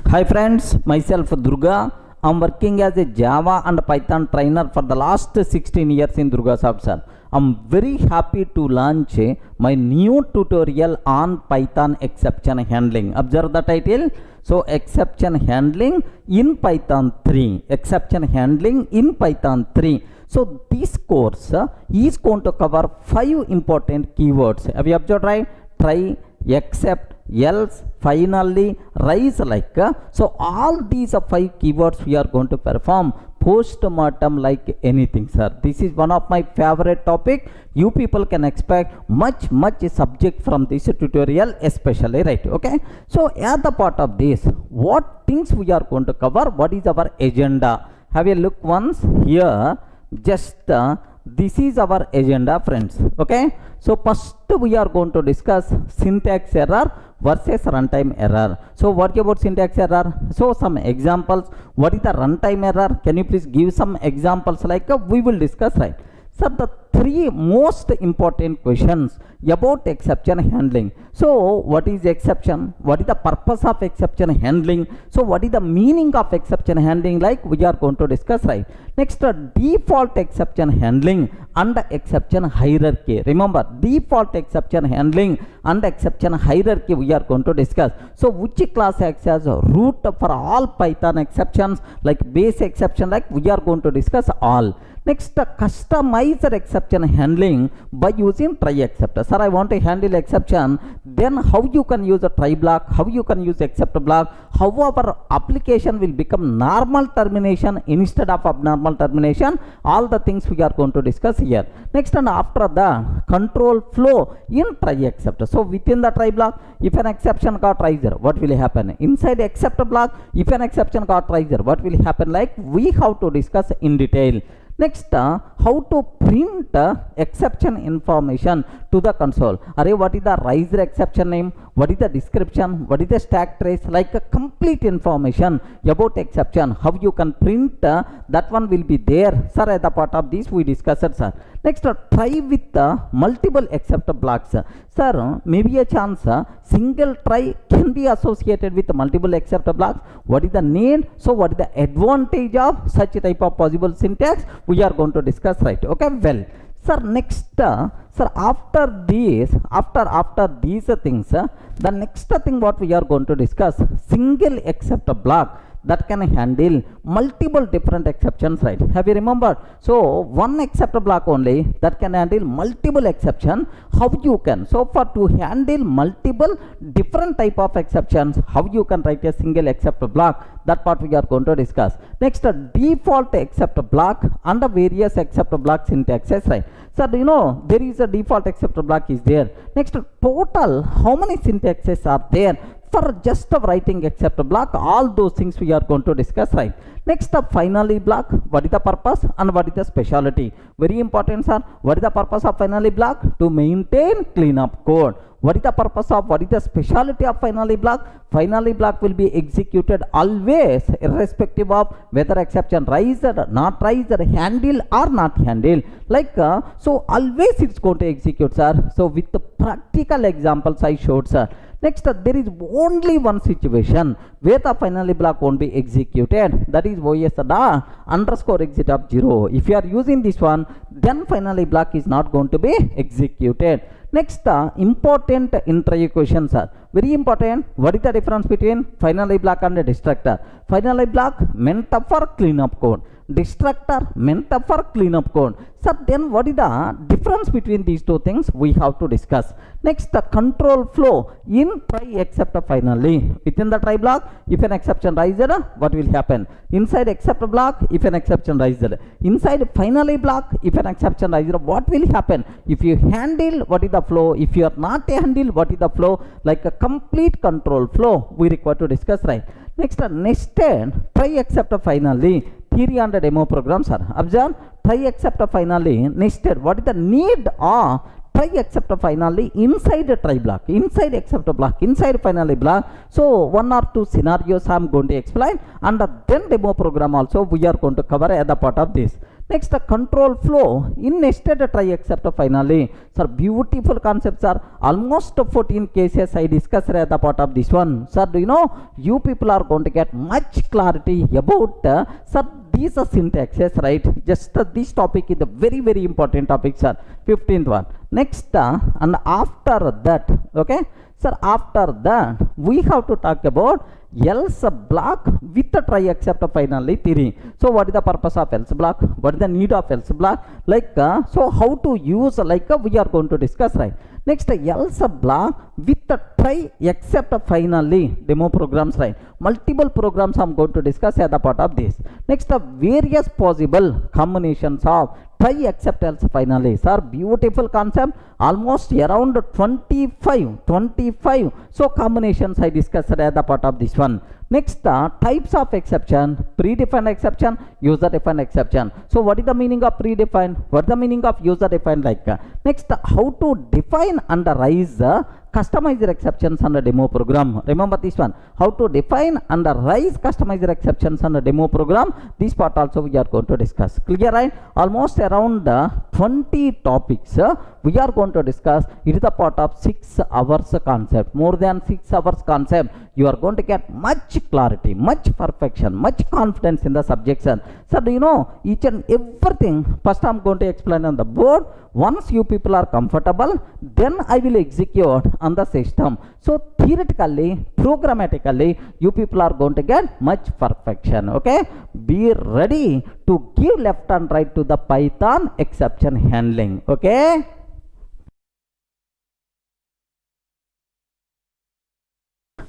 Hi friends, myself Durga. I'm working as a Java and Python trainer for the last 16 years in Durga Software. I'm very happy to launch my new tutorial on Python exception handling. Observe the title. So exception handling in Python 3. Exception handling in Python 3. So this course is going to cover 5 important keywords. Have you observed right? Try, except, else, finally, rise like. So all these 5 keywords we are going to perform post-mortem like anything, sir. This is one of my favorite topic. You people can expect much subject from this tutorial, especially, right? Okay. So at the part of this, what things we are going to cover? What is our agenda? Have a look once here. Just this is our agenda, friends. Okay. So first we are going to discuss syntax error versus runtime error. So what about syntax error? So some examples. What is the runtime error? Can you please give some examples like we will discuss, right? So the 3 most important questions about exception handling. So what is exception? What is the purpose of exception handling? So what is the meaning of exception handling, like we are going to discuss, right? Next, default exception handling and exception hierarchy. Remember, default exception handling and exception hierarchy we are going to discuss. So which class acts as a root for all Python exceptions, like base exception, like we are going to discuss all. Next, customized exception handling by using try except. Sir, I want to handle exception, then how you can use a try block, how you can use except block, how our application will become normal termination instead of abnormal termination. All the things we are going to discuss here. Next, and after that, control flow in try except. So within the try block, if an exception got riser, what will happen? Inside except block, if an exception got riser, what will happen? Like we have to discuss in detail. Next, how to print exception information to the console. Array, what is the riser exception name? What is the description? What is the stack trace? Like a complete information about exception. How you can print that one will be there, sir. At the part of this we discussed, sir. Next, try with multiple except blocks. Sir, maybe a chance single try can be associated with multiple except blocks. What is the need? So what is the advantage of such type of possible syntax? We are going to discuss, right? Okay, well, sir, next, sir, after these things, the next thing what we are going to discuss, single except block that can handle multiple different exceptions, right? Have you remembered? So one except block only that can handle multiple exception. How you can? So for to handle multiple different type of exceptions, how you can write a single except block? That part we are going to discuss. Next, default except block and the various except block syntaxes, right? So you know there is a default except block is there. Next, total how many syntaxes are there for just writing except block? All those things we are going to discuss, right? Next, finally block. What is the purpose and what is the specialty? Very important, sir. What is the purpose of finally block? To maintain cleanup code. What is the purpose of, what is the specialty of finally block? Finally block will be executed always irrespective of whether exception raised, not raised, handle or not handle. Like so always it's going to execute, sir. So with the practical examples I showed, sir. Next, there is only one situation where the finally block won't be executed. That is OS underscore exit of 0. If you are using this one, then finally block is not going to be executed. Next, important interview questions are very important. What is the difference between finally block and a destructor? Finally block meant for cleanup code. Destructor meant for cleanup code. So then what is the difference between these two things? We have to discuss. Next, the control flow in try except finally. Within the try block, if an exception rises, what will happen? Inside except block, if an exception rises. Inside finally block, if an exception rises, what will happen? If you handle, what is the flow? If you are not handle, what is the flow? Like a complete control flow we require to discuss, right? Next, nested try except finally. Theory and demo programs are. Observe, try except finally nested. What is the need of try except finally inside a try block, inside except block, inside finally block? So one or two scenarios I am going to explain, and then demo program also we are going to cover at the part of this. Next, the control flow in nested try except finally. Sir, beautiful concepts, sir. Almost 14 cases I discussed at the part of this one. Sir, do you know, you people are going to get much clarity about, sir, these are syntaxes, right? Just this topic is a very, very important topic, sir. 15th one. Next, and after that, okay? Sir, after that, we have to talk about else block with the try except finally theory. So what is the purpose of else block? What is the need of else block? Like, so how to use, like, we are going to discuss, right? Next, else block with the try except finally demo programs, right? Multiple programs I'm going to discuss as a part of this. Next, various possible combinations of try except else finally. Sir, beautiful concept. Almost around 25 so combinations I discussed as a part of this one. Next, types of exception, predefined exception, user defined exception. So what is the meaning of predefined? What is the meaning of user defined? Like, next, how to define and raise customizer exceptions on the demo program. Remember this one, how to define and raise customizer exceptions on the demo program. This part also we are going to discuss. Clear, right? Almost around 20 topics we are going to discuss. It is a part of 6 hours concept, more than 6 hours concept. You are going to get much clarity, much perfection, much confidence in the subject, sir. So do you know, each and everything first I am going to explain on the board. Once you people are comfortable, then I will execute on the system. So theoretically, programmatically, you people are going to get much perfection. Okay, be ready to give left and right to the Python exception handling. Okay.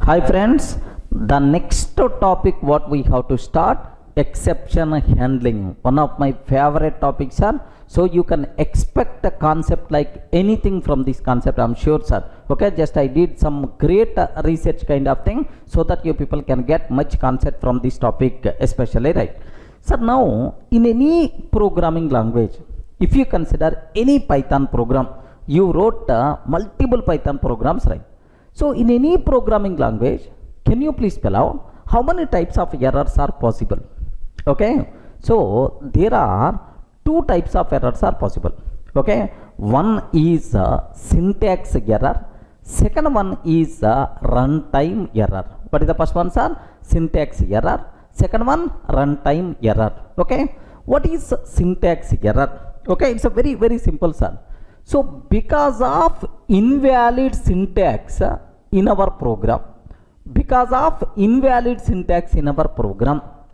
Hi friends, the next topic what we have to start, exception handling. One of my favorite topics, sir. So you can expect a concept like anything from this concept, I'm sure, sir. Okay, just I did some great research kind of thing so that you people can get much concept from this topic especially, right? So now in any programming language, if you consider any Python program, you wrote multiple Python programs, right? So in any programming language, can you please spell out how many types of errors are possible? Okay, so there are 2 types of errors are possible. Okay, one is syntax error, second one is runtime error. What is the first one, sir? Syntax error. Second one, runtime error. Okay, what is syntax error? Okay, it's a very, very simple, sir. So because of invalid syntax in our program,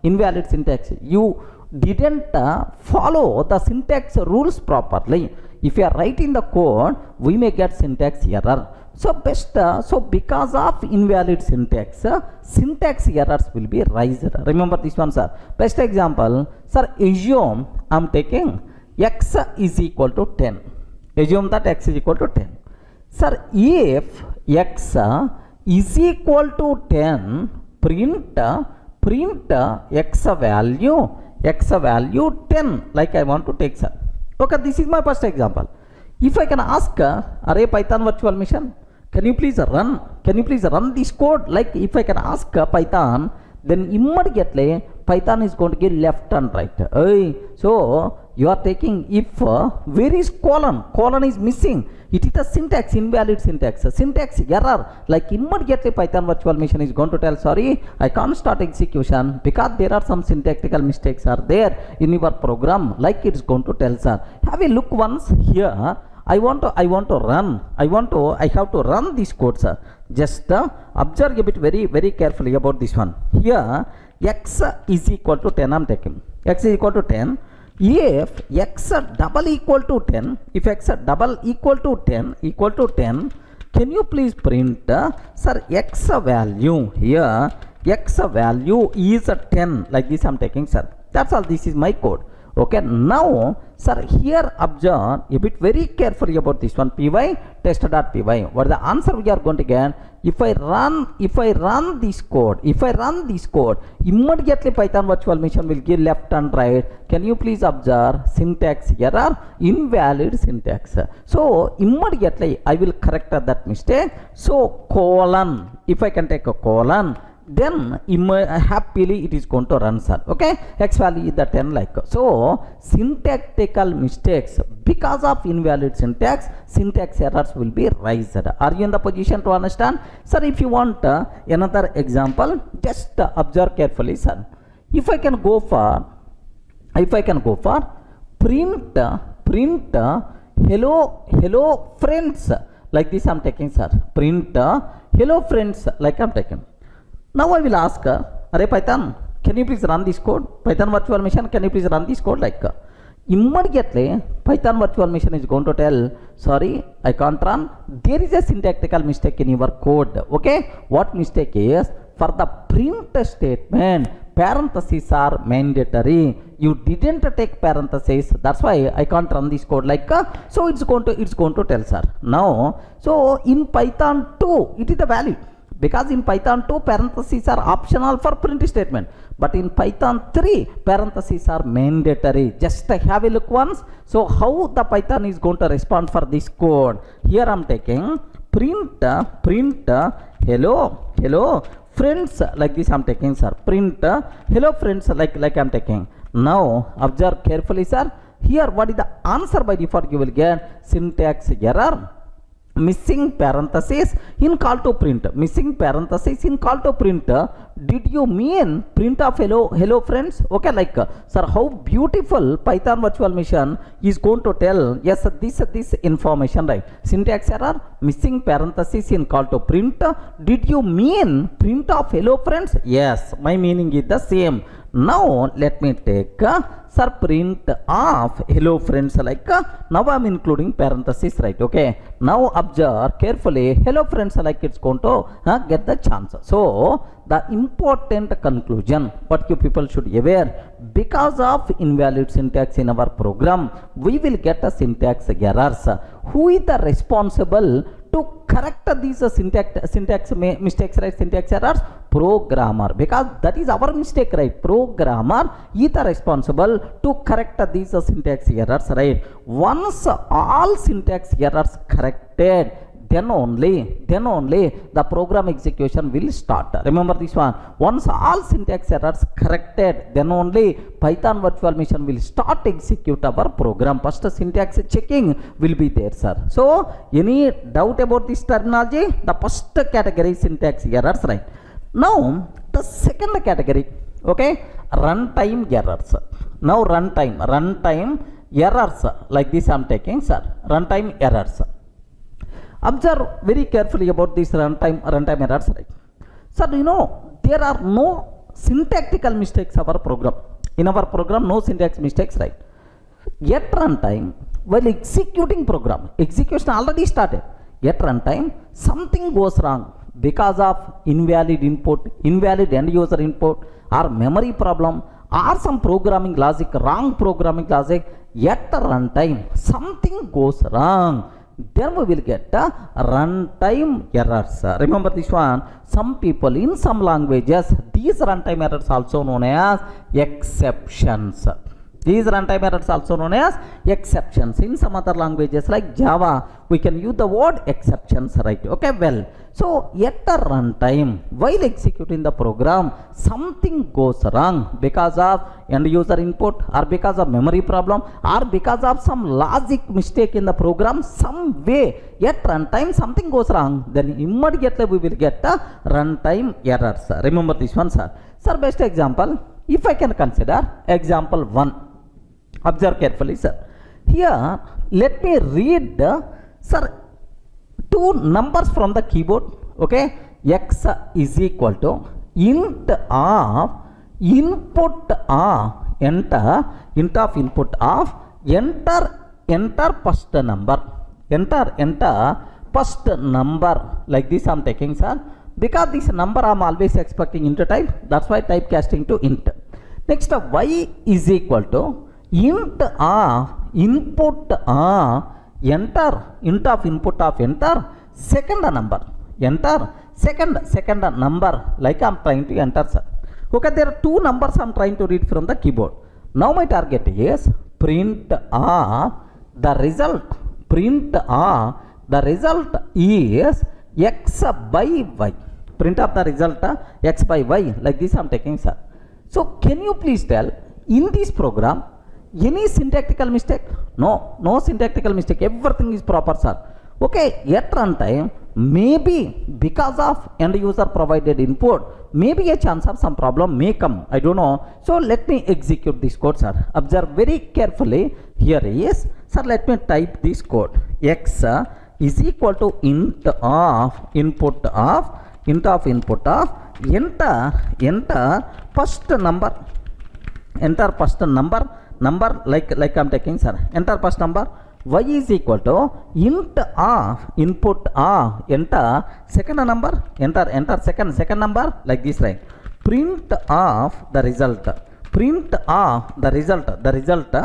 invalid syntax, you didn't follow the syntax rules properly. If you are writing the code, we may get syntax error. So because of invalid syntax, syntax errors will be raised. Remember this one, sir. Best example, sir, assume I am taking x is equal to 10. Assume that x is equal to 10. Sir, if x is equal to 10, print x value 10, like I want to take, sir. Okay, this is my first example. If I can ask array Python virtual machine, can you please run this code? Like if I can ask Python, then immediately Python is going to give left and right. So you are taking if where is colon is missing, it is a syntax, invalid syntax, error. Like immediately Python virtual machine is going to tell, sorry, I can't start execution because there are some syntactical mistakes are there in your program, like it's going to tell, sir. Have a look once here. I have to run this code, sir. Just observe a bit very, very carefully about this one. Here x is equal to 10, I'm taking x is equal to 10. If x double equal to 10, can you please print, sir, x value here, x value is 10, like this I'm taking, sir. That's all, this is my code. Okay, now, sir, here observe a bit very carefully about this one, py test.py. What is the answer we are going to get? If I run this code, immediately Python virtual machine will give left and right. Can you please observe syntax error, invalid syntax. So immediately I will correct that mistake. So colon, if I can take a colon, then happily it is going to run, sir. Okay, x value is the 10 like so. Syntactical mistakes because of invalid syntax errors will be raised. Are you in the position to understand, sir? If you want another example, just observe carefully, sir. If I can go for print hello friends, like this I'm taking, sir. Print hello friends, like I'm taking. Now I will ask, Array Python, can you please run this code? Python virtual machine, can you please run this code? Like immediately Python virtual machine is going to tell, sorry, I can't run. There is a syntactical mistake in your code. Okay, what mistake is? For the print statement, parentheses are mandatory. You didn't take parentheses, that's why I can't run this code. Like so it's going to tell, sir. Now so in Python 2 it is the valid, because in Python 2 parentheses are optional for print statement, but in Python 3 parentheses are mandatory. Just have a look once. So how the Python is going to respond for this code? Here I'm taking print hello friends, like this I'm taking, sir. Print hello friends, like I'm taking. Now observe carefully, sir. Here what is the answer? By default you will get syntax error, missing parenthesis in call to print. Missing parenthesis in call to print. Did you mean print of hello friends? Okay, like sir, how beautiful Python virtual machine is going to tell, yes, this information, right? Syntax error, missing parenthesis in call to print. Did you mean print of hello friends? Yes, my meaning is the same. Now let me take sir, print of hello friends, like now I'm including parenthesis, right? Okay, now observe carefully, hello friends, like it's going to get the chance. So the important conclusion what you people should aware, because of invalid syntax in our program we will get a syntax errors. Who is the responsible to correct these syntax mistakes, right? Syntax errors? Programmer, because that is our mistake, right? Programmer is the responsible to correct these syntax errors, right? Once all syntax errors corrected, then only the program execution will start. Remember this one. Once all syntax errors corrected, then only Python virtual machine will start execute our program. First syntax checking will be there, sir. So any doubt about this terminology? The first category syntax errors, right? Now the second category, okay, runtime errors. Now runtime errors, like this I'm taking, sir. Runtime errors. Observe very carefully about this runtime errors, right? Sir, you know there are no syntactical mistakes in our program. In our program, no syntax mistakes, right? Yet runtime, while executing program, execution already started. Yet runtime, something goes wrong because of invalid input, invalid end user input, or memory problem, or some programming logic, wrong programming logic. Yet runtime, something goes wrong, then we will get the runtime errors. Remember this one. Some people in some languages, these runtime errors also known as exceptions. These runtime errors also known as exceptions. In some other languages like Java, we can use the word exceptions, right? Okay, well, so at the runtime, while executing the program, something goes wrong because of end user input, or because of memory problem, or because of some logic mistake in the program. Some way at runtime something goes wrong, then immediately we will get the runtime errors. Remember this one, sir. Sir, best example, if I can consider example 1. Observe carefully, sir. Here let me read sir, two numbers from the keyboard. Okay, x is equal to int of input of int of input of enter first number, enter first number, like this I'm taking, sir, because this number I'm always expecting int type, that's why type casting to int. Next y is equal to int of input of int of input of enter second number, enter second number, like I'm trying to enter, sir. Okay, there are two numbers I'm trying to read from the keyboard. Now my target is print of the result. Print of the result is x by y. print of the result x by y, like this I'm taking, sir. So can you please tell, in this program, any syntactical mistake? No, no syntactical mistake, everything is proper, sir. Okay, at runtime, maybe because of end user provided input, maybe a chance of some problem may come, I don't know. So let me execute this code, sir. Observe very carefully. Here is, sir, let me type this code. X is equal to int of input of enter first number, number like I'm taking, sir. Enter first number. Y is equal to int of input of enter second number, enter second number, like this, right? Print of the result, the result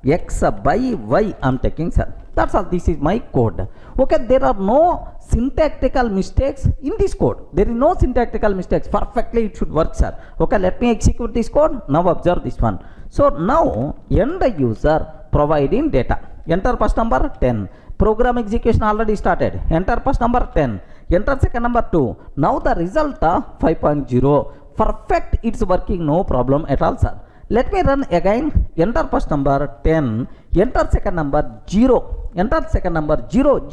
x by y I'm taking, sir. That's all. This is my code. Okay, there are no syntactical mistakes in this code. There is no syntactical mistakes. Perfectly it should work, sir. Okay, let me execute this code. Now observe this one. So now end user providing data. Enter first number 10. Program execution already started. Enter first number 10. Enter second number 2. Now the result 5.0. Perfect, it's working, no problem at all, sir. Let me run again. Enter first number 10. Enter second number 0. Enter second number 0.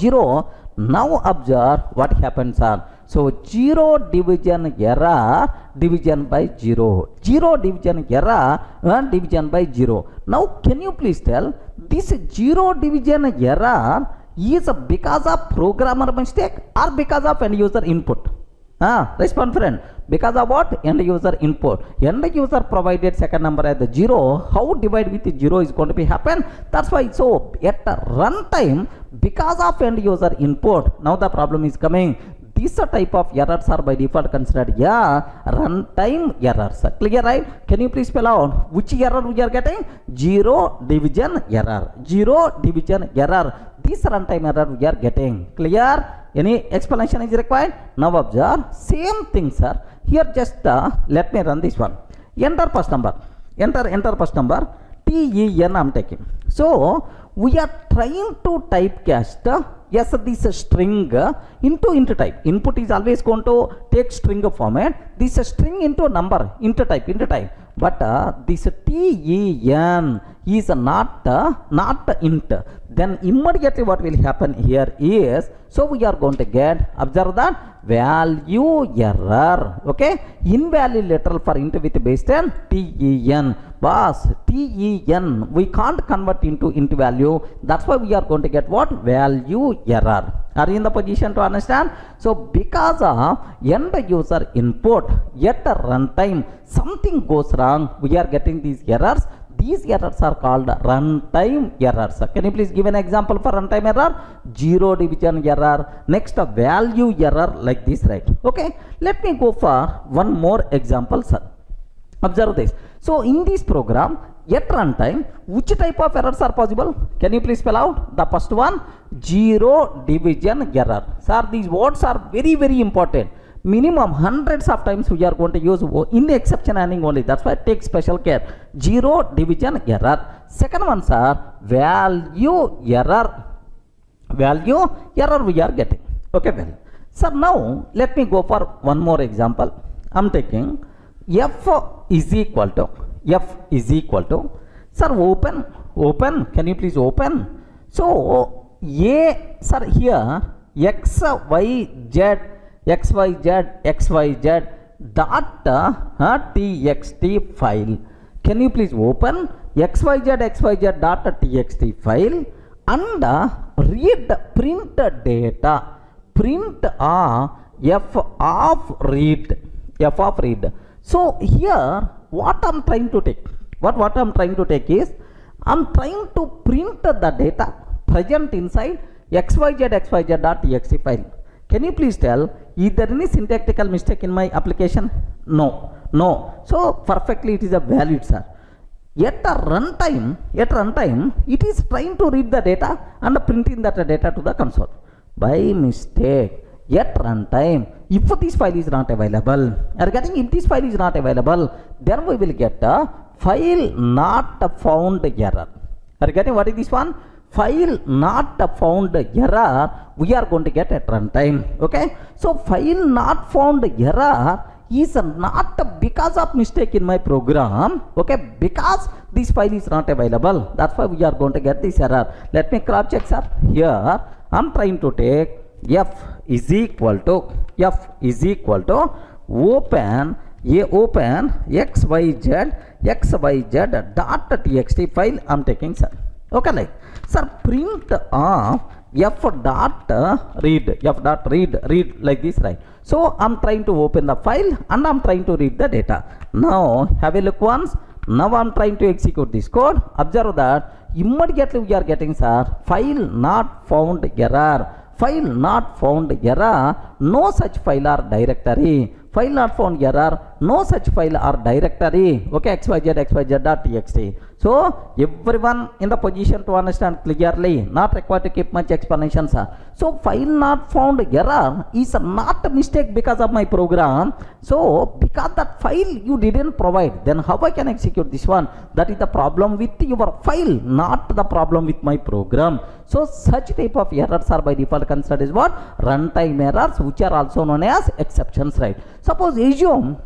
Now observe what happens, sir. So 0 division error, division by 0. 0 division error and division by 0. Now can you please tell, this 0 division error is because of programmer mistake or because of end user input? Respond, friend. Because of what? End user input. End user provided second number as the 0. How divide with 0 is going to be happen? That's why. So at runtime, because of end user input, now the problem is coming. This type of errors are by default considered runtime errors. Clear, right? Can you please spell out which error we are getting? 0 division error. 0 division error. This runtime error we are getting. Clear? Any explanation is required? Now observe. Same thing, sir. Here just let me run this one. Enter first number. Enter first number. TEN I'm taking. So we are trying to typecast this string into int type. Input is always going to take string format. This string into number, int type. But this TEN is not int. Then immediately what will happen here is, so we are going to get, observe that, value error. Okay, invalid literal for int with base 10 TEN. Boss, TEN we can't convert into int value. That's why we are going to get what? Value error. Are you in the position to understand? So because of end user input at a runtime, something goes wrong, we are getting these errors. These errors are called runtime errors. Can you please give an example for runtime error? 0 division error. Next, a value error, like this, right? Okay, let me go for one more example, sir. Observe this. So in this program, at runtime, which type of errors are possible? Can you please spell out? The first one, 0 division error. Sir, these words are very, very important. Minimum hundreds of times we are going to use in the exception handling only. That's why take special care. 0 division error. Second one, sir, value error. Value error we are getting. Okay, well. Sir, now let me go for one more example. I'm taking f is equal to, sir, open. Can you please open? So sir, here xyz dot txt file. Can you please open xyz dot txt file and read print data, print f of read. So here what I'm trying to take, what I'm trying to take is, I'm trying to print the data present inside xyz.txt file. Can you please tell, is there any syntactical mistake in my application? No. So perfectly it is a valid, sir. At runtime, it is trying to read the data and printing that data to the console. By mistake, at runtime, if this file is not available, if this file is not available, then we will get a file not found error. Are you getting what is this one? file not found error, we are going to get at runtime. Okay, so file not found error is not because of mistake in my program. Okay, because this file is not available, that's why we are going to get this error. Let me cross check, sir. Here I'm trying to take f is equal to open xyz dot txt file I'm taking, sir. Okay, like, sir, print of f dot read like this, right? So I'm trying to open the file and I'm trying to read the data. Now have a look once. Now I'm trying to execute this code. Observe that immediately we are getting, sir, file not found error. File not found error, no such file or directory. File not found error, no such file or directory. Okay, xyz.txt. So everyone in the position to understand clearly, not required to keep much explanation, sir. So file not found error is not a mistake because of my program. So because that file you didn't provide, then how I can execute this one? That is the problem with your file, not the problem with my program. So such type of errors are by default considered as what? Runtime errors, which are also known as exceptions, right? Suppose assume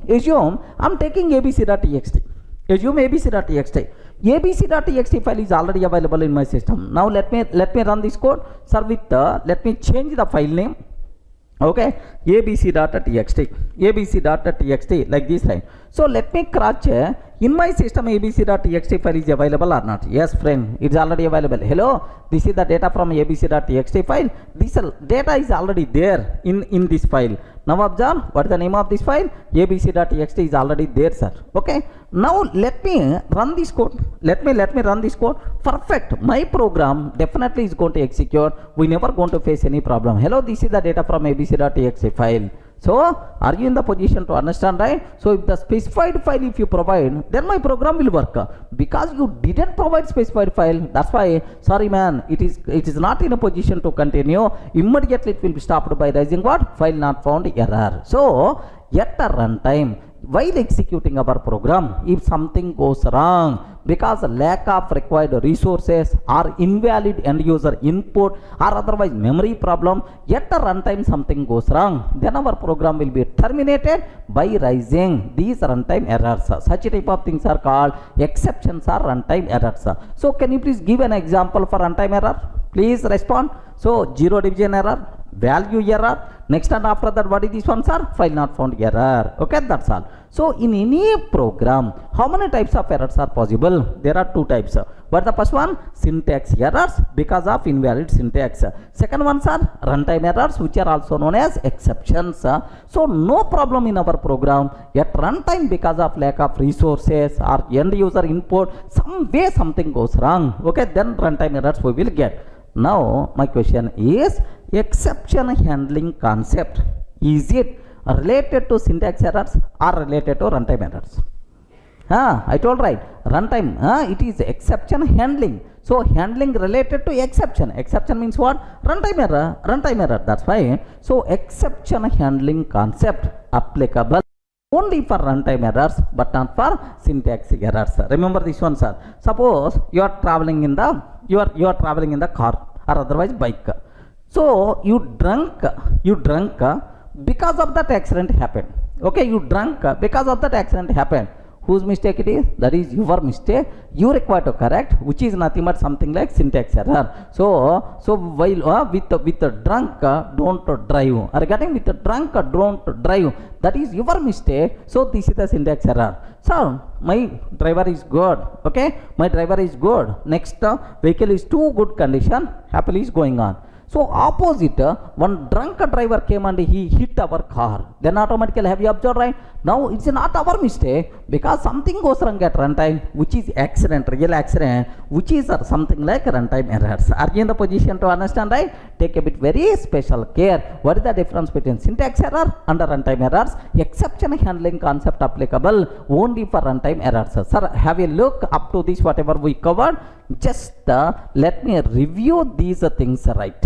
I'm taking abc.txt. Assume abc.txt. abc.txt file is already available in my system. Now let me run this code, sir, with let me change the file name. Okay, abc.txt like this, right? So let me cross check in my system abc.txt file is available or not. Yes, friend, it's already available. Hello, this is the data from abc.txt file. This data is already there in this file. Now observe what is the name of this file. abc.txt is already there, sir. Okay, now let me run this code. Let me run this code. Perfect, my program definitely is going to execute. We never going to face any problem. Hello, this is the data from abc.txt file. So are you in the position to understand, right? So if the specified file if you provide, then my program will work. Because you didn't provide specified file, that's why, sorry man, it is not in a position to continue. Immediately it will be stopped by raising what? File not found error. So at a runtime, while executing our program, if something goes wrong because lack of required resources or invalid end user input or otherwise memory problem, at the runtime something goes wrong, then our program will be terminated by raising these runtime errors. Such type of things are called exceptions or runtime errors. So can you please give an example for runtime error? Please respond. So zero division error, value error, next and after that what is this one, sir? File not found error. Okay, that's all. So in any program, how many types of errors are possible? There are two types. What the first one? Syntax errors because of invalid syntax. Second ones are runtime errors, which are also known as exceptions. So no problem in our program at runtime because of lack of resources or end user input, some way something goes wrong. Okay, then runtime errors we will get. Now my question is, exception handling concept, is it related to syntax errors or related to runtime errors? I told right, runtime, it is exception handling. So handling related to exception. Exception means what? Runtime error. That's why, so exception handling concept applicable only for runtime errors but not for syntax errors. Remember this one, sir. Suppose you are traveling in the car or otherwise bike. So you drunk because of that accident happened. Okay, you drunk because of that accident happened. Whose mistake it is? That is your mistake. You require to correct, which is nothing but something like syntax error. So while with the drunk don't drive, or getting with the drunk don't drive, that is your mistake. So this is the syntax error. So my driver is good. Okay, my driver is good. Next vehicle is too good condition, happily is going on. So opposite, one drunk driver came and he hit our car. Then automatically, have you observed, right? Now it's not our mistake because something goes wrong at runtime, which is accident, real accident, which is something like runtime errors. Are you in the position to understand, right? Take a bit very special care. What is the difference between syntax error and runtime errors? Exception handling concept applicable only for runtime errors. Sir, have a look up to this whatever we covered. Just let me review these things, right?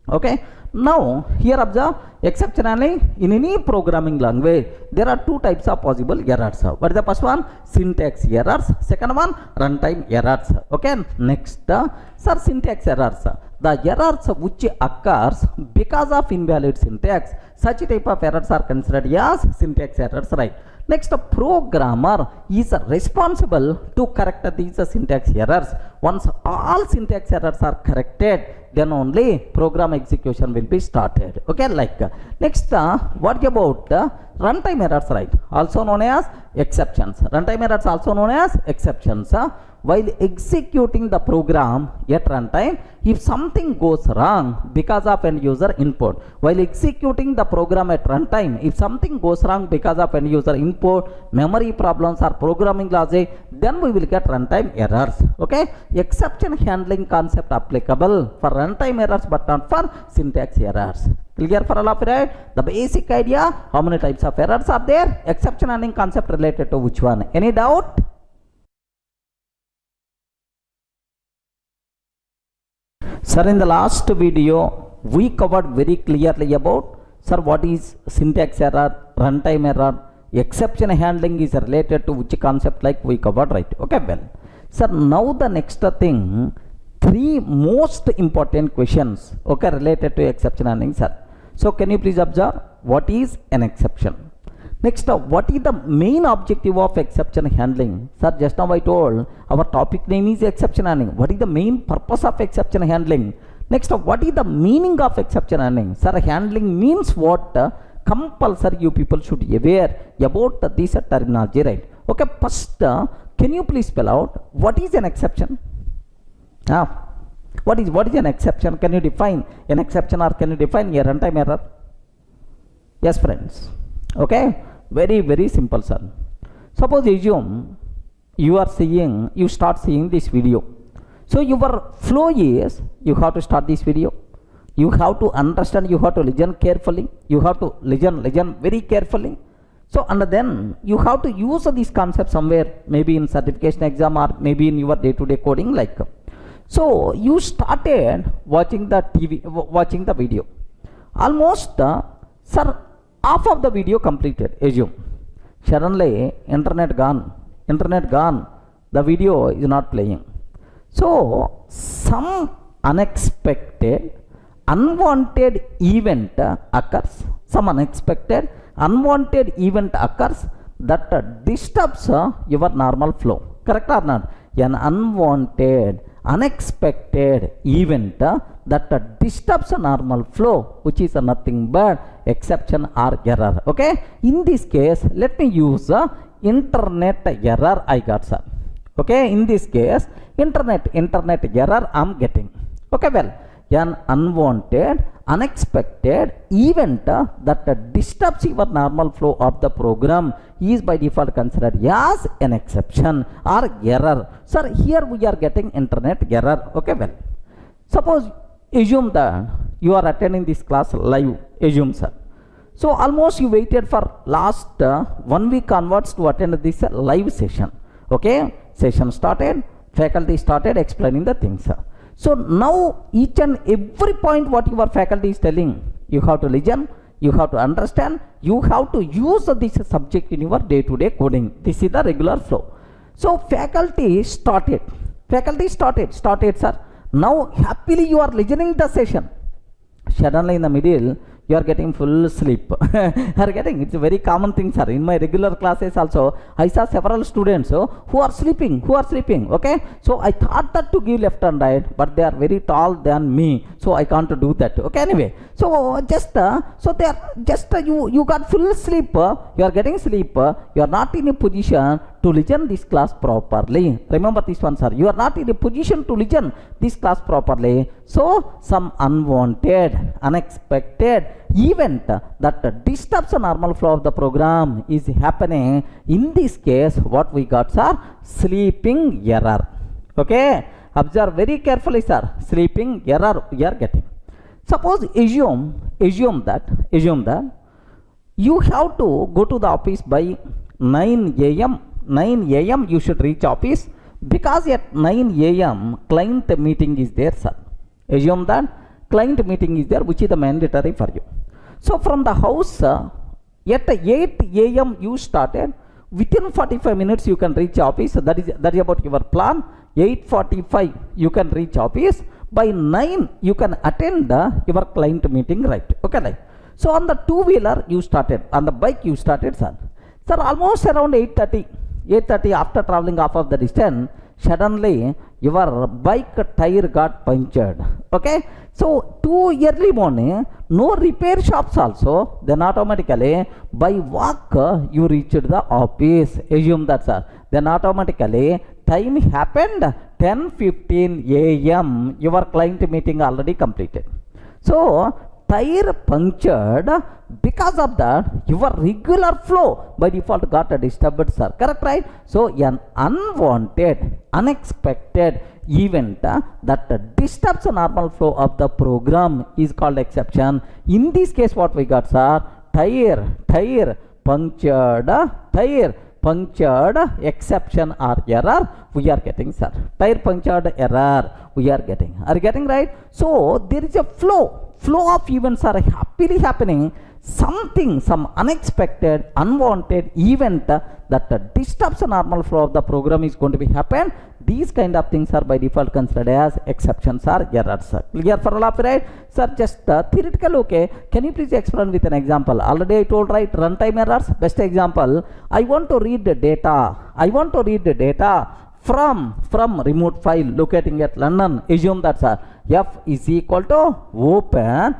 Okay, now here observe exceptionally in any programming language there are two types of possible errors. What is the first one? Syntax errors. Second one, runtime errors. Okay, next sir, syntax errors, the errors which occurs because of invalid syntax, such type of errors are considered as syntax errors, right? Next, a programmer is responsible to correct these syntax errors. Once all syntax errors are corrected, then only program execution will be started. Okay, like next, what about runtime errors, right? Also known as exceptions. Runtime errors also known as exceptions. While executing the program at runtime, if something goes wrong because of end user input, while executing the program at runtime, if something goes wrong because of end user input, memory problems or programming logic, then we will get runtime errors. Okay, exception handling concept applicable for runtime errors but not for syntax errors. Clear for all of you, right? The basic idea, how many types of errors are there, exception handling concept related to which one? Any doubt? Sir, in the last video, we covered very clearly about, sir, what is syntax error, runtime error, exception handling is related to which concept, like we covered, right? Okay, well, sir, now the next thing, three most important questions, okay, related to exception handling, sir. So, can you please observe, what is an exception? Next, what is the main objective of exception handling? Sir, just now I told our topic name is exception handling. What is the main purpose of exception handling? Next, what is the meaning of exception handling? Sir, handling means what? Compulsory you people should be aware about this terminology, right? Okay, first, can you please spell out what is an exception? What is an exception? Can you define an exception, or can you define a runtime error? Yes, friends. Okay, very simple, sir. Suppose assume you start seeing this video. So your flow is, you have to start this video, you have to understand, you have to listen carefully, you have to listen very carefully. So and then you have to use this concept somewhere, maybe in certification exam or maybe in your day-to-day coding, like. So you started watching the video. Almost, sir, half of the video completed, assume. Suddenly, internet gone, the video is not playing. So, some unexpected, unwanted event occurs, that disturbs your normal flow. Correct or not? An unwanted, unexpected event that disturbs a normal flow, which is nothing but exception or error. Okay, in this case, let me use internet error I got, sir. Okay, in this case, internet error I'm getting. Okay, well, an unwanted, unexpected event that disturbs your normal flow of the program is by default considered as an exception or error. Sir, here we are getting internet error. Okay, well, suppose assume that you are attending this class live, assume, sir. So almost you waited for last 1 week onwards to attend this live session. Okay, session started, faculty started explaining the things, sir. So now each and every point what your faculty is telling, you have to listen, you have to understand, you have to use this subject in your day-to-day coding. This is the regular flow. So faculty started, sir. Now happily you are listening the session. Suddenly in the middle, you are getting full sleep. It's a very common thing, sir. In my regular classes also, I saw several students who are sleeping. Okay, so I thought that to give left and right, but they are very tall than me, so I can't do that. Okay, anyway, so they are just you got full sleep. You are getting sleep. You are not in a position to listen this class properly. Remember this one, sir. You are not in a position to listen this class properly. So some unwanted, unexpected event that disturbs the normal flow of the program is happening. In this case, what we got, sir? Sleeping error. Okay, observe very carefully, sir. Sleeping error we are getting. Suppose assume that you have to go to the office by 9 a.m. 9 a.m. you should reach office, because at 9 a.m. client meeting is there, sir. Assume that client meeting is there, which is the mandatory for you. So from the house, at 8 a.m. you started, within 45 minutes you can reach office. That is about your plan. 8:45 you can reach office. By 9 you can attend your client meeting, right? Okay, right. So on the two-wheeler you started, on the bike you started, sir. Sir, almost around 8:30 after traveling half of the distance, suddenly your bike tire got punctured. Okay, so too early morning, no repair shops also, then automatically by walk you reached the office. Assume that, sir. Then automatically time happened 10:15 a.m. your client meeting already completed. So tire punctured, because of that your regular flow by default got disturbed, sir. Correct, right? So an unwanted, unexpected event that disturbs the normal flow of the program is called exception. In this case what we got, sir? Tire punctured, exception or error we are getting, sir. Tire punctured, error we are getting. Are you getting, right? So there is a flow of events are happily happening. Some unexpected, unwanted event that disturbs the normal flow of the program is going to be happen. These kind of things are by default considered as exceptions or errors. Clear for all of you, right? Sir, just theoretical, okay. Can you please explain with an example? Already I told, right, runtime errors. Best example, I want to read the data from remote file locating at London. Assume that, sir, f is equal to open,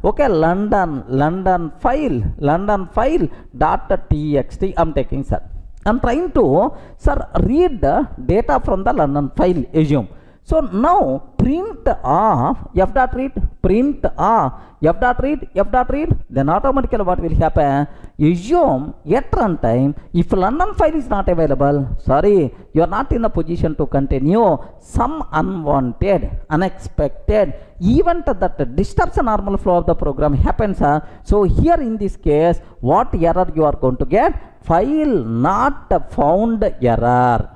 okay, London file dot txt I'm taking, sir. I'm trying to, sir, read the data from the London file. Assume. So now print off f dot read, then automatically what will happen? Assume at runtime, if London file is not available, sorry, you are not in a position to continue. Some unwanted, unexpected event that disturbs the normal flow of the program happens. So here in this case, what error you are going to get? File not found error.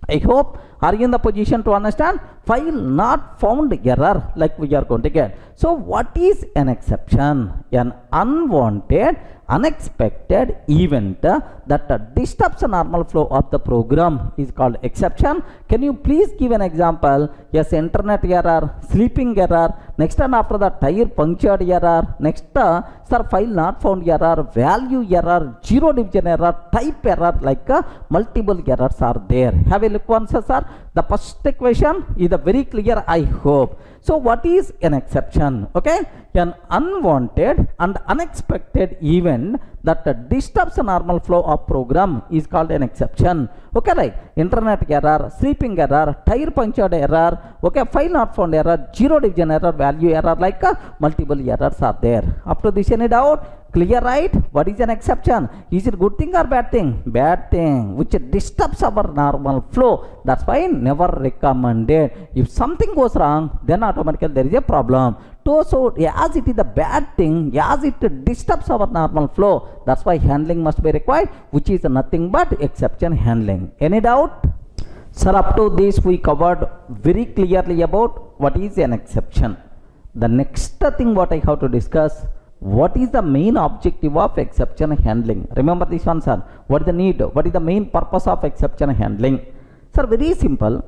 I hope, are you in the position to understand? File not found error like we are going to get. So what is an exception? An unwanted, unexpected event that disturbs the normal flow of the program is called exception. Can you please give an example? Yes, internet error, sleeping error, next and after that tire punctured error, next sir, file not found error, value error, zero division error, type error, like multiple errors are there. Have a look once, sir. The first equation is very clear, I hope. So what is an exception? Okay, an unwanted and unexpected event that disturbs the normal flow of program is called an exception. Okay, right? Internet error, sleeping error, tire punctured error, okay, file not found error, zero division error, value error, like multiple errors are there. Up to this, any doubt? Clear, right? What is an exception? Is it good thing or bad thing? Bad thing, which disturbs our normal flow. That's why never recommended. If something goes wrong, then automatically there is a problem. So as it is a bad thing, as it disturbs our normal flow, that's why handling must be required, which is nothing but exception handling. Any doubt? Sir, up to this we covered very clearly about what is an exception. The next thing what I have to discuss, what is the main objective of exception handling? Remember this one, sir. What is the need? What is the main purpose of exception handling? Sir, very simple.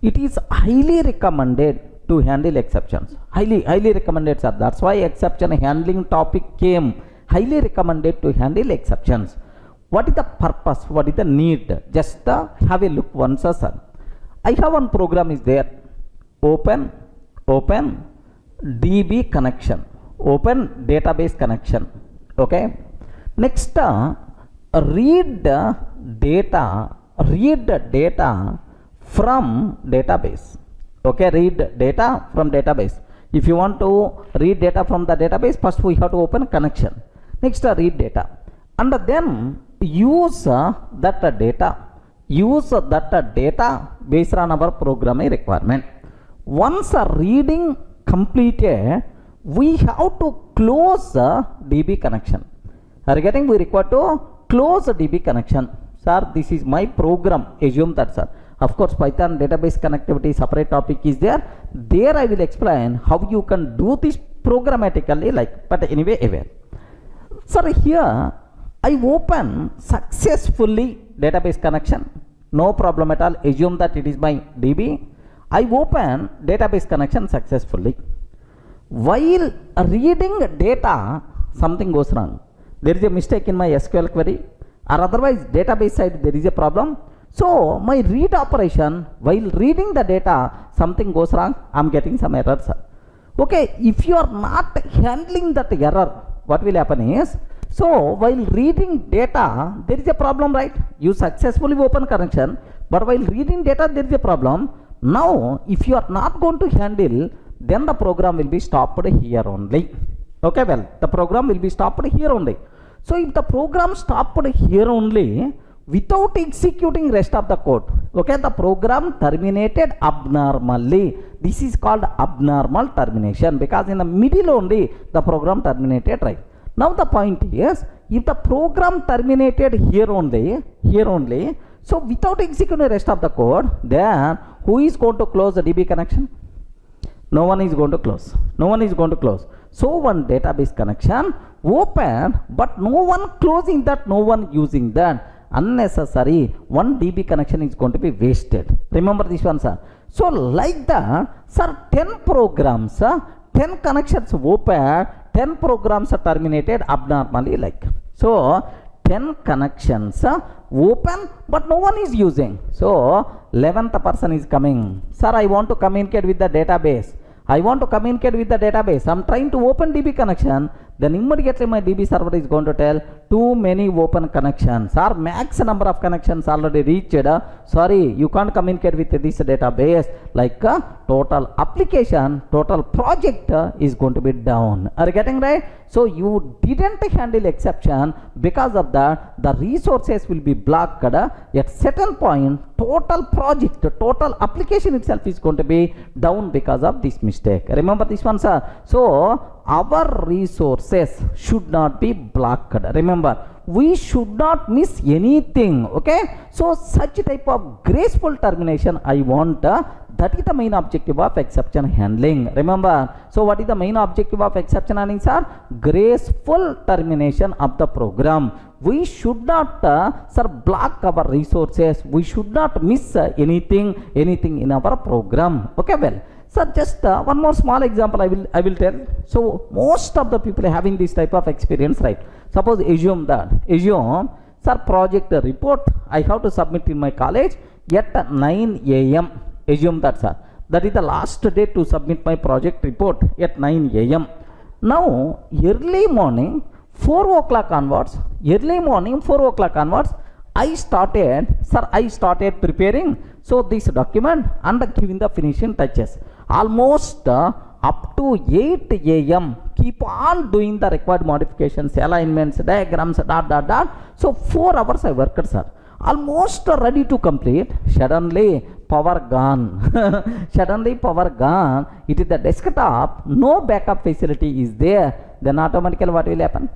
It is highly recommended to handle exceptions. Highly recommended, sir. That's why exception handling topic came. Highly recommended to handle exceptions. What is the purpose? What is the need? Just have a look once, sir. I have one program is there. Open DB connection. Open database connection. Okay. Next, read data from database. Okay, read data from database. If you want to read data from the database, first we have to open connection. Next, read data, and then use that data based on our programming requirement. Once reading completed, we have to close DB connection. Are you getting? We require to close DB connection. Sir, this is my program. Assume that, sir. Of course, Python database connectivity separate topic is there. There I will explain how you can do this programmatically, like, but anyway, aware. Sir, here I open successfully database connection. No problem at all. Assume that it is my DB. I open database connection successfully. While reading data, something goes wrong. There is a mistake in my SQL query, or otherwise database side there is a problem. So my read operation, while reading the data, something goes wrong. I'm getting some errors. Okay, if you are not handling that error, what will happen is, so while reading data, there is a problem, right? You successfully open connection, but while reading data, there is a problem. Now, if you are not going to handle, then the program will be stopped here only. Okay, well, the program will be stopped here only. So if the program stopped here only, without executing rest of the code, okay, the program terminated abnormally. This is called abnormal termination, because in the middle only the program terminated, right? Now the point is, if the program terminated here only, so without executing the rest of the code, then who is going to close the DB connection? No one is going to close. No one is going to close. So one database connection open, but no one closing that, no one using that. Unnecessary one DB connection is going to be wasted. Remember this one, sir. So like that, sir, 10 programs, 10 connections open, 10 programs are terminated abnormally, like. So 10 connections open, but no one is using. So 11th person is coming. Sir, I want to communicate with the database. I want to communicate with the database. I'm trying to open DB connection. Then immediately my DB server is going to tell too many open connections, or max number of connections already reached. Sorry, you can't communicate with this database. Like total application, total project is going to be down. Are you getting right? So you didn't handle exception. Because of that, the resources will be blocked. At certain point, total project, total application itself is going to be down because of this mistake. Remember this one, sir. So our resources should not be blocked. Remember, we should not miss anything. Okay, so such type of graceful termination I want. That is the main objective of exception handling. Remember, so what is the main objective of exception handling, sir? Graceful termination of the program. We should not sir, block our resources. We should not miss anything in our program. Okay, well, sir, just one more small example I will tell. So most of the people having this type of experience, right? Suppose assume, sir, project report I have to submit in my college at 9 a.m. Assume that, sir. That is the last day to submit my project report at 9 a.m. Now, early morning 4 o'clock onwards, I started preparing so this document and giving the finishing touches. Almost up to 8 a.m. keep on doing the required modifications, alignments, diagrams, So 4 hours I worked, sir. Almost ready to complete. Suddenly power gone. It is the desktop. No backup facility is there. Then automatically what will happen?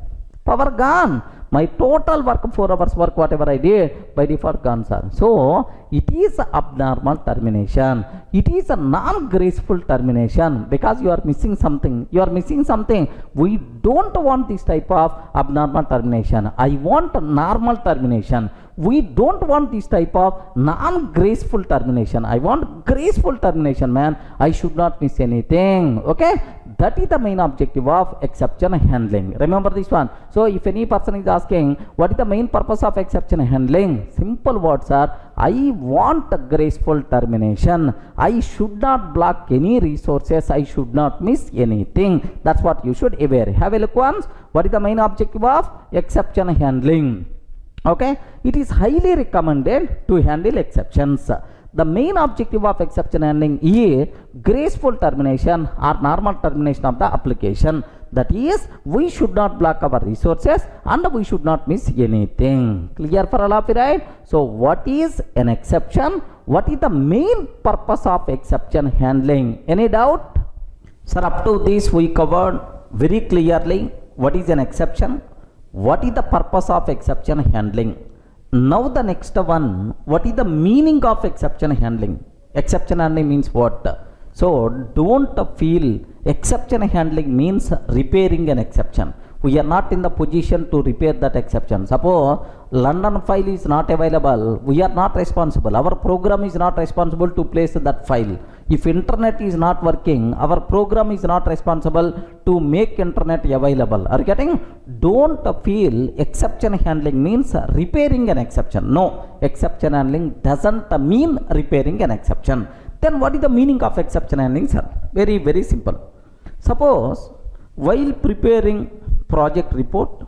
Power gone. My total work, 4 hours work, whatever I did, by default gone, sir. So it is abnormal termination. It is a non-graceful termination because you are missing something. We don't want this type of abnormal termination. I want normal termination. We don't want this type of non-graceful termination. I want graceful termination, man. I should not miss anything. Okay, that is the main objective of exception handling. Remember this one. So if any person is asking what is the main purpose of exception handling, simple words are, I want a graceful termination. I should not block any resources. I should not miss anything. That's what you should aware. Have a look once. What is the main objective of exception handling? Okay, it is highly recommended to handle exceptions. The main objective of exception handling is graceful termination or normal termination of the application. That is, we should not block our resources and we should not miss anything. Clear for all of you, right? So what is an exception? What is the main purpose of exception handling? Any doubt? Sir, up to this we covered very clearly what is an exception. What is the purpose of exception handling? Now the next one, what is the meaning of exception handling? Exception handling means what? So don't feel exception handling means repairing an exception. We are not in the position to repair that exception. Suppose London file is not available, we are not responsible. Our program is not responsible to place that file. If internet is not working, our program is not responsible to make internet available. Are you getting? Don't feel exception handling means repairing an exception. No, exception handling doesn't mean repairing an exception. Then what is the meaning of exception handling, sir? Very, very simple. Suppose while preparing project report,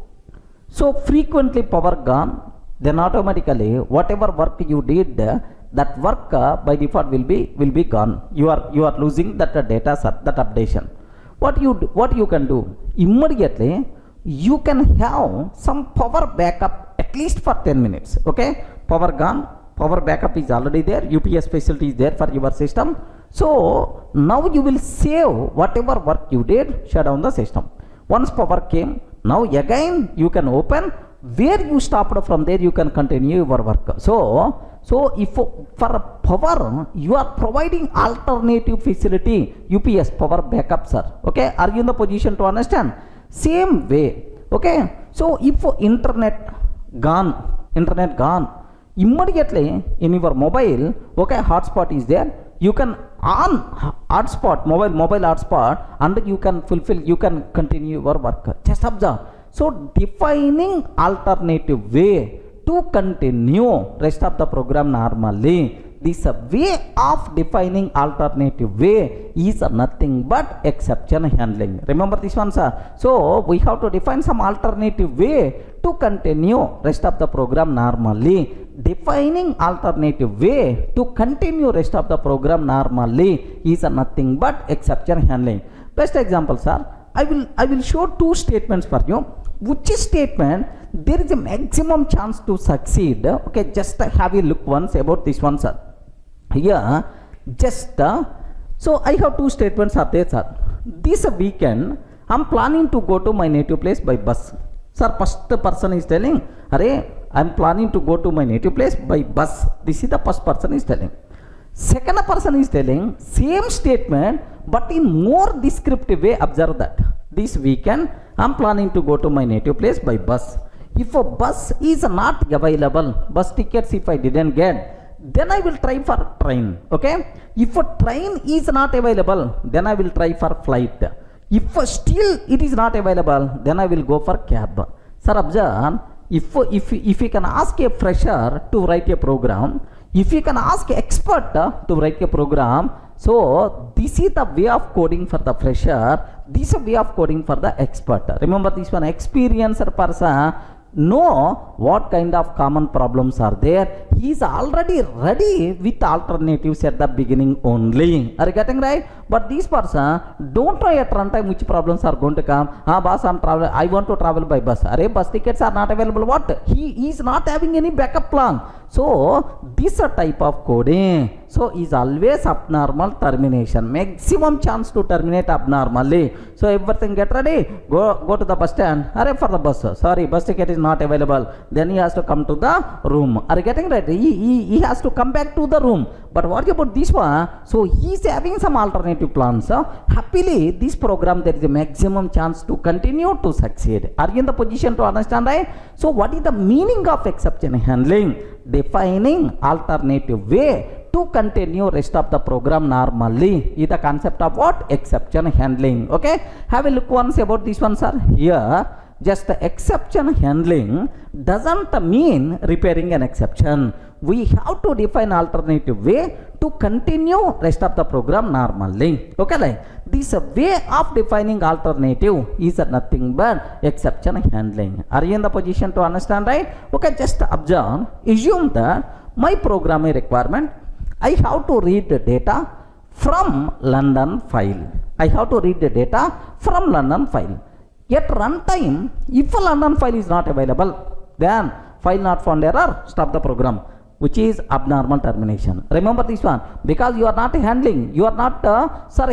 so frequently power gone, then automatically whatever work you did, that work by default will be gone. You are losing that data, sir, that updation. What you can do immediately, you can have some power backup at least for 10 minutes. Okay, power gone, power backup is already there, UPS facility is there for your system. So now you will save whatever work you did, shut down the system. Once power came, now again you can open where you stopped, from there you can continue your work. So if for power you are providing alternative facility, UPS power backup, sir. Okay, are you in the position to understand? Same way. Okay, so if internet gone, immediately in your mobile, okay, hotspot is there, you can on hotspot, mobile hotspot, and you can continue your work. Just observe. So defining alternative way to continue rest of the program normally. This way of defining alternative way is nothing but exception handling. Remember this one, sir. So we have to define some alternative way to continue rest of the program normally. Defining alternative way to continue rest of the program normally is nothing but exception handling. Best example, sir, I will show two statements for you. Which statement there is a maximum chance to succeed? Okay, just have a look once about this one, sir. Here just so I have two statements are there, sir. This weekend I'm planning to go to my native place by bus. Sir, first person is telling, "Arey, I'm planning to go to my native place by bus." This is the first person is telling. Second person is telling same statement but in more descriptive way. Observe that. This weekend I'm planning to go to my native place by bus. If a bus is not available, bus tickets if I didn't get, then I will try for train. Okay, if a train is not available, then I will try for flight. If still it is not available, then I will go for cab. Sir, observe, if you can ask a fresher to write a program, if you can ask expert to write a program, so this is the way of coding for the fresher, this is a way of coding for the expert. Remember this one, experienced person know what kind of common problems are there. He is already ready with alternatives at the beginning only. Are you getting right? But this person don't know at runtime which problems are going to come. Boss, I want to travel by bus. Array, bus tickets are not available. What? He is not having any backup plan. So this type of coding, so is always abnormal termination. Maximum chance to terminate abnormally. So everything get ready. Go to the bus stand. Array, for the bus. Sorry, bus ticket is not available. Then he has to come to the room. Are you getting right? He has to come back to the room. But what about this one? So he is having some alternative plans. Happily, this program there is a maximum chance to continue to succeed. Are you in the position to understand, right? So what is the meaning of exception handling? Defining alternative way to continue rest of the program normally is the concept of what? Exception handling. Okay, have a look once about this one, sir. Here just exception handling doesn't mean repairing an exception. We have to define alternative way to continue rest of the program normally. Okay, like this way of defining alternative is nothing but exception handling. Are you in the position to understand, right? Okay, just observe. Assume that my programming requirement, I have to read the data from London file. I have to read the data from London file. At runtime, if a London file is not available, then file not found error, stop the program, which is abnormal termination. Remember this one, because you are not handling, you are not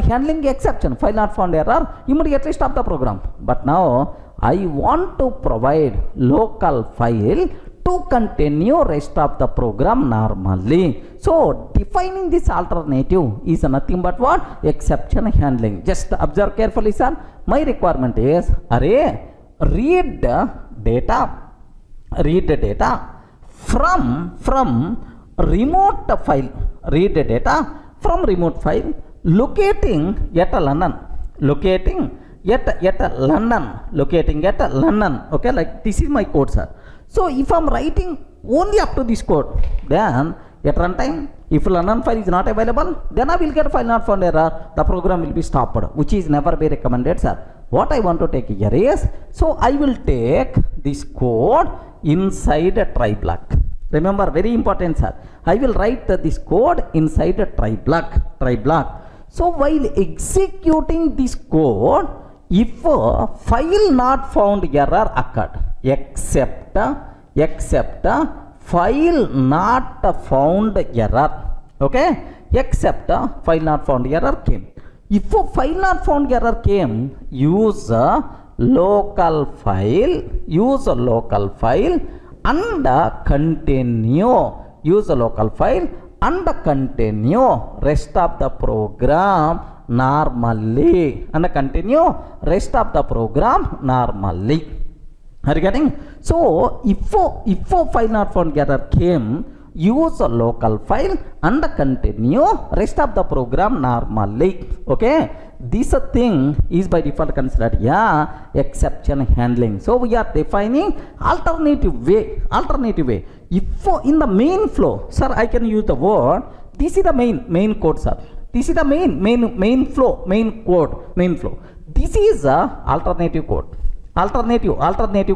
handling exception, file not found error, immediately stop the program. But now I want to provide local file to continue rest of the program normally. So defining this alternative is nothing but what? Exception handling. Just observe carefully, sir. My requirement is array read the data from remote file. Read the data from remote file locating at London. Locating at London. Okay, like this is my code, sir. So if I'm writing only up to this code, then at runtime, if London file is not available, then I will get file not found error. The program will be stopped, which is never be recommended, sir. What I want to take here is, so I will take this code inside a try block. Remember, very important, sir. I will write this code inside a try block. So while executing this code, if file not found error occurred, except file not found error, okay, except file not found error came. If file not found error came, use a local file and continue. Use a local file and continue rest of the program normally. And continue rest of the program normally. Are you getting? So if file not found error came, use a local file and continue rest of the program normally. Okay, this thing is by default considered exception handling. So we are defining alternative way. If in the main flow, sir, I can use the word, this is the main code, sir. This is the main flow. This is a alternative code. Alternative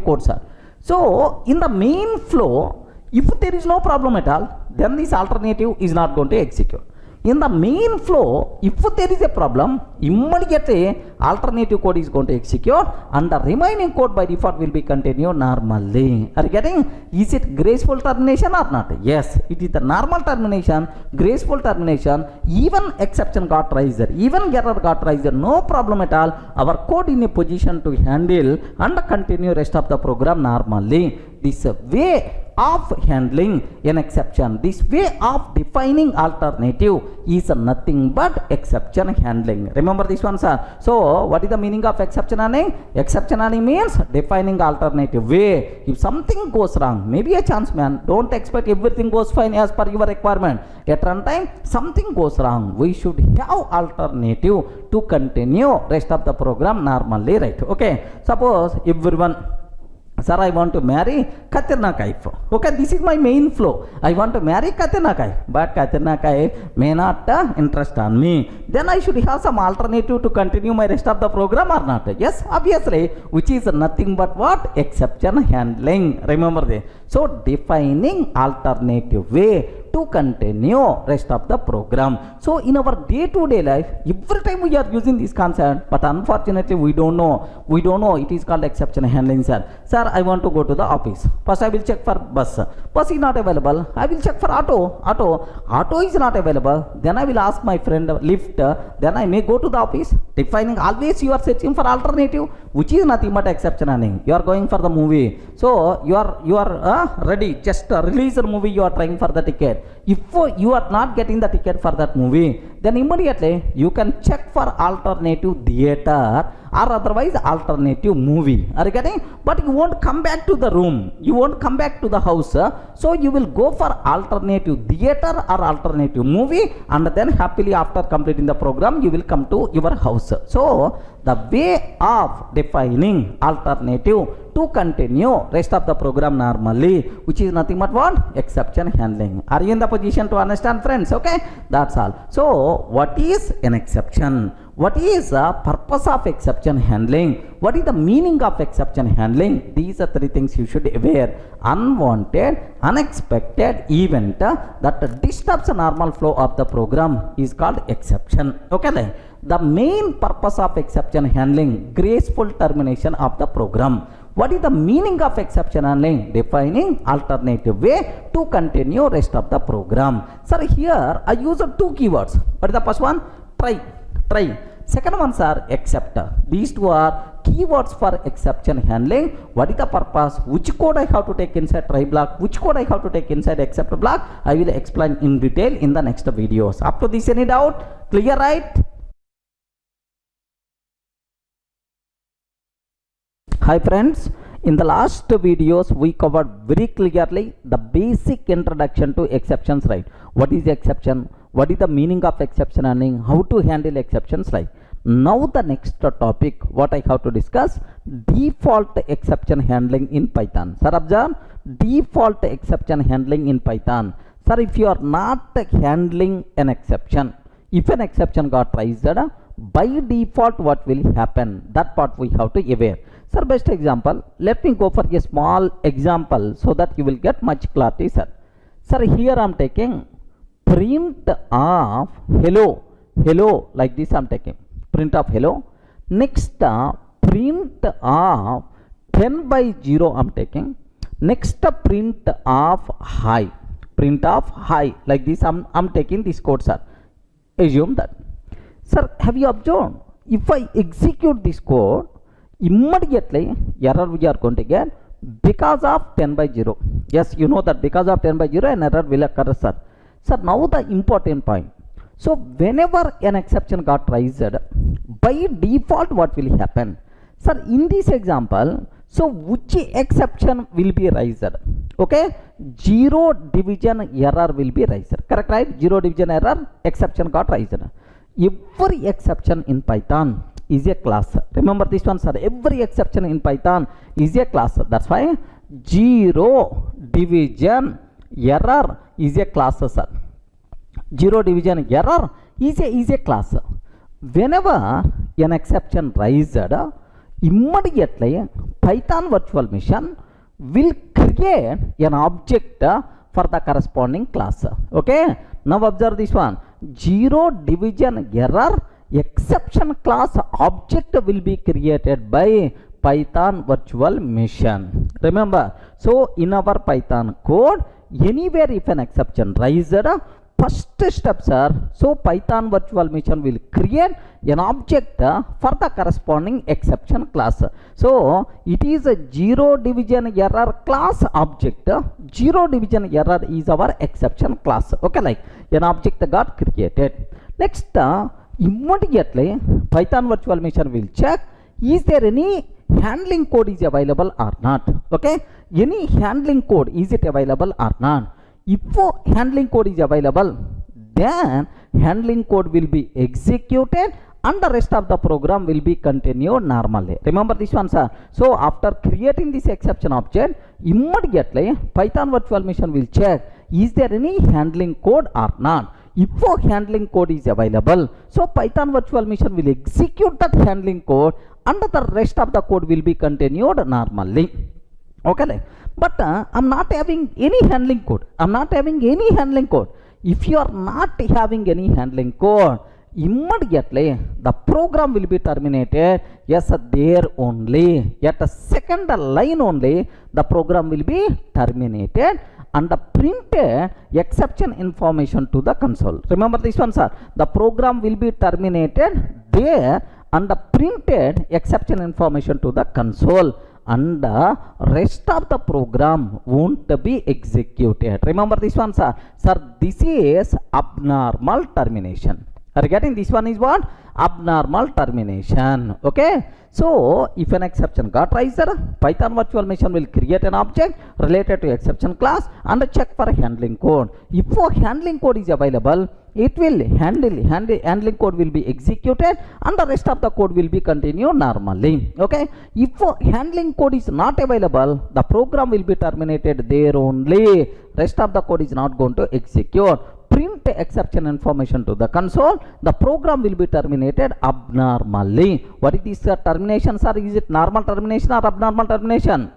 code, sir. So in the main flow, if there is no problem at all, then this alternative is not going to execute. In the main flow, if there is a problem, immediately alternative code is going to execute and the remaining code by default will be continued normally. Are you getting? Is it graceful termination or not? Yes, it is the normal termination, graceful termination, even exception got raised, even error got raised, no problem at all. Our code in a position to handle and continue rest of the program normally. This way of handling an exception, this way of defining alternative is nothing but exception handling. Remember this one, sir. So what is the meaning of exception handling? Exception handling means defining alternative way. If something goes wrong, maybe a chance, man, don't expect everything goes fine as per your requirement. At runtime, something goes wrong, we should have alternative to continue rest of the program normally, right? Okay, suppose everyone, sir, I want to marry Katrina Kaif. Okay, this is my main flow. I want to marry Katrina Kaif, but Katrina Kaif may not interest on me. Then I should have some alternative to continue my rest of the program or not? Yes, obviously, which is nothing but what? Exception handling. Remember this. So defining alternative way to continue rest of the program. So in our day-to-day life, every time we are using this concept, but unfortunately we don't know. It is called exception handling, sir. Sir, I want to go to the office. First I will check for bus. Bus is not available. I will check for auto. Auto is not available. Then I will ask my friend lift. Then I may go to the office. Defining, always you are searching for alternative, which is nothing but exception handling. You are going for the movie. So you are ready. Just release the movie. You are trying for the ticket. If you are not getting the ticket for that movie, then immediately you can check for alternative theater or otherwise alternative movie. Are you getting? But you won't come back to the room. You won't come back to the house. So you will go for alternative theater or alternative movie, and then happily after completing the program, you will come to your house. So the way of defining alternative to continue rest of the program normally, which is nothing but what? Exception handling. Are you in the position to understand, friends? Okay, that's all. So what is an exception? What is the purpose of exception handling? What is the meaning of exception handling? These are three things you should be aware. Unwanted, unexpected event that disturbs the normal flow of the program is called exception. Okay, the main purpose of exception handling, graceful termination of the program. What is the meaning of exception handling? Defining alternative way to continue rest of the program. Sir, here I use two keywords. What is the first one? Try. Second ones are exceptor. These two are keywords for exception handling. What is the purpose? Which code I have to take inside try block? Which code I have to take inside except block? I will explain in detail in the next videos. Up to this, any doubt? Clear, right? Hi friends, in the last videos we covered very clearly the basic introduction to exceptions, right? What is exception? What is the meaning of exception handling? How to handle exceptions, right? Now the next topic what I have to discuss, default exception handling in Python. Sir, observe, default exception handling in Python. Sir, if you are not handling an exception, if an exception got raised, by default what will happen? That part we have to aware. Sir, best example, let me go for a small example so that you will get much clarity, sir. Sir, here I am taking print of hello, like this I am taking print of hello. Next print of 10 by 0 I am taking. Next print of hi, like this I am taking this code, sir. Assume that. Sir, have you observed, if I execute this code, immediately error we are going to get because of 10 by 0. Yes, you know that because of 10 by 0 an error will occur, sir. Sir, now the important point. So whenever an exception got raised, by default what will happen? Sir, in this example, so which exception will be raised? Okay, 0 division error will be raised. Correct, right? 0 division error exception got raised. Every exception in Python is a class. Remember this one, sir. Every exception in Python is a class. That's why 0 division error is a class, sir. 0 division error is a class. Whenever an exception raised, immediately Python virtual machine will create an object for the corresponding class. Okay. Now observe this one. 0 division error exception class object will be created by Python virtual machine. Remember, so in our Python code, anywhere if an exception raised, first step, sir, so Python virtual machine will create an object for the corresponding exception class. So it is a 0 division error class object. 0 division error is our exception class. Okay, like an object got created. Next, immediately Python virtual machine will check, is there any handling code is available or not? Okay, any handling code, is it available or not? If handling code is available, then handling code will be executed and the rest of the program will be continued normally. Remember this one, sir. So after creating this exception object, immediately Python virtual machine will check, is there any handling code or not? If handling code is available, so Python virtual machine will execute that handling code and the rest of the code will be continued normally. Okay, but I'm not having any handling code. If you are not having any handling code, immediately the program will be terminated. Yes, there only at the second line only the program will be terminated and the printed exception information to the console. Remember this one, sir. The program will be terminated there and the printed exception information to the console and the rest of the program won't be executed. Remember this one, sir. Sir, this is abnormal termination. Are you getting? This one is what? Abnormal termination. Okay. So if an exception got raised, Python virtual machine will create an object related to exception class and check for handling code. If handling code is available, it will handling code will be executed and the rest of the code will be continued normally. Okay. If handling code is not available, the program will be terminated there only. Rest of the code is not going to execute. Print exception information to the console, the program will be terminated abnormally. What is this termination, sir? Is it normal termination or abnormal termination?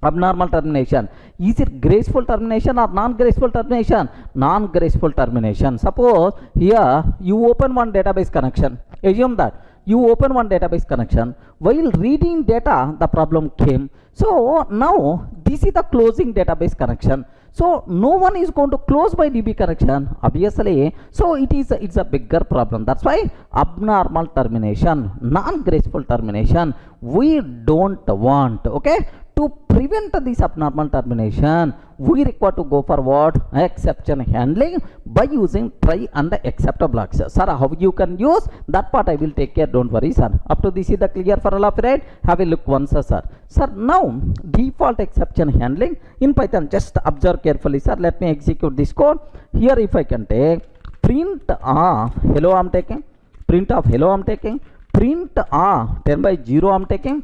Abnormal termination. Is it graceful termination or non-graceful termination? Non-graceful termination. Suppose here you open one database connection. Assume that you open one database connection. While reading data, the problem came. So now this is the closing database connection. So no one is going to close by DB correction, obviously. So it's a bigger problem. That's why abnormal termination, non-graceful termination, we don't want. Okay, to prevent this abnormal termination, we require to go for what? Exception handling by using try and except blocks. Sir, how you can use that part I will take care, don't worry, sir. Up to this is the clear for all of you, right? Have a look once, sir. Sir, now default exception handling in Python, just observe carefully, sir. Let me execute this code. Here if I can take print of hello I'm taking, print of hello I'm taking, print of 10 by 0 I'm taking,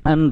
and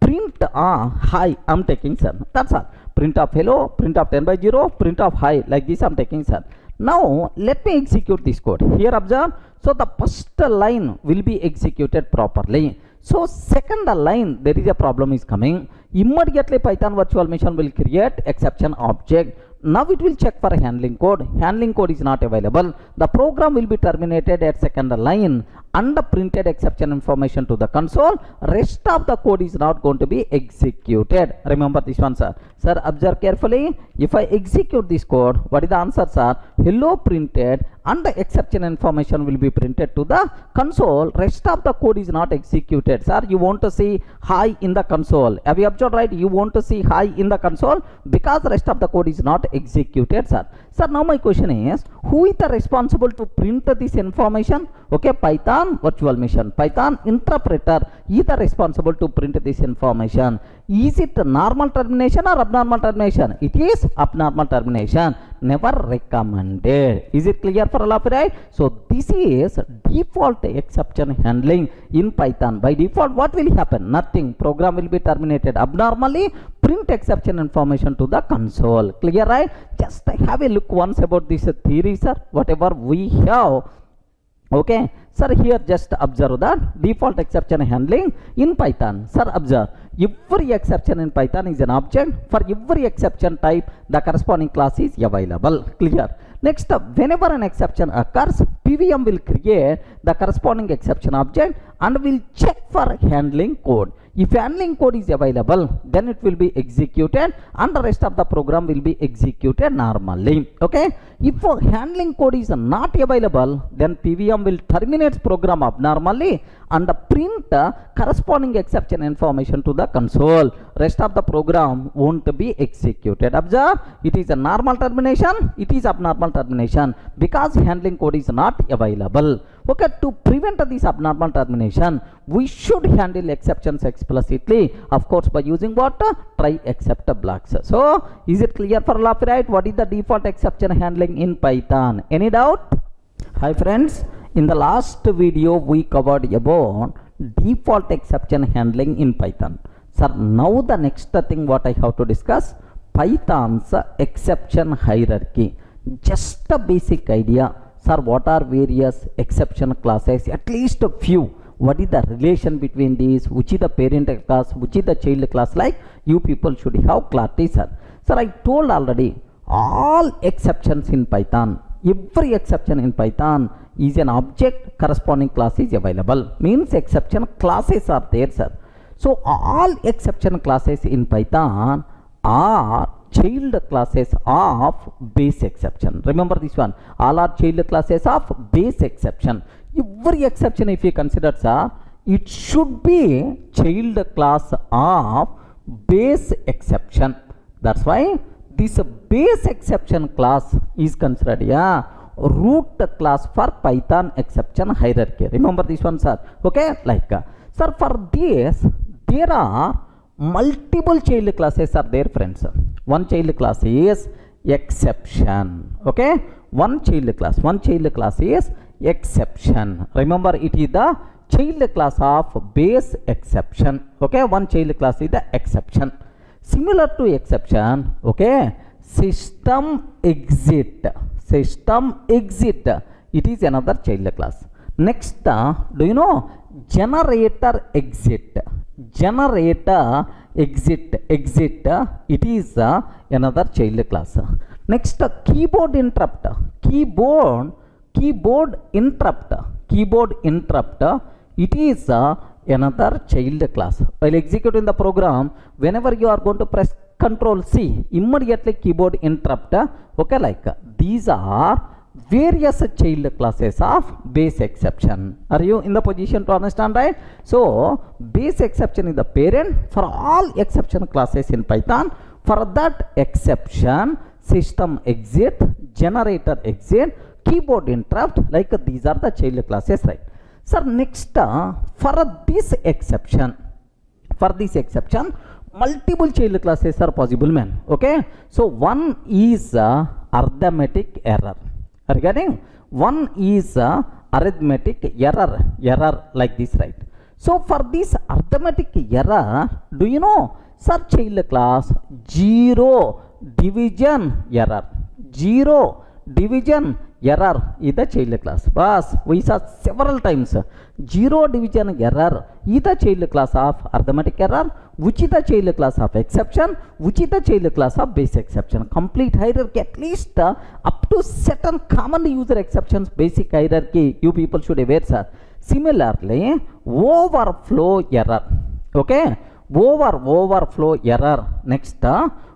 print hi I'm taking, sir. That's all. Print of hello, print of 10 by 0, print of hi, like this I'm taking, sir. Now let me execute this code. Here observe. So the first line will be executed properly. So second line there is a problem is coming. Immediately Python virtual machine will create exception object. Now it will check for handling code. Handling code is not available. The program will be terminated at second line and the printed exception information to the console. Rest of the code is not going to be executed. Remember this one, sir. Sir, observe carefully. If I execute this code, what is the answer, sir? Hello printed and the exception information will be printed to the console. Rest of the code is not executed. Sir, you want to see hi in the console. Have you observed, right? You want to see hi in the console because the rest of the code is not executed, sir. Sir, now my question is, who is the responsible to print this information? Okay, Python virtual machine, Python interpreter is the responsible to print this information. Is it normal termination or abnormal termination? It is abnormal termination. Never recommended. Is it clear for all of you, right? So this is default exception handling in Python. By default, what will happen? Nothing. Program will be terminated abnormally. Print exception information to the console. Clear, right? Just have a look once about this theory, sir. Whatever we have. Okay, sir, here just observe that default exception handling in Python. Sir, observe, every exception in Python is an object. For every exception type, the corresponding class is available. Clear? Next, whenever an exception occurs, PVM will create the corresponding exception object and will check for handling code. If handling code is available, then it will be executed and the rest of the program will be executed normally. Okay. If handling code is not available, then PVM will terminate program abnormally and print corresponding exception information to the console. Rest of the program won't be executed. Observe, it is a normal termination, it is abnormal termination because handling code is not available. Okay, to prevent this abnormal termination, we should handle exceptions explicitly, of course, by using what? Try except blocks. So, is it clear for all of you, right? What is the default exception handling in Python? Any doubt? Hi friends, in the last video we covered about default exception handling in Python. Sir, now the next thing what I have to discuss, Python's exception hierarchy. Just a basic idea. Sir, what are various exception classes? At least a few. What is the relation between these? Which is the parent class? Which is the child class? Like you people should have clarity, sir. Sir, I told already, all exceptions in Python, every exception in Python is an object, corresponding class is available. Means exception classes are there, sir. So all exception classes in Python are child classes of base exception. Remember this one. All are child classes of base exception. Every exception, if you consider, sir, it should be child class of base exception. That's why this base exception class is considered root class for Python exception hierarchy. Remember this one, sir. Okay, like sir, for this there are multiple child classes are there, friends. One child class is exception. Okay, one child class is exception. Remember, it is the child class of base exception. Okay, one child class is the exception. Similar to exception, okay, system exit, it is another child class. Next, do you know generator exit, it is another child class. Next, keyboard interrupt, it is another child class. While executing the program, whenever you are going to press control C, immediately keyboard interrupt. Okay, like these are various child classes of base exception. Are you in the position to understand, right? So base exception is the parent for all exception classes in Python. For that exception, system exit, generator exit, keyboard interrupt, like these are the child classes, right? So next, for this exception, multiple child classes are possible, man. Okay, so one is arithmetic error. Are you getting? One is arithmetic error like this, right? So for this arithmetic error, do you know, sir, child class zero division error is the child class. But we saw several times zero division error is the child class of arithmetic error, which is the child class of exception, which is the child class of base exception. Complete hierarchy, at least up to certain common user exceptions, basic hierarchy you people should aware, sir. Similarly, overflow error. Okay, overflow error. Next,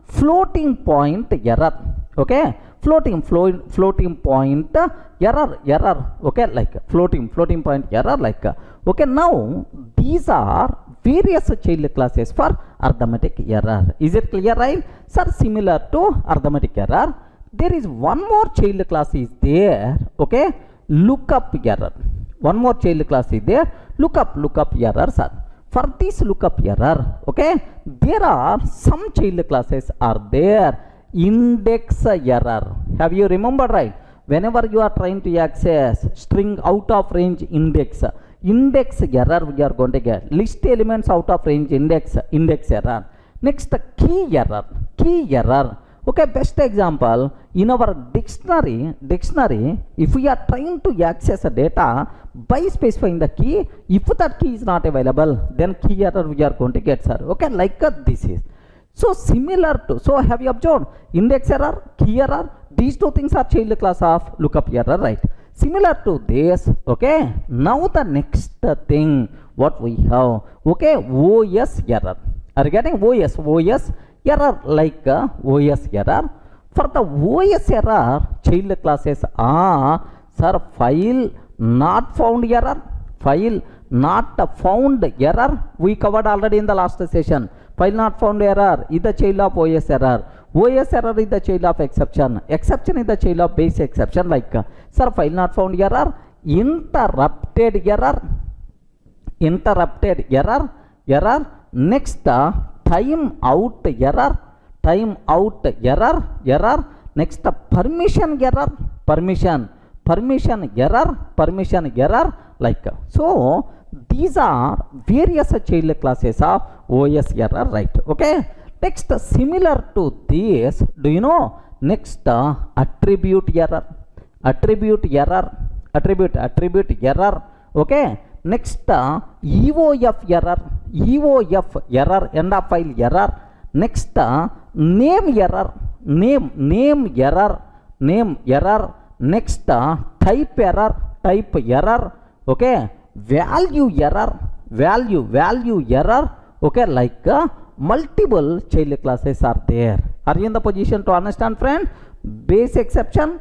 floating point error. Okay, floating point error. Okay, like floating point error, like okay. Now these are various child classes for arithmetic error. Is it clear, right? Sir, similar to arithmetic error, there is one more child class is there. Okay, lookup error. One more child class is there, lookup error, sir. For this lookup error, okay, there are some child classes are there. Index error. Have you remembered, right? Whenever you are trying to access string out of range index error we are going to get. List elements out of range index error. Next, key error. Okay, best example, in our dictionary, if we are trying to access a data by specifying the key, if that key is not available, then key error we are going to get, sir. Okay, like this is. So similar to, so have you observed index error, key error, these two things are child class of lookup error, right? Similar to this, okay. Now the next thing what we have, okay, OS error. Are you getting OS error, like OS error? For the OS error, child classes are, sir, file not found error, we covered already in the last session. File not found error is the child of OS error. OS error is the child of exception. Exception is the child of base exception, like sir, file not found error, interrupted error. Next, time out error. Next, permission error, like so. These are various child classes of OS error, right? Okay. Next, similar to this, do you know? Next, attribute error. Okay. Next, EOF error, end of file error. Next, name error. Next, type error. Okay. Value error. Okay, like multiple child classes are there. Are you in the position to understand, friend? Base exception,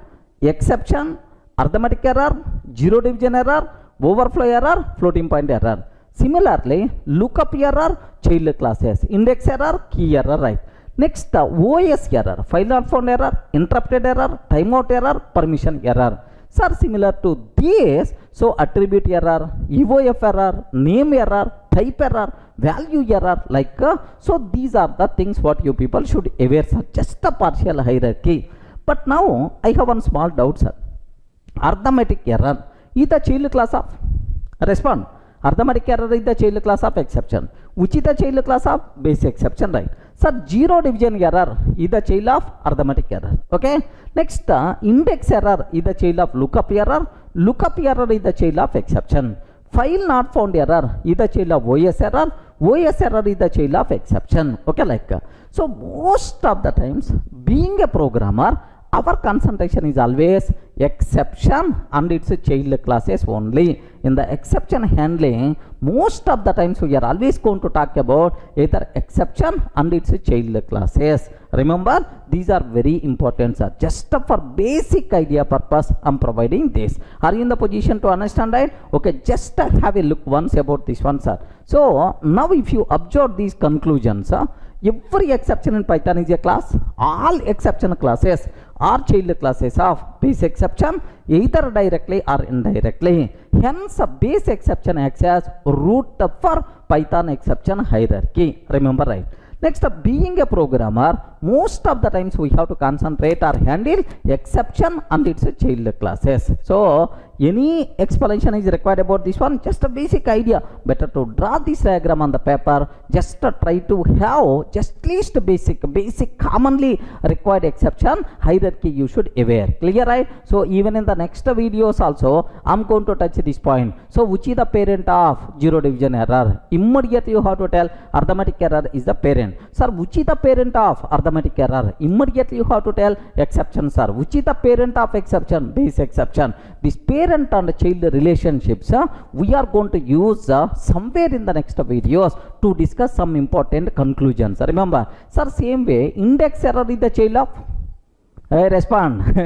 arithmetic error, zero division error, overflow error, floating point error. Similarly, lookup error, child classes, index error, key error, right? Next, OS error, file not found error, interrupted error, timeout error, permission error. So similar to this, so attribute error, EOF error, name error, type error, value error, like so these are the things what you people should aware, sir. Just a partial hierarchy. But now I have one small doubt, sir. Arithmetic error is the child class of, respond. Arithmetic error is the child class of exception, which is the child class of base exception, right? So zero division error is the child of arithmetic error. Okay. Next, index error is the child of lookup error. Lookup error is the child of exception. File not found error is the child of OS error. OS error is the child of exception. Okay, like so most of the times, being a programmer, our concentration is always exception and its child classes only. In the exception handling, most of the times we are always going to talk about either exception and its child classes. Remember, these are very important, sir. Just for basic idea purpose, I'm providing this. Are you in the position to understand, right? Okay, just have a look once about this one, sir. So now if you observe these conclusions, sir, every exception in Python is a class. All exception classes are child classes of base exception, either directly or indirectly. Hence, base exception acts as root for Python exception hierarchy. Remember, right? Next, being a programmer, most of the times we have to concentrate or handle exception and its child classes. So any explanation is required about this one, just a basic idea. Better to draw this diagram on the paper. Just try to have just least basic commonly required exception hierarchy you should aware. Clear, right? So even in the next videos also I'm going to touch this point. So which is the parent of zero division error? Immediately you have to tell arithmetic error is the parent. Sir, which is the parent of arithmetic error? Immediately you have to tell exception, sir. Which is the parent of exception? Base exception. This parent and child relationships we are going to use somewhere in the next videos to discuss some important conclusions. Remember, sir, same way index error is the child of respond.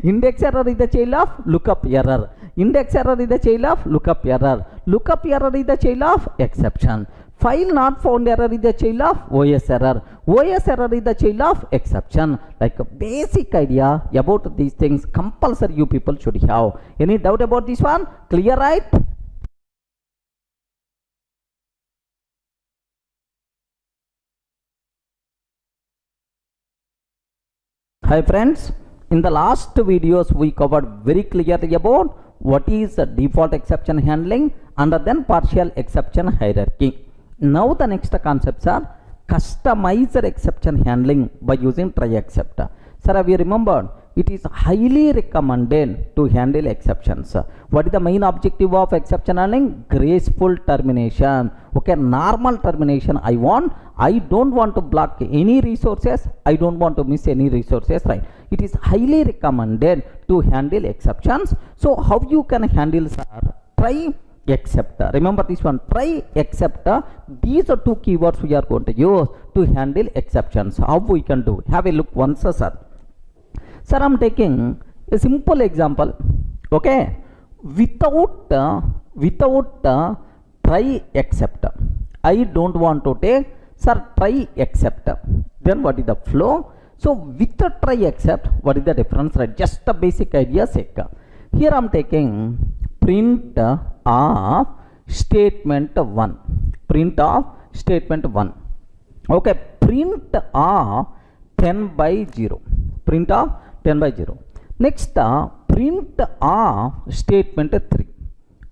Index error is the child of lookup error. Index error is the child of lookup error. Lookup error is the child of exception. File not found error is the child of OS error. OS error is the child of exception. Like a basic idea about these things compulsory you people should have. Any doubt about this one? Clear, right? Hi friends, in the last videos we covered very clearly about what is default exception handling and then partial exception hierarchy. Now the next concepts are customized exception handling by using try except. Sir, have you remembered? It is highly recommended to handle exceptions. What is the main objective of exception handling? Graceful termination. Okay, normal termination I want. I don't want to block any resources. I don't want to miss any resources, right? It is highly recommended to handle exceptions. So how you can handle, sir? Try except. Remember this one, try except. These are two keywords we are going to use to handle exceptions. How we can do? Have a look once, sir. Sir, I'm taking a simple example. Okay, without try except. I don't want to take, sir, try except. Then what is the flow? So with the try except, what is the difference, right? Just a basic idea sake. Here I'm taking print of statement 1. Print of statement 1. Okay, print of 10 by 0. Print of 10 by 0. Next, print of statement 3.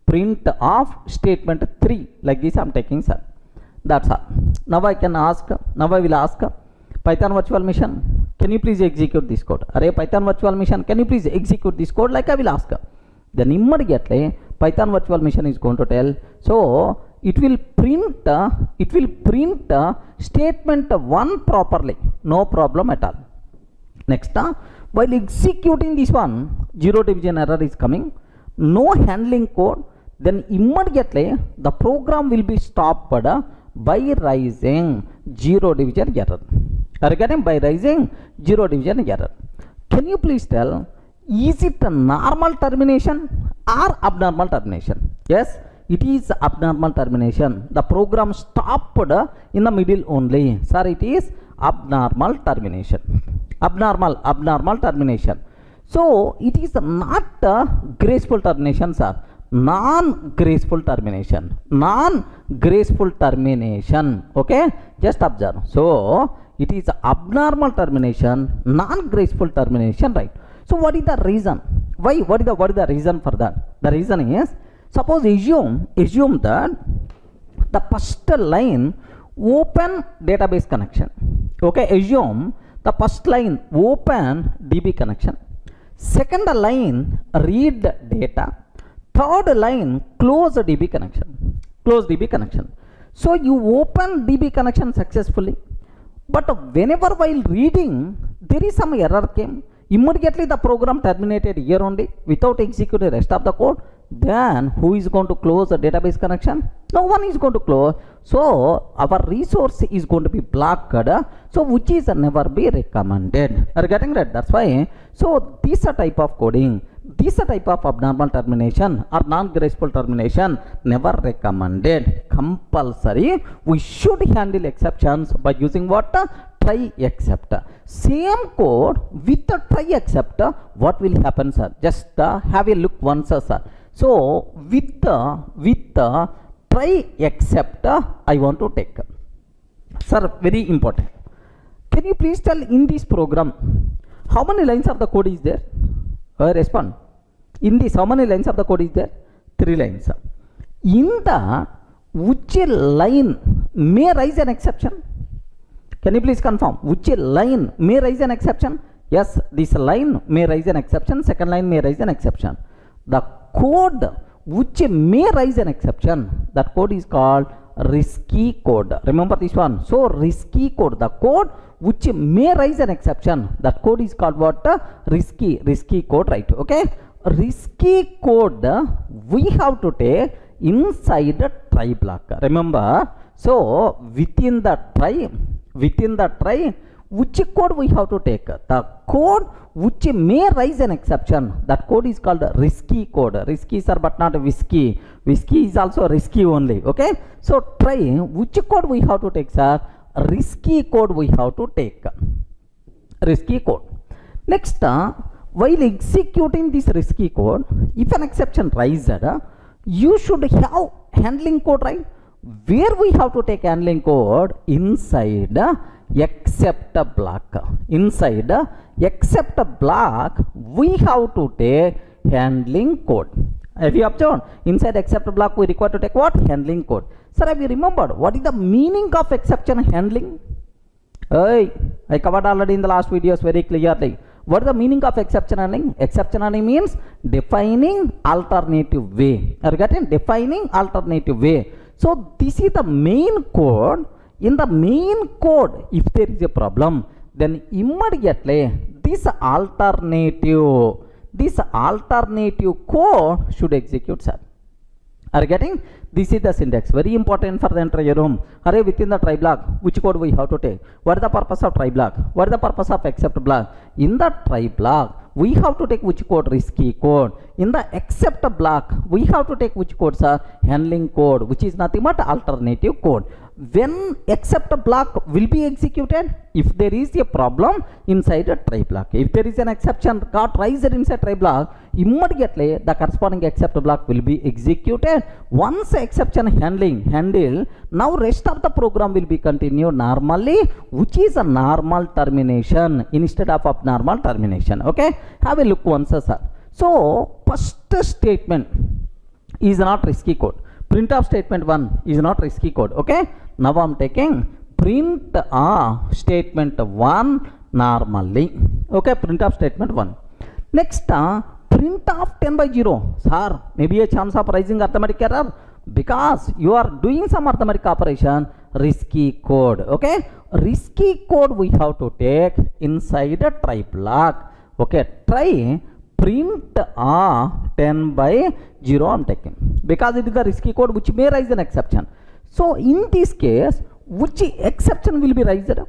Print of statement 3. Like this I'm taking, sir. That's all. Now I will ask Python virtual machine, can you please execute this code? Array Python virtual machine, can you please execute this code? Like I will ask. Then immediately Python virtual machine is going to tell. So it will print statement 1 properly. No problem at all. Next, while executing this one, zero division error is coming. No handling code. Then immediately the program will be stopped by raising zero division error. Are you getting? By raising zero division error. Can you please tell, is it a normal termination or abnormal termination? Yes, it is abnormal termination. The program stopped in the middle only. Sir, it is abnormal termination. Abnormal termination. So it is not a graceful termination, sir. Non-graceful termination. Non-graceful termination. Okay, just observe. So it is abnormal termination, non-graceful termination, right? So what is the reason? Why? What is the reason for that? The reason is, suppose assume that the first line open database connection. Okay, assume the first line open DB connection. Second line read data. Third line close DB connection. Close DB connection. So you open DB connection successfully. But whenever while reading, there is some error came. immediately the program terminated here only without executing the rest of the code, then who is going to close the database connection? No one is going to close. So our resource is going to be blocked, so which is never be recommended. Are you getting that? That's why, so this type of coding, this type of abnormal termination or non-graceful termination never recommended. Compulsory we should handle exceptions by using what? Try except. Same code with the try except, what will happen, sir? Just have a look once, sir. So with the try except, I want to take, sir, very important. Can you please tell in this program how many lines of the code is there? Respond. In this, how many lines of the code is there? 3 lines. In the which line may raise an exception? Can you please confirm which line may raise an exception? Yes, this line may raise an exception, second line may raise an exception. The code which may raise an exception, that code is called risky code. Remember this one. So risky code, the code which may raise an exception, that code is called what? Risky code, right? Okay, risky code we have to take inside the try block. Remember, so within the try, which code we have to take? The code which may raise an exception, that code is called risky code. Risky, sir, but not whiskey. Whiskey is also risky only. Okay, so try, which code we have to take, sir? Risky code we have to take. Risky code. Next, while executing this risky code, if an exception rises, you should have handling code, right? Where we have to take handling code? Inside except block. Inside except block we have to take handling code. Have you observed? Inside except block we require to take what? Handling code. Sir, have you remembered what is the meaning of exception handling? I covered already in the last videos very clearly. What is the meaning of exception handling? Exception handling means defining alternative way. Are you getting? Defining alternative way. So this is the main code. In the main code, if there is a problem, then immediately this alternative code should execute, sir. Are you getting? This is the syntax, very important for the entire room. Array within the try block, which code we have to take? What is the purpose of try block? What is the purpose of except block? In the try block, we have to take which code? Risky code. In the except block, we have to take which code, sir? Handling code, which is nothing but alternative code. When except block will be executed, if there is a problem inside a try block, if there is an exception got raised inside try block, immediately the corresponding except block will be executed. Once exception handled, now rest of the program will be continued normally, which is a normal termination instead of abnormal termination. Okay, have a look once, sir. So first statement is not risky code. Printf statement 1 is not risky code. Okay, now I am taking print statement 1 normally. Okay, printf statement 1. Next, printf 10/0. Sir, maybe a chance of rising arithmetic error because you are doing some arithmetic operation. Risky code. Okay, risky code we have to take inside a try block. Okay, try print 10/0 I am taking because it is the risky code which may raise an exception. So in this case, which exception will be raised?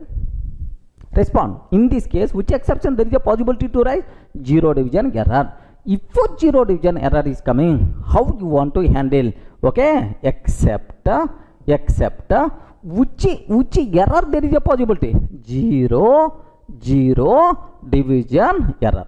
Respond. In this case, which exception there is a possibility to raise? Zero division error. If zero division error is coming, how you want to handle? Okay, except which error there is a possibility? Zero division error.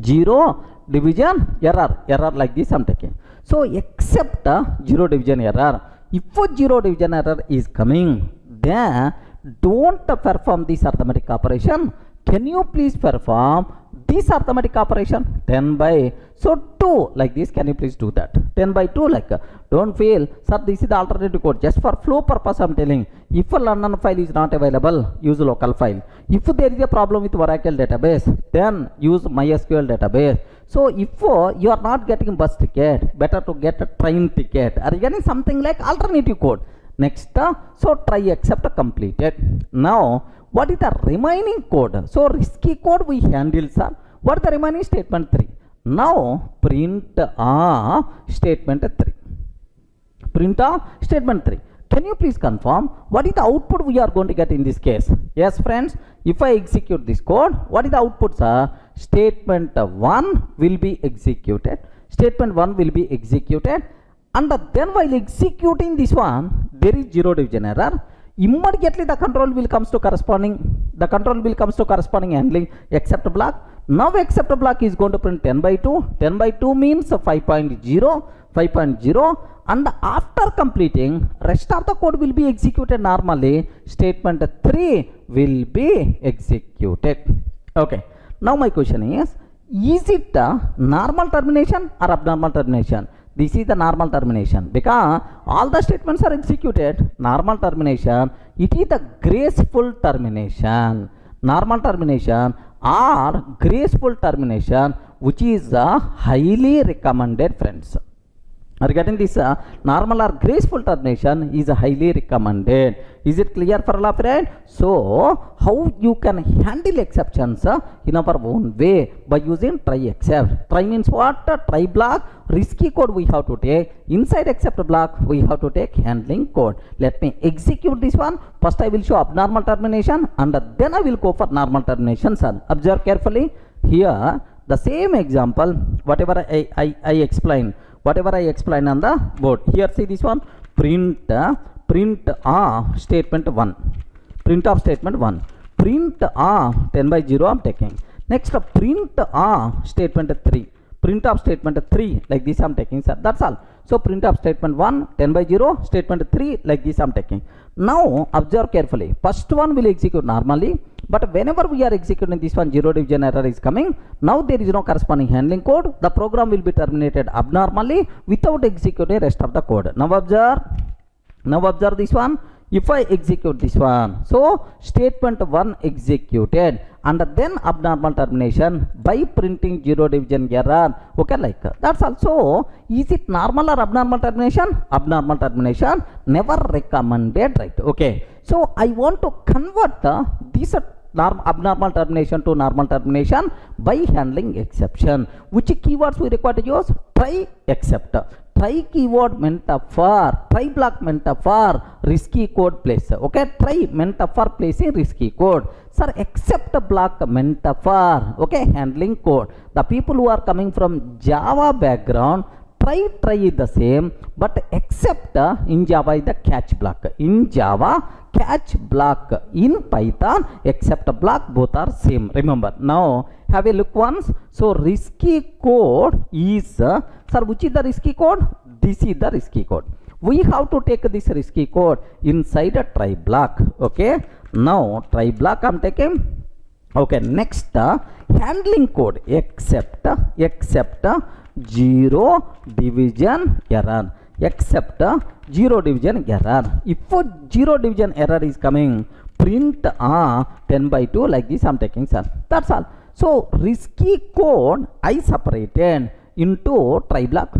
Zero division error like this I am taking. So except zero division error. If zero division error is coming, then don't perform this arithmetic operation. Can you please perform this arithmetic operation? 10/2 like this. Can you please do that? 10/2 like. Don't feel, sir, this is the alternative code. Just for flow purpose I am telling. If a London file is not available, use local file. If there is a problem with Oracle database, then use MySQL database. So if you are not getting bus ticket, better to get a train ticket. Are you getting something like alternative code? Next, so try except completed. Now What is the remaining code? So risky code we handle, sir. What is the remaining statement 3? Now print statement 3. Print statement 3. Can you please confirm what is the output we are going to get in this case? Yes, friends, if I execute this code, what is the output, sir? Statement 1 will be executed. Statement 1 will be executed, and then while executing this one, there is zero division error. Immediately the control will comes to corresponding handling except block. Now except block is going to print 10 by 2. 10 by 2 means 5.0, and after completing, rest of the code will be executed normally. Statement 3 will be executed. Okay, now my question is it a normal termination or abnormal termination? This is the normal termination because all the statements are executed. Normal termination, it is the graceful termination. Normal termination or graceful termination, which is highly recommended, friends. Are you getting this? Normal or graceful termination is highly recommended. Is it clear for all of it? So how you can handle exceptions in our own way by using try except. Try means what? Try block, risky code we have to take. Inside except block we have to take handling code. Let me execute this one. First I will show abnormal termination and then I will go for normal termination, sir. Observe carefully here the same example, whatever I explained. Whatever I explain on the board. Here see this one. Print statement 1. Print of statement 1. Print 10 by 0 I'm taking. Next print statement 3. Print of statement 3 like this I'm taking, sir. That's all. So print of statement 1 10 by 0, statement 3 like this I'm taking. Now observe carefully. First one will execute normally, but whenever we are executing this one, zero division error is coming. Now there is no corresponding handling code. The program will be terminated abnormally without executing rest of the code. Now observe this one. If I execute this one, so statement 1 executed and then abnormal termination by printing zero division error. Okay, like that's also. Is it normal or abnormal termination? Abnormal termination, never recommended, right? Okay, so I want to convert this abnormal termination to normal termination by handling exception. Which keywords we require to use? Try except. Try keyword meant for, try block meant for risky code place. Okay, try meant for placing risky code. Sir, except block meant for, okay, handling code. The people who are coming from Java background, try is the same, but except in Java is the catch block. In Java, catch block. In Python, except block, both are same. Remember. Now have a look once. So risky code is, sir, which is the risky code? This is the risky code. We have to take this risky code inside a try block. Okay, now try block I'm taking. Okay, next handling code except zero division error. Except zero division error. If zero division error is coming, print 10 by 2 like this I'm taking, sir. That's all. So risky code I separated into try block,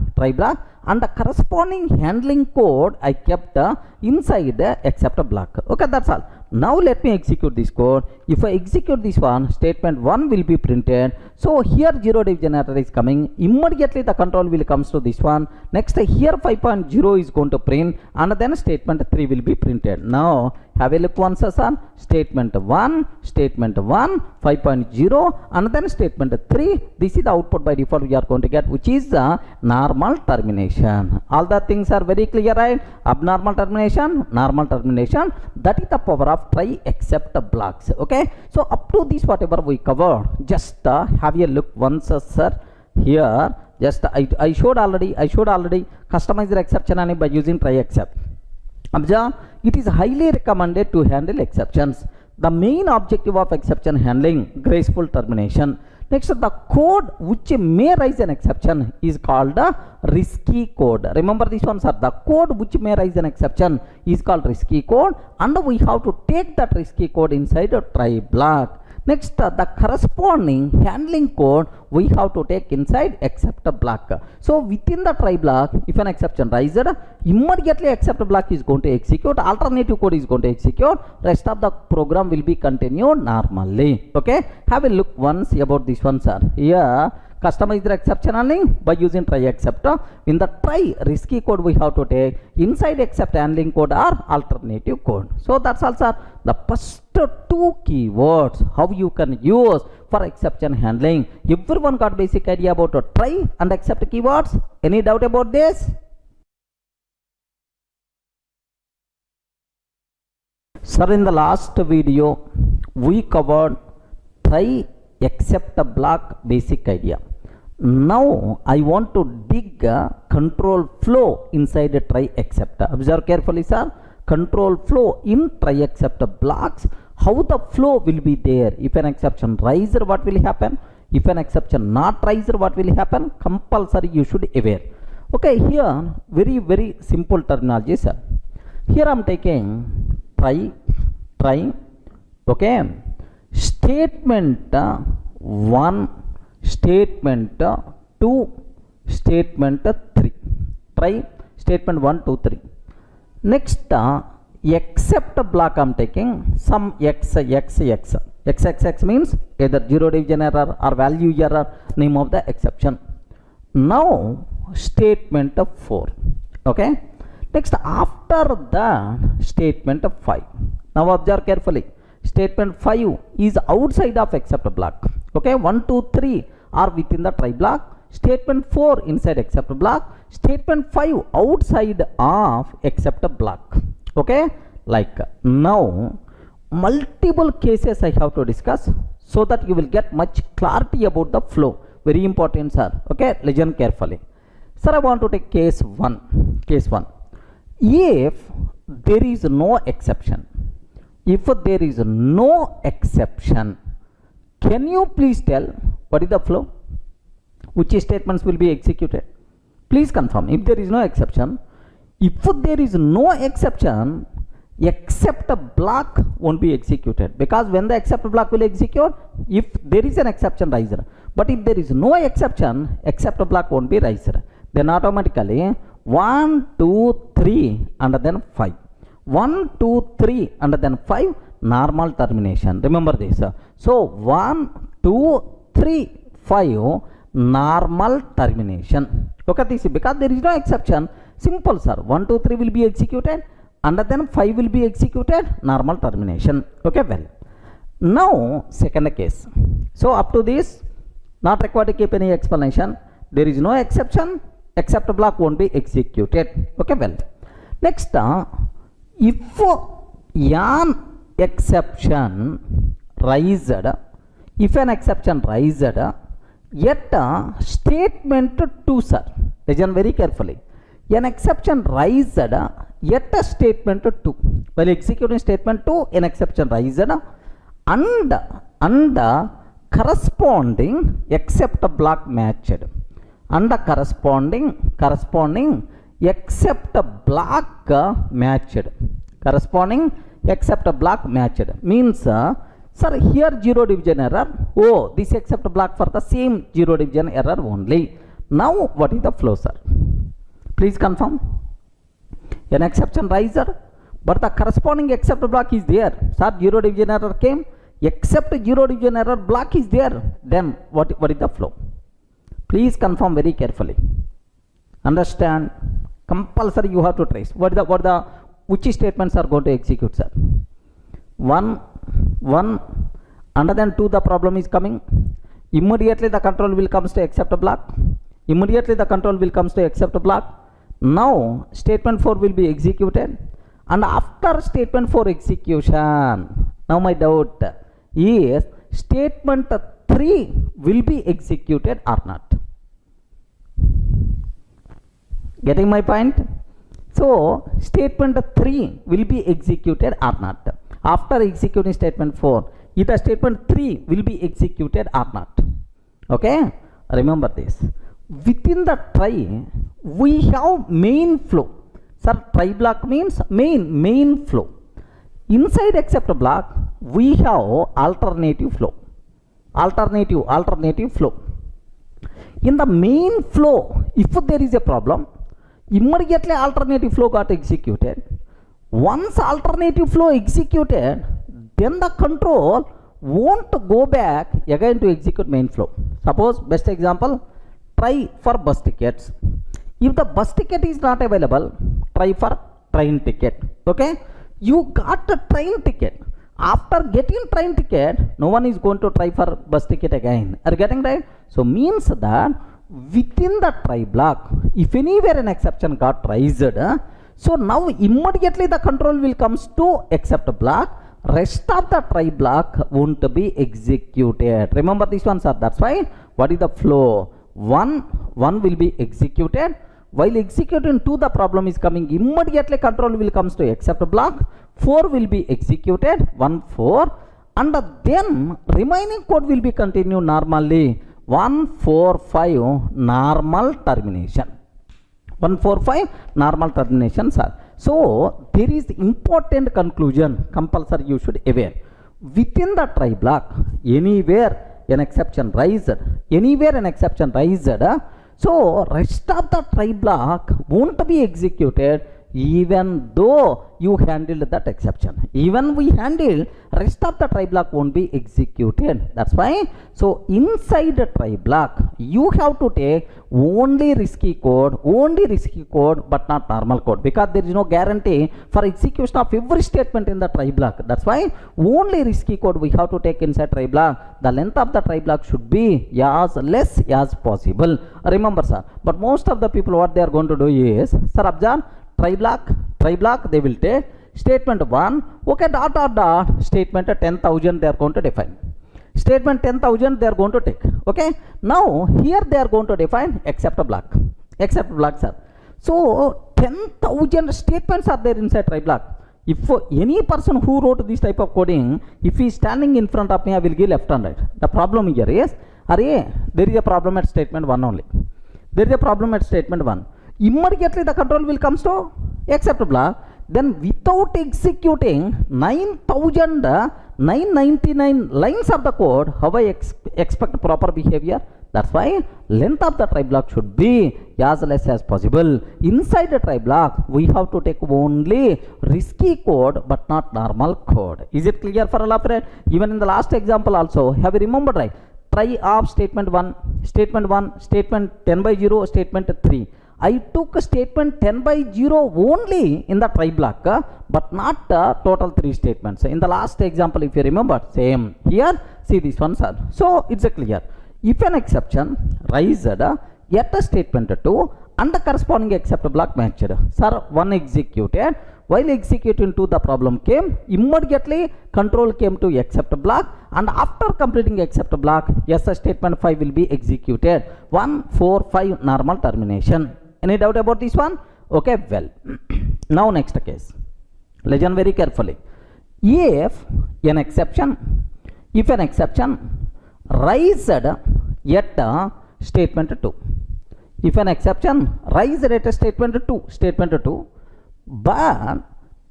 and the corresponding handling code I kept inside the except block. Okay, that's all. Now let me execute this code. If I execute this one, statement 1 will be printed. So here zero division error is coming. Immediately the control will comes to this one. Next here 5.0 is going to print, and then statement 3 will be printed. Now have a look once, sir. Statement 1, 5.0, and then statement 3. This is the output by default we are going to get, which is the normal termination. All the things are very clear, right? Abnormal termination, normal termination. That is the power of try except blocks. Okay, so up to this whatever we covered, just have a look once, sir. Here just I showed already customize the exception by using try except. Observe, it is highly recommended to handle exceptions. The main objective of exception handling, graceful termination. Next, the code which may raise an exception is called risky code. Remember this one, sir. The code which may raise an exception is called risky code, and we have to take that risky code inside a try block. Next, the corresponding handling code we have to take inside except block. So within the try block, if an exception rises, immediately except block is going to execute, alternative code is going to execute, rest of the program will be continued normally. Okay, have a look once about this one, sir. Here customize the exception handling by using try except. In the try risky code we have to take inside except handling code or alternative code. So that's also the first two keywords how you can use for exception handling. Everyone got basic idea about try and except keywords? Any doubt about this? Sir, in the last video we covered try except block basic idea. Now I want to dig a control flow inside a try except. Observe carefully, sir. Control flow in try except blocks. How the flow will be there? If an exception rises, what will happen? If an exception not rises, what will happen? Compulsory you should aware. Okay, here very simple terminology, sir. Here I am taking try. Okay, statement 1, statement 2, statement 3. Try statement 1, 2, 3. Next, except block I am taking some x means either zero division error or value error, name of the exception. Now statement 4. Okay, next after that statement 5. Now observe carefully. Statement 5 is outside of except block. Okay, 1, 2, 3 are within the try block. Statement 4 inside except block. Statement 5 outside of except block. Okay, like now multiple cases I have to discuss so that you will get much clarity about the flow. Very important, sir. Okay, listen carefully. Sir, I want to take case 1. Case 1. If there is no exception, can you please tell what is the flow? Which statements will be executed? Please confirm. If there is no exception, except block won't be executed, because when the except block will execute, if there is an exception riser, but if there is no exception, except block won't be riser. Then automatically 1, 2, 3 and then 5. 1, 2, 3 and then 5, normal termination. Remember this. So 1, 2, 3, 5, normal termination. Look at this. Because there is no exception, simple, sir. 1, 2, 3 will be executed and then 5 will be executed, normal termination. Okay, well. Now second case. So up to this, not required to keep any explanation. There is no exception, except block won't be executed. Okay, well. Next, if an exception raised, yet statement 2, sir. Listen very carefully. An exception raised yet a statement 2. While executing statement 2, an exception raised and corresponding except block matched. And corresponding except block matched. Corresponding except block matched means, sir, here zero division error. Oh, this except block for the same zero division error only. Now what is the flow, sir? Please confirm. An exception riser, but the corresponding except block is there. Sir, zero division error came, except zero division error block is there. Then what is the flow? Please confirm very carefully. Understand? Compulsory you have to trace. Which statements are going to execute, sir? 1, and then 2 the problem is coming. Immediately the control will comes to except block. Now statement 4 will be executed, and after statement 4 execution, now my doubt is statement 3 will be executed or not. Getting my point? So statement 3 will be executed or not. After executing statement 4, either statement 3 will be executed or not. Okay, remember this. Within the try, we have main flow. Sir, try block means main flow. inside except block we have alternative flow. Alternative flow. In the main flow, if there is a problem, immediately alternative flow got executed. Once alternative flow executed, then the control won't go back again to execute main flow. Suppose, best example, try for bus tickets. If the bus ticket is not available, try for train ticket. Okay, you got a train ticket. After getting train ticket, no one is going to try for bus ticket again. Are you getting right? So means that within the try block, if anywhere an exception got raised, so now immediately the control will comes to except block. Rest of the try block won't be executed. Remember this one, sir. That's why what is the flow? One will be executed. While executing 2, the problem is coming. Immediately control will comes to except block. 4 will be executed. 1, 4, and then remaining code will be continued normally. 1, 4, 5 normal termination. 1, 4, 5 normal termination, sir. So there is important conclusion compulsory you should aware. Within the try block, anywhere an exception raised, so rest of the try block won't be executed even though you handled that exception. Even we handle, rest of the try block won't be executed. That's why, so inside the try block you have to take only risky code, but not normal code, because there is no guarantee for execution of every statement in the try block. That's why only risky code we have to take inside try block. The length of the try block should be as less as possible. Remember, sir. But most of the people, what they are going to do is, sir, observe, try block they will take statement 1, okay, dot statement 10,000 they are going to define. Statement 10,000 they are going to take. Okay, now here they are going to define except block, sir. So 10,000 statements are there inside try block. If any person who wrote this type of coding, if he is standing in front of me, I will give left and right. The problem here is, there is a problem at statement 1 only. Immediately the control will comes to except block. Then without executing 9,999 lines of the code, how I expect proper behavior? That's why length of the try block should be as less as possible. Inside the try block, we have to take only risky code but not normal code. Is it clear for all of it? Even in the last example also, have you remembered, right? Try of statement 1, statement 10 by 0, statement 3. I took statement 10 by 0 only in the try block, but not total 3 statements. In the last example, if you remember, same here, see this one, sir. So it's a clear. If an exception raised at a statement 2 and the corresponding except block matched, sir, 1 executed. While executing 2, the problem came. Immediately control came to except block, and after completing except block, yes, statement 5 will be executed. 1, 4, 5 normal termination. Any doubt about this one? Okay, well. Now next case. Listen very carefully. If an exception raised at statement 2. If an exception raised at statement 2, but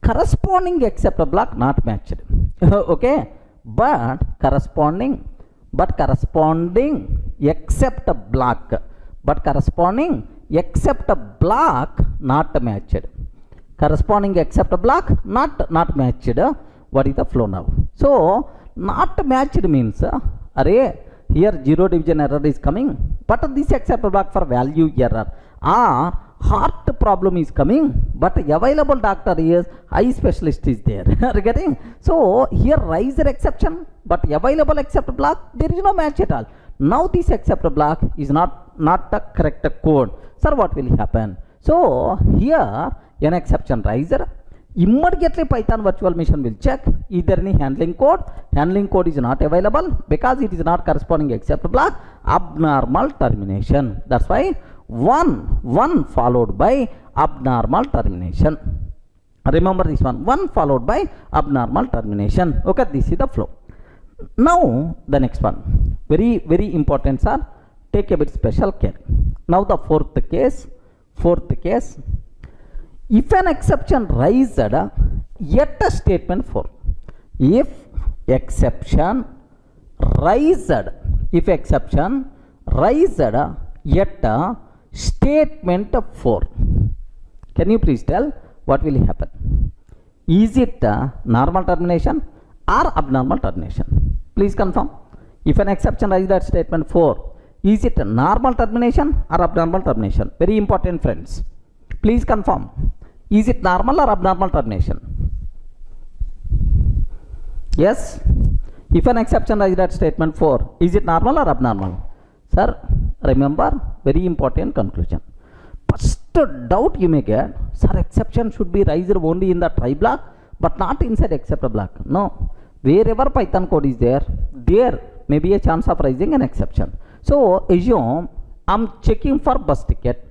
corresponding except block not matched. Okay, but corresponding except block not matched. Corresponding except block not matched. What is the flow now? So not matched means, here 0 division error is coming, but this except block for value error or heart problem is coming, but available doctor is eye specialist is there. Are you getting? So here riser exception, but available except block, there is no match at all. Now this except block is not the correct code. Sir, what will happen? So here an exception riser, immediately Python virtual machine will check is there any handling code. Handling code is not available because it is not corresponding except block, abnormal termination. That's why 1 followed by abnormal termination. Remember this one, 1 followed by abnormal termination. Okay, this is the flow. Now the next one, very very important, sir. Take a bit special care. Now the fourth case. If an exception raised yet a statement 4. If exception raised, if exception raised yet a statement 4. Can you please tell what will happen? Is it a normal termination or abnormal termination? Please confirm. If an exception raised at statement 4, is it a normal termination or abnormal termination? Very important, friends. Please confirm. Is it normal or abnormal termination? Yes. If an exception raised at statement 4, is it normal or abnormal? Sir, remember, very important conclusion. First doubt you may get, sir, exception should be raised only in the try block but not inside except block. No. Wherever Python code is there may be a chance of raising an exception. So assume I'm checking for bus ticket.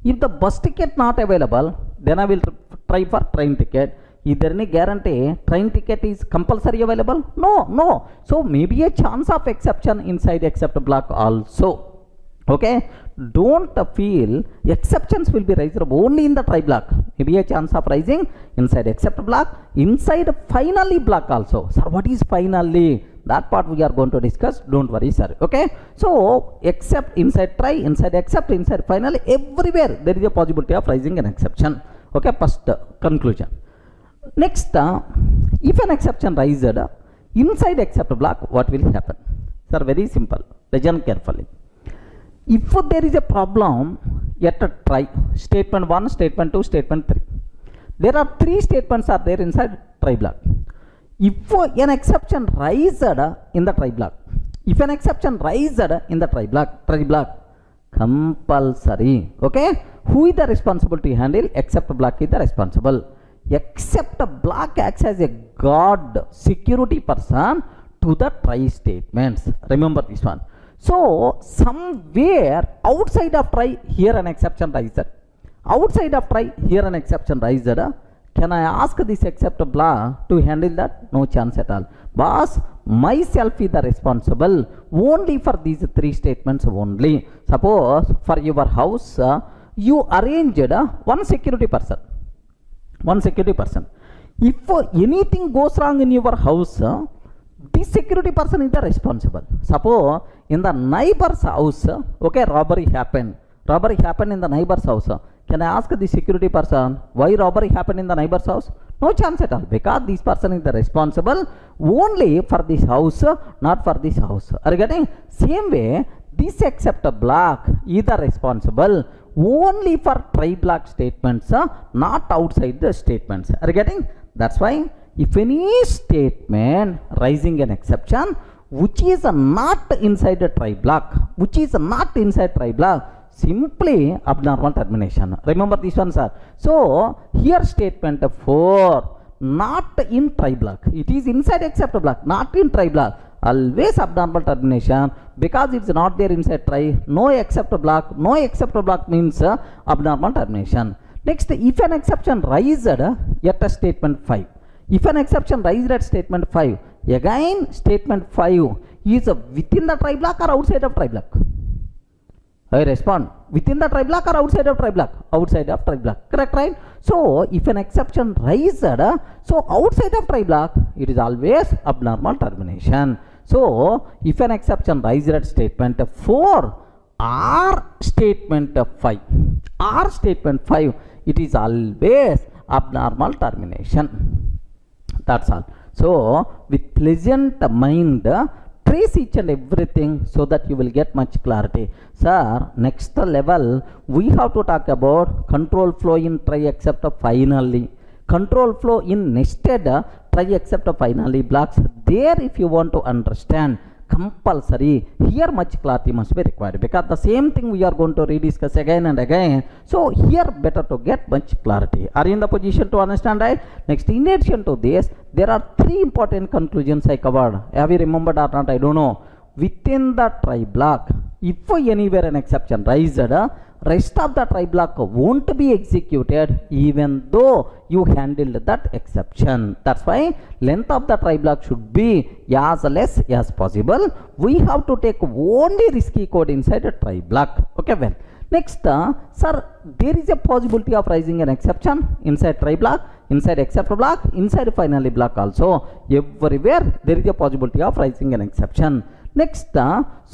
If the bus ticket not available, then I will try for train ticket. Is there any guarantee train ticket is compulsory available? No. So maybe a chance of exception inside except block also. Okay, don't feel exceptions will be raised only in the try block. Maybe a chance of rising inside except block, inside finally block also. Sir, what is finally? That part we are going to discuss. Don't worry, sir. Okay, so except inside try, inside except, inside finally, everywhere there is a possibility of raising an exception. Okay, first conclusion. Next, if an exception raised inside except block, what will happen? Sir, very simple. Listen carefully. If there is a problem at a try, statement 1, statement 2, statement 3, there are 3 statements are there inside try block. If an exception raised in the try block, if an exception raised in the try block, compulsory. Okay, who is the responsible to handle? Except block is the responsible. Except block acts as a guard, security person to the try statements. Remember this one. So somewhere outside of try, here an exception raised. Outside of try, here an exception raised. Can I ask this except block to handle that? No chance at all. Boss, myself is the responsible only for these 3 statements only. Suppose for your house, you arranged one security person. If anything goes wrong in your house, this security person is the responsible. Suppose in the neighbor's house, okay, robbery happened in the neighbor's house. Can I ask the security person why robbery happened in the neighbor's house? No chance at all, because this person is the responsible only for this house, not for this house. Are you getting? Same way, this except block is the responsible only for try block statements, not outside the statements. Are you getting? That's why if any statement raising an exception which is not inside a try block, simply abnormal termination. Remember this one, sir. So here statement 4, not in try block. It is inside except block, not in try block. Always abnormal termination because it's not there inside try. No except block. No except block means abnormal termination. Next, if an exception raised at a statement 5. If an exception raised at statement 5, again statement 5 is within the try block or outside of try block? I respond, within the try block or outside of try block? Outside of try block, correct, right? So if an exception raised, so outside of try block, it is always abnormal termination. So if an exception raised at statement 4 or statement 5, it is always abnormal termination. That's all. So with pleasant mind, trace each and everything so that you will get much clarity. Sir, next level we have to talk about control flow in try except finally. Control flow in nested try except finally blocks. There if you want to understand, compulsory, here much clarity must be required because the same thing we are going to rediscuss again and again. So here better to get much clarity. Are you in the position to understand, right? Next, in addition to this, there are 3 important conclusions I covered. Have you remembered or not? I don't know. Within the try block, if anywhere an exception raised, rest of the try block won't be executed even though you handled that exception. That's why length of the try block should be as less as possible. We have to take only risky code inside a try block. Okay, well, Next, sir, there is a possibility of raising an exception inside try block, inside except block, inside finally block also. Everywhere there is a possibility of raising an exception. Next,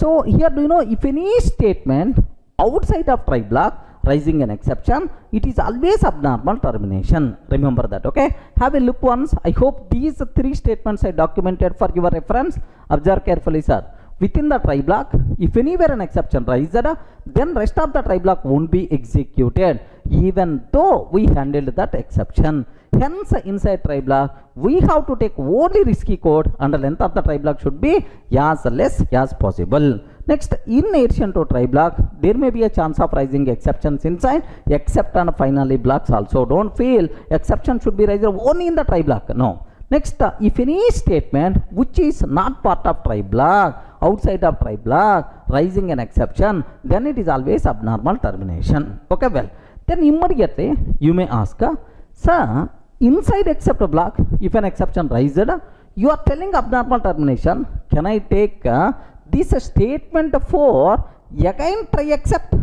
so here do you know, if any statement outside of try block raising an exception, it is always abnormal termination. Remember that, okay? Have a look once. I hope these three statements I documented for your reference. Observe carefully, sir. Within the try block, if anywhere an exception raised, then rest of the try block won't be executed even though we handled that exception. Hence, inside try block, we have to take only risky code and the length of the try block should be as less as possible. Next, in addition to try block, there may be a chance of raising exceptions inside except and finally blocks also. Don't feel exception should be raised only in the try block. No. Next, if any statement which is not part of try block, outside of try block, raising an exception, then it is always abnormal termination. Okay, well, then immediately you may ask, sir, inside except block, if an exception raised, you are telling abnormal termination. Can I take this statement for again try except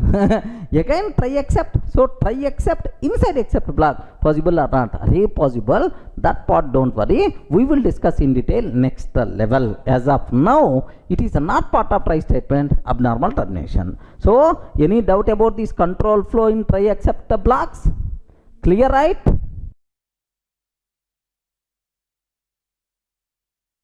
again try except, so try except inside except block, possible or not? Array possible, that part don't worry, we will discuss in detail next level. As of now, it is not part of try statement, abnormal termination. So any doubt about this control flow in try except the blocks? Clear, right?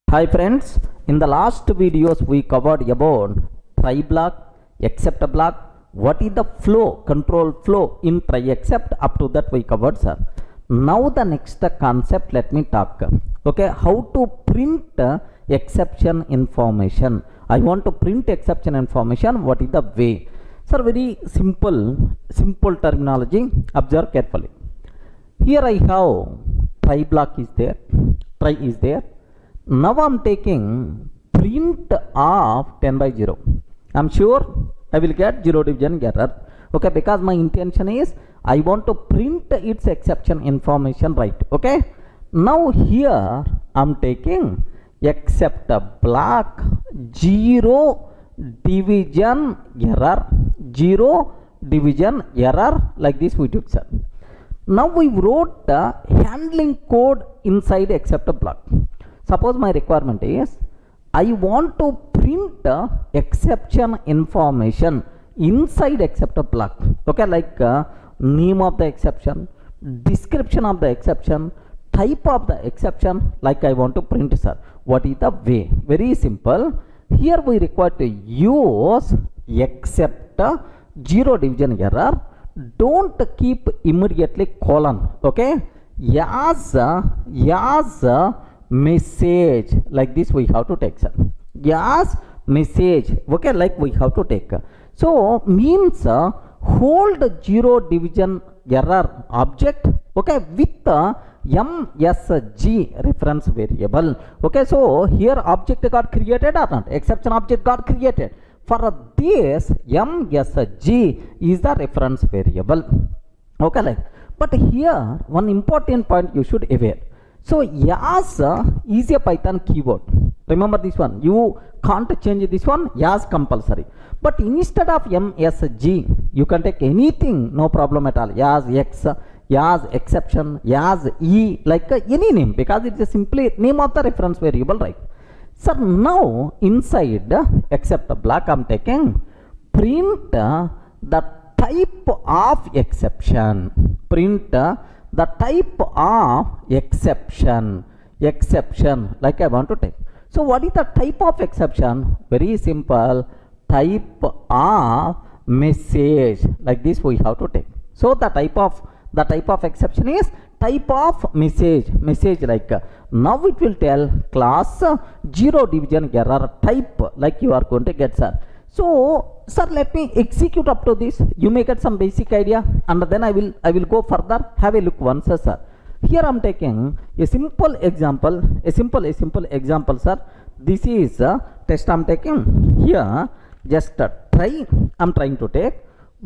Hi friends, in the last videos we covered about try block, except block, what is the flow, control flow in try except, up to that we covered, sir. Now the next concept, let me talk. Okay, how to print exception information. I want to print exception information, what is the way? Sir, very simple terminology, observe carefully. Here I have try block is there, try is there. Now I am taking print of 10 by 0. I am sure I will get 0 division error. Okay, because my intention is I want to print its exception information, right? Okay. Now here I am taking except block 0 division error, 0 division error, like this we took, sir. Now we wrote the handling code inside except block. Suppose my requirement is I want to print exception information inside except block. Okay, like name of the exception, description of the exception, type of the exception, like I want to print, sir. What is the way? Very simple. Here we require to use except 0 division error. Don't keep immediately colon. Okay, as message, like this we have to take, sir. Yes, message. Okay, like we have to take. So means hold 0 division error object, okay, with MSG reference variable. Okay, so here object got created or not? Exception object got created. For this MSG is the reference variable. Okay, like, but here one important point you should aware. So yas is a Python keyword. Remember this one. You can't change this one. Yas compulsory. But instead of MSG, you can take anything, no problem at all. Yas X, yas exception, yas E, like any name, because it is simply name of the reference variable, right? So now inside except block I am taking print the type of exception. Print the type of exception, like I want to take. So what is the type of exception? Very simple, type of message, like this we have to take. So the type of exception is type of message, like now it will tell class 0 division error type, like you are going to get, sir. So sir, let me execute up to this. You may get some basic idea, and then I will go further. Have a look once, sir. Here I am taking a simple example, a simple example, sir. This is a test I am taking. Here just try I am trying to take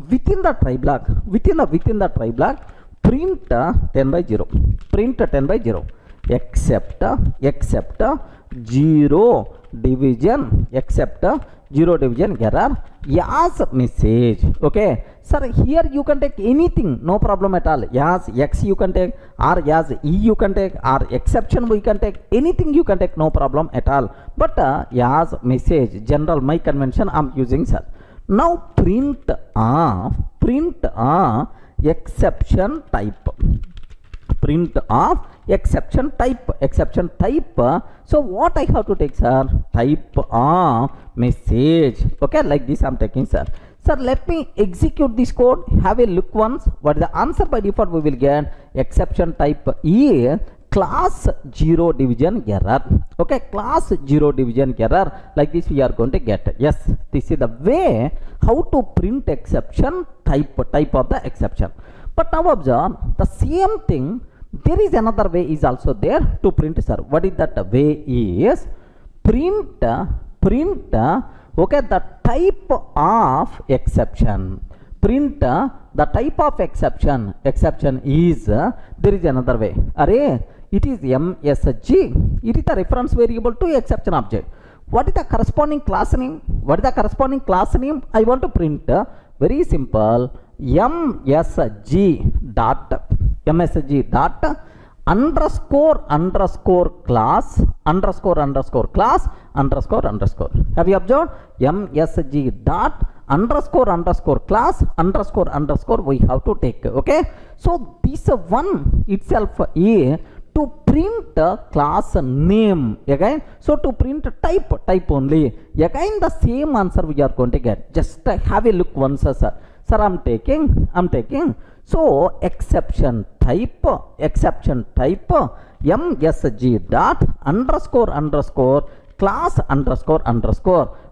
within the try block, within the try block, print 10 by 0, print 10 by 0, except 0 division except zero division error as message. Okay, sir, here you can take anything, no problem at all. As x you can take, or as e you can take, or exception we can take, anything you can take, no problem at all. But as message, general my convention I'm using, sir. Now print of exception type. Print of exception type. So what I have to take, sir? Type of message. Okay, like this I'm taking, sir. Sir, let me execute this code. Have a look once. What is the answer? By default we will get exception type is class 0 division error. Okay, class 0 division error, like this we are going to get. Yes, this is the way how to print exception type of the exception. But now observe the same thing. There is another way is also there to print, sir. What is that way? Is print okay, the type of exception. Print the type of exception. Exception is there is another way. Array, it is MSG. It is the reference variable to exception object. What is the corresponding class name? What is the corresponding class name? I want to print very simple MSG dot underscore class underscore class underscore. Have you observed? MSG dot underscore class underscore we have to take. Okay, so this one itself is to print class name. Again, so to print type only. Again the same answer we are going to get. Just have a look once, sir. Sir, I'm taking. So exception type MSG dot underscore class underscore.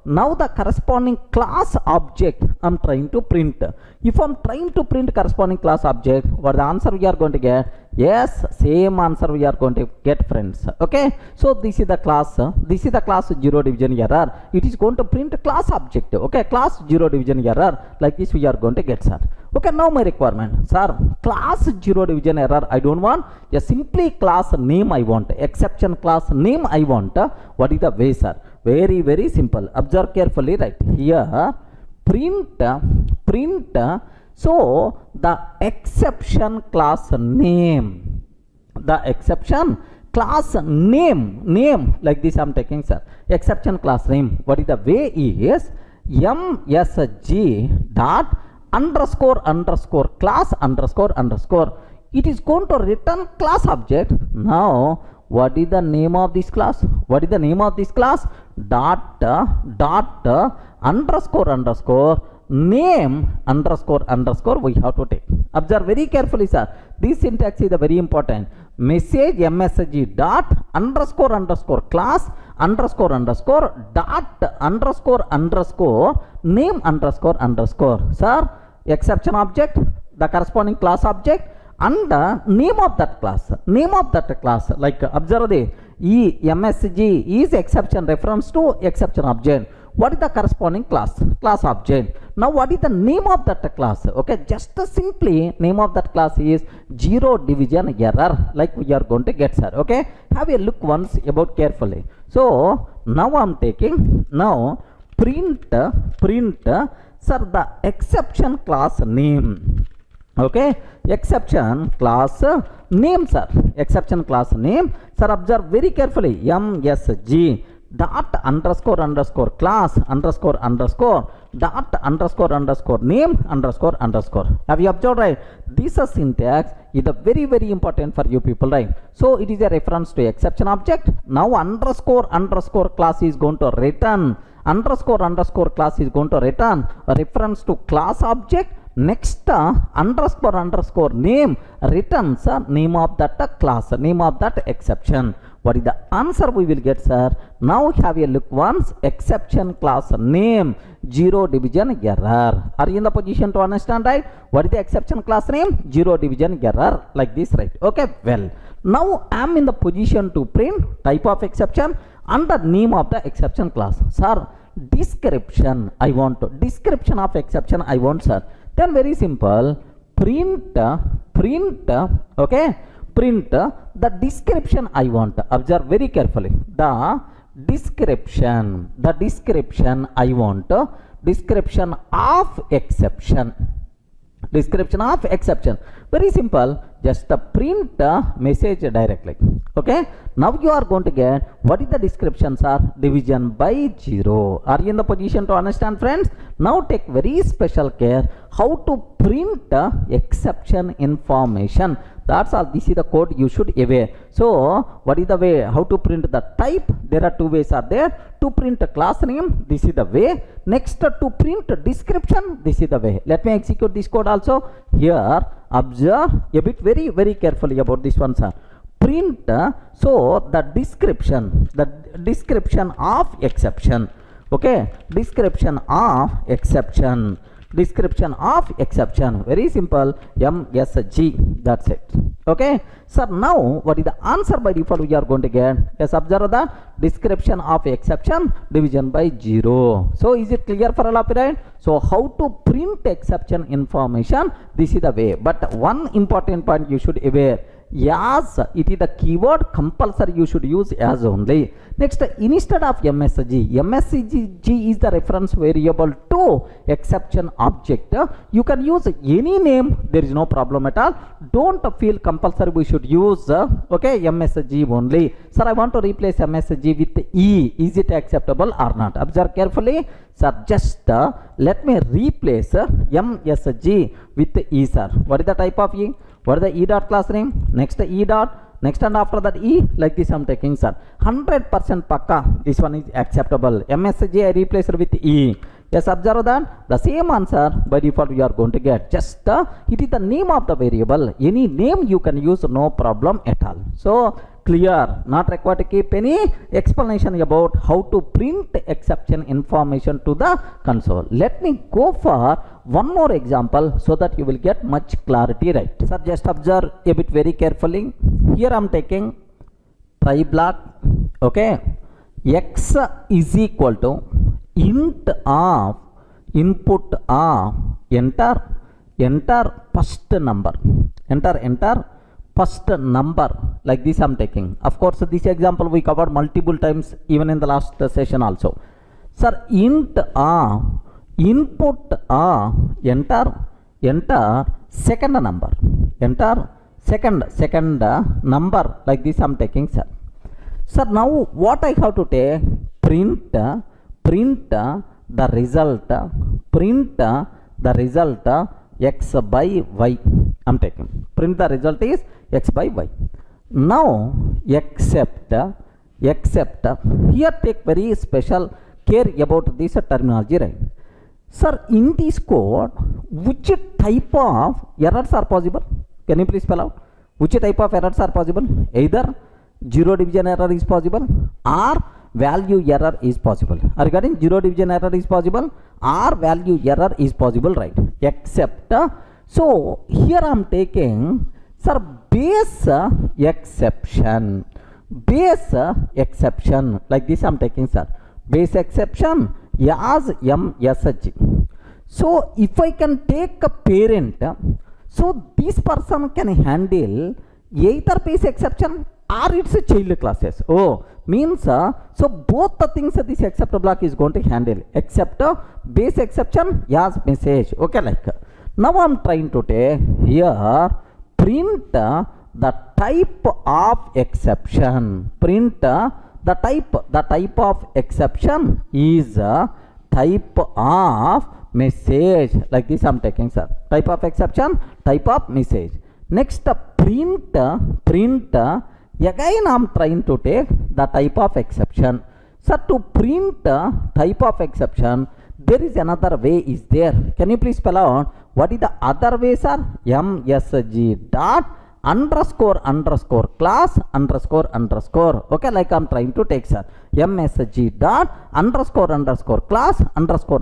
Now the corresponding class object I'm trying to print. If I'm trying to print corresponding class object, what the answer we are going to get? Yes, same answer we are going to get, friends. Okay, so this is the class 0 division error. It is going to print class object. Okay, class 0 division error, like this we are going to get, sir. Okay, now my requirement, sir, class 0 division error I don't want, just simply class name I want, exception class name I want. What is the way, sir? Very, very simple. Observe carefully, right here. Print so the exception class name, like this I'm taking, sir. Exception class name. What is the way is MSG dot underscore class underscore. It is going to return class object. Now what is the name of this class? Dot underscore name underscore we have to take. Observe very carefully, sir. This syntax is very important. Message MSG dot underscore class underscore dot underscore name underscore. Sir, exception object, the corresponding class object, and the name of that class. Like observe the MSG is exception reference to exception object. What is the corresponding class object? Now what is the name of that class? Okay, just simply name of that class is 0 division error, like we are going to get, sir. Okay, have a look once about carefully. So now I'm taking, now print sir, the exception class name. Okay, exception class name, sir. Exception class name, sir. Observe very carefully. MSG dot underscore class underscore dot underscore name underscore. Have you observed, right? This syntax is very, very important for you people, right? So it is a reference to exception object. Now underscore class is going to return, underscore class is going to return a reference to class object. Next underscore name returns name of that class, name of that exception. What is the answer we will get, sir? Now have a look once. Exception class name 0 division error. Are you in the position to understand, right? What is the exception class name? 0 division error, like this, right? Okay, well, now I am in the position to print type of exception and the name of the exception class. Sir, description I want, description of exception I want, sir. Then very simple, print okay, print the description I want. Observe very carefully. The description. The description I want description of exception. Description of exception. Very simple. Just print message directly. Okay. Now you are going to get what is the description, sir? Division by 0. Are you in the position to understand, friends? Now take very special care how to print exception information. That's all. This is the code you should aware. So what is the way how to print the type? There are two ways are there. To print a class name, this is the way. Next, to print description, this is the way. Let me execute this code also. Here observe a bit very carefully about this one, sir. Print so the description of exception. Okay, description of exception. Description of exception. Very simple. MSG. That's it. Okay. So now what is the answer by default we are going to get? Yes, observe the description of exception division by 0. So is it clear for all of you, right? So how to print exception information? This is the way. But one important point you should aware. As it is the keyword, compulsory you should use as only. Next, instead of MSG is the reference variable to exception object. You can use any name, there is no problem at all. Don't feel compulsory we should use okay, MSG only. Sir, I want to replace MSG with E. Is it acceptable or not? Observe carefully. Sir, just let me replace MSG with E, sir. What is the type of E? What is the E dot class name? Next E dot, next and after that E, like this I'm taking, sir. 100% pakka, this one is acceptable. MSG I replace it with E. Yes, observe that. The same answer by default you are going to get. Just it is the name of the variable. Any name you can use, no problem at all. So clear, not required to keep any explanation about how to print exception information to the console. Let me go for one more example so that you will get much clarity, right? Sir, just observe a bit very carefully. Here I am taking try block. Okay, x is equal to int of input of enter first number. Enter first number, like this I'm taking. Of course, this example we covered multiple times even in the last session also. Sir, int of input of enter second number. Enter second number, like this I'm taking, sir. Sir, now what I have to take? Print the result x by y. I'm taking. Print the result is x by y. Now except here take very special care about this terminology, right? Sir, in this code, which type of errors are possible? Can you please spell out? Which type of errors are possible? Either zero division error is possible or value error is possible. Regarding zero division error is possible or value error is possible, right? Except so here I am taking, sir, base exception, like this I am taking, sir, base exception as MSG. So if I can take a parent, so this person can handle either base exception or its child classes. Oh, means so both the things this except block is going to handle, except base exception as message. Okay, like now I'm trying to take here print the type of exception. Print the type of exception is type of message, like this I'm taking, sir. Type of exception, type of message. Next, print again I'm trying to take the type of exception. So to print type of exception, there is another way is there. Can you please spell out what is the other way, sir? MSG dot underscore class underscore. Okay, like I'm trying to take, sir. MSG dot underscore class underscore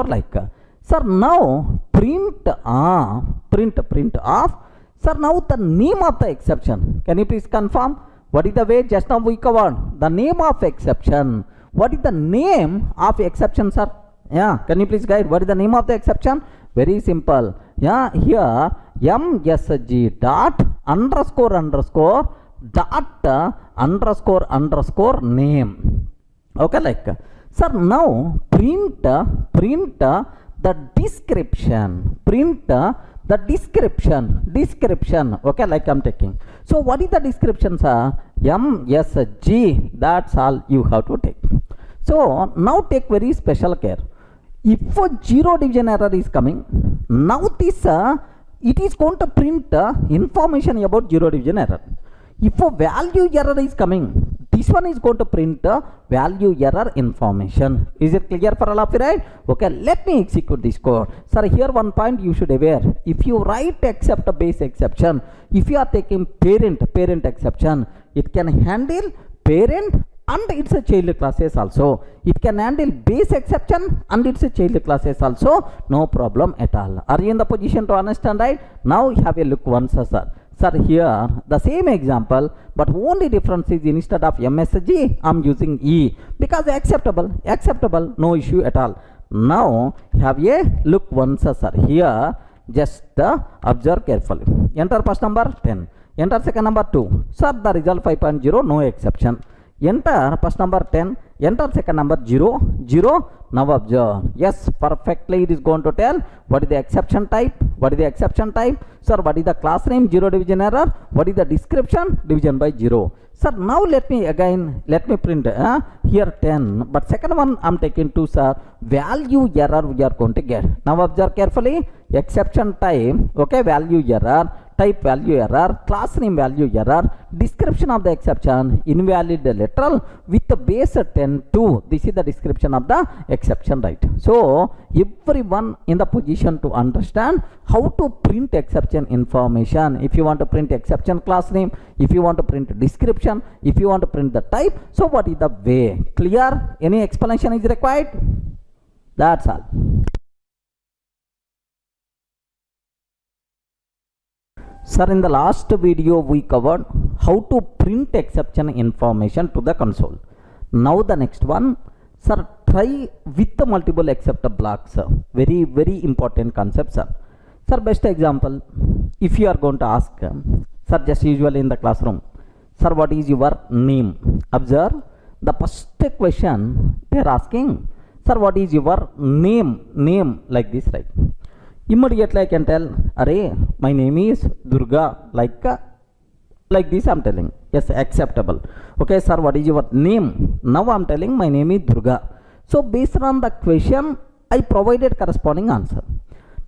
like. Sir, now print off. Sir, now the name of the exception. Can you please confirm? What is the way? Just now we covered the name of exception. What is the name of exception, sir? Yeah, can you please guide? What is the name of the exception? Very simple. Yeah, here MSG dot underscore name. Okay, like sir, now print the description, the description. Okay, like I'm taking. So what is the description, sir? MSG, that's all you have to take. So now take very special care. If a zero division error is coming, now this it is going to print information about zero division error. If a value error is coming, this one is going to print value error information. Is it clear for all of you, right? Okay, let me execute this code. Sir, here one point you should aware. If you write except a base exception, if you are taking parent exception, it can handle parent and it's a child classes also. It can handle base exception and it's a child classes also. No problem at all. Are you in the position to understand, right? Now have a look once, sir. Sir, here the same example, but only difference is instead of MSG, I'm using E because acceptable, no issue at all. Now have a look once, sir. Here just observe carefully. Enter first number 10. Enter second number 2. Sir, the result 5.0, no exception. Enter first number 10. Enter second number 0. Now observe. Yes, perfectly it is going to tell what is the exception type. Sir, what is the class name? Zero division error. What is the description? Division by 0. Sir, now let me print here 10. But second one I'm taking 2, sir. Value error we are going to get. Now observe carefully. Exception type. Okay, value error. Type value error, class name value error, description of the exception, invalid literal with the base 10 2. This is the description of the exception, right? So everyone in the position to understand how to print exception information. If you want to print exception class name, if you want to print description, if you want to print the type, so what is the way? Clear? Any explanation is required? That's all. Sir, in the last video we covered how to print exception information to the console. Now the next one, sir, try with the multiple except blocks. Very, very important concept, sir. Sir, best example, if you are going to ask, sir, just usually in the classroom, sir, what is your name? Observe, the first question they are asking, sir, what is your name like this, right? Immediately I can tell, array, my name is Durga, like this I'm telling. Yes, acceptable. Okay, sir, what is your name? Now I'm telling my name is Durga. So based on the question, I provided corresponding answer.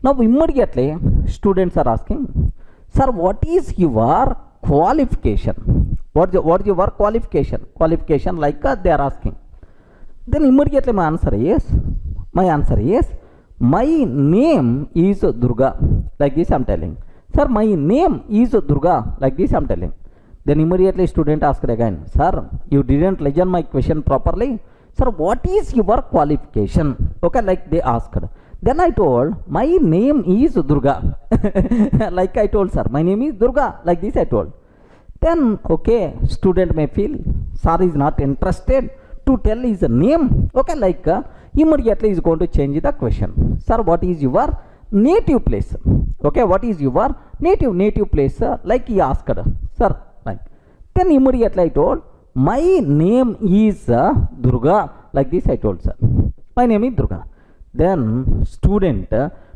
Now immediately students are asking, sir, what is your qualification? What is your qualification? Qualification like they are asking. Then immediately my answer is, my name is Durga, like this I'm telling. Sir, my name is Durga, like this I'm telling. Then immediately student asked again, sir, you didn't listen my question properly. Sir, what is your qualification? Okay, like they asked. Then I told, my name is Durga. Like I told, sir, my name is Durga, like this I told. Then, okay, student may feel, sir is not interested to tell his name. Okay, like immediately is going to change the question. Sir, what is your native place? Okay, what is your native place? Like he asked, sir, like. Then immediately I told, my name is Durga, like this I told, sir. My name is Durga. Then student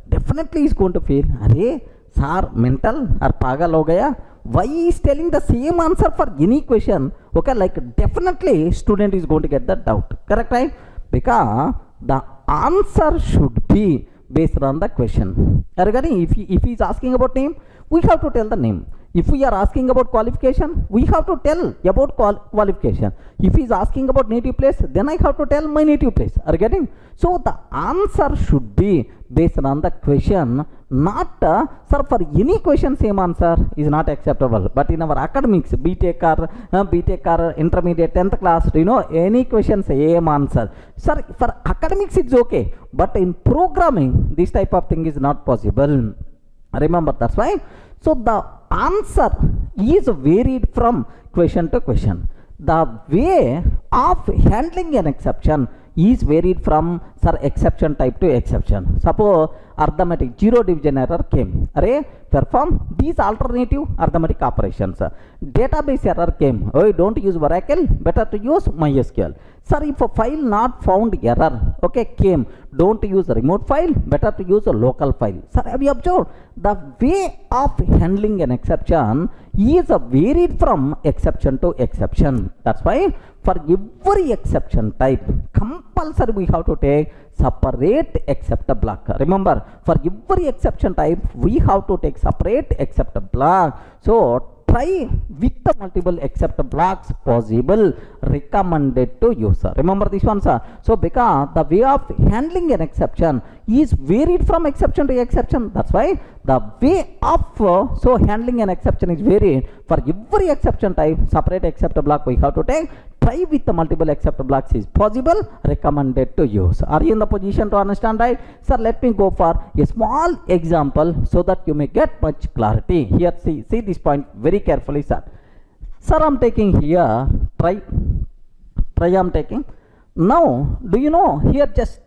definitely is going to feel, arey, sir, mental or pagal ho gaya? Why he is telling the same answer for any question? Okay, like definitely student is going to get the doubt. Correct, right? Because the answer should be based on the question. Regarding if he is asking about name, we have to tell the name. If we are asking about qualification, we have to tell about qualification. If he is asking about native place, then I have to tell my native place. Are you getting? So the answer should be based on the question, not sir, for any question same answer is not acceptable. But in our academics, BTech or intermediate 10th class, you know, any question same answer. Sir, for academics it's okay, but in programming this type of thing is not possible. Remember, that's why. So the answer is varied from question to question. The way of handling an exception is varied from, sir, exception type to exception. Suppose arithmetic zero division error came. Array, perform these alternative arithmetic operations. Database error came. Oh, don't use Oracle, better to use MySQL. Sir, if a file not found error, okay, came, don't use a remote file, better to use a local file. Sir, have you observed the way of handling an exception is varied from exception to exception. That's why for every exception type, compulsory we have to take separate except block. Remember, for every exception type, we have to take separate except block. So try with the multiple except blocks possible, recommended to use. Remember this one, sir. So because the way of handling an exception is varied from exception to exception, that's why the way of handling an exception is varied. For every exception type, separate except block we have to take. Try with the multiple except blocks is possible, recommended to use. Are you in the position to understand, right? Sir, let me go for a small example so that you may get much clarity. Here, see this point very carefully, sir. Sir, I'm taking here, try I'm taking. Now, do you know, here just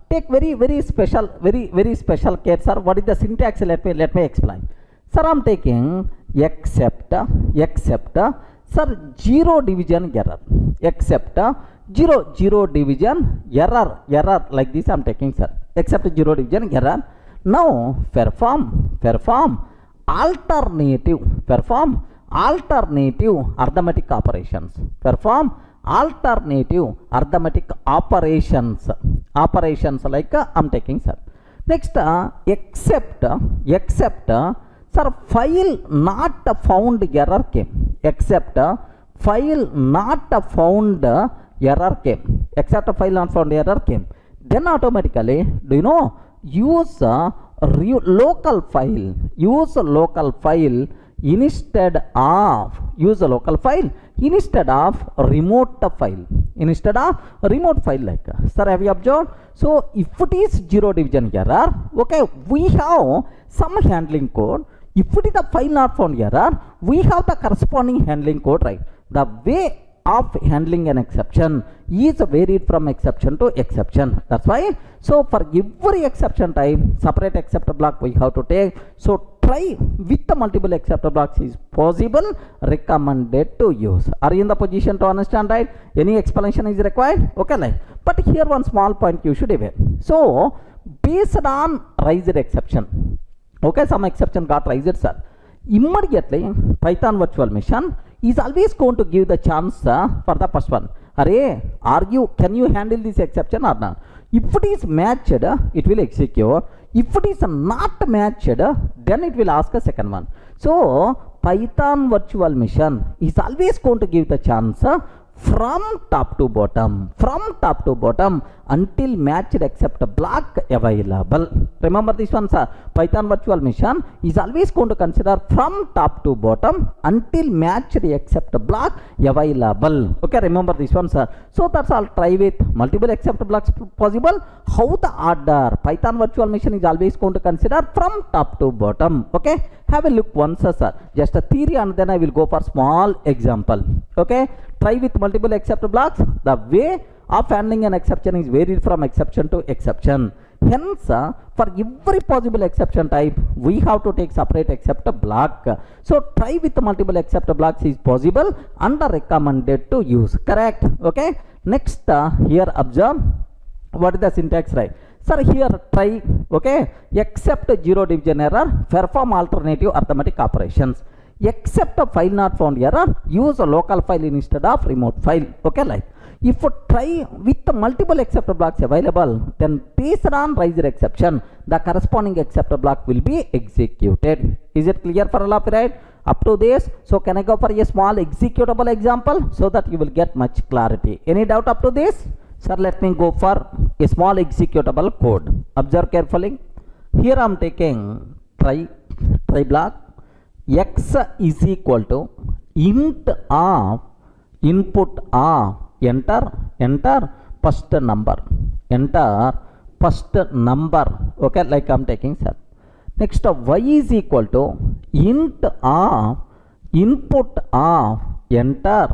take very special care, sir. What is the syntax? Let me explain. Sir, I'm taking except, sir, zero division error, except zero division error, like this I'm taking, sir, except zero division error. Now perform alternative arithmetic operations, perform alternative arithmetic operations like I'm taking, sir. Next except sir, file not found error came, except file not found error came, except file not found error came, then automatically, do you know, use local file instead of remote file, like, sir, have you observed? So if it is zero division error, okay, we have some handling code. If it is a file not found error, we have the corresponding handling code, right? The way of handling an exception is varied from exception to exception. That's why, so for every exception type, separate except block we have to take. So try with the multiple except blocks is possible, recommended to use. Are you in the position to understand, right? Any explanation is required? Okay, like, but here one small point you should aware. So based on raised exception, okay, some exception got raised, sir. Immediately, Python virtual machine is always going to give the chance for the first one. Array, can you handle this exception or not? If it is matched, it will execute. If it is not matched, then it will ask a second one. So Python virtual machine is always going to give the chance from top to bottom until matched except block available. Remember this one, sir. Python virtual machine is always going to consider from top to bottom until matched except block available. Okay, remember this one, sir. So that's all. Try with multiple except blocks possible. How the order? Python virtual machine is always going to consider from top to bottom. Okay, have a look once, sir. Just a theory and then I will go for small example. Okay, try with multiple except blocks. The way of handling an exception is varied from exception to exception. Hence, for every possible exception type, we have to take separate except block. So try with multiple except blocks is possible and recommended to use. Correct? Okay. Next, here observe what is the syntax, right? Sir, here try, okay, except zero division error, perform alternative arithmetic operations. Except a file not found error, use a local file instead of remote file. Okay, like, if you try with the multiple except blocks available, then based on raised exception, the corresponding except block will be executed. Is it clear for all of you, right? Up to this, so can I go for a small executable example so that you will get much clarity? Any doubt up to this? Sir, let me go for a small executable code. Observe carefully. Here I am taking try block. X is equal to int of input of enter first number, okay, like I'm taking, sir. Next, y is equal to int of input of enter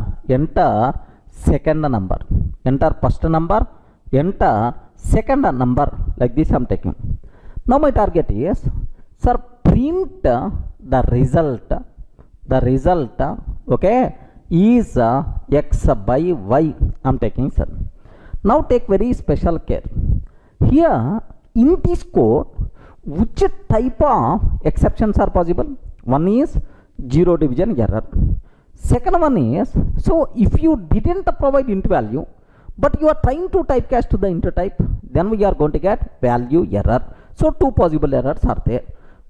second number, enter first number, enter second number, like this I'm taking. Now my target is, sir, print the result, okay, is x by y, I'm taking sir. Now take very special care. Here in this code, which type of exceptions are possible? One is zero division error. Second one is, so if you didn't provide int value, but you are trying to typecast to the int type, then we are going to get value error. So two possible errors are there.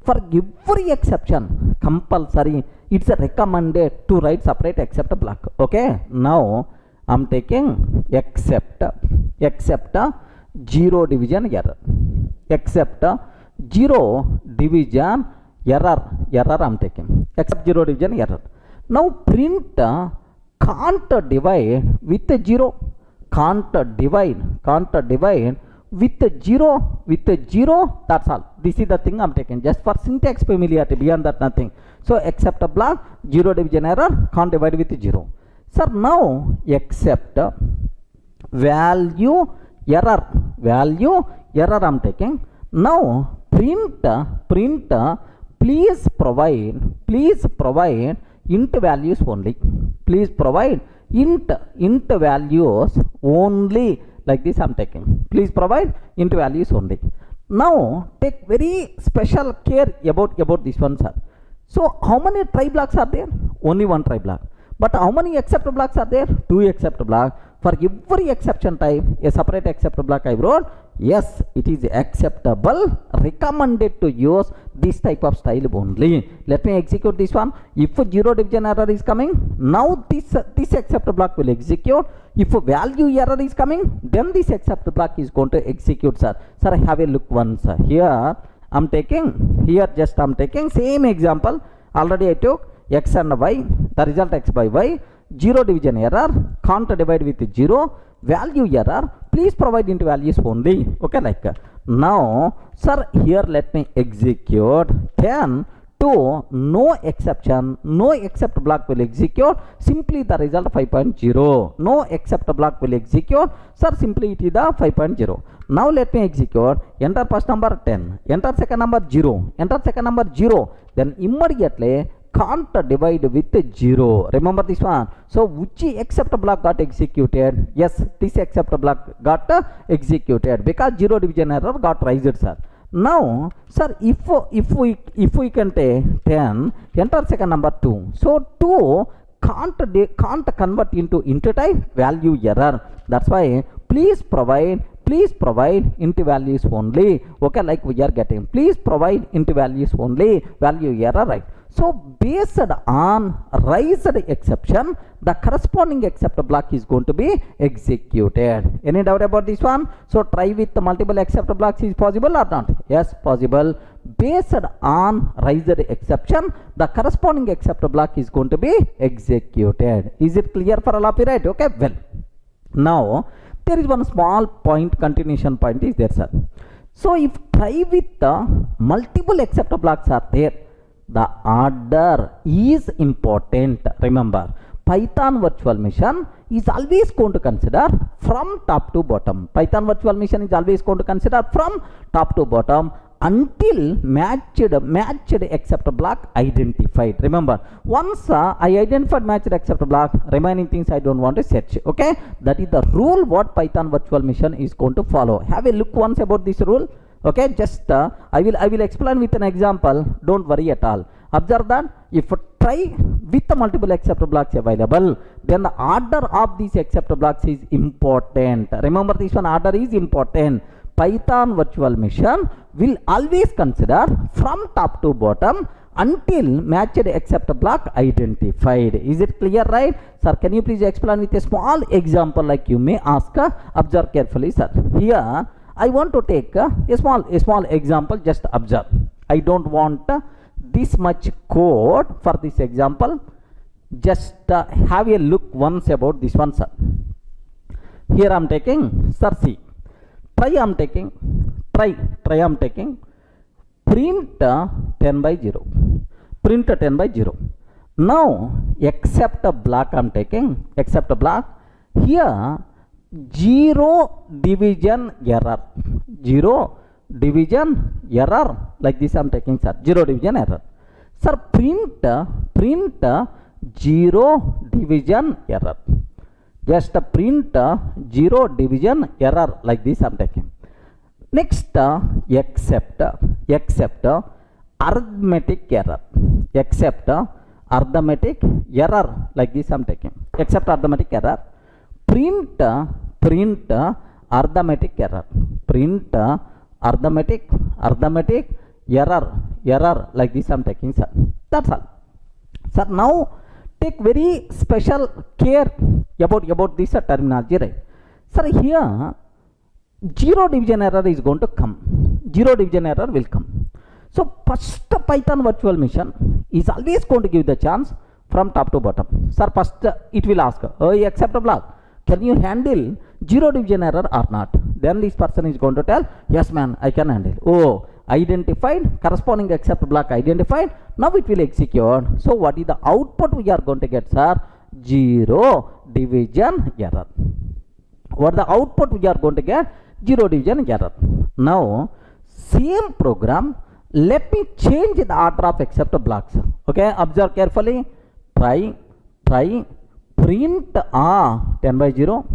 For every exception, compulsory, it's recommended to write separate except block. Okay, now I'm taking except zero division error. Except zero division error I'm taking. Except zero division error. Now print can't divide with 0. Can't divide with 0, that's all. This is the thing I'm taking just for syntax familiarity, beyond that nothing. So except a block, zero division error, can't divide with 0. Sir, now except value error I'm taking. Now print please provide int values only. Please provide int values only. Like this I'm taking. Please provide int values only. Now take very special care about this one, sir. So how many try blocks are there? Only one try block. But how many except blocks are there? Two except block. For every exception type, a separate except block I wrote. Yes, it is acceptable, recommended to use this type of style only. Let me execute this one. If zero division error is coming, now this except block will execute. If value error is coming, then this except block is going to execute, sir. Sir, have a look once. Here I'm taking same example. Already I took x and y, the result x by y, zero division error, can't divide with 0, value error, please provide int values only. Okay, like now, sir, here let me execute 10 to no exception, no except block will execute, simply the result 5.0. No except block will execute, sir, simply it is the 5.0. Now let me execute, enter first number 10, enter second number 0, enter second number 0, then immediately can't divide with 0. Remember this one. So which except block got executed? Yes, this except block got executed because zero division error got raised, sir. Now, sir, if we can take 10, enter second number 2. So 2 can't convert into int type, value error. That's why please provide int values only. Okay, like we are getting, please provide int values only, value error, right? So based on raised exception, the corresponding except block is going to be executed. Any doubt about this one? So try with the multiple except blocks is possible or not? Yes, possible. Based on raised exception, the corresponding except block is going to be executed. Is it clear for all of you, right? Okay, well. Now there is one small point, continuation point is there, sir. So if try with the multiple except blocks are there, the order is important. Remember, Python virtual machine is always going to consider from top to bottom. Python virtual machine is always going to consider from top to bottom until matched except block identified. Remember, once I identified matched except block, remaining things I don't want to search. Okay, that is the rule what Python virtual machine is going to follow. Have a look once about this rule. Okay, just I will explain with an example. Don't worry at all. Observe that if try with the multiple except blocks available, then the order of these except blocks is important. Remember this one, order is important. Python virtual machine will always consider from top to bottom until matched except block identified. Is it clear, right? Sir, can you please explain with a small example like you may ask? Observe carefully, sir. Here I want to take a small example. Just observe. I don't want this much code for this example. Just have a look once about this one, sir. Here I am taking, sir, see, try I am taking print 10 by 0. Print 10 by 0. Now except a block I am taking, except a block. Here zero division error, like this I am taking, sir, zero division error. Sir, print zero division error. just print zero division error, like this I'm taking. Next except arithmetic error, except arithmetic error, like this I'm taking, except arithmetic error. Print arithmetic error, print arithmetic error, like this I'm taking, sir. That's all, sir. Now take very special care about this terminology, right? Sir, here zero division error is going to come, zero division error will come. So first Python virtual machine is always going to give the chance from top to bottom. Sir, first it will ask, oh, accept a block, can you handle zero division error or not? Then this person is going to tell, yes man, I can handle. Oh, identified, corresponding except block identified, now it will execute. So what is the output we are going to get, sir? Zero division error. What the output we are going to get? Zero division error. Now same program, let me change the order of except blocks. Okay, observe carefully. Try print 10 by 0,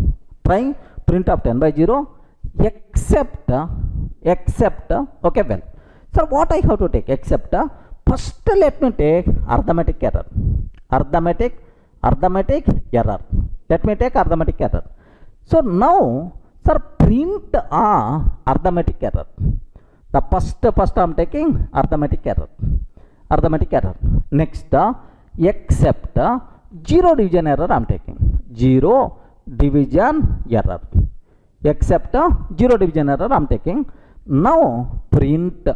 try print of 10 by 0, except, okay, well, so what I have to take? Except, first let me take arithmetic error, arithmetic error, let me take arithmetic error. So now, sir, print arithmetic error. The first I am taking arithmetic error, next except zero division error I am taking, zero division error, except zero division error I am taking. Now print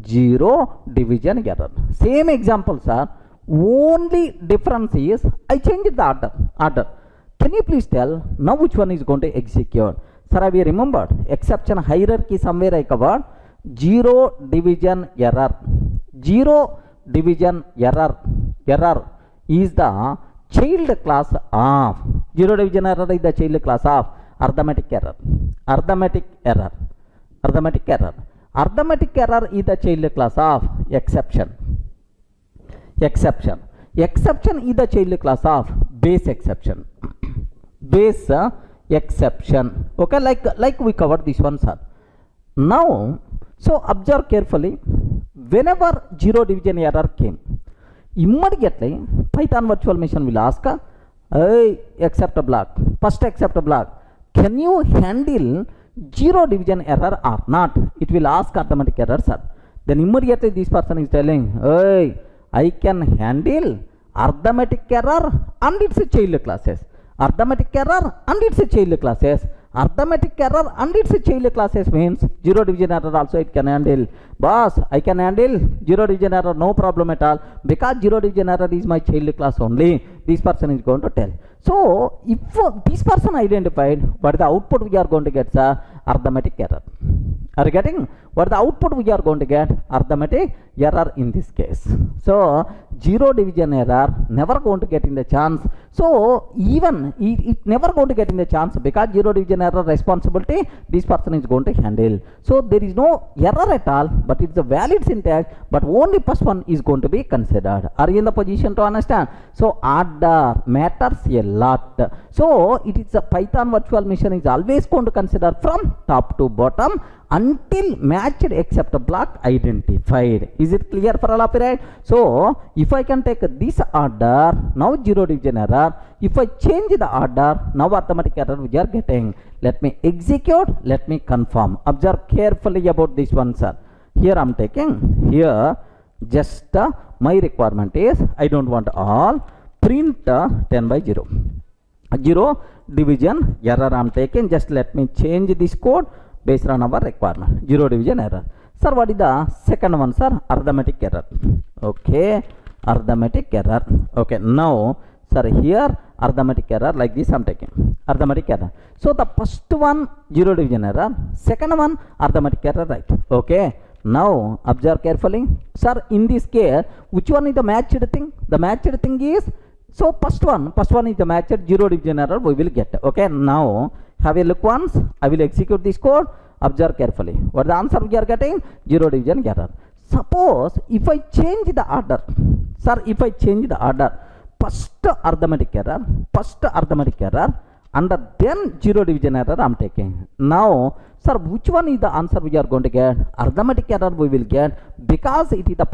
zero division error. Same example, sir, only difference is I changed the order. Can you please tell now which one is going to execute? Sir, have you remembered exception hierarchy somewhere I covered? Zero division error, zero division error is the child class of, zero division error is the child class of arithmetic error is the child class of exception is the child class of base exception, okay, like we covered this one, sir. Now so observe carefully, whenever zero division error came, immediately Python virtual machine will ask, hey, accept a block, first accept a block, can you handle zero division error or not? It will ask arithmetic error, sir. Then immediately this person is telling, hey, I can handle arithmetic error and its child classes, arithmetic error and its child classes. Arithmetic error and its child classes means zero division error also it can handle. Boss, I can handle zero division error, no problem at all, because zero division error is my child class only, this person is going to tell. So if this person identified, what is the output we are going to get, sir? Arithmetic error. Are you getting? What is the output we are going to get? Arithmetic error in this case. So zero division error never going to get in the chance. So even it never going to get in the chance, because zero division error responsibility this person is going to handle. So there is no error at all, but it's a valid syntax, but only first one is going to be considered. Are you in the position to understand? So order matters a lot. So it is a Python virtual machine is always going to consider from top to bottom until matched except block identified. Is it clear for all of you, right? So if I can take this order, now zero division error. If I change the order, now arithmetic error we are getting. Let me execute, let me confirm. Observe carefully about this one, sir. Here I am taking, here just my requirement is, I don't want all, print 10 by 0. Zero division error I am taking. Just let me change this code based on our requirement. Zero division error. Sir, what is the second one, sir? Arithmetic error. Okay, arithmetic error. Okay, now sir, here arithmetic error, like this I am taking arithmetic error. So the first one zero division error, second one arithmetic error, right? Okay, now observe carefully, sir. In this case, which one is the matched thing? The matched thing is, so first one is the matched, zero division error we will get. Okay, now have a look once. I will execute this code. Observe carefully. What the answer we are getting? Zero division error. Suppose if I change the order, sir, if I change the order, first arithmetic error, and then zero division error I'm taking. Now, sir, which one is the answer we are going to get? Arithmetic error we will get, because it is the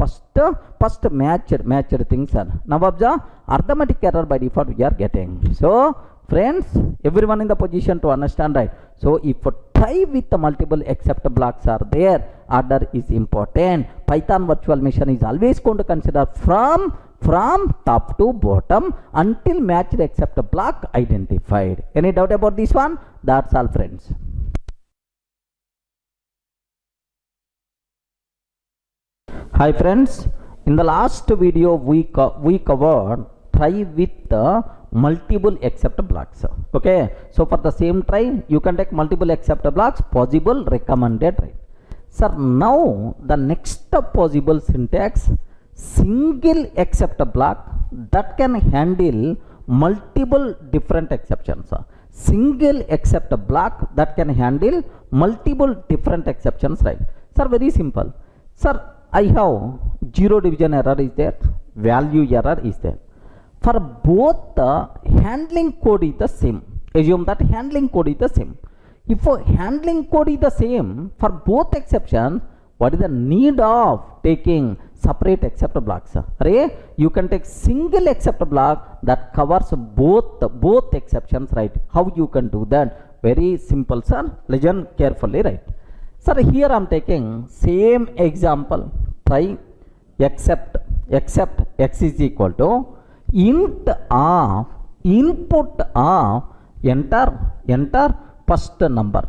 first matched thing, sir. Now observe, arithmetic error by default we are getting. So friends, everyone in the position to understand, right? So if try with the multiple except blocks are there, order is important. Python virtual machine is always going to consider from top to bottom until matched except block identified. Any doubt about this one? That's all, friends. Hi friends, in the last video we covered try with the multiple except blocks. Okay, so for the same try you can take multiple except blocks, possible, recommended, right? Sir, now the next possible syntax, single except block that can handle multiple different exceptions. Single except block that can handle multiple different exceptions, right? Sir, very simple. Sir, I have zero division error is there, value error is there. For both the handling code is the same. Assume that handling code is the same. If handling code is the same for both exceptions, what is the need of taking separate except blocks? Array, you can take single except block that covers both exceptions, right? How you can do that? Very simple, sir. Listen carefully, right? Sir, here I am taking same example. Try except x is equal to int of input of enter first number.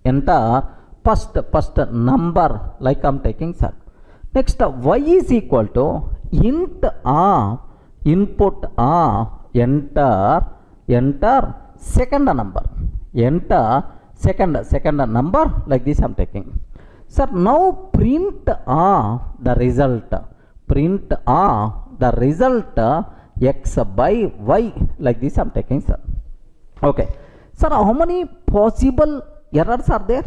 Enter first number, like I am taking, sir. Next, y is equal to int of input of enter second number. Enter second number, like this I am taking. Sir, now print of the result. Print of the result x by y, like this I am taking, sir. Okay. Sir, how many possible errors are there?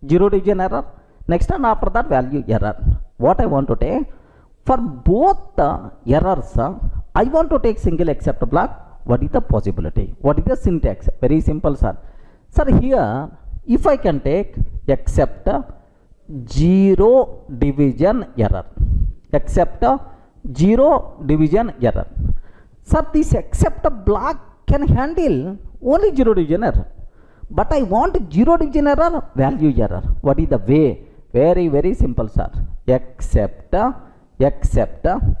Zero division error. Next and after that value error. What I want to take? For both errors, I want to take single except block. What is the possibility? What is the syntax? Very simple, sir. Sir, here if I can take except zero division error. Except zero division error. Sir, this except block can handle only zero division error. But I want zero division error, value error. What is the way? Very simple, sir. Except,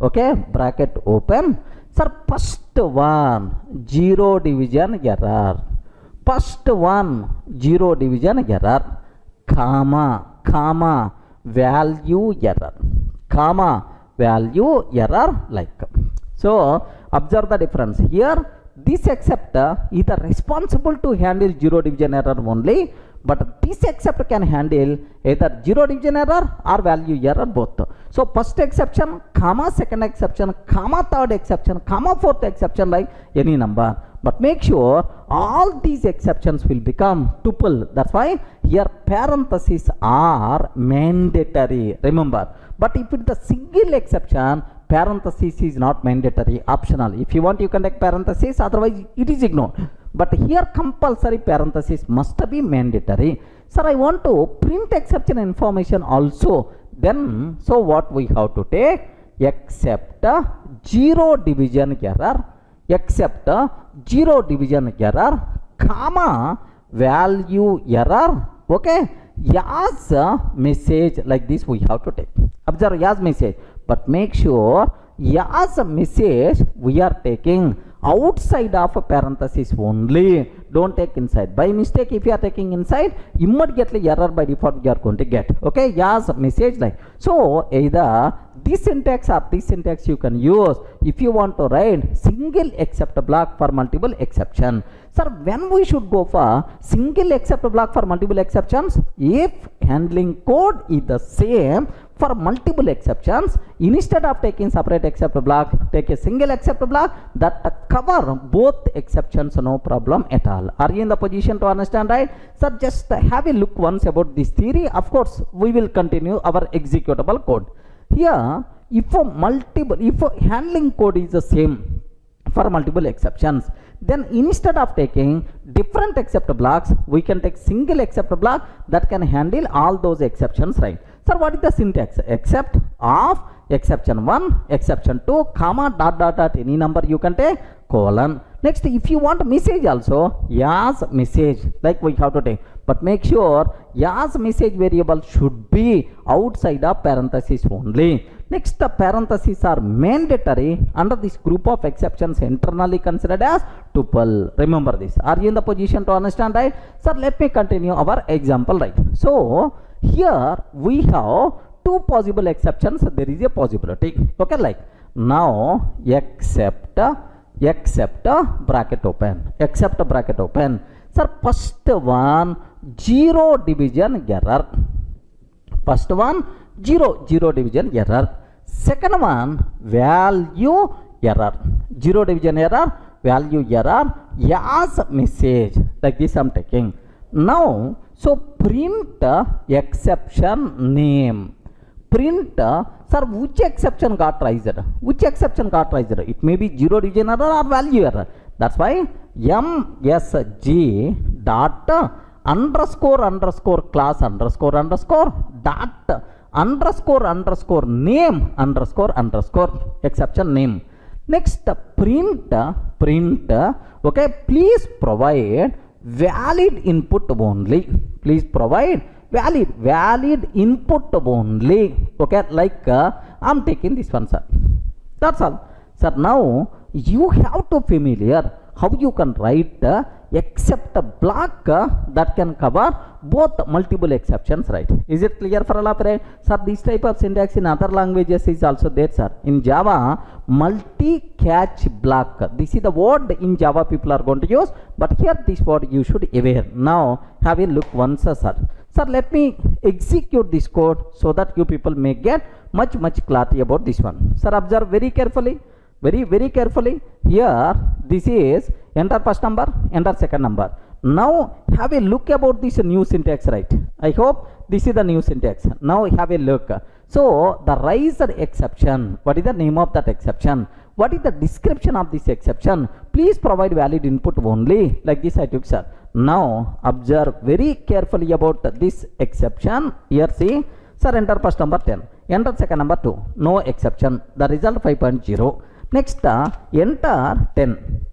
okay, bracket open. Sir, first one, zero division error. First one, zero division error, comma, value error. Comma, value error, like. So, observe the difference. Here, this except is responsible to handle zero division error only, but this except can handle either zero division error or value error both. So first exception, comma second exception, comma third exception, comma fourth exception, like any number. But make sure all these exceptions will become tuple. That's why here parentheses are mandatory. Remember. But if it's a single exception, parenthesis is not mandatory, optional. If you want, you can take parenthesis, otherwise it is ignored. But here compulsory parenthesis must be mandatory. Sir, I want to print exception information also. Then, so what we have to take? Except zero division error, except zero division error, comma, value error, okay? As message, like this we have to take. Observe, as message. But make sure as a message we are taking outside of a parenthesis only. Don't take inside. By mistake, if you are taking inside, immediately error by default you are going to get. Okay, as a message, like. So either this syntax or this syntax you can use if you want to write single except block for multiple exception. Sir, when we should go for single except block for multiple exceptions? If handling code is the same for multiple exceptions, instead of taking separate except block, take a single except block that cover both exceptions, no problem at all. Are you in the position to understand, right? Sir, just have a look once about this theory. Of course, we will continue our executable code. Here, if a handling code is the same for multiple exceptions. Then instead of taking different except blocks, we can take single except block that can handle all those exceptions, right? Sir, what is the syntax? Except of exception 1, exception 2, comma, dot, dot, dot, any number you can take, colon. Next, if you want message also, yes message, like we have to take, but make sure yes message variable should be outside of parenthesis only. Next, the parentheses are mandatory under this group of exceptions internally considered as tuple. Remember this. Are you in the position to understand, right? Sir, let me continue our example, right? So, here we have two possible exceptions. There is a possibility. Okay, like now except bracket open. Except bracket open. Sir, first one, zero division error. First one, zero division error. Second one, value error. Zero division error, value error, yes message. Like this I'm taking. Now, so print exception name. Print, sir, which exception got raised? Which exception got raised? It may be zero division error or value error. That's why msg dot underscore class underscore dot underscore name underscore exception name. Next, print, okay, please provide valid input only. Please provide valid input only. Okay, like I'm taking this one, sir. That's all. Sir, now you have to familiar how you can write except a block that can cover both multiple exceptions, right? Is it clear for all of you? Sir, this type of syntax in other languages is also there, sir. In Java, multi-catch block. This is the word in Java people are going to use, but here this word you should aware. Now, have a look once, sir. Sir, let me execute this code so that you people may get much clarity about this one. Sir, observe very carefully. Very carefully. Here, this is enter first number, enter second number. Now, have a look about this new syntax, right? I hope this is the new syntax. Now, have a look. So, the raised exception, what is the name of that exception? What is the description of this exception? Please provide valid input only. Like this I took, sir. Now, observe very carefully about this exception. Here, see. Sir, enter first number 10. Enter second number 2. No exception. The result 5.0. Next, enter 10.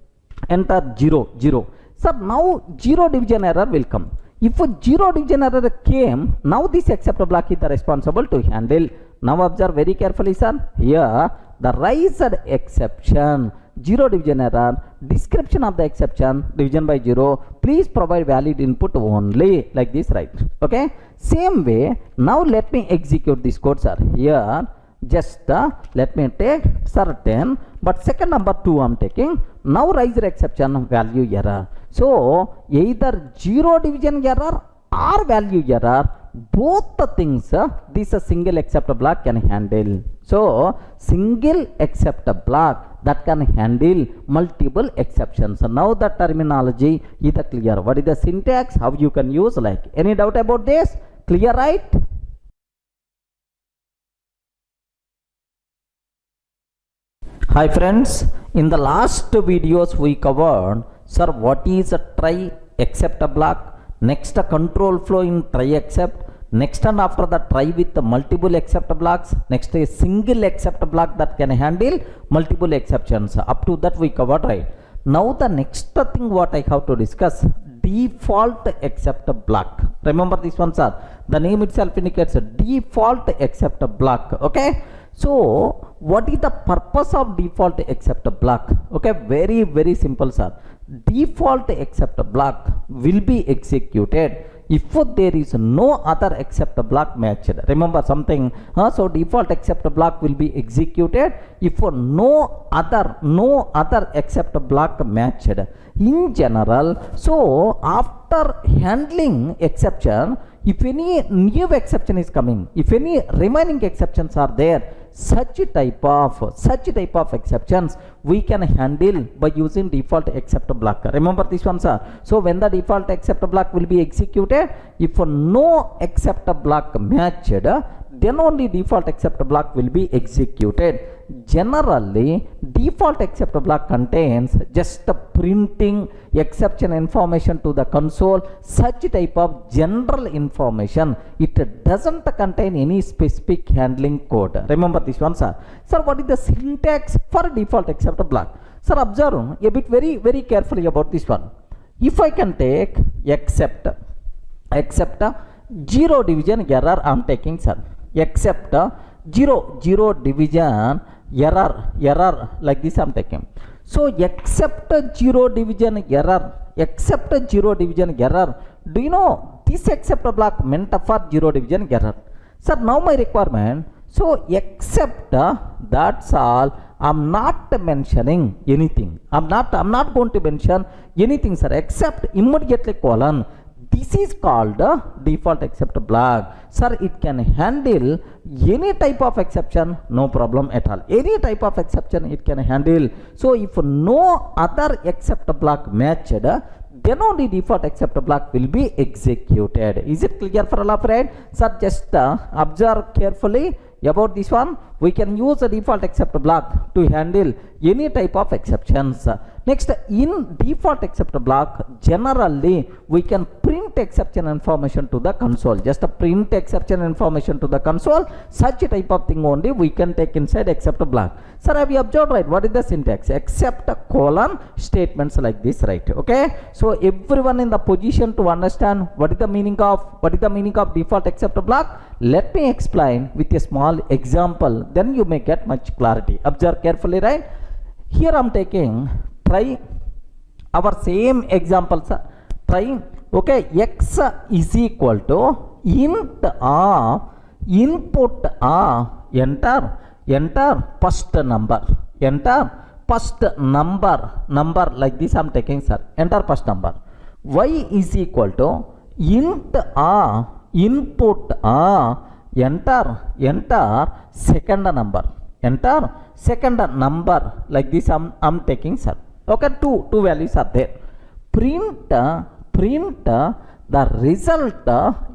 Enter 0. Sir, now 0 division error will come. If a 0 division error came, now this except block is the responsible to handle. Now observe very carefully, sir. Here, the raised exception, 0 division error, description of the exception, division by 0, please provide valid input only. Like this, right? Okay. Same way, now let me execute this code, sir. Here, just let me take, sir, 10, but second number 2 I'm taking. Now raised exception, value error. So, either 0 division error or value error, both the things this single except block can handle. So, single except block that can handle multiple exceptions. So, now the terminology is clear. What is the syntax? How you can use? Like, any doubt about this? Clear, right? Hi friends, in the last videos we covered, sir, what is a try except a block, next a control flow in try except, next and after the try with the multiple except blocks, next a single except block that can handle multiple exceptions. Up to that we covered, right? Now the next thing what I have to discuss, default except block. Remember this one, sir. The name itself indicates a default except block. Okay. So, what is the purpose of default except block? Okay, very simple, sir. Default except block will be executed if there is no other except block matched. Remember something, so default except block will be executed if no other except block matched. In general, so after handling exception, if any new exception is coming, if any remaining exceptions are there, such type of exceptions we can handle by using default except block. Remember this one, sir. So when the default except block will be executed, if no except block matched, then only default except block will be executed. Generally, default except block contains just printing exception information to the console, such type of general information. It doesn't contain any specific handling code. Remember this one, sir. Sir, what is the syntax for default except block? Sir, observe a bit very carefully about this one. If I can take except zero division error, I am taking, sir. Except zero division error like this I am taking. So except zero division error, do you know this except block meant for zero division error? Sir, now my requirement, so except that's all. I'm not mentioning anything. I'm not going to mention anything, sir, except immediately colon. This is called default except block. Sir, it can handle any type of exception, no problem at all. Any type of exception it can handle. So if no other except block matched, then only default except block will be executed. Is it clear for all of right? Sir, just observe carefully about this one. We can use the default except block to handle any type of exceptions. Next, in default except block, generally we can print exception information to the console. Just a print exception information to the console. Such a type of thing only we can take inside except block. Sir, have you observed, right? What is the syntax? Except colon statements like this, right? Okay. So everyone in the position to understand what is the meaning of default except block. Let me explain with a small example. Then you may get much clarity. Observe carefully, right? Here I am taking, try our same example, sir. Try, okay, x is equal to int of input of enter first number, number like this I am taking, sir. Enter first number. Y is equal to int of input of enter second number like this I'm taking, sir. Okay, two values are there. Print the result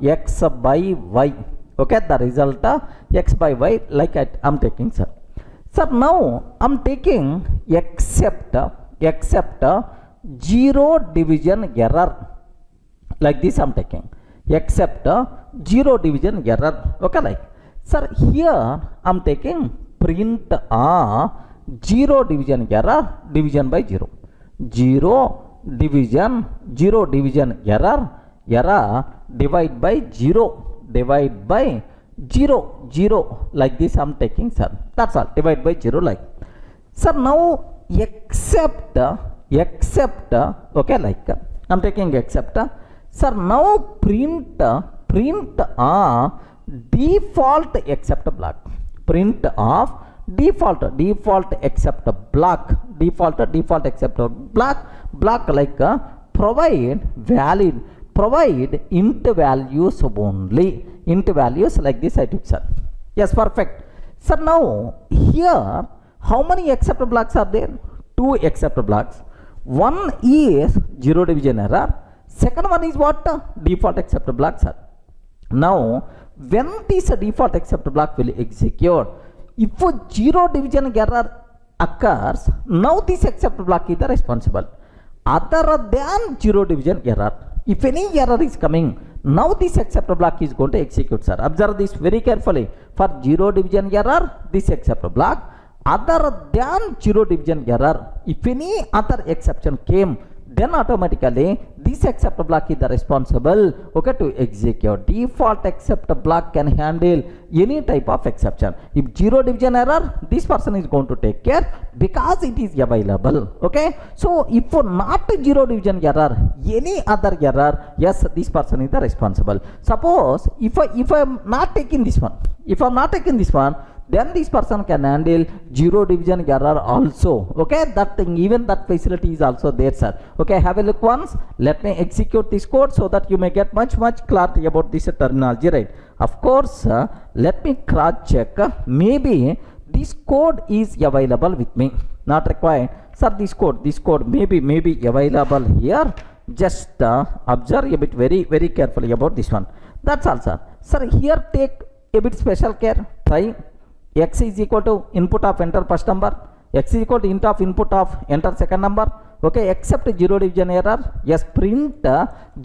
x by y. Okay, the result x by y like I'm taking, sir. Sir, now I'm taking except zero division error like this I'm taking. Except zero division error. Okay, like, sir, here I'm taking print zero division error, division by zero. Zero division error divide by zero like this I'm taking, sir. That's all. Divide by zero like. Sir, now except okay, like I'm taking except. Sir, now print default except block. Print of default except block. Default except block like provide int values only. Int values like this I took, sir. Yes, perfect. Sir, now here how many except blocks are there? Two except blocks. One is zero division error. Second one is what? Default except block, sir. Now, when this default except block will execute, if zero division error occurs, now this except block is the responsible. Other than zero division error, if any error is coming, now this except block is going to execute, sir. Observe this very carefully. For zero division error, this except block. Other than zero division error, if any other exception came, then automatically this except block is the responsible, okay, to execute. Default except block can handle any type of exception. If zero division error, this person is going to take care because it is available. Okay, so if for not zero division error, any other error, yes, this person is the responsible. Suppose if I am not taking this one, then this person can handle zero division error also. Okay, that thing, even that facility is also there, sir. Okay, have a look once. Let me execute this code so that you may get much clarity about this terminology, right? Of course, let me cross check. Maybe this code is available with me, not required. Sir, this code may be available here. Just observe a bit very carefully about this one. That's all, sir. Sir, here take a bit special care. Try x is equal to input of enter first number, x is equal to int of input of enter second number. Okay, except zero division error. Yes, print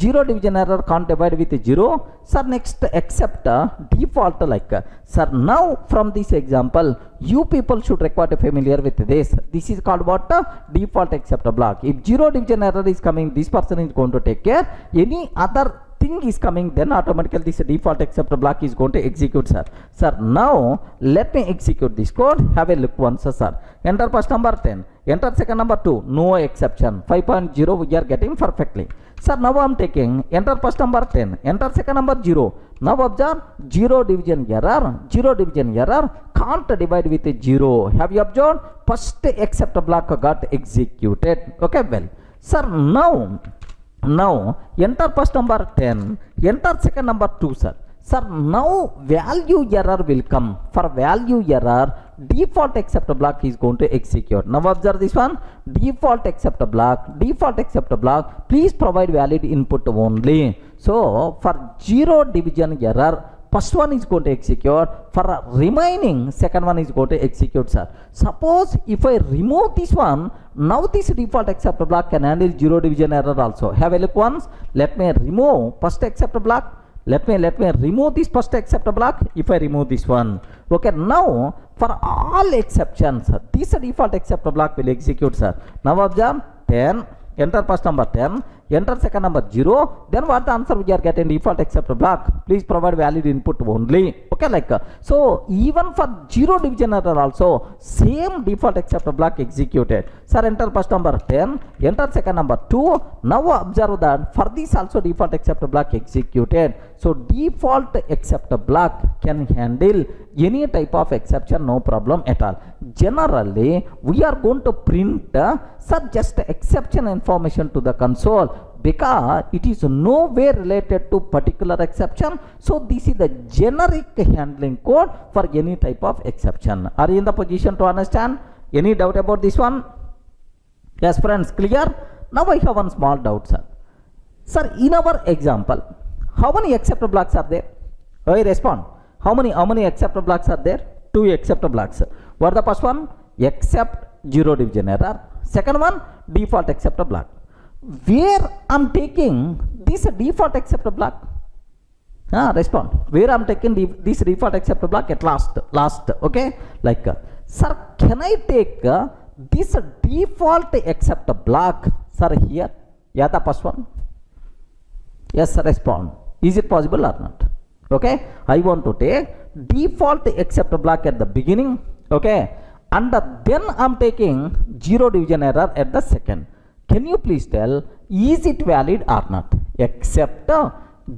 zero division error can't divide with 0. Sir, next accept default like. Sir, now from this example, you people should require to familiar with this. This is called what? Default accept block. If zero division error is coming, this person is going to take care. Any other thing is coming, then automatically this default accept block is going to execute, sir. Sir, now let me execute this code. Have a look once, sir. Enter first number 10, enter second number 2, no exception. 5.0 we are getting perfectly. Sir, now I am taking enter first number 10, enter second number 0. Now observe zero division error can't divide with 0. Have you observed? First accept block got executed. Okay, well, sir, now enter first number 10, enter second number 2, sir. Sir, now value error will come. For value error, default accept block is going to execute. Now observe this one. Default accept block, please provide valid input only. So for zero division error, first one is going to execute. For remaining, second one is going to execute, sir. Suppose if I remove this one, now this default accept block can handle zero division error also. Have a look once. Let me remove first accept block. Let me remove this first accept block. If I remove this one, okay, now for all exceptions, this default accept block will execute, sir. Now observe 10, enter first number 10, enter second number 0. Then what the answer we are getting? Default accept block, please provide valid input only. Okay, like so even for zero division error also same default accept block executed. Sir, enter first number 10, enter second number 2. Now observe that for this also default accept block executed. So default accept block can handle any type of exception, no problem at all. Generally we are going to print just exception information to the console, because it is no way related to particular exception. So this is the generic handling code for any type of exception. Are you in the position to understand? Any doubt about this one? Yes, friends, clear? Now I have one small doubt, sir. Sir, in our example, how many accept blocks are there? I respond. How many accept blocks are there? 2 accept blocks. What the first one? Except zero division error. Second one, default accept block. Where I'm taking this default accept block? Respond. Where I'm taking this default accept block at last. Okay, like sir, can I take this default accept block, sir, here? Yeah, the first one. Yes, sir, respond. Is it possible or not? Okay, I want to take default accept block at the beginning. Okay, and then I'm taking zero division error at the second. Can you please tell, is it valid or not? Except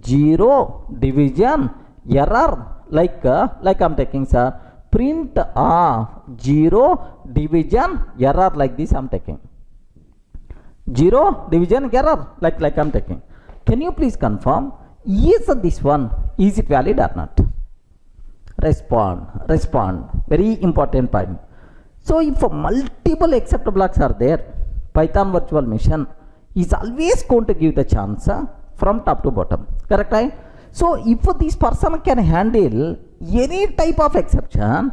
zero division error, like I'm taking, sir, print zero division error, like this I'm taking. Zero division error, like I'm taking. Can you please confirm, is this one, is it valid or not? Respond. Very important point. So if multiple accept blocks are there, Python virtual machine is always going to give the chance from top to bottom. Correct, right? So if this person can handle any type of exception,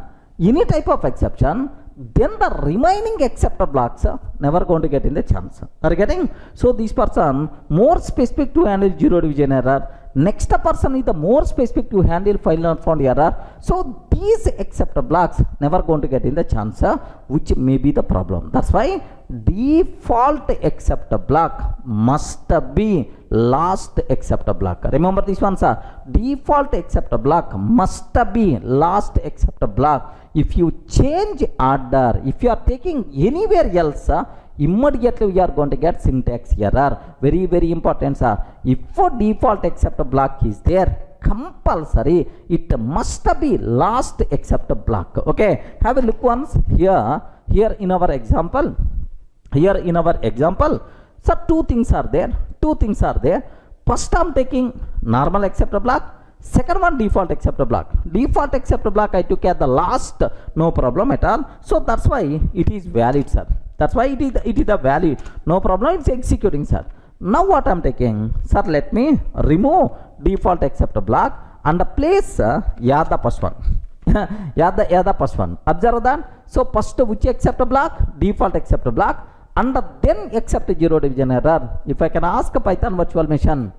then the remaining accept blocks never going to get in the chance. Are you getting? So this person more specific to handle zero division error. Next person is the more specific to handle file not found error. So these accept blocks never going to get in the chance, which may be the problem. That's why default accept block must be last accept block. Remember this one, sir. Default accept block must be last accept block. If you change order, if you are taking anywhere else, immediately we are going to get syntax error. Very important, sir. If for default accept block is there, compulsory it must be last accept block. Okay, have a look once here in our example. Sir, two things are there. First I'm taking normal accept block, Second one, default except block. Default except block I took at the last, no problem at all. So that's why it is valid, sir. That's why it is a valid, no problem, it's executing, sir. Now what I'm taking, sir, let me remove default except block and place the first one. the first one. Observe that. So first which except block? Default except block, and then except zero division error. If I can ask a Python virtual machine,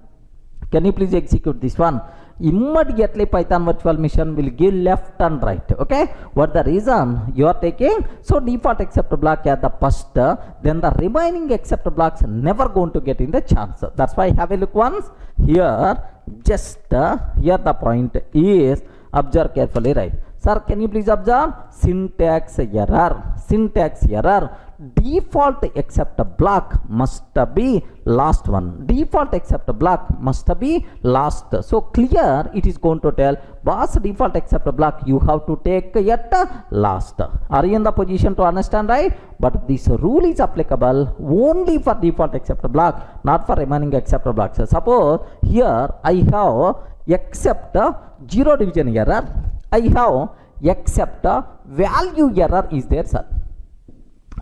can you please execute this one? Immediately Python virtual machine will give left and right. Okay, what the reason you are taking? So default except block at the first, then the remaining except blocks never going to get in the chance. That's why have a look once here. Just here the point is, observe carefully, right? Sir, can you please observe? Syntax error. Syntax error. Default except block must be last one. Default except block must be last. So clear it is going to tell, boss, default except block you have to take yet last. Are you in the position to understand, right? But this rule is applicable only for default except block, not for remaining except blocks. So suppose here I have except zero division error, I have except value error is there, sir.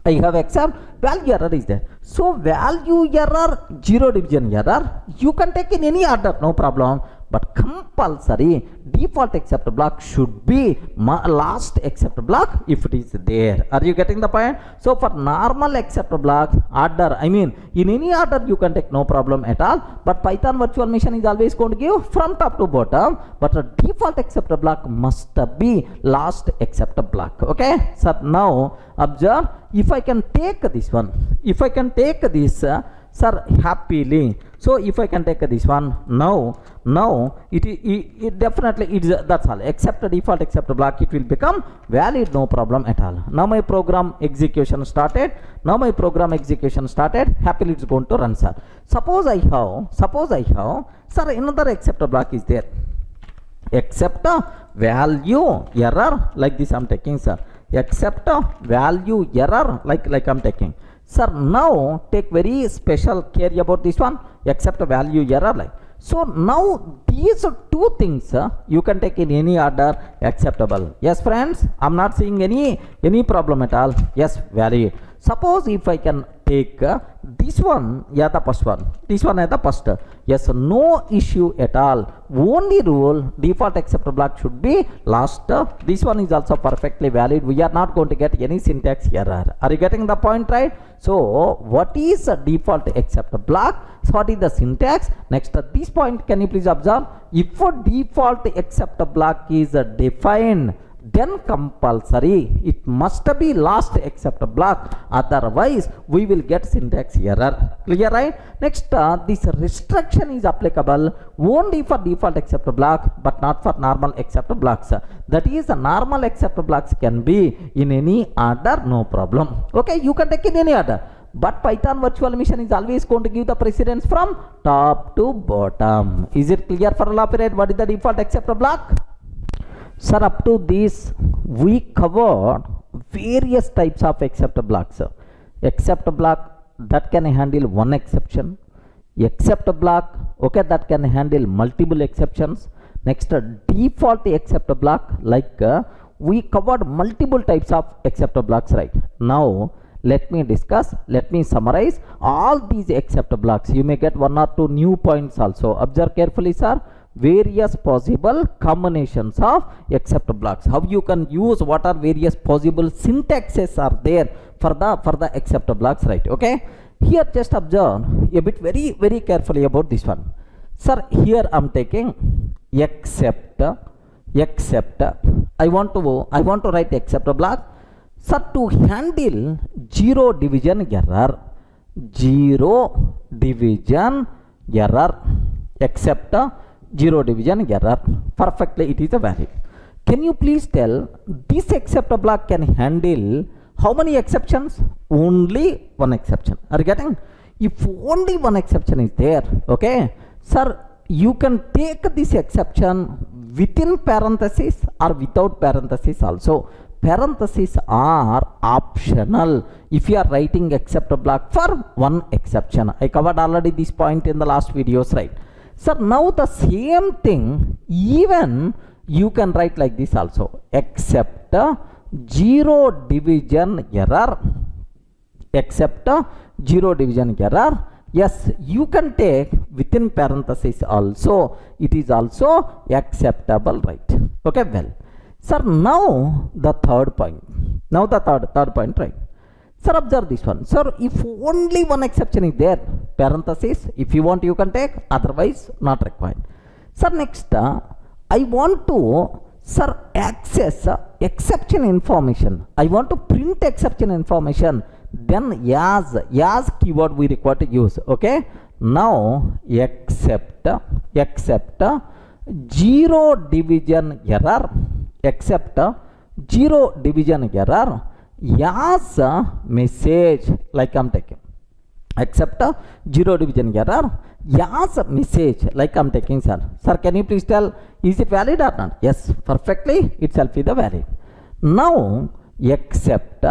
I have except value error is there. So value error, zero division error, you can take in any order, no problem. But compulsory default except block should be last except block if it is there. Are you getting the point? So for normal except block order, I mean in any order you can take, no problem at all. But Python virtual machine is always going to give from top to bottom. But the default except block must be last except block. Okay. So now observe, if I can take this one, if I can take this, sir, happily. So if I can take this one, now it definitely it is, that's all. Except the default except block, it will become valid, no problem at all. Now my program execution started. Happily it's going to run, sir. Suppose I have, sir, another except block is there. Except value error, like this I'm taking, sir. Except value error, like I'm taking. Sir, now take very special care about this one, except value error, like. So now these two things you can take in any order acceptable. Yes, friends, I'm not seeing any problem at all. Yes, valid. Suppose if I can take this one, the first one, this one the first. Yes, no issue at all. Only rule, default except block should be last. This one is also perfectly valid. We are not going to get any syntax error. Are you getting the point, right? So what is a default except block? So what is the syntax? Next, at this point, can you please observe? If a default except block is defined, then compulsory it must be last except block, otherwise we will get syntax error. Clear, right? Next, this restriction is applicable only for default except block but not for normal except blocks. That is, normal except blocks can be in any order, no problem. Okay, you can take in any order, but Python virtual machine is always going to give the precedence from top to bottom. Is it clear for all period what is the default except block? Sir, up to this we covered various types of except blocks. Except block that can handle one exception. Except block, okay, that can handle multiple exceptions. Next, default except block, like we covered multiple types of except blocks, right? Now let me discuss, let me summarize all these except blocks. You may get one or two new points also. Observe carefully, sir. Various possible combinations of except blocks. How you can use, what are various possible syntaxes are there for the except blocks, right? Okay. Here just observe a bit very carefully about this one. Sir, here I'm taking except. I want to write except block. Sir, to handle zero division error, except zero division error, perfectly it is a valid. Can you please tell, this except block can handle how many exceptions? Only one exception. Are you getting? If only one exception is there, okay, sir, you can take this exception within parenthesis or without parenthesis also. Parentheses are optional if you are writing except block for one exception. I covered already this point in the last videos, right? Sir, now the same thing, even you can write like this also, except zero division error, except zero division error. Yes, you can take within parenthesis also, it is also acceptable, right? Okay, well, sir, now the third point, third point, right? Sir, observe this one. Sir, if only one exception is there, parenthesis, if you want you can take, otherwise not required. Sir, next, I want to, sir, access exception information. I want to print exception information. Then as keyword we require to use. Okay. Now except zero division error, except zero division error as message, like I'm taking, except zero division error as message, like I'm taking, sir. Sir, can you please tell, is it valid or not? Yes, perfectly itself is the valid. Now except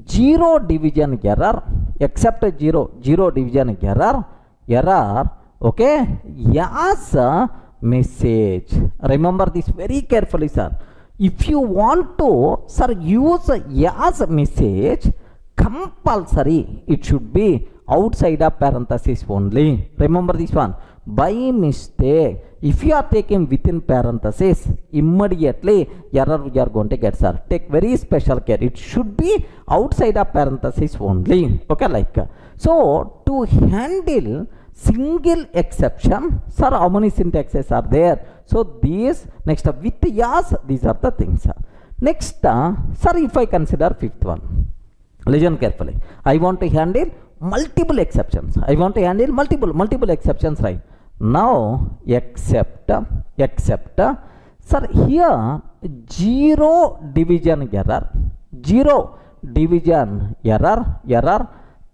zero division error, except zero division error, okay, as message. Remember this very carefully, sir. If you want to, sir, use as message, compulsory it should be outside of parenthesis only. Remember this one. By mistake, if you are taking within parenthesis, immediately error we are going to get, sir. Take very special care. It should be outside of parenthesis only. Okay, like so to handle single exception, sir, how many syntaxes are there? So these, next with yes, these are the things, sir. Next, sir, if I consider fifth one, listen carefully. I want to handle multiple exceptions. I want to handle multiple exceptions, right? Now except, sir, here zero division error,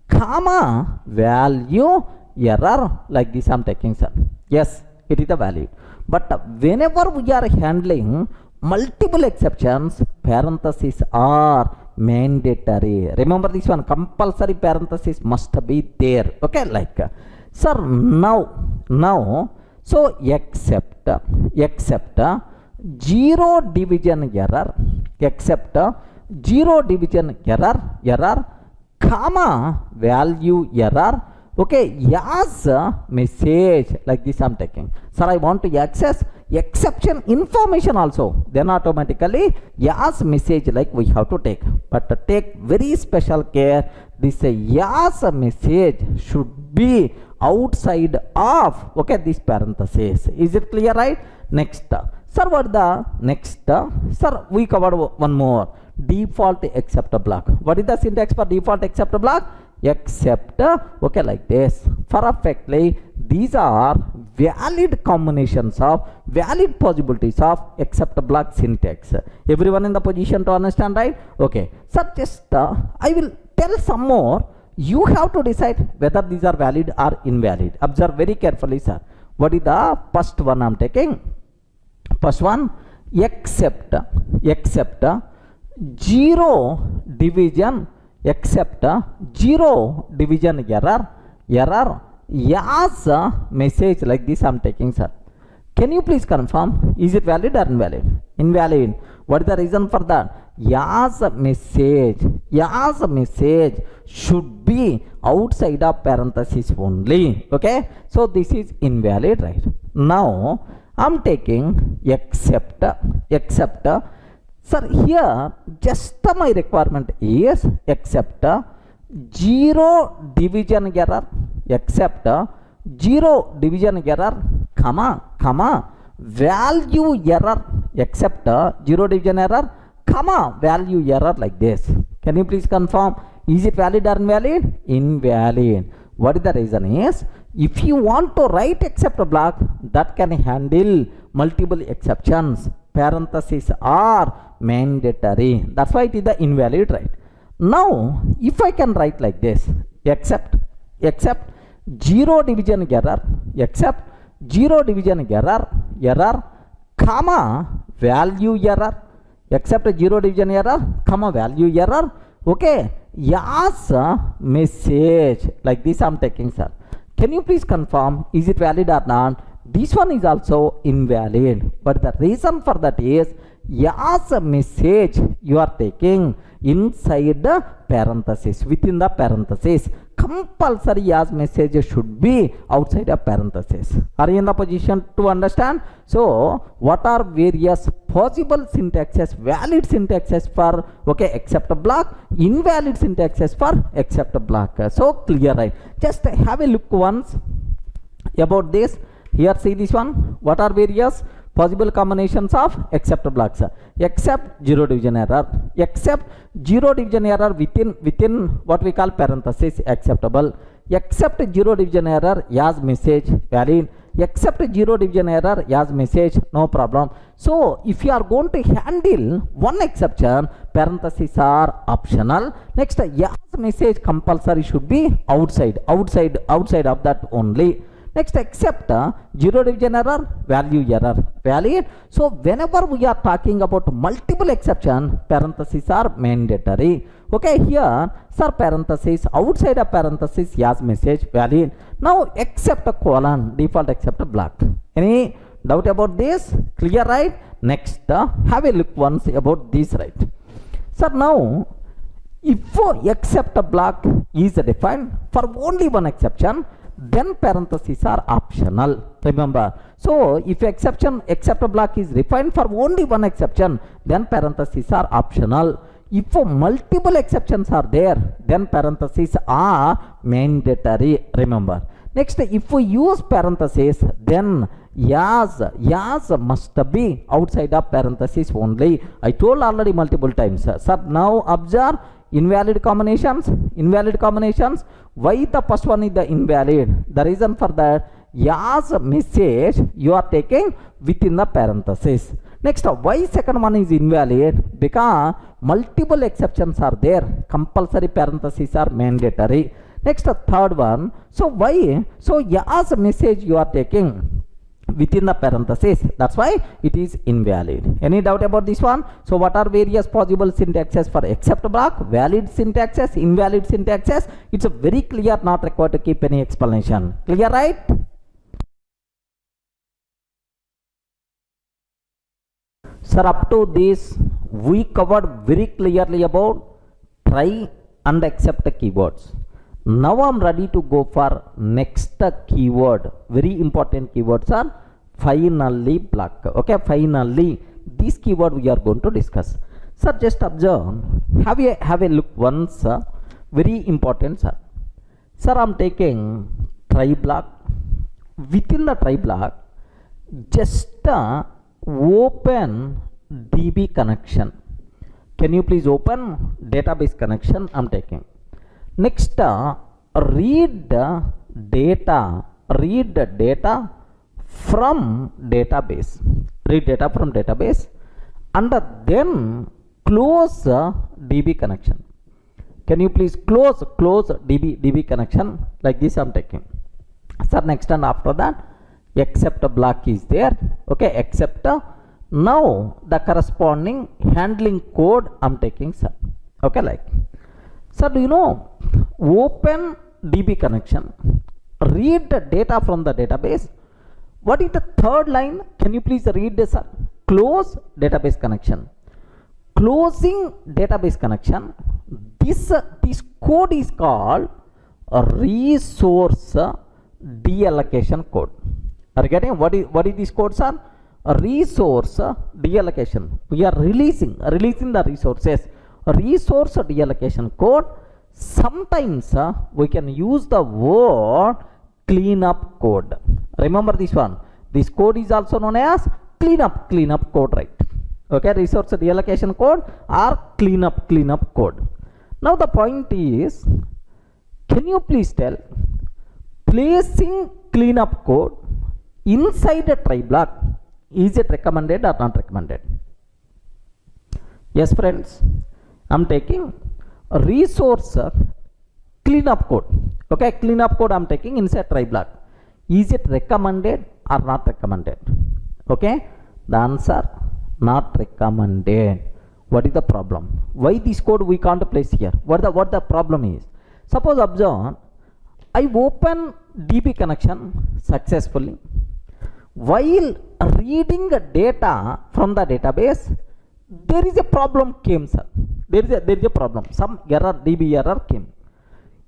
comma value error, like this I'm taking, sir. Yes, it is the value. But whenever we are handling multiple exceptions, parentheses are mandatory. Remember this one, compulsory parenthesis must be there. Okay, like, sir, now, so except zero division error, comma value error, okay, yes, message, like this I'm taking. Sir, I want to access exception information also, then automatically yes message, like we have to take. But take very special care, this yes message should be outside of, okay, this parenthesis. Is it clear, right? Next, sir, what the next, sir, we covered one more, default except block. What is the syntax for default except block? Except, okay, like this. Perfectly, these are valid combinations of, valid possibilities of except block syntax. Everyone in the position to understand, right? Okay, so just I will tell some more. You have to decide whether these are valid or invalid. Observe very carefully, sir. What is the first one I'm taking? First one, except zero division, except zero division error as message, like this I'm taking, sir. Can you please confirm, is it valid or invalid? Invalid. What is the reason for that? As message should be outside of parenthesis only. Okay, so this is invalid, right? Now I'm taking except, sir, here just my requirement is except zero division error, except zero division error, comma value error, except zero division error, comma value error, like this. Can you please confirm, is it valid or invalid? Invalid. What is the reason is, if you want to write except block that can handle multiple exceptions, parentheses are mandatory. That's why it is the invalid, right? Now if I can write like this, except zero division error, except zero division error, comma value error, except zero division error, comma value error, okay, yes message, like this I'm taking, sir. Can you please confirm, is it valid or not? This one is also invalid. But the reason for that is, as a message you are taking inside the parenthesis, within the parenthesis. Compulsory as message should be outside a parenthesis. Are you in the position to understand? So, what are various possible syntaxes, valid syntaxes for except block, invalid syntaxes for except block? So clear, right? Just have a look once about this. Here, see this one. What are various possible combinations of except blocks? Except zero division error, except zero division error within what we call parenthesis, acceptable. Except zero division error as message, valid. Except zero division error as message, no problem. So if you are going to handle one exception, parentheses are optional. Next, as message compulsory should be outside of that only. Next, except zero division error, value error, valid. So whenever we are talking about multiple exception, parentheses are mandatory. Okay, here, sir, parenthesis, outside of parenthesis, as message, valid. Now, except a colon, default except a block. Any doubt about this? Clear, right? Next, have a look once about this, right? Sir, now, if except a block is defined for only one exception, then parentheses are optional. Remember, so if except a block is defined for only one exception, then parentheses are optional. If multiple exceptions are there, then parentheses are mandatory. Remember. Next, if we use parentheses, then as must be outside of parentheses only. I told already multiple times. Sir, now observe invalid combinations. Why the first one is the invalid? The reason for that, as message you are taking within the parenthesis. Next, why second one is invalid? Because multiple exceptions are there. Compulsory parentheses are mandatory. Next, third one. So why? So as message you are taking within the parenthesis, that's why it is invalid. Any doubt about this one? So what are various possible syntaxes for except block? Valid syntaxes, invalid syntaxes. It's a very clear, not required to keep any explanation. Clear, right? Sir, up to this we covered very clearly about try and except keywords. Now I'm ready to go for next keyword. Very important keywords are finally block. Okay, finally this keyword we are going to discuss. Sir, just observe. Have a look once. Very important, sir. Sir, I'm taking try block. Within the try block, just open DB connection. Can you please open database connection? I'm taking. Next, read the data from database. Read data from database, and then close DB connection. Can you please close DB connection? Like this I'm taking. Sir, next, and after that, except block is there. Okay, except now the corresponding handling code I'm taking, sir. Okay, like. Sir, do you know, open DB connection, read the data from the database. What is the third line? Can you please read this, sir? Close database connection. Closing database connection. This code is called a resource deallocation code. Are you getting what is this code, sir? A resource deallocation. We are releasing the resources. A resource deallocation code. Sometimes we can use the word cleanup code. Remember this one. This code is also known as cleanup code, right? Okay, resource deallocation code or cleanup code. Now the point is, can you please tell, placing cleanup code inside a try block, is it recommended or not recommended? Yes, friends. I'm taking a resource cleanup code. Okay, cleanup code I'm taking inside try block. Is it recommended or not recommended? Okay, the answer, not recommended. What is the problem? Why this code we can't place here? What the problem is? Suppose observe, I open DB connection successfully. While reading the data from the database, there is a problem came, sir. There is a problem. Some error, DB error came.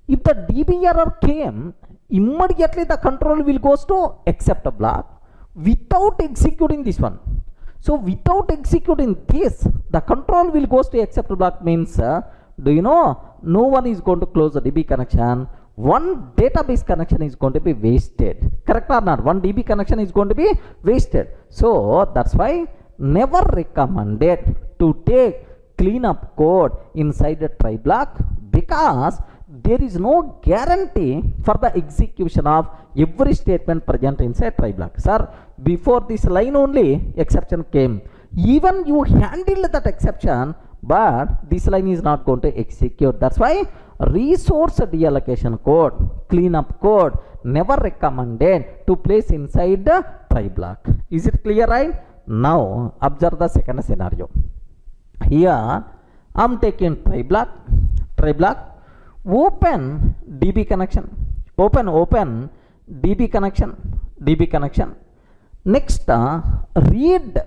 If the DB error came, immediately the control will goes to accept a block without executing this one. So without executing this, the control will goes to accept a block means, do you know, no one is going to close the DB connection. One database connection is going to be wasted. Correct or not? One DB connection is going to be wasted. So that's why never recommended to take cleanup code inside the try block, because there is no guarantee for the execution of every statement present inside try block. Sir, before this line only exception came. Even you handled that exception, but this line is not going to execute. That's why resource deallocation code, cleanup code, never recommended to place inside the try block. Is it clear, right? Now observe the second scenario. Here I am taking try block, open DB connection, open DB connection. Next, read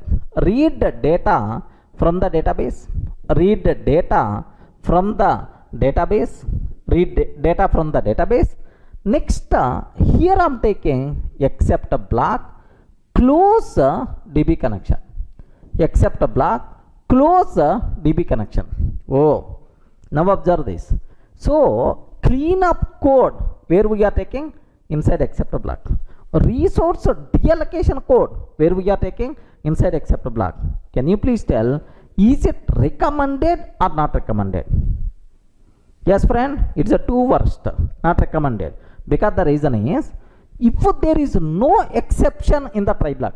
data from the database, read data from the database. Next, here I am taking accept a block, close DB connection, accept a block, close DB connection. Oh, now observe this. So cleanup code, where we are taking inside accept a block. Resource deallocation code, where we are taking inside accept a block. Can you please tell, is it recommended or not recommended? Yes friend, it's a two worst, not recommended, because the reason is, if there is no exception in the try block,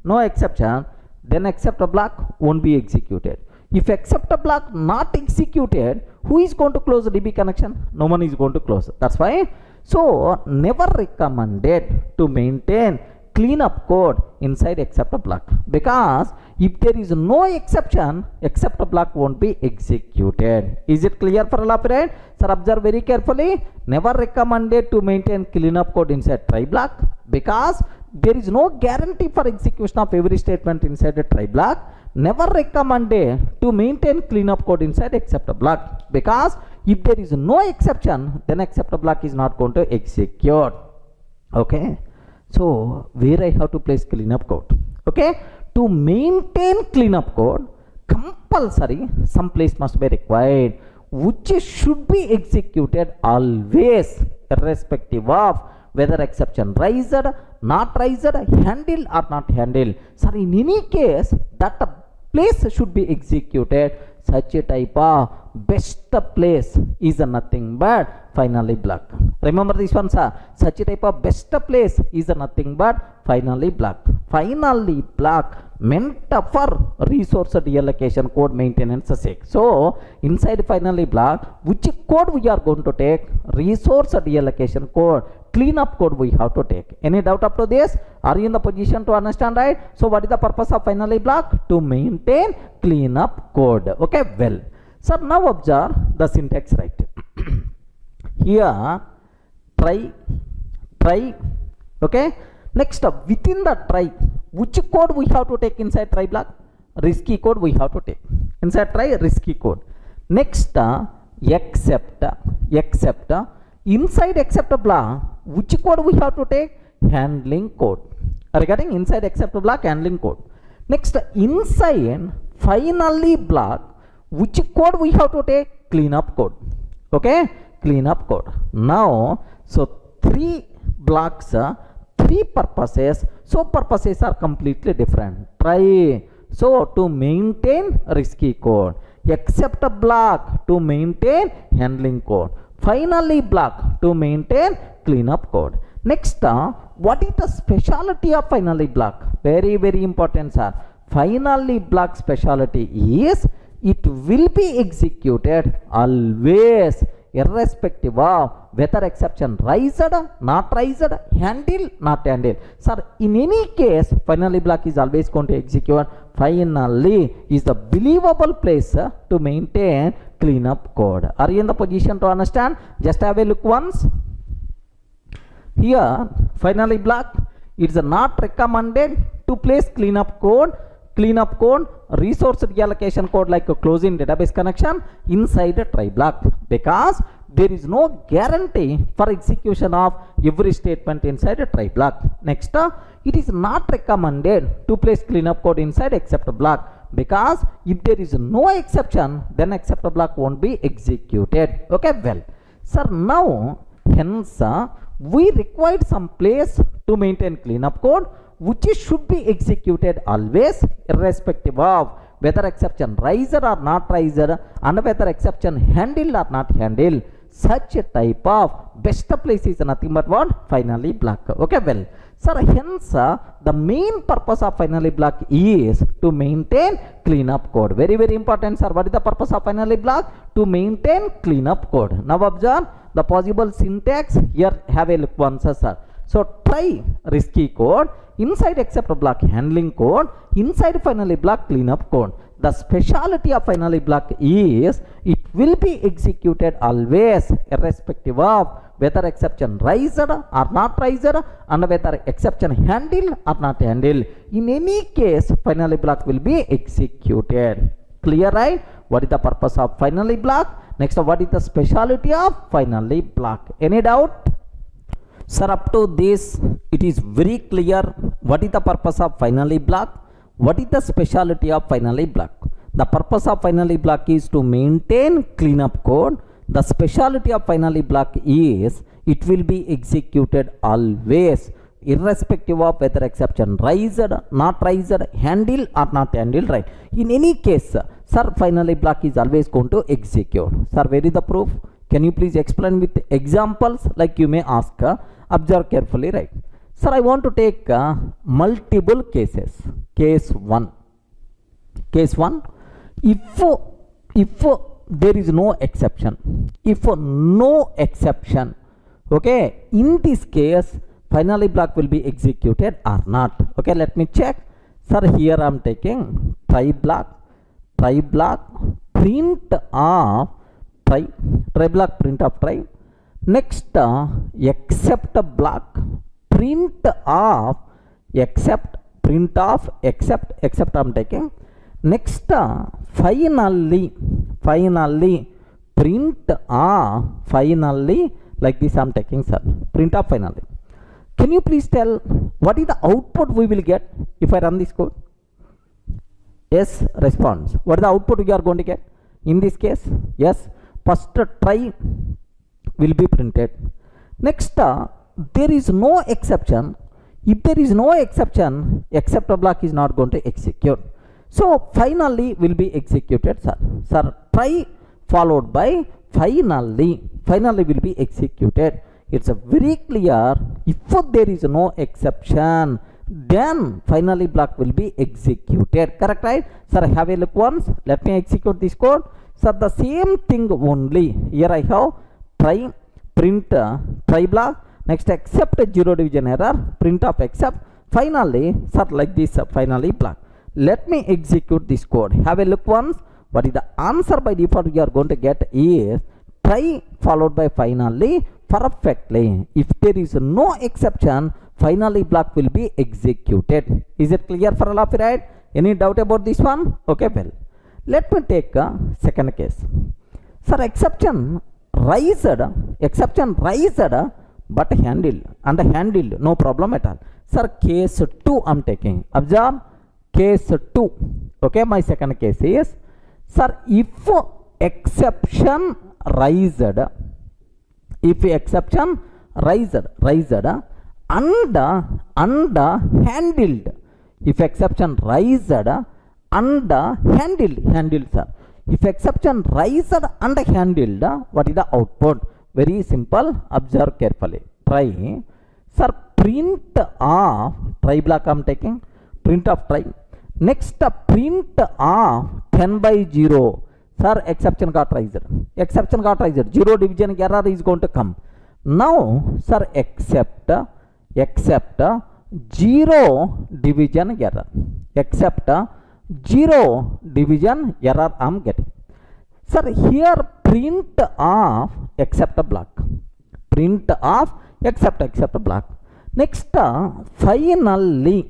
no exception, then accept a block won't be executed. If accept a block not executed, who is going to close the DB connection? No one is going to close. That's why, so never recommended to maintain cleanup code inside accept a block, because if there is no exception, accept a block won't be executed. Is it clear for all of you, right? Sir, observe very carefully. Never recommended to maintain cleanup code inside try block, because there is no guarantee for execution of every statement inside a try block. Never recommended to maintain cleanup code inside accept a block, because if there is no exception, then accept a block is not going to execute. Okay, so where I have to place cleanup code? Okay, to maintain cleanup code, compulsory some place must be required, which should be executed always, irrespective of whether exception raised, not raised, handled or not handled. Sir, in any case, that place should be executed. Such a type of best place is nothing but finally block. Remember this one, sir. Such a type of best place is nothing but finally block. Finally block meant for resource deallocation code maintenance sake. So inside finally block, which code we are going to take? Resource deallocation code, cleanup code we have to take. Any doubt up to this? Are you in the position to understand, right? So what is the purpose of finally block? To maintain cleanup code. Okay, well, sir, now observe the syntax, right? Here try, okay. Next, within the try, which code we have to take inside try block? Risky code we have to take inside try, risky code. Next, accept, inside accept block, which code we have to take? Handling code. Regarding inside accept block, handling code. Next, inside finally block, which code we have to take? Cleanup code. Okay, cleanup code. Now, so three blocks, three purposes. So purposes are completely different. Try, so to maintain risky code, accept a block to maintain handling code, finally block to maintain cleanup code. Next, what is the specialty of finally block? Very, very important, sir. Finally block specialty is it will be executed always, irrespective of whether exception raised, not raised, handled, not handled. Sir, in any case, finally block is always going to execute. Finally is the believable place to maintain cleanup code. Are you in the position to understand? Just have a look once. Here finally block, it's not recommended to place cleanup code, resource reallocation code like a closing database connection inside a try block, because there is no guarantee for execution of every statement inside a try block. Next, it is not recommended to place cleanup code inside except block, because if there is no exception, then except block won't be executed. Okay, well, sir, now hence we required some place to maintain cleanup code which should be executed always irrespective of whether exception raised or not raised and whether exception handled or not handled. Such a type of best place is nothing but what? Finally block. Okay, well, sir, hence the main purpose of finally block is to maintain cleanup code. Very, very important, sir. What is the purpose of finally block? To maintain cleanup code. Now observe the possible syntax. Here have a look once, sir. So try risky code, inside except block handling code, inside finally block cleanup code. The speciality of finally block is it will be executed always irrespective of whether exception raised or not raised and whether exception handled or not handled. In any case, finally block will be executed. Clear, right? What is the purpose of finally block? Next, what is the speciality of finally block? Any doubt? Sir, up to this it is very clear what is the purpose of finally block, what is the speciality of finally block. The purpose of finally block is to maintain cleanup code. The speciality of finally block is it will be executed always irrespective of whether exception raised, not raised, handled or not handled, right? In any case, sir, finally block is always going to execute. Sir, where is the proof? Can you please explain with examples like you may ask? Observe carefully, right? Sir, I want to take multiple cases. Case 1. Case 1, if there is no exception, okay, in this case, finally block will be executed or not. Okay, let me check. Sir, here I am taking try block, print of try block, print of try. Next, except block, print of except I am taking. Next, finally print of finally, like this I am taking, sir, print of finally. Can you please tell what is the output we will get if I run this code? Yes, response. What is the output we are going to get in this case? Yes, first try will be printed. Next, there is no exception. If there is no exception, except block is not going to execute. So finally will be executed, sir. Sir, try followed by finally will be executed. It's a very clear. If there is no exception, then finally block will be executed. Correct, right? Sir, have a look once. Let me execute this code. Sir, the same thing only. Here I have try, print try block. Next, except zero division error, print of except. Finally, sir, like this, finally block. Let me execute this code. Have a look once. What is the answer by default we are going to get is try followed by finally perfectly. If there is no exception, finally block will be executed. Is it clear for all of you, right? Any doubt about this one? Okay, well, let me take a second case. Sir, exception raised but handled, no problem at all. Sir, case 2 I am taking. Observe case 2. Okay, my second case is, sir, if exception raised and handled. If exception raised and handled, sir. If exception raised and handled, what is the output? Very simple. Observe carefully. Try. Sir, print of try block I am taking. Print of try. Next, print of 10 by 0. Sir, exception got raised. Zero division error is going to come. Now, sir, except zero division error. Zero division error I am getting. Sir, here print of except block. except block. Next, finally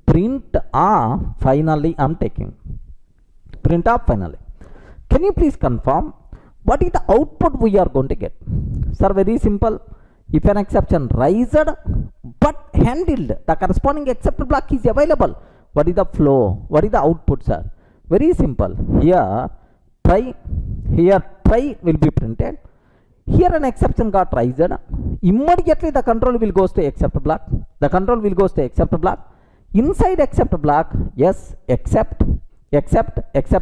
print of finally I'm taking. Print of finally. Can you please confirm what is the output we are going to get? Sir, very simple. If an exception raised but handled, the corresponding except block is available. What is the flow? What is the output, sir? Very simple. Here try will be printed. Here an exception got raised. Immediately the control will goes to except block. The control will goes to except block. Inside except block, yes, except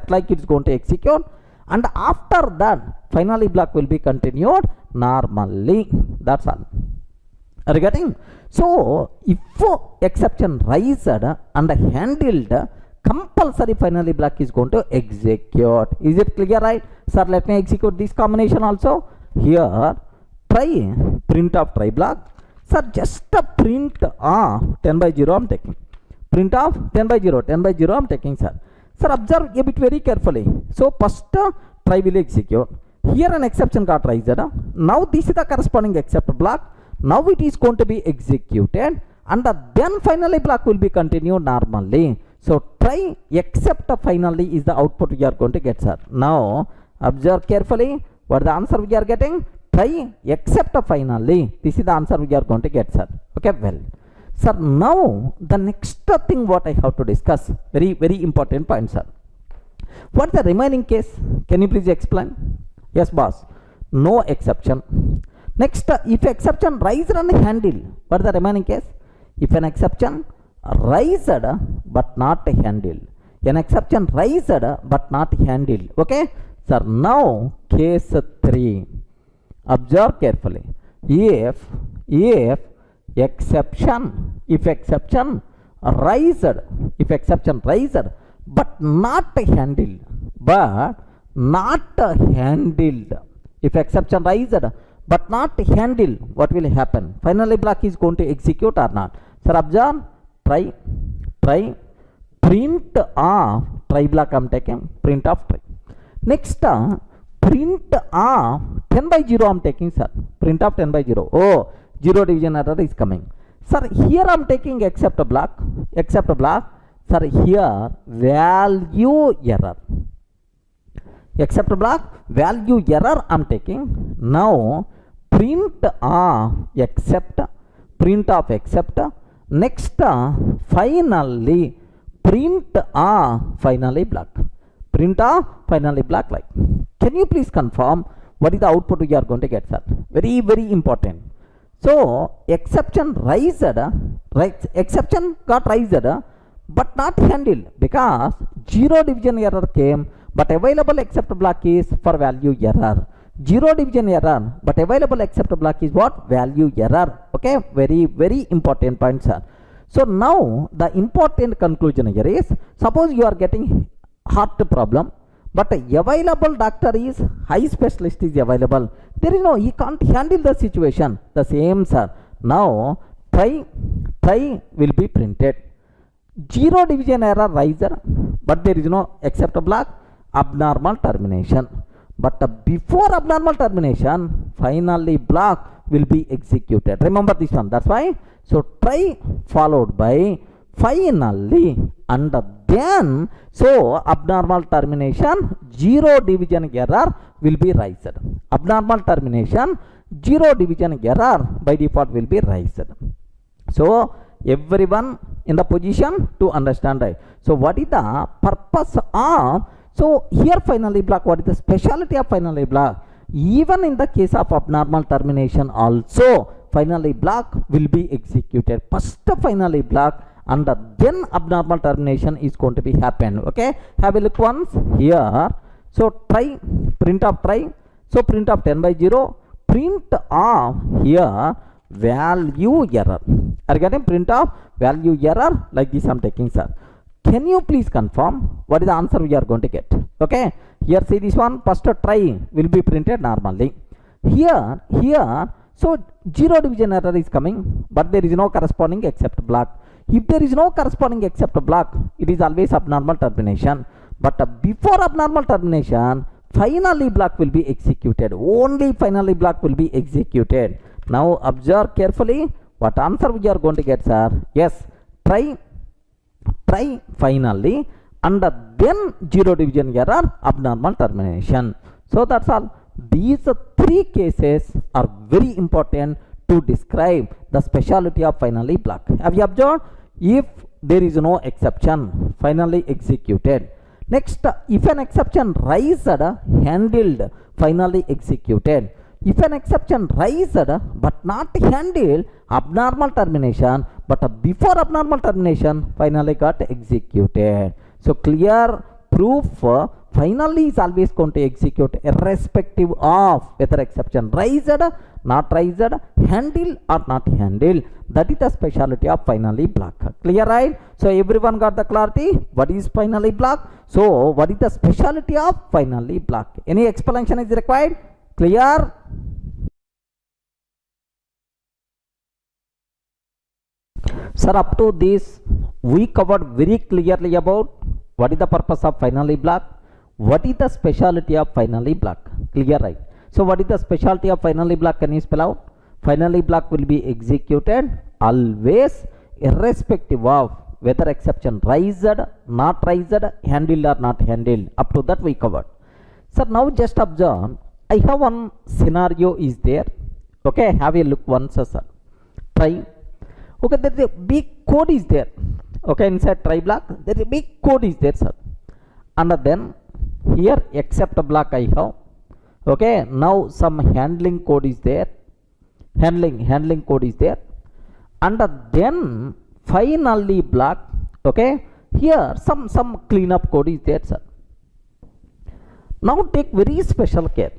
like it's going to execute. And after that, finally block will be continued normally. That's all. Are you getting? So, if exception raised and handled, compulsory finally block is going to execute. Is it clear, right? Sir, let me execute this combination also. Here, try print of try block. Sir, just a print of 10 by 0 I'm taking. Print of 10 by 0 I'm taking, sir. Sir, observe a bit very carefully. So, first try will execute. Here an exception got raised. Now this is the corresponding except block. Now it is going to be executed and then finally block will be continued normally. So, try except finally is the output we are going to get, sir. Now, observe carefully what the answer we are getting. Try except finally. This is the answer we are going to get, sir. Okay, well. Sir, now the next thing what I have to discuss, very, very important point, sir. What is the remaining case? Can you please explain? Yes, boss. No exception. Next, if exception raised and handled, what is the remaining case? If an exception raised but not handled. An exception raised but not handled. Okay? Sir, now case 3. Observe carefully. If exception raised but not handled, if exception raised but not handled, what will happen? Finally block is going to execute or not? Sir, observe, try print of try block I'm taking, print of try. Next, print of 10 by 0 I'm taking, sir. Print of 10 by 0. Oh, 0 division error is coming. Sir, here I'm taking except block. Sir, here value error. Except block, value error I'm taking. Now, print of except. Next, finally, print of finally block. Print of finally block like. Can you please confirm what is the output we are going to get, sir? Very, very important. So, exception raised, exception got raised but not handled because 0 division error came, but available except block is for value error. 0 division error, but available except block is what? Value error. Okay, very, very important point, sir. So, now the important conclusion here is, suppose you are getting heart problem, but available doctor is high specialist is available. There is no, he can't handle the situation. The same, sir. Now, try will be printed. 0 division error riser, but there is no except block, abnormal termination. But before abnormal termination, finally block will be executed. Remember this one. That's why. So, try followed by finally and then, so abnormal termination, 0 division error will be raised. Abnormal termination, 0 division error by default will be raised. So, everyone in the position to understand, right? So, what is the purpose of, so here finally block, what is the specialty of finally block? Even in the case of abnormal termination also, finally block will be executed. First finally block and then abnormal termination is going to be happen. Okay, have a look once here. So, try, print of try. So, print of 10 by 0, print of here value error. Are you getting? Print of value error like this I'm taking, sir. Can you please confirm what is the answer we are going to get? Okay, here see this one, first try will be printed normally. Here, so 0 division error is coming, but there is no corresponding except block. If there is no corresponding except block, it is always abnormal termination. But before abnormal termination, finally block will be executed. Only finally block will be executed. Now observe carefully what answer we are going to get, sir. Yes, try finally and then zero division error, abnormal termination. So that's all. These three cases are very important to describe the specialty of finally block. Have you observed? If there is no exception, finally executed. Next, if an exception raised, handled, finally executed. If an exception raised but not handled, abnormal termination, but before abnormal termination, finally got executed. So clear proof, finally is always going to execute irrespective of whether exception raised, not raised, handled or not handled. That is the specialty of finally block. Clear, right? So everyone got the clarity what is finally block. So what is the specialty of finally block? Any explanation is required? Clear? Sir, up to this we covered very clearly about what is the purpose of finally block, what is the specialty of finally block. Clear, right? So what is the specialty of finally block? Can you spell out? Finally block will be executed always irrespective of whether exception raised, not raised, handled or not handled. Up to that we covered. Sir, now just observe, I have one scenario is there. Okay, have a look once, sir. Try. Okay, there is a big code is there. Okay, inside try block there is a big code is there, sir. And then here except block I have. Okay, now some handling code is there. Handling code is there. And then finally block. Okay, here some cleanup code is there, sir. Now take very special care.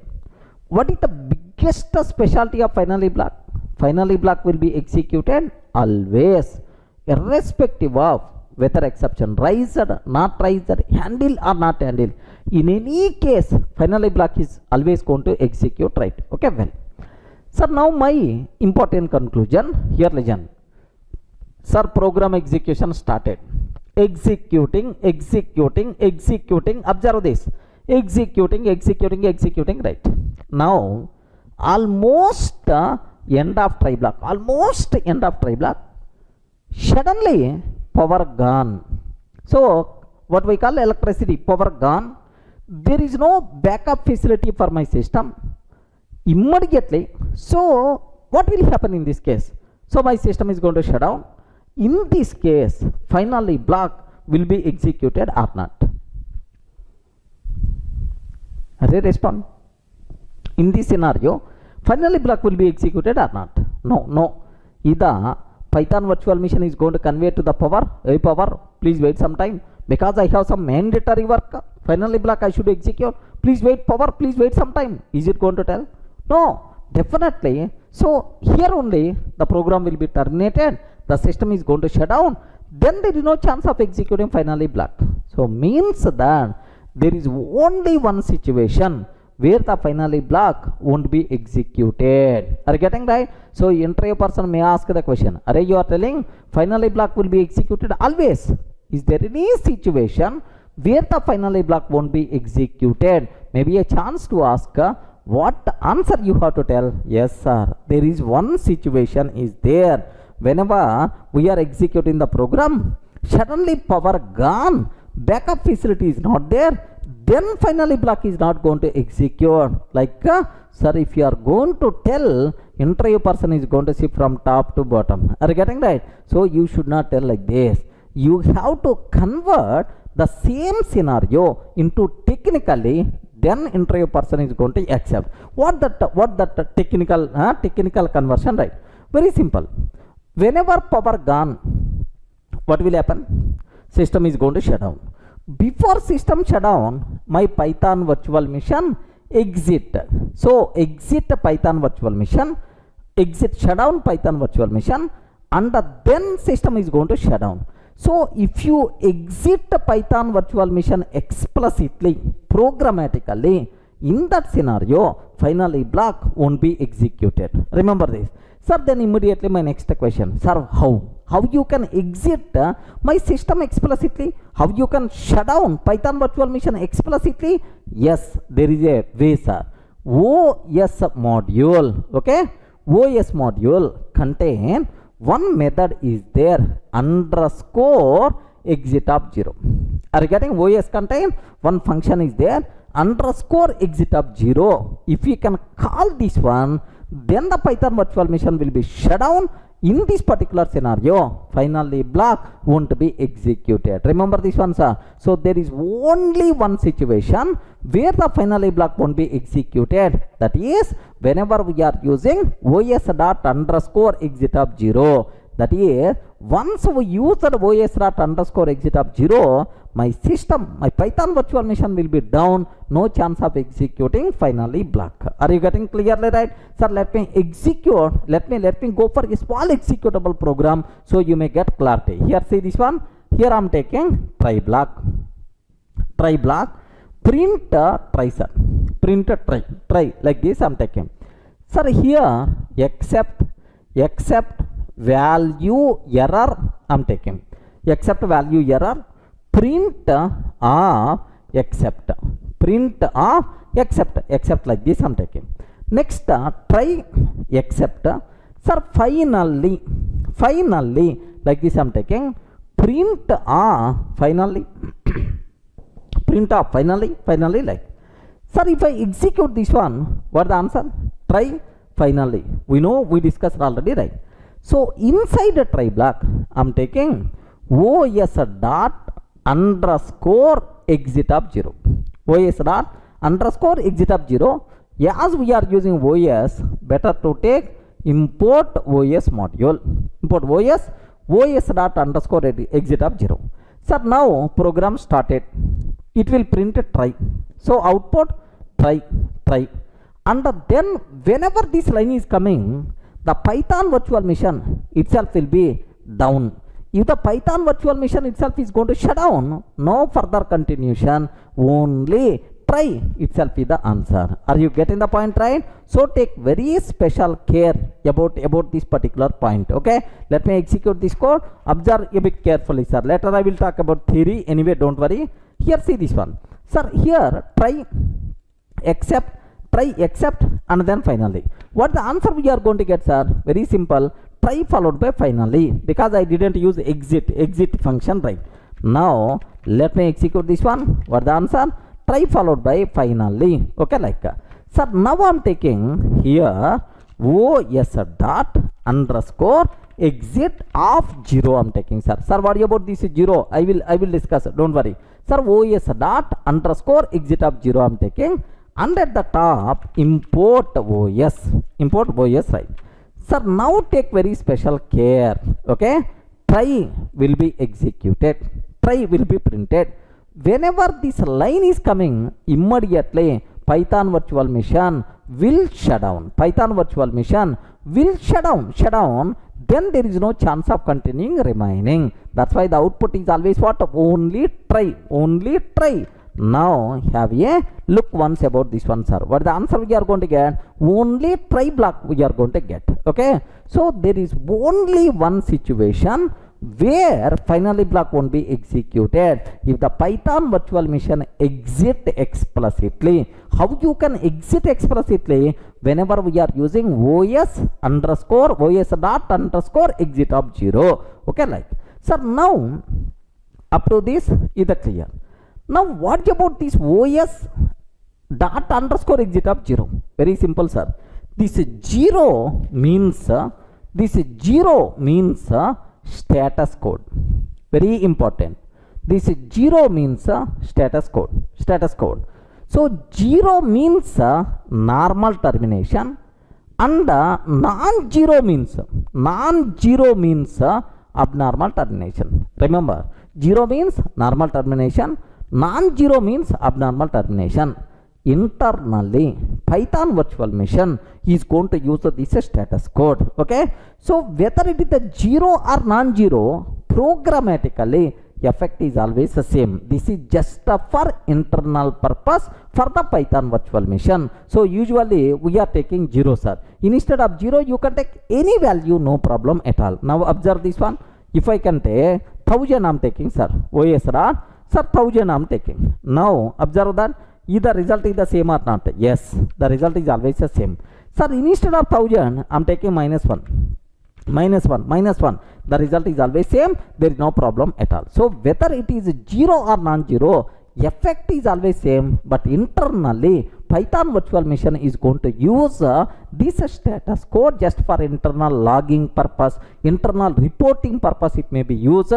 What is the biggest specialty of finally block? Finally block will be executed always irrespective of whether exception raised, not raised, handled or not handled. In any case, finally block is always going to execute, right? Okay, well. Sir, now my important conclusion here, listen. Sir, program execution started. Executing. Observe this. Executing, right? Now, almost end of try block. Suddenly, power gone. So, what we call electricity, power gone. There is no backup facility for my system. Immediately, so what will happen in this case? So, my system is going to shut down. In this case, finally block will be executed or not? Respond. In this scenario, finally block will be executed or not? No. Either Python virtual machine is going to convey to the power. Hey power, please wait some time because I have some mandatory work. Finally block I should execute. Please wait power, please wait some time. Is it going to tell? No, definitely. So here only the program will be terminated. The system is going to shut down. Then there is no chance of executing finally block. So means that there is only one situation where the finally block won't be executed. Are you getting right? So interview person may ask the question, Array, you are telling finally block will be executed always. Is there any situation where the finally block won't be executed? Maybe a chance to ask what answer you have to tell. Yes, sir. There is one situation is there. Whenever we are executing the program, suddenly power gone, backup facility is not there, then finally block is not going to execute. Like, sir, if you are going to tell, interview person is going to see from top to bottom. Are you getting right? So you should not tell like this. You have to convert the same scenario into technically, then interview person is going to accept. What that technical conversion, right? Very simple. Whenever power gone, what will happen? System is going to shut down. Before system shut down, my Python virtual machine exit. So exit Python virtual machine, exit shutdown Python virtual machine, and then system is going to shut down. So if you exit Python virtual machine explicitly, programmatically, in that scenario, finally block won't be executed. Remember this. Sir, then immediately my next question. Sir, how? How you can exit my system explicitly? How you can shut down Python virtual machine explicitly? Yes, there is a way, sir. OS module. Okay? OS module contain one method is there underscore exit of 0. Are you getting? OS contain one function is there underscore exit of 0. If you can call this one, then the Python virtual machine will be shut down. In this particular scenario, finally block won't be executed. Remember this one, sir. So there is only one situation where the finally block won't be executed. That is whenever we are using os dot underscore exit of 0. That is, once we use that os dot underscore exit of 0, my system, my Python virtual machine will be down. No chance of executing finally block. Are you getting clearly, right? Sir, let me execute. Let me go for a small executable program so you may get clarity. Here, see this one. Here I am taking try block. Try block. Print try, sir. Print try like this I am taking. Sir, here except value error I am taking. Except value error. Print of except. Print of except like this I am taking. Next try except. Sir, finally like this I am taking. Print of finally. Print of finally like. Sir, if I execute this one, what the answer? Try finally. We know, we discussed already, right? So inside the try block I am taking os dot underscore exit of 0. os dot underscore exit of 0. As we are using os, better to take import os module. Import os dot underscore exit of 0. Sir, now program started. It will print a try. So output try. And then whenever this line is coming, the Python virtual machine itself will be down. If the Python virtual machine itself is going to shut down, no further continuation, only try itself is the answer. Are you getting the point, right? So take very special care about this particular point. Okay, let me execute this code. Observe a bit carefully, sir. Later I will talk about theory. Anyway, don't worry. Here, see this one. Sir, here try except and then finally. What the answer we are going to get, sir? Very simple. Try followed by finally, because I didn't use exit function, right? Now let me execute this one. What the answer? Try followed by finally. Okay, like sir, now I'm taking here os dot underscore exit of 0 I'm taking, sir. Sir, what about this 0? I will discuss. Don't worry, sir. Os dot underscore exit of 0 I'm taking, and at the top import os, right? Sir, now take very special care. Okay, try will be executed, try will be printed. Whenever this line is coming, immediately Python virtual machine will shut down. Python virtual machine will shut down. Then there is no chance of continuing remaining. That's why the output is always what? Only try. Now have a look once about this one, sir. What the answer we are going to get? Only try block we are going to get. Okay, so there is only one situation where finally block won't be executed if the Python virtual machine exit explicitly. How you can exit explicitly? Whenever we are using os dot underscore exit of 0. Okay, like, sir, now up to this is the clear. Now what about this os dot underscore exit of 0? Very simple, sir. This 0 means status code. Very important. This 0 means status code. So 0 means normal termination, and non-zero means abnormal termination. Remember, 0 means normal termination, non-zero means abnormal termination. Internally, Python virtual machine is going to use this status code. Okay, so whether it is the 0 or non-zero, programmatically effect is always the same. This is just for internal purpose for the Python virtual machine. So usually we are taking 0, sir. Instead of 0, you can take any value, no problem at all. Now observe this one. If I can take 1000, I am taking, sir. OS dot, sir, 1000 I am taking. Now observe that. Either result is the same or not. Yes, the result is always the same. Sir, instead of 1000, I'm taking -1. -1. The result is always same. There is no problem at all. So whether it is 0 or non-zero, effect is always same. But internally, Python virtual machine is going to use this status code just for internal logging purpose, internal reporting purpose. It may be used.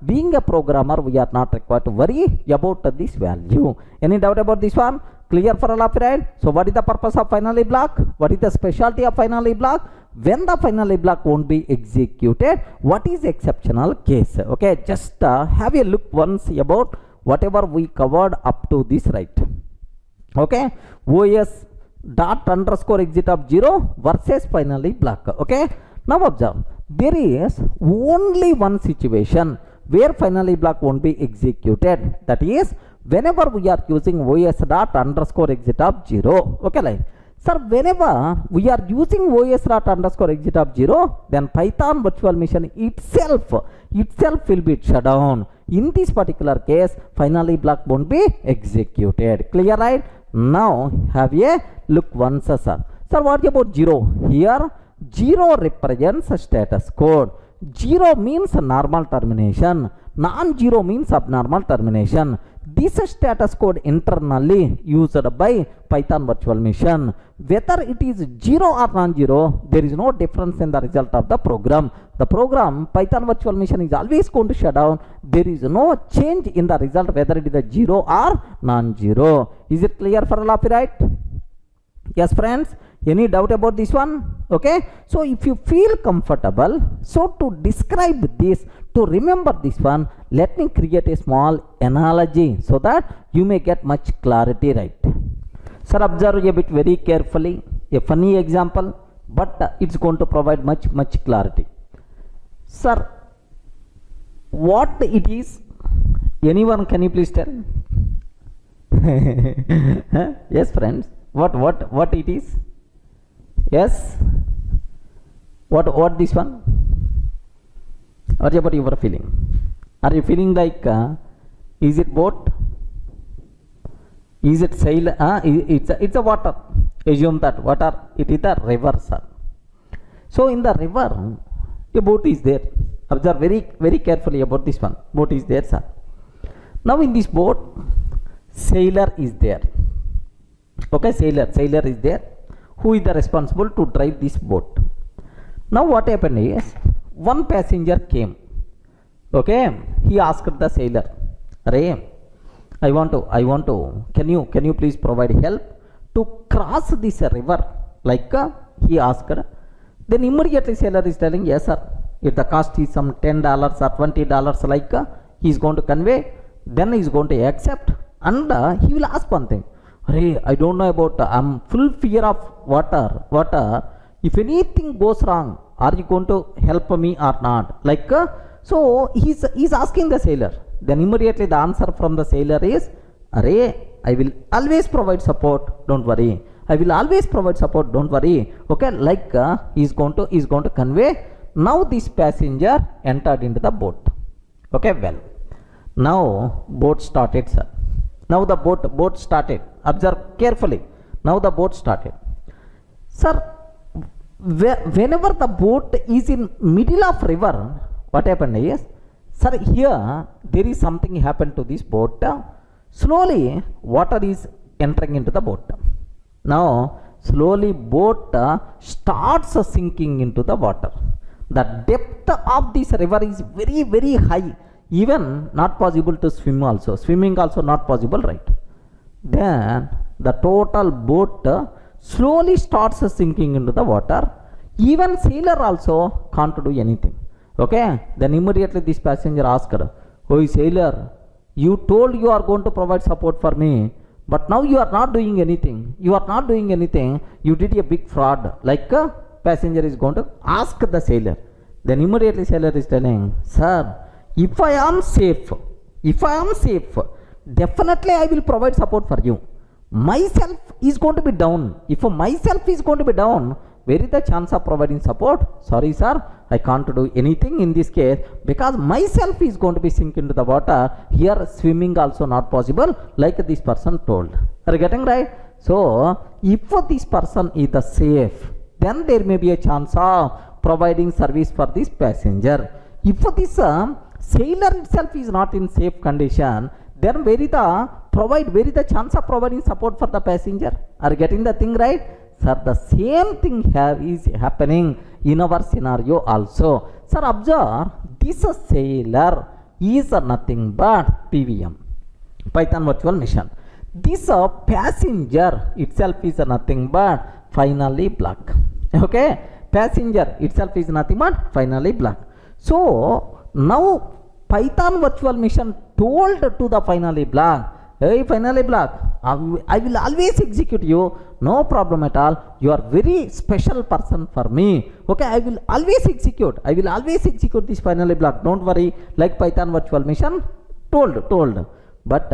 Being a programmer, we are not required to worry about this value. Any doubt about this one? Clear for all of you, right? So what is the purpose of finally block? What is the specialty of finally block? When the finally block won't be executed, what is exceptional case? Okay, just have a look once about whatever we covered up to this, right? Okay, OS dot underscore exit of 0 versus finally block. Okay, now observe, there is only one situation where finally block won't be executed. That is whenever we are using OS dot underscore exit of 0. Okay, like, sir, whenever we are using OS dot underscore exit of 0, then Python virtual machine itself will be shut down. In this particular case, finally block won't be executed. Clear, right? Now have a look once, sir. Sir, what about 0? Here 0 represents a status code. 0 means normal termination. Non-zero means abnormal termination. This status code internally used by Python virtual machine. Whether it is 0 or non-zero, there is no difference in the result of the program. The program Python virtual machine is always going to shut down. There is no change in the result whether it is a 0 or non-zero. Is it clear for all of you, right? Yes, friends. Any doubt about this one? Okay. So if you feel comfortable, so to describe this, to remember this one, let me create a small analogy so that you may get much clarity, right? Sir, observe a bit very carefully. A funny example, but it's going to provide much clarity. Sir, what it is? Anyone, can you please tell? Yes, friends. What it is? Yes. What this one? What about your feeling? Are you feeling like is it boat? Is it sail? It's a water. Assume that water. It is a river, sir. So in the river, a boat is there. Observe very carefully about this one. Boat is there, sir. Now in this boat, sailor is there. Okay, sailor is there. Who is the responsible to drive this boat? Now what happened is, one passenger came. Okay, he asked the sailor, "Ray, I want to. Can you please provide help to cross this river?" Like he asked. Then immediately sailor is telling, "Yes, sir. If the cost is some $10 or $20, like he is going to convey, then he is going to accept, and he will ask one thing. Hey, I don't know about. I'm full fear of water. If anything goes wrong, are you going to help me or not?" Like so, he's asking the sailor. Then immediately the answer from the sailor is, "Arey, I will always provide support. Don't worry. I will always provide support. Don't worry." Okay, like he's going to convey. Now this passenger entered into the boat. Okay, well, now boat started, sir. Now the boat started. Observe carefully. Now the boat started. Sir, whenever the boat is in middle of river, what happened is, sir, here there is something happened to this boat. Slowly water is entering into the boat. Now slowly boat starts sinking into the water. The depth of this river is very high. Even not possible to swim also. Swimming also not possible, right? Then the total boat slowly starts sinking into the water. Even sailor also can't do anything. Okay? Then immediately this passenger asked, "Oh, sailor, you told you are going to provide support for me, but now you are not doing anything. You did a big fraud." Like passenger is going to ask the sailor. Then immediately sailor is telling, "Sir, if I am safe, definitely I will provide support for you. Myself is going to be down. If myself is going to be down, where is the chance of providing support? Sorry, sir, I can't do anything in this case because myself is going to be sink into the water. Here swimming also not possible," like this person told. Are you getting right? So if this person is the safe, then there may be a chance of providing service for this passenger. If this sailor itself is not in safe condition, then where is the chance of providing support for the passenger? Are you getting the thing right? Sir, the same thing is happening in our scenario also. Sir, observe, this sailor is nothing but PVM, Python virtual machine. This passenger itself is nothing but finally black. Okay, passenger itself is nothing but finally black. So now Python virtual machine told to the finally black, hey finally black, I will always execute you, no problem at all, you are very special person for me. Okay, I will always execute this finally black, don't worry, like Python virtual machine told. But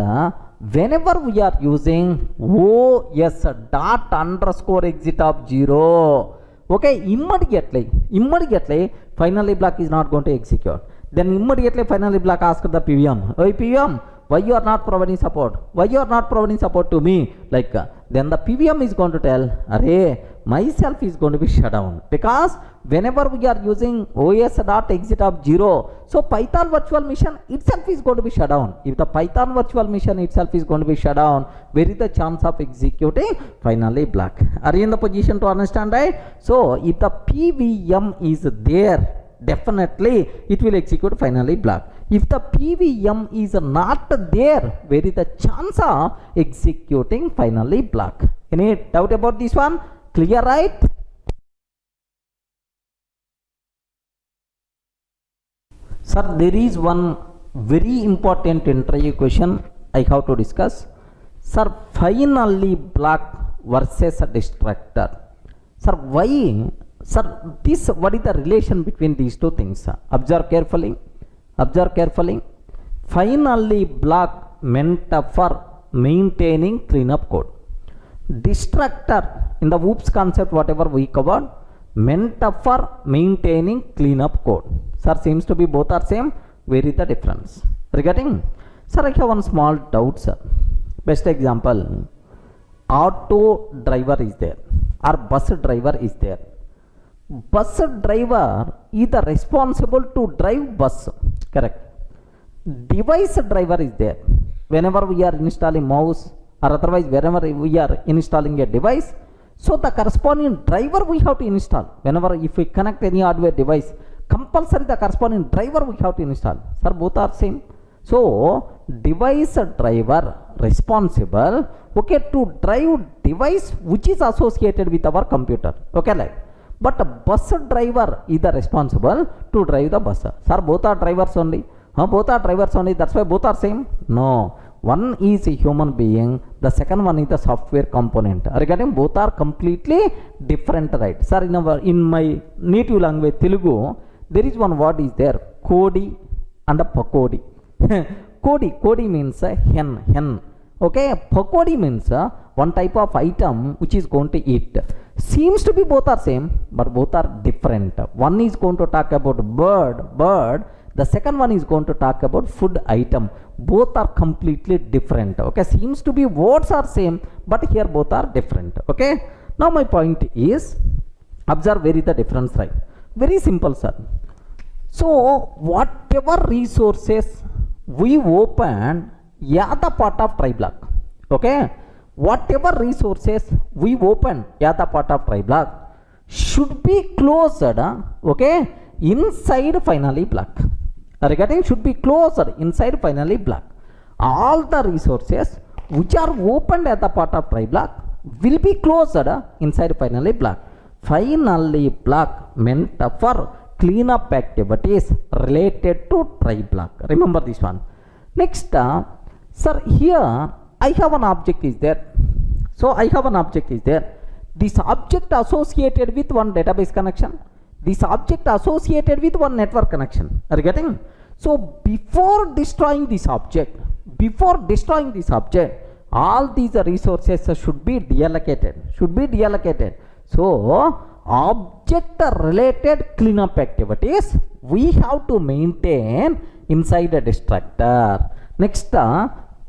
whenever we are using OS dot underscore exit of 0, okay, immediately finally black is not going to execute. Then immediately finally black asks the PVM, hey PVM, why you are not providing support? Why you are not providing support to me? Like then the PVM is going to tell, array, myself is going to be shut down, because whenever we are using OS dot exit of 0, so Python virtual machine itself is going to be shut down. If the Python virtual machine itself is going to be shut down, where is the chance of executing finally black? Are you in the position to understand, right? So if the PVM is there, definitely it will execute finally black. If the PVM is not there, where is the chance of executing finally black? Any doubt about this one? Clear, right? Sir, there is one very important interview question I have to discuss. Sir, finally black versus a destructor. Sir, why? Sir, what is the relation between these two things? Observe carefully. Finally black meant for maintaining cleanup code. Destructor, in the OOPS concept whatever we covered, meant for maintaining cleanup code. Sir, seems to be both are same. Where is the difference? Regarding, sir, I have one small doubt, sir. Best example, auto driver is there or bus driver is there. Bus driver is the responsible to drive bus, correct? Device driver is there. Whenever we are installing mouse or otherwise wherever we are installing a device, so the corresponding driver we have to install. Whenever if we connect any hardware device, compulsory the corresponding driver we have to install. Sir, both are same. So device driver responsible, okay, to drive device which is associated with our computer, okay, like. But bus driver is the responsible to drive the bus. Sir, both are drivers only. Both are drivers only. That's why both are same. No, one is a human being. The second one is the software component. Regarding both are completely different, right? Sir, in my native language Telugu, there is one word is there, Kodi and a Pakodi. Kodi means hen. Okay, Pakodi means one type of item which is going to eat. Seems to be both are same, but both are different. One is going to talk about bird. The second one is going to talk about food item. Both are completely different. Okay, seems to be words are same, but here both are different. Okay, now my point is, observe where is the difference, right? Very simple, sir. So whatever resources we open, the part of try block. Okay, whatever resources we open the part of try block should be closed, okay, inside finally block. Regarding should be closed inside finally block. All the resources which are opened at the part of try block will be closed inside finally block. Finally block meant for cleanup activities related to try block. Remember this one. Next, sir, here I have an object is there. So I have an object is there. This object associated with one database connection. This object associated with one network connection. Are you getting? So before destroying this object, all these resources should be deallocated. So object related cleanup activities we have to maintain inside a destructor. Next,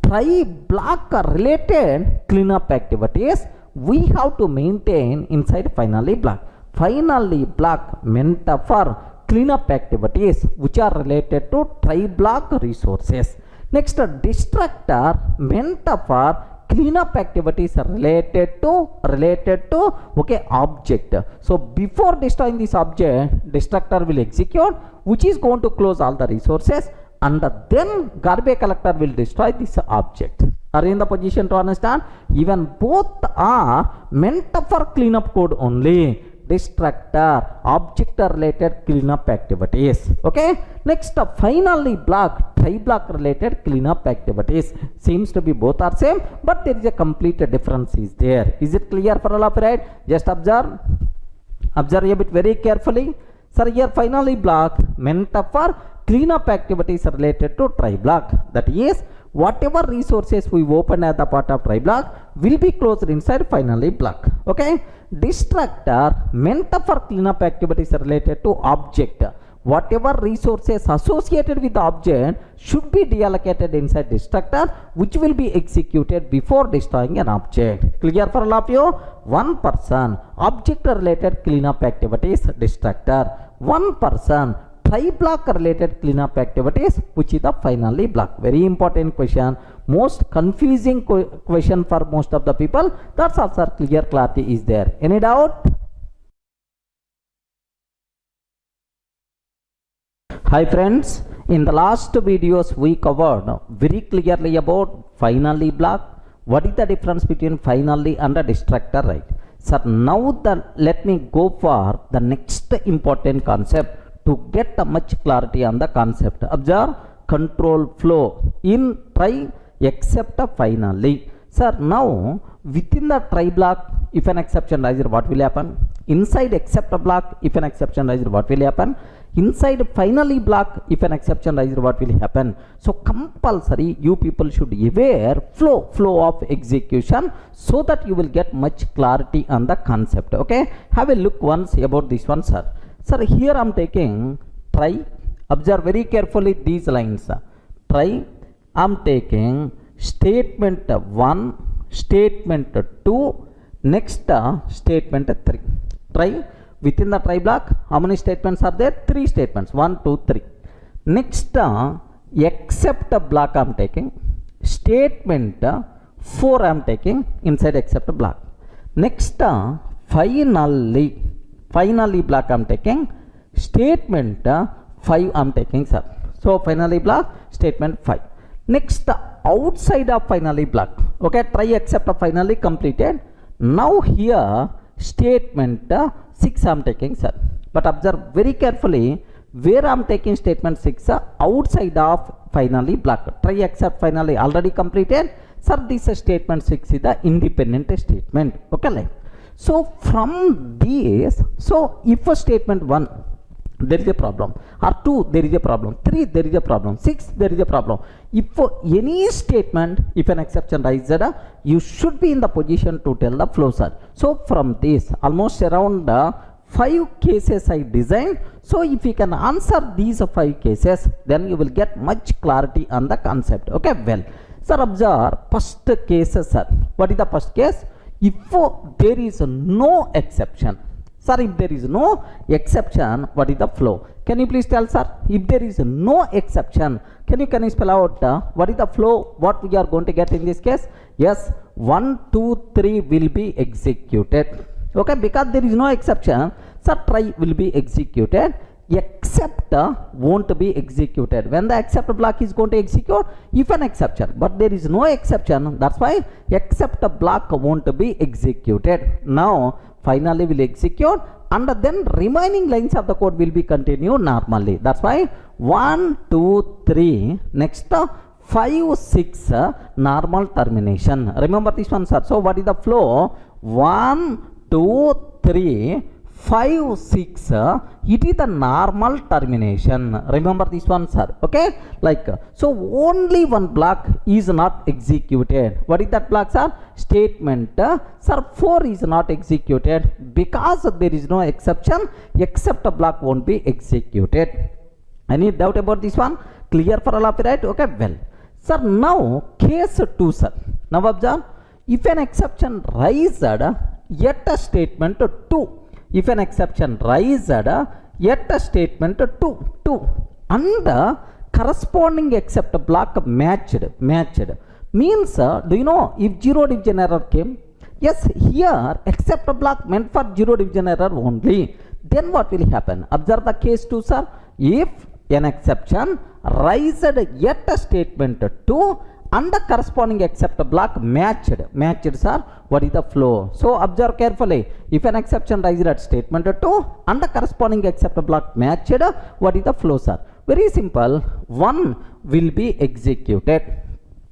try block related cleanup activities we have to maintain inside finally block. Finally block meant for cleanup activities which are related to try block resources. Next, destructor meant for cleanup activities related to okay object. So before destroying this object, destructor will execute which is going to close all the resources, and then garbage collector will destroy this object. Are you in the position to understand? Even both are meant for cleanup code only. Destructor, object related cleanup activities. Okay. Next, finally block, try block related cleanup activities. Seems to be both are same, but there is a complete difference is there. Is it clear for all of you, right? Just observe a bit very carefully. Sir, here finally block meant for cleanup activities related to try block. That is, whatever resources we open as the part of try block will be closed inside finally block. Okay. Destructor meant for cleanup activities related to object. Whatever resources associated with the object should be deallocated inside destructor, which will be executed before destroying an object. Clear for all of you? One person, object related cleanup activities, destructor. One person, try block related cleanup activities, which is the finally block. Very important question, most confusing question for most of the people. That's also clear clarity is there. Any doubt? Hi friends, in the last videos we covered very clearly about finally block. What is the difference between finally and a destructor, right? So now let me go for the next important concept to get much clarity on the concept. Observe, control flow in try except finally. Sir, now within the try block, if an exception rises, what will happen? Inside except block, if an exception rises, what will happen? Inside finally block, if an exception rises, what will happen? So compulsory you people should aware flow of execution, so that you will get much clarity on the concept. Okay, have a look once about this one, sir. Sir, here I am taking try. Observe very carefully these lines. Try, I am taking statement 1, statement 2, next statement 3. Try, within the try block, how many statements are there? 3 statements. 1, 2, 3. Next, except block I am taking. Statement 4 I am taking inside except block. Next, finally block I am taking. Statement 5 I am taking, sir. So finally block, statement 5. Next, outside of finally block. Okay, try except finally completed. Now here statement 6 I am taking, sir. But observe very carefully where I am taking statement 6 outside of finally block. Try except finally already completed. Sir, this statement 6 is the independent statement. Okay, so from this, so if a statement 1 there is a problem, or 2 there is a problem, 3 there is a problem, 6 there is a problem. If any statement, if an exception rises, you should be in the position to tell the flow, sir. So from this almost around 5 cases I designed. So if you can answer these 5 cases, then you will get much clarity on the concept. Okay, well, sir, observe first case, sir. What is the first case? If there is no exception. Sir, if there is no exception, what is the flow? Can you please tell, sir? If there is no exception, can you spell out what is the flow? What we are going to get in this case? Yes, 1, 2, 3 will be executed. Okay, because there is no exception, sir, try will be executed. Except won't be executed. When the except block is going to execute, if an exception, but there is no exception, that's why except block won't be executed. Now finally will execute, and then remaining lines of the code will be continued normally. That's why 1, 2, 3, next 5, 6 normal termination. Remember this one, sir. So what is the flow? 1, 2, 3, 5, 6, it is the normal termination. Remember this one, sir. Okay, so only one block is not executed. What is that block, sir? Statement sir, 4 is not executed because there is no exception. Except a block won't be executed. Any doubt about this one? Clear for all of you, right? Okay, well, Sir, now case 2, sir. Now observe, if an exception raised yet a statement 2, if an exception raised yet a statement 2 and the corresponding except block matched means, do you know if zero division error came? Yes, here except block meant for zero division error only. Then what will happen? Observe the case 2, sir. If an exception raised yet a statement 2 and the corresponding except block matched, sir, what is the flow? So observe carefully. If an exception raised at statement 2 and the corresponding except block matched, what is the flow, sir? Very simple. One will be executed.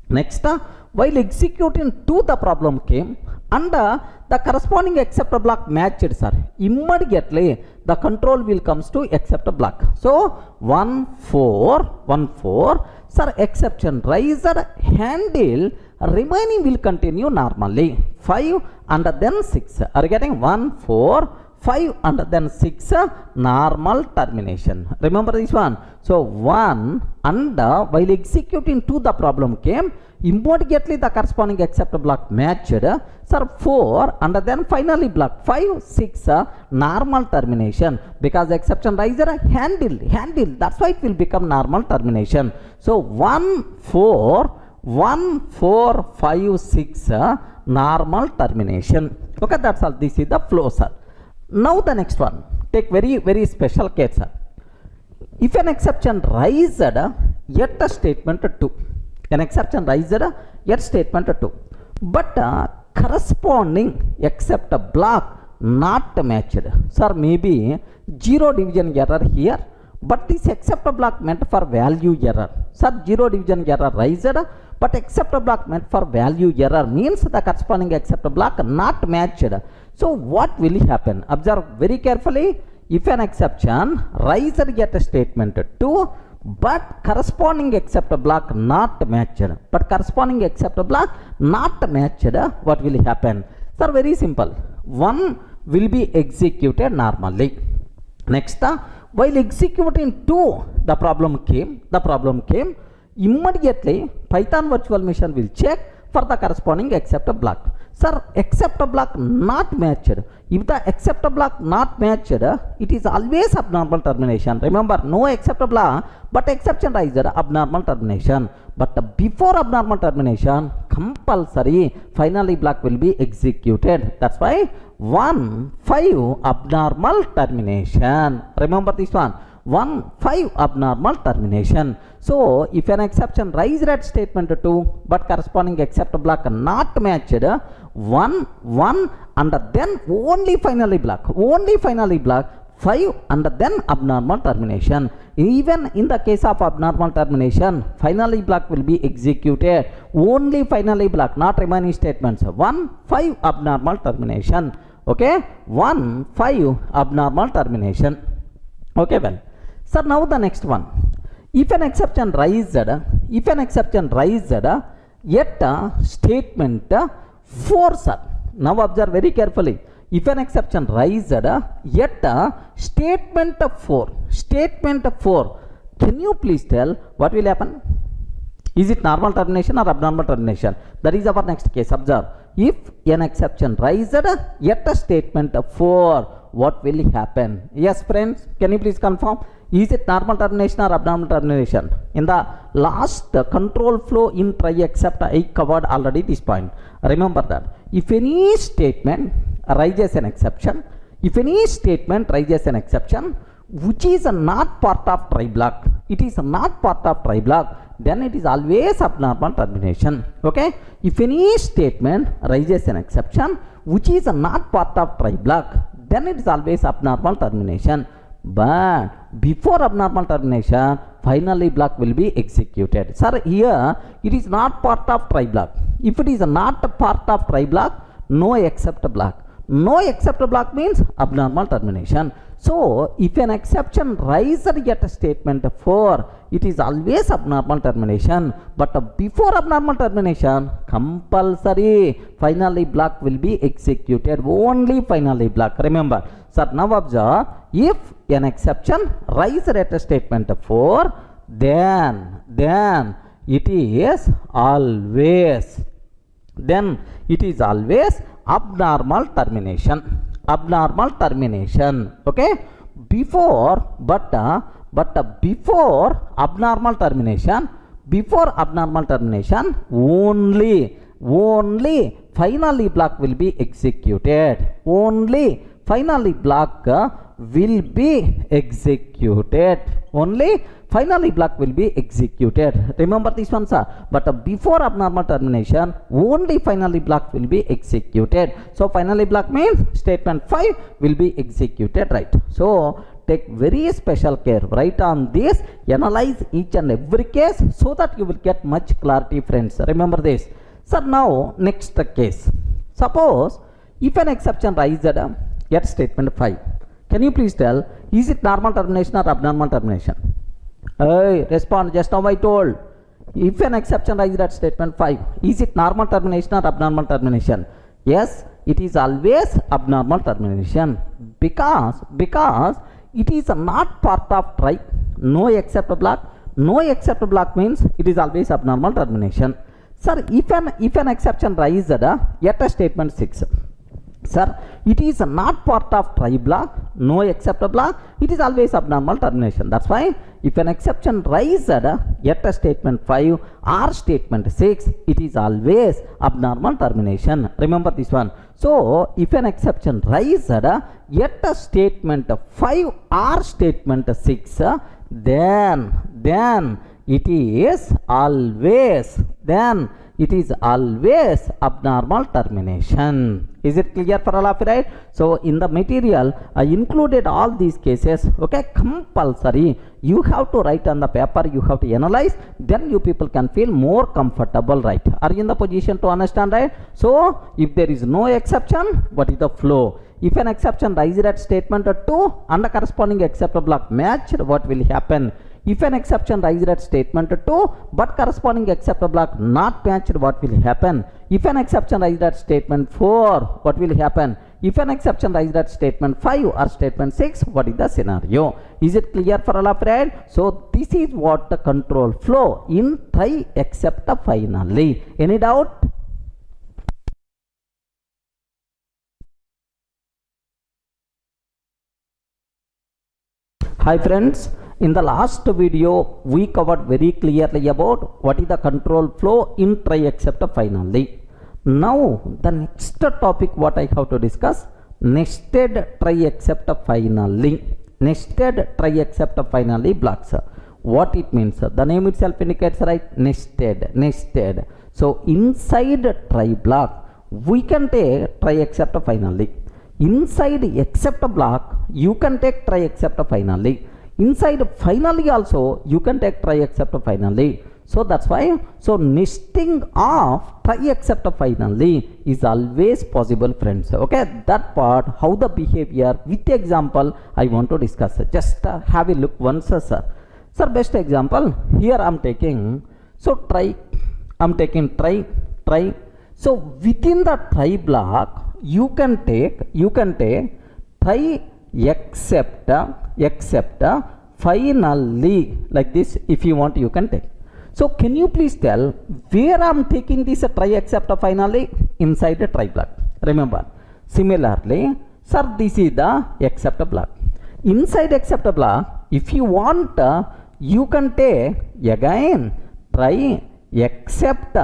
Next, while executing 2, the problem came and the corresponding except block matched, sir. Immediately the control will comes to except block. So 1 4 sir, exception raised, handle remaining will continue normally. 5 and then 6. Are you getting? 1 4 5 and then 6 normal termination. Remember this one. So 1 and while executing 2, the problem came. Immediately the corresponding except block matched. Sir, 4 and then finally block 5 6 normal termination, because exception riser handle. That's why it will become normal termination. So 1 4 5 6 normal termination. Okay, that's all. This is the flow, sir. Now the next one. Take very special case, sir. If an exception raised yet a statement 2. An exception raised yet statement 2. But corresponding except block not matched. Sir, maybe zero division error here, but this except block meant for value error. Sir, zero division error raised, but except block meant for value error means the corresponding except block not matched. So what will happen? Observe very carefully. If an exception raised yet a statement 2, but corresponding except block not matched, what will happen? Sir, very simple. 1 will be executed normally. Next, while executing 2, the problem came. Immediately Python virtual machine will check for the corresponding except block. Sir, except block not matched. If the except block not matched, it is always abnormal termination. Remember, no except block, but exception riser abnormal termination. But before abnormal termination, compulsory finally block will be executed. That's why 1 5 abnormal termination. Remember this one. 1 5 abnormal termination. So if an exception raised at statement 2 but corresponding except block not matched, 1 1 and then only finally block 5 and then abnormal termination. Even in the case of abnormal termination, finally block will be executed. Only finally block, not remaining statements. 1 5 abnormal termination. Okay, 1 5 abnormal termination. Okay, well, sir, now the next one. If an exception raised yet statement 4, sir. Now observe very carefully. If an exception raised yet statement 4, can you please tell what will happen? Is it normal termination or abnormal termination? That is our next case. Observe. If an exception raised yet a statement 4, what will happen? Yes, friends, can you please confirm? Is it normal termination or abnormal termination? In the last control flow in try except, I covered already this point. Remember that. If any statement raises an exception, which is not part of try block, then it is always abnormal termination. Okay. If any statement raises an exception which is not part of try block, then it is always abnormal termination. But before abnormal termination, finally block will be executed. Sir, here it is not part of try block. If it is not part of try block, no except block. No except block means abnormal termination. So if an exception rises yet a statement 4, it is always abnormal termination. But before abnormal termination, compulsory finally block will be executed. Only finally block. Remember, sir, now observe. If an exception rises at a statement 4, then it is always, then it is always abnormal termination, abnormal termination. Okay, before before abnormal termination, before abnormal termination only finally block will be executed, only finally block will be executed, only finally block will be executed. Remember this one, sir. But before abnormal termination only finally block will be executed. So finally block means statement 5 will be executed, right? So take very special care, write on this, analyze each and every case so that you will get much clarity, friends. Remember this. So now next case, suppose if an exception rises at statement 5, can you please tell, is it normal termination or abnormal termination? Hey, respond. Just now I told, if an exception rises at statement 5, is it normal termination or abnormal termination? Yes, it is always abnormal termination, because it is not part of try, no except block. No except block means it is always abnormal termination. Sir, if an exception rises at a statement 6, sir, it is not part of try block, no except block, it is always abnormal termination. That's why if an exception rises at a statement 5 or statement 6, it is always abnormal termination. Remember this one. So if an exception rises at a statement 5 or statement 6, then it is always, abnormal termination. Is it clear for all of you, right? So in the material I included all these cases. Okay, compulsory you have to write on the paper, you have to analyze, then you people can feel more comfortable, right? Are you in the position to understand, right? So if there is no exception, what is the flow? If an exception rises at statement 2 and the corresponding except block matched, what will happen? If an exception rises at statement 2 but corresponding except block not matched, what will happen? If an exception rises at statement 4, what will happen? If an exception rises at statement 5 or statement 6, what is the scenario? Is it clear for all of you, right? So this is what the control flow in try except finally. Any doubt? Hi friends, in the last video we covered very clearly about what is the control flow in try except finally. Now the next topic what I have to discuss, nested try except finally. Nested try except finally blocks. What it means? The name itself indicates, right? Nested. So inside try block we can take try except finally. Inside except block you can take try except finally. Inside finally also you can take try except finally. So that's why, so nesting of try except finally is always possible, friends. Okay, that part, how the behavior with example I want to discuss. Just have a look once, sir. Sir, best example here I'm taking. So try, I'm taking try. So within the try block you can take try except finally, like this. If you want you can take. So can you please tell where I am taking this try except finally? Inside the try block. Remember, similarly, sir, this is the except block. Inside except block, if you want, you can take again try except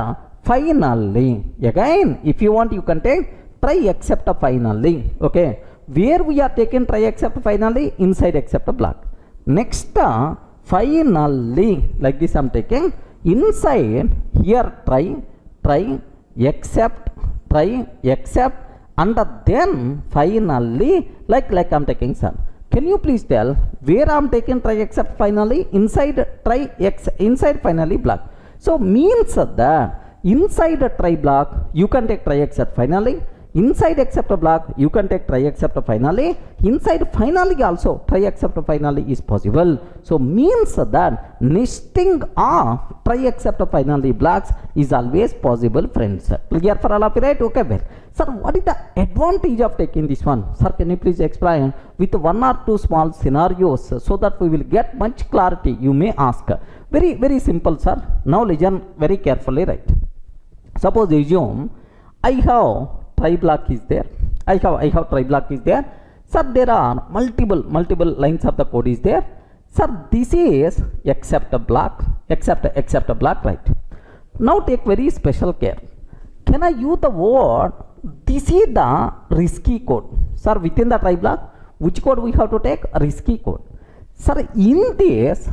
finally. Again, if you want, you can take try except finally. Okay, where we are taking try except finally? Inside except block. Next, finally, like this I'm taking inside here try except and then finally, like I'm taking, sir. Can you please tell where I'm taking try except finally? Inside inside finally block. So means that inside a try block you can take try except finally. Inside except block, you can take try except finally. Inside finally also try except finally is possible. So means that nesting of try except finally blocks is always possible, friends. Clear for all of you, right? Okay, well, sir, what is the advantage of taking this one? Sir, can you please explain with one or two small scenarios so that we will get much clarity? You may ask. Very, very simple, sir. Now listen very carefully, right? Suppose assume I have try block is there. I have try block is there. Sir, there are multiple lines of the code is there. Sir, this is except block, except block, right? Now take very special care. Can I use the word this is the risky code? Sir, within the try block, which code we have to take? Risky code. Sir, in this,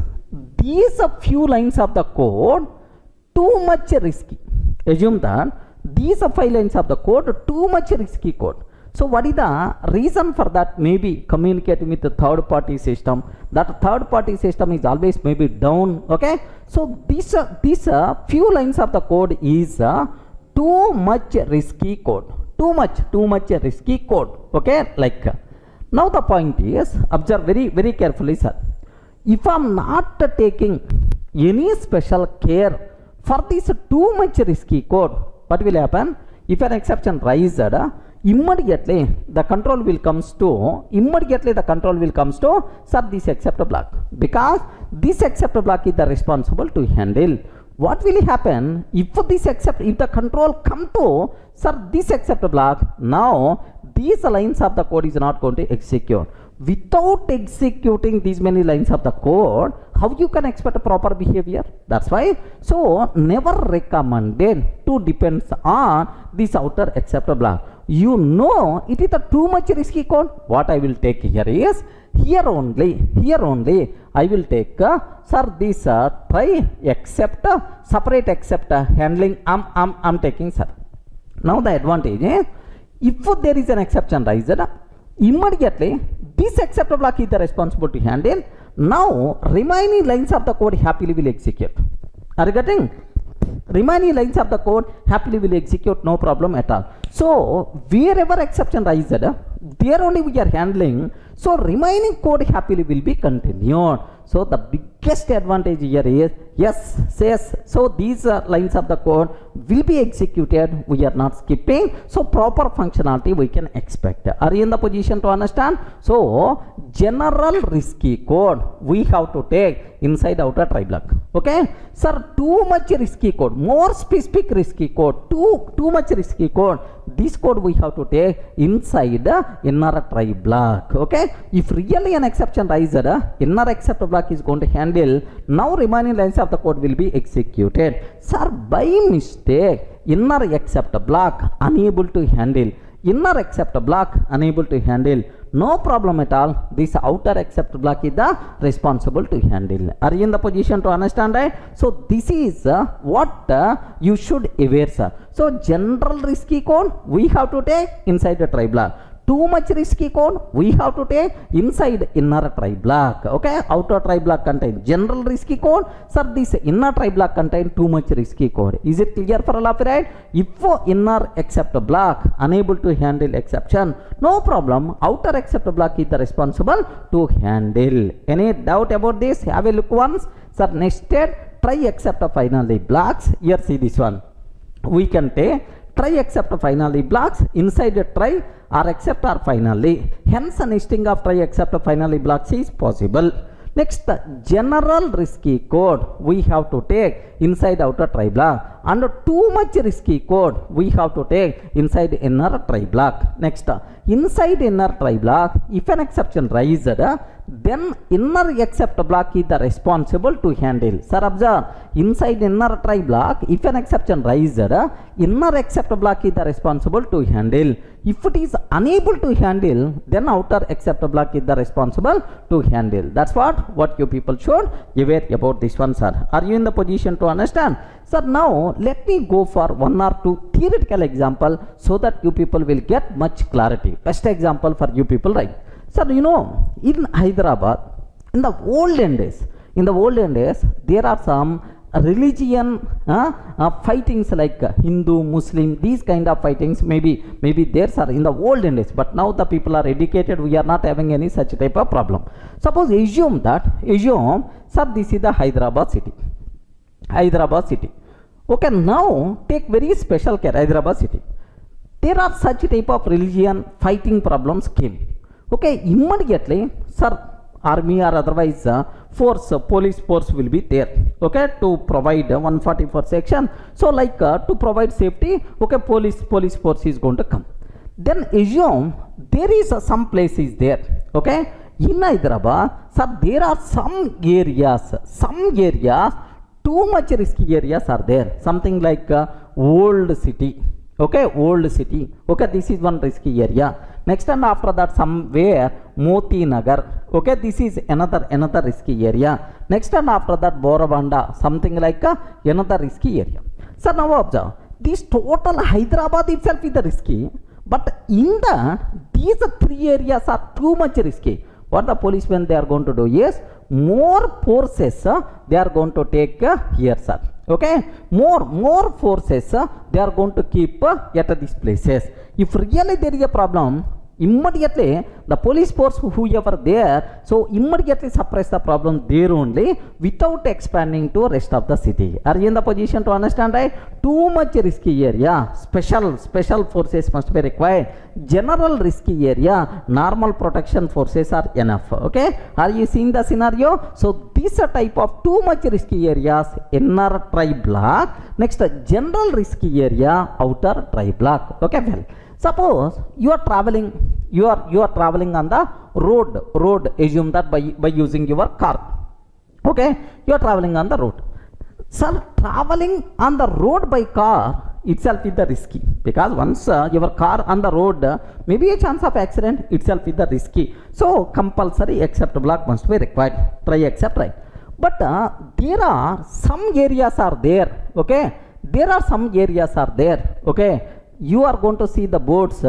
these a few lines of the code too much risky. Assume that these are 5 lines of the code too much risky code. So what is the reason for that? Maybe communicating with the third party system. That third party system is always maybe down. Okay. So these few lines of the code is too much risky code. Too much risky code. Okay. Like now the point is, observe very carefully, sir. If I am not taking any special care for this too much risky code, what will happen? If an exception rises, immediately the control will comes to sir, this except block, because this except block is the responsible to handle. What will happen if the control come to sir this except block? Now these lines of the code is not going to execute. Without executing these many lines of the code, how you can expect a proper behavior? That's why, so never recommended to depends on this outer except block. You know it is a too much risky code. What I will take here is, here only I will take sir this try except separate except handling I'm taking, sir. Now the advantage is, if there is an exception rises, immediately this except block is the responsible to handle. Now remaining lines of the code happily will execute. Are you getting? Remaining lines of the code happily will execute, no problem at all. So wherever exception rises, there only we are handling. So remaining code happily will be continued. So the biggest advantage here is, yes, says, so these lines of the code will be executed. We are not skipping. So proper functionality we can expect. Are you in the position to understand? So general risky code we have to take inside outer try block. Okay, sir, too much risky code, more specific risky code, too much risky code, this code we have to take inside inner try block. Okay, if really an exception rises, inner except block is going to handle. Now remaining lines of the code will be executed. Sir, by mistake inner except block unable to handle, inner except block unable to handle, no problem at all. This outer except block is the responsible to handle. Are you in the position to understand, right? So this is what you should aware, sir. So general risky code we have to take inside the try block. Too much risky code we have to take inside inner try block. Okay, outer try block contain general risky code. Sir, this inner try block contain too much risky code. Is it clear for all of you, right? If inner except block unable to handle exception, no problem. Outer except block is the responsible to handle. Any doubt about this? Have a look once. Sir, next step, try except finally blocks. Here see this one. We can take try except finally blocks inside the try or except or finally. Hence, nesting of try except finally blocks is possible. Next, general risky code we have to take inside outer try block, and too much risky code we have to take inside inner try block. Next, inside inner try block, if an exception rises, then inner except block is the responsible to handle. Sir, observe, inside inner try block, if an exception rises, inner except block is the responsible to handle. If it is unable to handle, then outer except block is the responsible to handle. That's what you people should aware about this one, sir. Are you in the position to understand? Sir, now let me go for one or two theoretical example so that you people will get much clarity. Best example for you people, right? Sir, you know, in Hyderabad, in the olden days, there are some religion fightings like Hindu, Muslim, these kind of fightings maybe there are in the olden days, but now the people are educated, we are not having any such type of problem. Suppose assume sir, this is the Hyderabad city. Okay, now take very special care, Hyderabad city. There are such type of religion fighting problems came. Okay, immediately, sir, army or otherwise police force will be there, okay, to provide 144 section. So like to provide safety, okay, police force is going to come. Then assume there is some place is there, okay, in Hyderabad, sir, there are some areas too much risky areas are there, something like old city, okay, this is one risky area. Next, and after that somewhere Moti Nagar, okay, this is another risky area. Next, and after that Borabanda, something like another risky area. So now observe, this total Hyderabad itself is the risky, but in these three areas are too much risky. What the policemen they are going to do is more forces they are going to take here, sir. Okay, more forces they are going to keep at these places. If really there is a problem, immediately the police force whoever there, so immediately suppress the problem there only without expanding to rest of the city. Are you in the position to understand, right? Too much risky area, special forces must be required. General risky area, normal protection forces are enough. Okay, are you seeing the scenario? So this type of too much risky areas, inner tri block. Next, general risky area, outer tri block. Okay, well, suppose you are traveling on the road, assume that by using your car. Okay, you are traveling on the road. Sir, traveling on the road by car itself is the risky, because once your car on the road, maybe a chance of accident itself is the risky. So compulsory except block must be required. Try except, right? But there are some areas are there. Okay, there are some areas are there. Okay, you are going to see the boards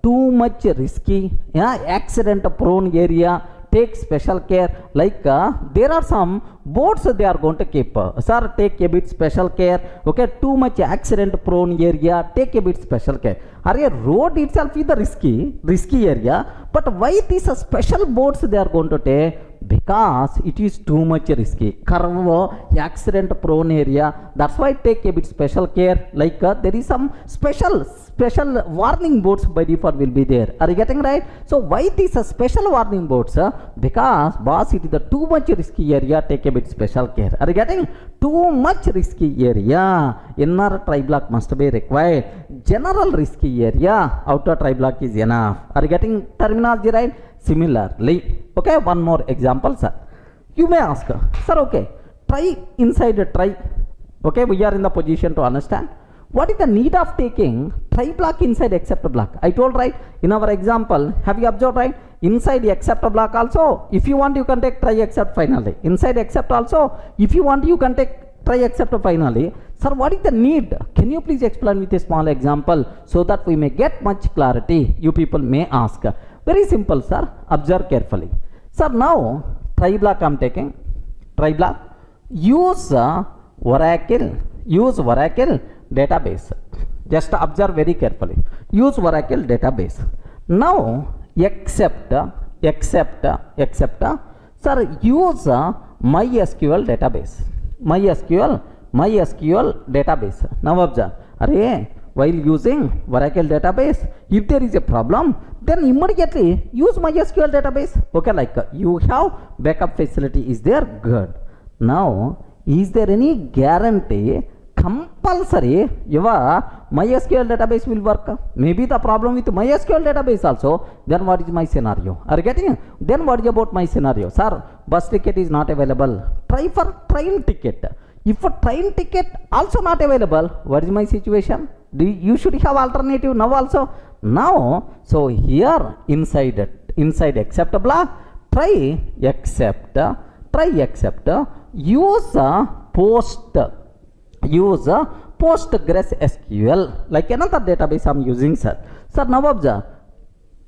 too much risky, accident prone area, take special care. Like there are some boards they are going to keep, sir, take a bit special care. Okay, too much accident prone area, take a bit special care. Are a road itself is the risky area, but why these special boards they are going to take? Because it is too much risky, curve, accident prone area, that's why take a bit special care. Like there is some special warning boards by default will be there. Are you getting right? So why these special warning boards? Because boss, it is the too much risky area, take a bit special care. Are you getting? Too much risky area, inner tri block must be required. General risky area, outer tri block is enough. Are you getting terminology right? Similarly, okay, one more example, sir. You may ask, sir, okay, try inside a try. Okay, we are in the position to understand. What is the need of taking try block inside except block? I told, right, in our example, have you observed, right? Inside except block also, if you want, you can take try except finally. Inside except also, if you want, you can take try except finally. Sir, what is the need? Can you please explain with a small example so that we may get much clarity? You people may ask. Very simple, sir. Observe carefully. Sir, now try block I am taking. Try block. Use Oracle database. Just observe very carefully. Use Oracle database. Now except sir, use MySQL database. MySQL database. Now observe. While using Oracle database, if there is a problem, then immediately use MySQL database. Okay, like you have backup facility is there, good. Now, is there any guarantee compulsory your MySQL database will work? Maybe the problem with MySQL database also. Then what is my scenario? Are you getting? Then what is about my scenario? Sir, bus ticket is not available. Try for train ticket. If a train ticket also not available, what is my situation? You should have alternative now also. Now, so here inside except block, try except, use Postgres SQL, like another database I am using, sir. Sir, now observe,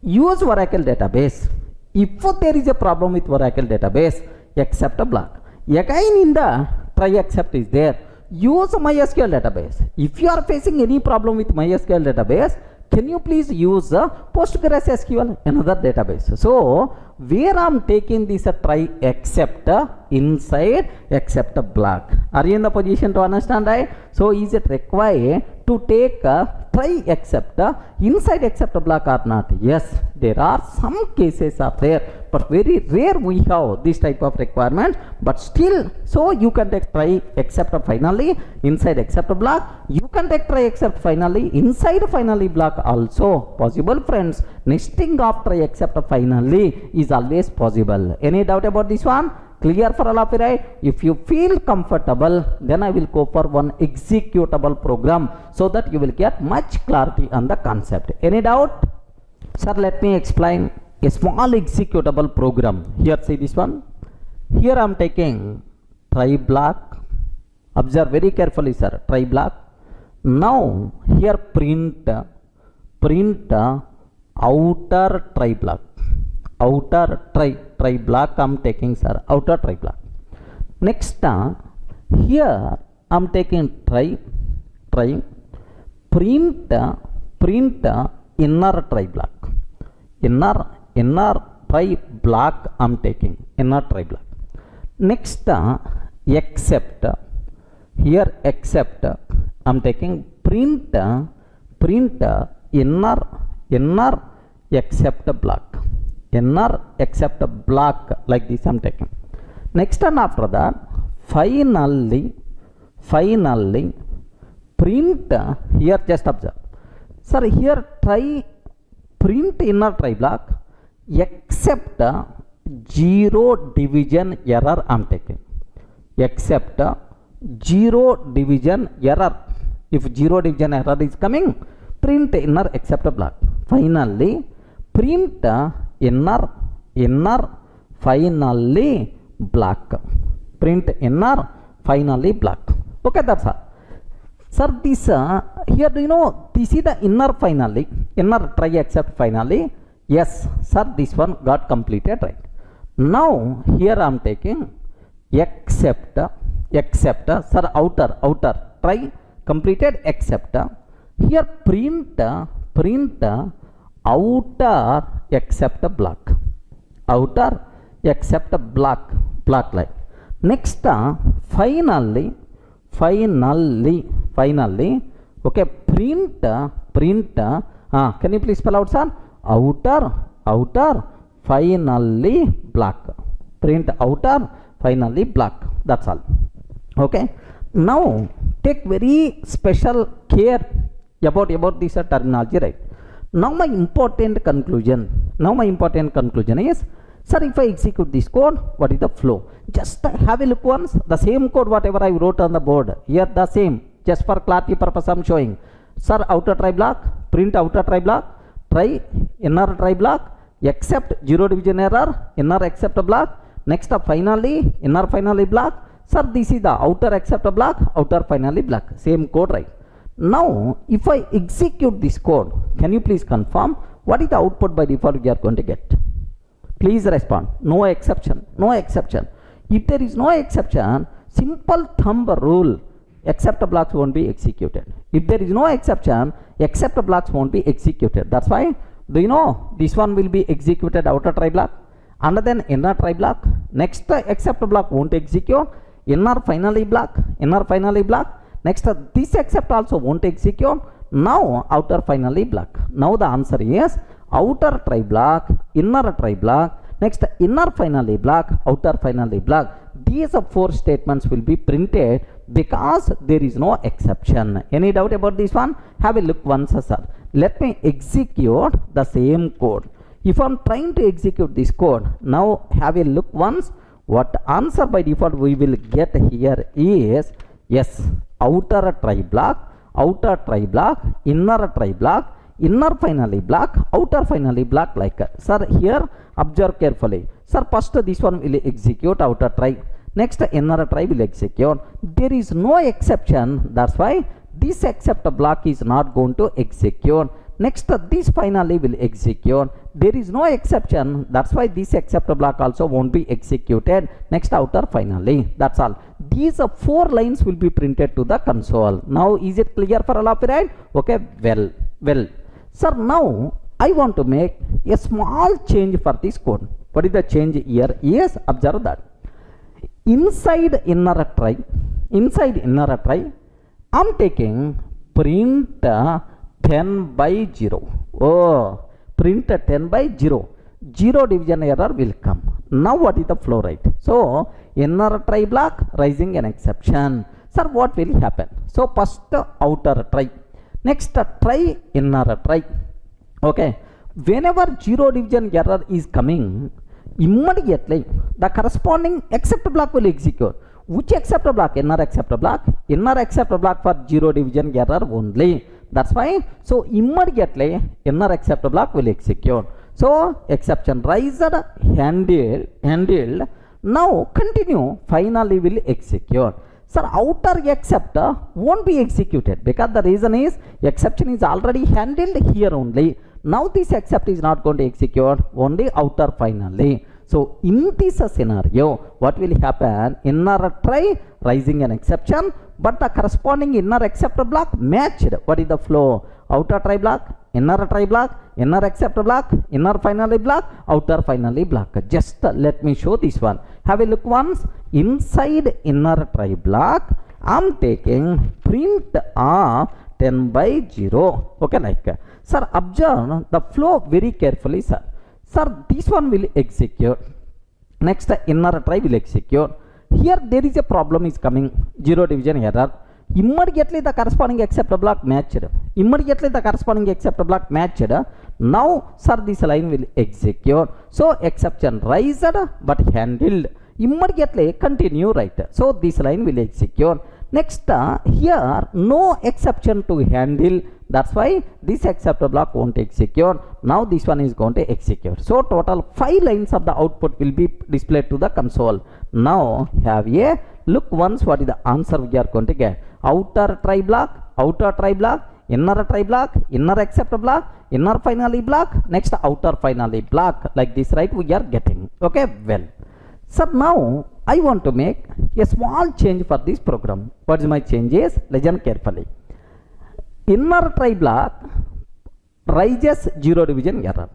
use Oracle database. If there is a problem with Oracle database, except block. Again in the try except is there. Use MySQL database. If you are facing any problem with MySQL database, can you please use PostgreSQL, another database? So where I am taking this try except inside except block. Are you in the position to understand, right? So is it required to take try except inside except block or not? Yes, there are some cases are there, but very rare we have this type of requirement. But still, so you can take try except finally inside except block. You can take try except finally inside finally block also possible, friends. Nesting of try except finally is always possible. Any doubt about this one? Clear for all of you, right? If you feel comfortable, then I will go for one executable program so that you will get much clarity on the concept. Any doubt? Sir, let me explain a small executable program. Here, see this one. Here I am taking try block. Observe very carefully, sir. Try block. Now here print outer try block. Outer try block I am taking, sir. Outer try block. Next here I am taking try print inner try block. Inner try block I am taking. Inner try block. Next except. Here except I am taking print inner except block. Inner except block, like this I am taking. Next and after that finally print. Here just observe, sir. Here try print inner try block except zero division error I am taking. Except zero division error. If zero division error is coming, print inner except block. Finally print inner finally block. Print inner finally block. Okay, that's all. Sir, this here, do you know this is the inner finally, inner try except finally? Yes, sir, this one got completed, right? Now here I am taking except sir, outer try completed except. Here print outer except block. Outer except block like. Next finally okay, print can you please spell out, sir? Outer finally block. Print outer finally block. That's all. Okay, now take very special care about this terminology, right? Now my important conclusion is, sir, if I execute this code, what is the flow? Just have a look once. The same code whatever I wrote on the board, here the same, just for clarity purpose I am showing. Sir, outer try block, print outer try block, try inner try block, except zero division error, inner except block. Next finally inner finally block. Sir, this is the outer except block, outer finally block. Same code, right? Now if I execute this code, can you please confirm what is the output by default we are going to get? Please respond. No exception. If there is no exception, simple thumb rule, except blocks won't be executed. If there is no exception, except blocks won't be executed. That's why, do you know, this one will be executed outer try block, and then inner try block. Next except block won't execute. Inner finally block. Next this except also won't execute. Now outer finally block. Now the answer is outer try block, inner try block, next inner finally block, outer finally block. These four statements will be printed because there is no exception. Any doubt about this one? Have a look once, sir. Let me execute the same code. If I am trying to execute this code, now have a look once. What answer by default we will get here is, yes, outer try block, inner try block, inner finally block, outer finally block, like sir. Here observe carefully, sir. First this one will execute outer try, next inner try will execute. There is no exception, that's why this except block is not going to execute. Next, this finally will execute. There is no exception. That's why this except block also won't be executed. Next, outer finally. That's all. These 4 lines will be printed to the console. Now, is it clear for all of you, right? Okay, well. Sir, now I want to make a small change for this code. What is the change here? Yes, observe that. Inside inner try, I'm taking print 10 by 0. Oh, print 10 by 0. 0 division error will come. Now what is the flow, right? So, inner try block raising an exception. Sir, what will happen? So, first outer try. Next, try inner try. Okay. Whenever 0 division error is coming, immediately the corresponding except block will execute. Which except block? Inner except block. Inner except block for 0 division error only. That's why. So, immediately inner except block will execute. So, exception raised, handled. Now, continue. Finally will execute. Sir, outer except won't be executed because the reason is exception is already handled here only. Now, this except is not going to execute, only outer finally. So, in this scenario, what will happen? Inner try raising an exception, but the corresponding inner except block matched. What is the flow? Outer try block, inner except block, inner finally block, outer finally block. Just let me show this one. Have a look once. Inside inner try block, I'm taking print 10 by 0. Okay, like. Sir, observe the flow very carefully, sir. Sir, this one will execute. Next, inner try will execute. Here there is a problem is coming. 0 division error. Immediately the corresponding except block matched. Now, sir, this line will execute. So, exception raised but handled. Immediately continue, right? So, this line will execute. Next, here no exception to handle. That's why this except block won't execute. Now, this one is going to execute. So, total 5 lines of the output will be displayed to the console. Now, have a look once what is the answer we are going to get. Outer try block, inner try block, inner except block, inner finally block, next outer finally block. Like this, right? We are getting. Okay, well. So, now I want to make a small change for this program. What is my change is? Listen carefully. Inner try block raises 0 division error,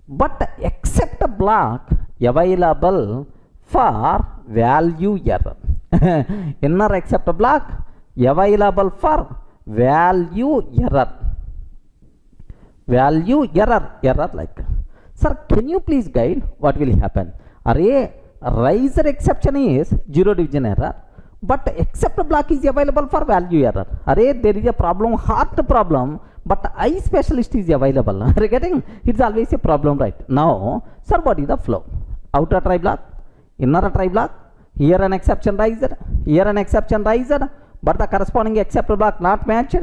but except block available for value error. Inner except block available for value error. Error like. Sir, can you please guide what will happen? Array riser exception is 0 division error, but except block is available for value error. Array there is a problem, hard problem, but I specialist is available. Are you getting? It's always a problem, right? Now, sir, what is the flow? Outer try block, inner try block, here an exception raised, but the corresponding except block not matched.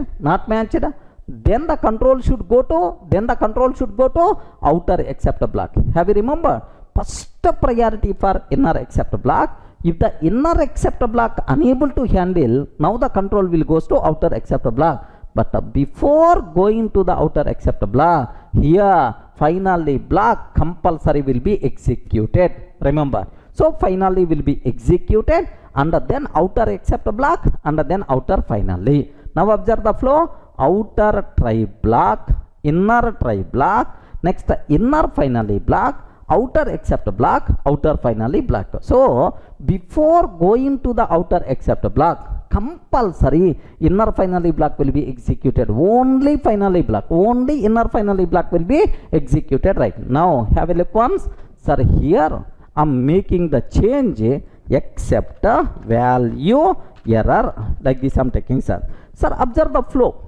Then the control should go to, outer except block. Have you remember? First priority for inner except block. If the inner except block unable to handle, now the control will goes to outer except block. But before going to the outer except block, here finally block compulsory will be executed. Remember. So, finally will be executed and then outer except block and then outer finally. Now, observe the flow. Outer try block, inner try block, next inner finally block, outer except block, outer finally block. So, before going to the outer except block, compulsory inner finally block will be executed. Only finally block, only inner finally block will be executed, right? Now, have a look once. Sir, here I am making the change except value error. Like this I am taking, sir. Sir, observe the flow.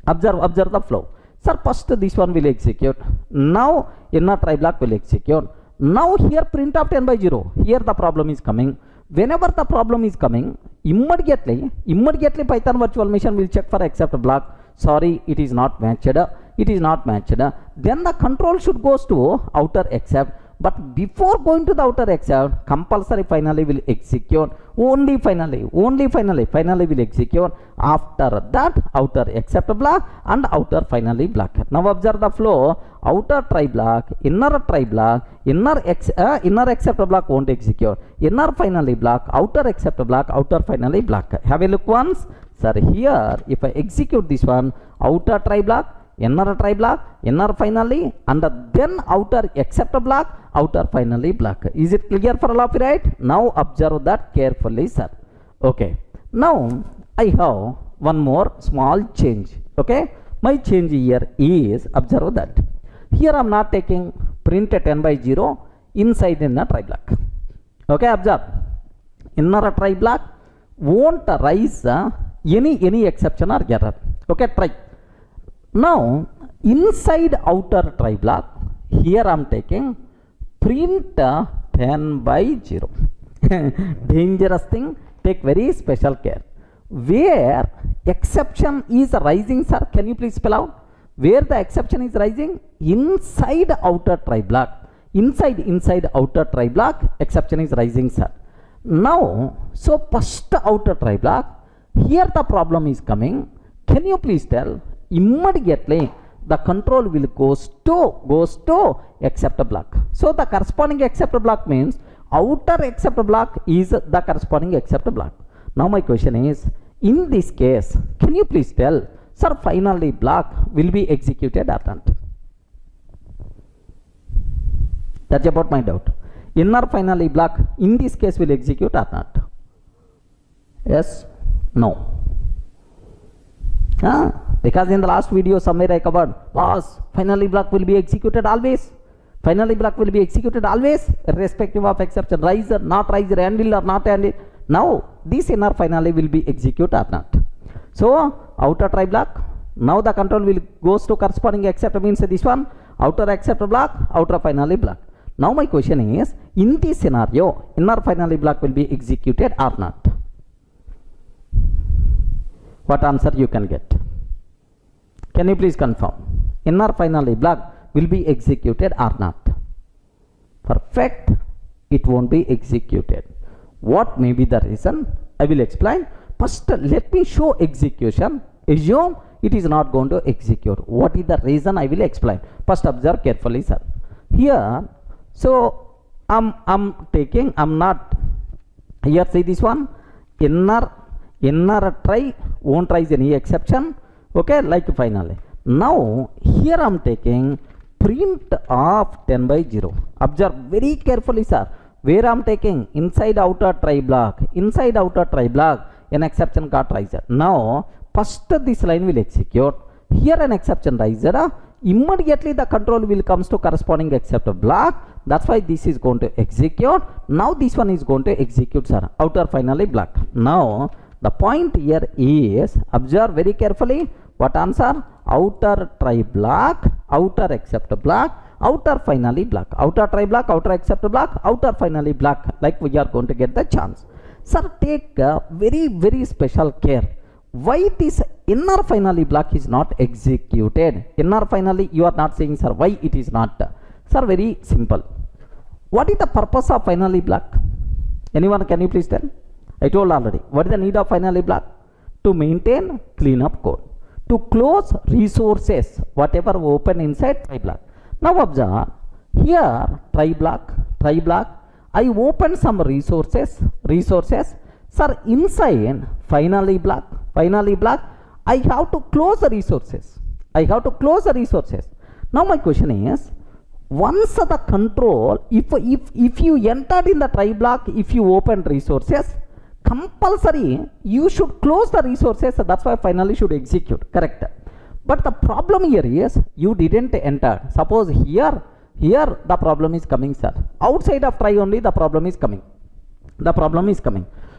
Observe the flow. Sir, first this one will execute. Now, inner try block will execute. Now, here print of 10 by 0. Here the problem is coming. Whenever the problem is coming, immediately Python virtual machine will check for except block. Sorry, it is not matched. Then the control should goes to outer except. But before going to the outer except, compulsory finally will execute, only finally will execute. After that, outer except block and outer finally block. Now observe the flow. Outer try block, inner try block, inner except block won't execute, inner finally block, outer except block, outer finally block. Have a look once. Sir, here if I execute this one, outer try block, inner try block, inner finally, and then outer except block, outer finally block. Is it clear for all of you, right? Now observe that carefully, sir. Okay, now I have one more small change. Okay, my change here is, observe that here I am not taking print 10 by 0 inside inner try block. Okay, observe, inner try block won't raise any exception or error. Okay, try. Now inside outer try block, here I am taking print 10 by 0. Dangerous thing, take very special care. Where exception is rising, sir, can you please spell out? Where the exception is rising? Inside outer try block. Inside outer try block, exception is rising, sir. Now, so first outer try block, here the problem is coming. Can you please tell? Immediately the control will goes to except block. So the corresponding except block means outer except block is the corresponding except block. Now my question is, in this case, can you please tell, sir, finally block will be executed or not? That's about my doubt. Inner finally block in this case will execute or not? Yes? No? Because in the last video somewhere I covered, boss, finally block will be executed always. Finally block will be executed always, irrespective of exception, riser, not riser, handle or not handle. Now this inner finally will be executed or not. So outer try block, now the control will goes to corresponding except means this one, outer except block, outer finally block. Now my question is, in this scenario, inner finally block will be executed or not? What answer you can get? Can you please confirm? Inner finally block will be executed or not? Perfect. It won't be executed. What may be the reason? I will explain. First, let me show execution. Assume it is not going to execute. What is the reason? I will explain. First, observe carefully, sir. Here, so I'm not here. See this one. Inner try won't raise any exception. Okay, like finally. Now here I'm taking print of 10 by 0. Observe very carefully, sir. Where I'm taking inside outer try block, an exception got raised. Now first this line will execute. Here an exception raised. Immediately the control will comes to corresponding except block. That's why this is going to execute. Now this one is going to execute, sir. Outer finally block. Now the point here is, observe very carefully. What answer? Outer try block, outer except block, outer finally block. Outer try block, outer except block, outer finally block. Like we are going to get the chance. Sir, take very special care. Why this inner finally block is not executed? Inner finally you are not saying, sir, why it is not? Sir, very simple. What is the purpose of finally block? Anyone, can you please tell? I told already. What is the need of finally block? To maintain cleanup code, to close resources, whatever open inside try block. Now observe, here try block, I open some resources, sir, inside finally block, I have to close the resources. Now my question is, once the control, if you entered in the try block, if you open resources, compulsory you should close the resources. That's why finally should execute. Correct. But the problem here is you didn't enter. Suppose here the problem is coming, sir. Outside of try only the problem is coming.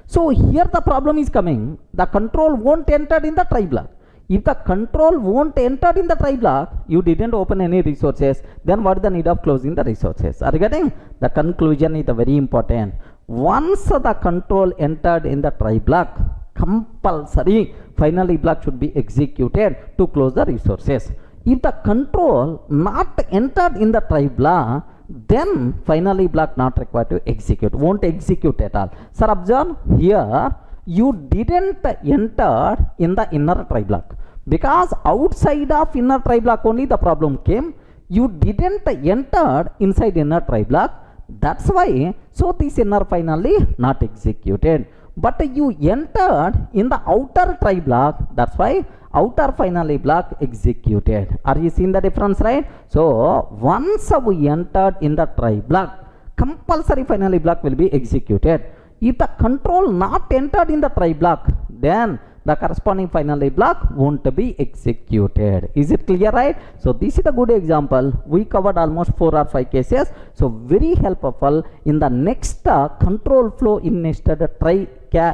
So here the problem is coming. The control won't enter in the try block. If the control won't enter in the try block, you didn't open any resources, then what is the need of closing the resources? Are you getting? The conclusion is very important. Once the control entered in the try block, compulsory finally block should be executed to close the resources. If the control not entered in the try block, then finally block not required to execute, won't execute at all. Sir, observe here, you didn't enter in the inner try block, because outside of inner try block only the problem came. You didn't enter inside inner try block, that's why so this inner finally not executed. But you entered in the outer try block, that's why outer finally block executed. Are you seeing the difference, right? So once we entered in the try block, compulsory finally block will be executed. If the control not entered in the try block, then the corresponding finally block won't be executed. Is it clear, right? So this is a good example. We covered almost 4 or 5 cases. So very helpful in the next control flow in nested try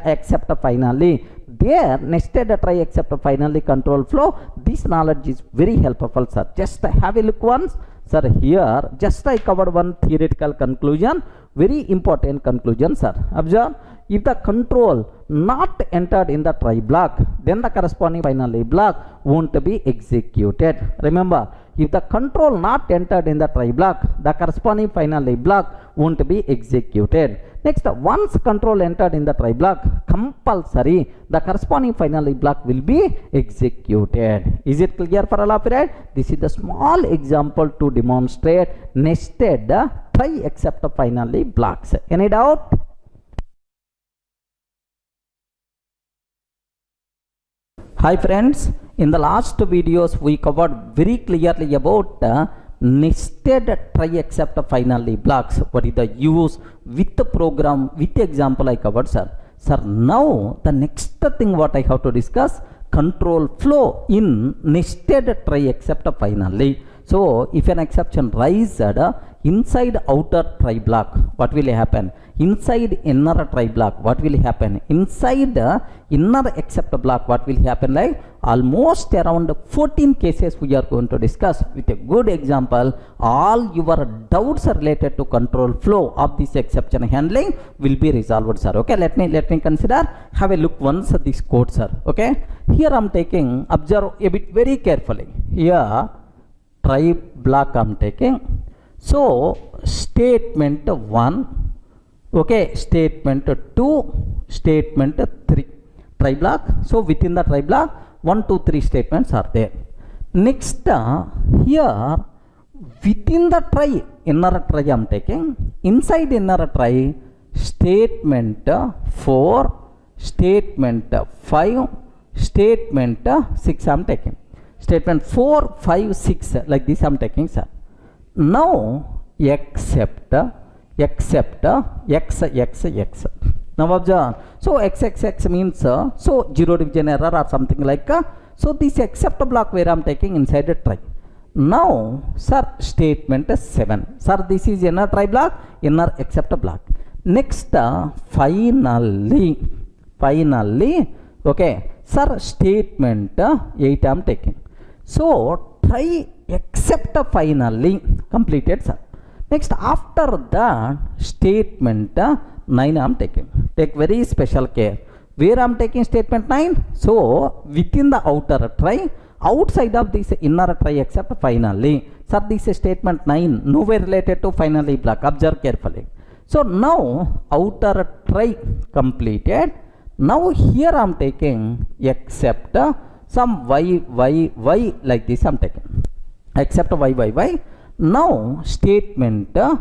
except finally. There nested try except finally control flow. This knowledge is very helpful, sir. Just have a look once. Sir, here just I covered one theoretical conclusion, very important conclusion, sir. Observe, if the control not entered in the try block, then the corresponding finally block won't be executed. Remember, if the control not entered in the try block, the corresponding finally block won't be executed. Next, once control entered in the try block, compulsory the corresponding finally block will be executed. Is it clear for all of you, right? This is the small example to demonstrate nested try except finally blocks. Any doubt? Hi friends, in the last videos we covered very clearly about nested try except finally blocks. What is the use with the program, with the example I covered, sir. Sir, now the next thing what I have to discuss, control flow in nested try except finally. So if an exception rises inside outer try block, what will happen? Inside inner try block, what will happen? Inside inner except block, what will happen? Like almost around 14 cases we are going to discuss with a good example. All your doubts related to control flow of this exception handling will be resolved, sir. Okay, let me consider. Have a look once this code, sir. Okay, here I'm taking, observe a bit very carefully. Here try block I'm taking. So statement 1, okay, statement 2, statement 3, try block. So within the try block 1, 2, 3 statements are there. Next here within the try, inner try I'm taking. Inside inner try, statement 4, statement 5, statement 6 I'm taking. Statement 4, 5, 6 like this I'm taking, sir. Now except x, x. Now observe, so x means so zero division error or something like so this except block where I'm taking inside a try. Now sir, statement 7, sir, this is inner try block, inner except block. Next finally, okay, sir, statement 8 I'm taking. So try except finally completed, sir. Next after that statement 9 I'm taking. Take very special care. Where I'm taking statement 9? So within the outer try, outside of this inner try except finally. Sir, this is statement 9, nowhere related to finally block. Observe carefully. So now outer try completed. Now here I'm taking except some y like this I'm taking. Except y. Now statement 10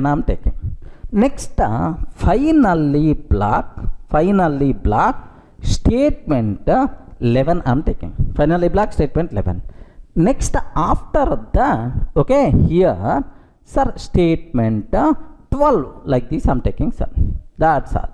I'm taking. Next finally block statement 11 I'm taking. Finally block statement 11. Next after that, okay, here sir, statement 12 like this I'm taking, sir. That's all.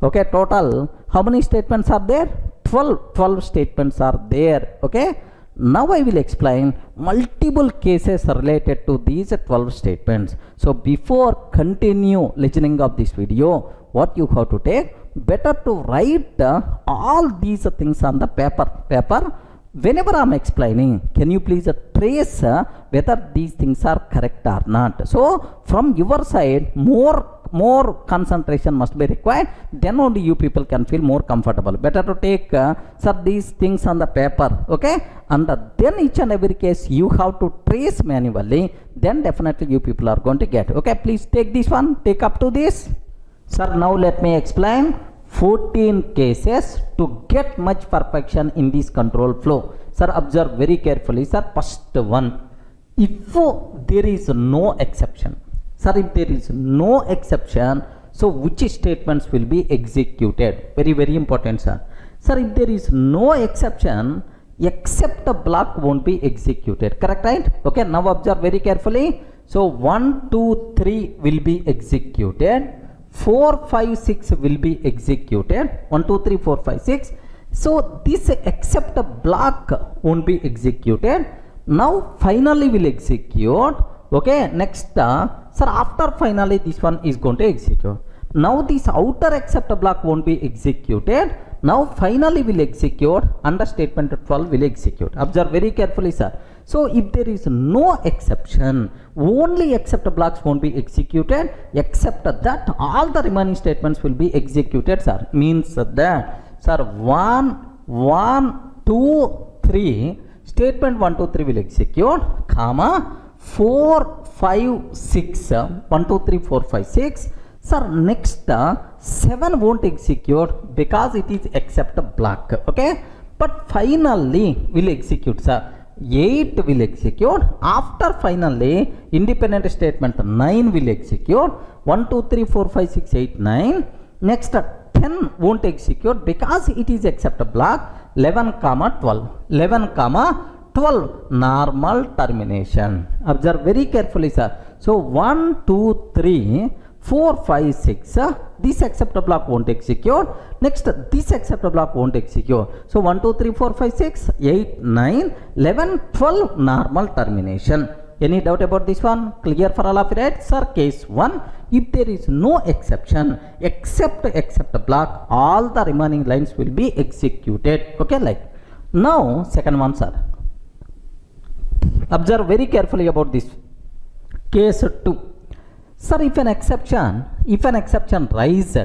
Okay, total how many statements are there? 12 statements are there. Okay, now I will explain multiple cases related to these 12 statements. So before continue listening of this video, what you have to take, better to write all these things on the paper. Whenever I am explaining, can you please trace whether these things are correct or not. So from your side, more more concentration must be required, then only you people can feel more comfortable. Better to take sir these things on the paper, okay, and then each and every case you have to trace manually, then definitely you people are going to get. Okay, please take this one, take up to this. Sir, now let me explain 14 cases to get much perfection in this control flow. Sir, observe very carefully. Sir, first one, if there is no exception, sir, if there is no exception, so which statements will be executed? Very, very important, sir. Sir, if there is no exception, except the block won't be executed. Correct, right? Okay, now observe very carefully. So 1, 2, 3 will be executed. 4, 5, 6 will be executed. 1, 2, 3, 4, 5, 6. So this except the block won't be executed. Now finally will execute. Okay, next sir, after finally this one is going to execute. Now this outer except block won't be executed. Now finally will execute, under statement 12 will execute. Observe very carefully, sir. So if there is no exception, only except blocks won't be executed, except that all the remaining statements will be executed, sir. Means that, sir, 1, 2, 3, statement 1, 2, 3 will execute, comma, 4, 5, 6, 1, 2, 3, 4, 5, 6. Sir, next 7 won't execute because it is except a block. Okay, but finally will execute, sir. 8 will execute. After finally independent statement 9 will execute. 1, 2, 3, 4, 5, 6, 8, 9. Next 10 won't execute because it is except a block. 11, 12. 11, 12 normal termination. Observe very carefully, sir. So 1, 2, 3, 4, 5, 6, this except block won't execute. Next, this except block won't execute. So 1, 2, 3, 4, 5, 6, 8, 9, 11, 12 normal termination. Any doubt about this one? Clear for all of you, right? Sir, case 1, if there is no exception except block, all the remaining lines will be executed. Okay, like now second one, sir. Observe very carefully about this case 2. Sir, if an exception raised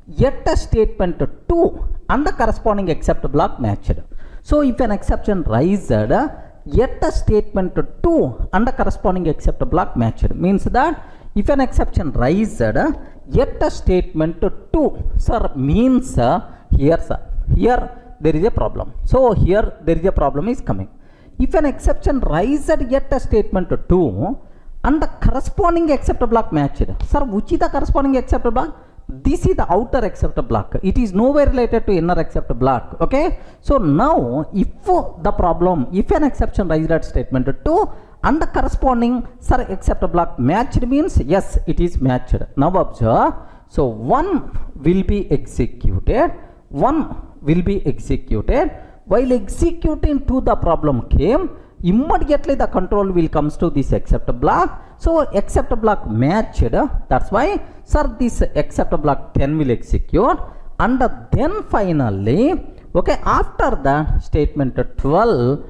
yet a statement 2 and the corresponding except block matched. So if an exception raised yet a statement 2 and the corresponding except block matched, means that if an exception raised yet a statement 2, sir, means here, sir, here there is a problem. So here there is a problem is coming. If an exception raised yet a statement 2 and the corresponding except block matched, sir, which is the corresponding except block? This is the outer except block. It is nowhere related to inner except block. Okay, so now if an exception raised at statement 2 and the corresponding, sir, except block matched, means yes, it is matched. Now observe, so 1 will be executed. 1 will be executed. While executing to the problem came, immediately the control will comes to this except block. So except block matched, that's why, sir, this except block 10 will execute, and then finally, okay, after that statement 12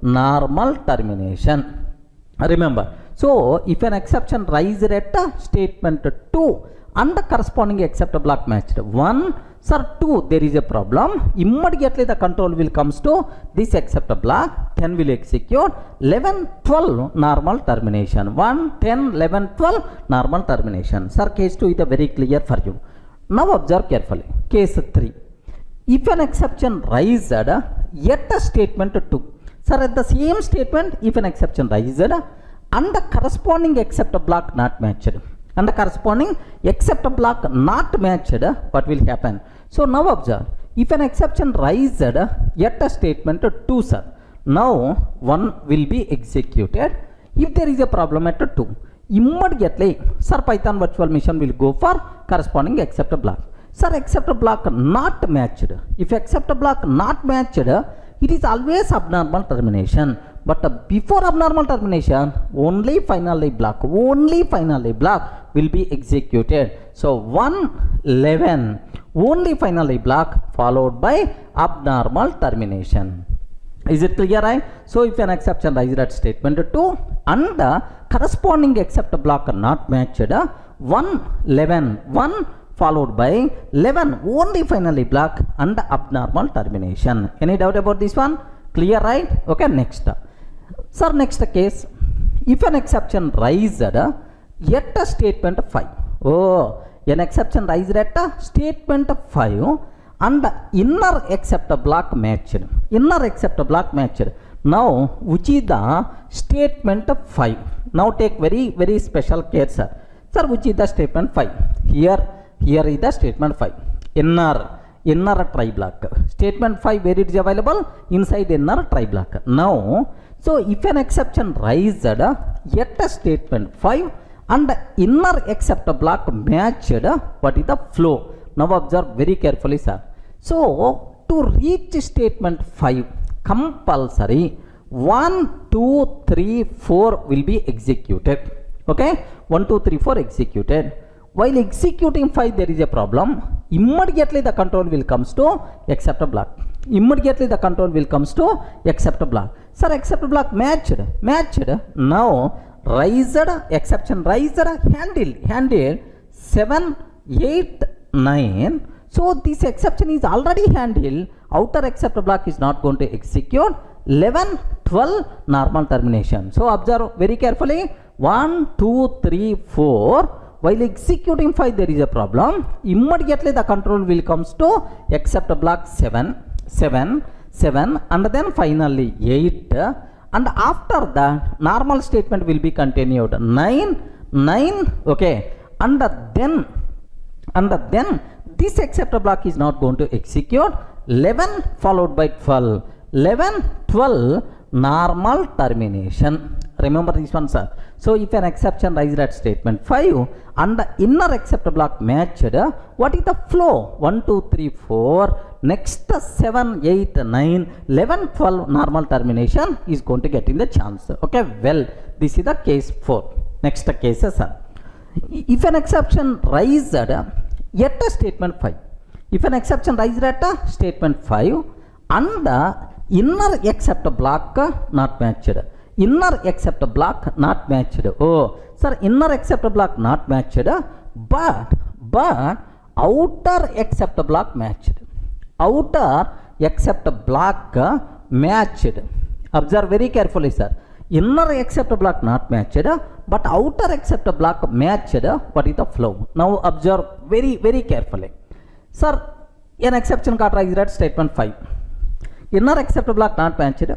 normal termination. Remember, so if an exception raised at statement 2 and the corresponding except block matched 1, sir, 2 there is a problem, immediately the control will comes to this except block, 10 will execute, 11, 12 normal termination, 1, 10, 11, 12 normal termination. Sir, case 2 is very clear for you. Now observe carefully, case 3. If an exception raised yet a statement 2, sir, at the same statement, if an exception raised and the corresponding except block not matched, and the corresponding except block not matched, what will happen? So now observe, if an exception raised yet a statement 2, sir, now 1 will be executed. If there is a problem at 2, immediately, sir, Python virtual machine will go for corresponding except block. Sir, except block not matched. If except block not matched, it is always abnormal termination. But before abnormal termination, only finally block will be executed. So 1, 11, only finally block followed by abnormal termination. Is it clear, right? So if an exception raised at statement 2 and the corresponding except block are not matched, 1 11 1 followed by 11 only finally block and abnormal termination. Any doubt about this one? Clear, right? Okay, next. Sir, next case, if an exception raised at a statement 5. Oh, an exception raised at a statement 5 and inner except block matched. Inner except block matched. Now, which is the statement 5? Now take very special care, sir. Sir, which is the statement 5? Here is the statement 5. Inner try block. Statement 5 where it is available? Inside inner try block. Now, so if an exception raised at a statement 5 and inner except block matched, what is the flow? Now observe very carefully, sir. So to reach statement 5, compulsory 1 2 3 4 will be executed. Okay, 1 2 3 4 executed. While executing 5 there is a problem. Immediately the control will comes to except block. Immediately the control will comes to except block. Sir, except block matched. Now raised exception raised handled 7 8 9. So this exception is already handled. Outer except block is not going to execute. 11 12 normal termination. So observe very carefully. 1 2 3 4. While executing 5 there is a problem. Immediately the control will comes to except block 7 and then finally 8, and after that normal statement will be continued 9. Okay, and then this except block is not going to execute. 11 followed by 12 normal termination. Remember this one, sir. So if an exception raised at statement 5 and the inner except block matched, what is the flow? 1 2 3 4, next 7 8 9 11 12 normal termination is going to get in the chance. Okay, well, this is the case 4. Next case, sir. If an exception raised at a statement 5, if an exception raised at a statement 5 and the inner except block not matched. Inner except block not matched. Oh, sir, inner except block not matched, but outer except block matched. Outer except block matched. Observe very carefully, sir. Inner except block not matched, but outer except block matched. What is the flow? Now observe very carefully. Sir, an exception got raised at statement 5. Inner except block not matched,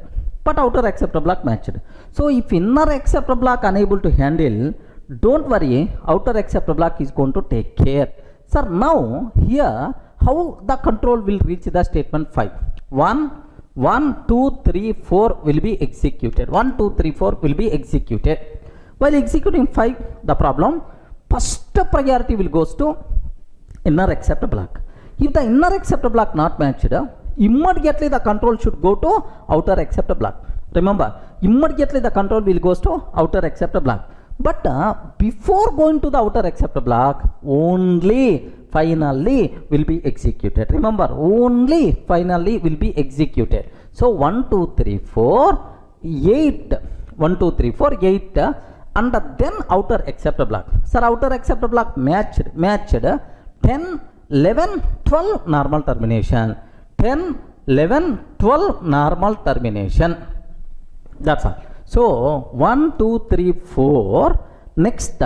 but outer except block matched. So if inner except block unable to handle, don't worry, outer except block is going to take care. Sir, now here how the control will reach the statement 5? 1 2 3 4 will be executed. 1 2 3 4 will be executed. While executing 5, the problem, first priority will goes to inner except block. If the inner except block not matched, immediately the control should go to outer except block. Remember, immediately the control will goes to outer except block. But before going to the outer except block, only finally will be executed. Remember, only finally will be executed. So 1 2 3 4 8 1 2 3 4 8 and then outer except block. Sir, outer except block matched 10 11 12 normal termination. 10 11 12 normal termination. That's all. So 1 2 3 4. Next,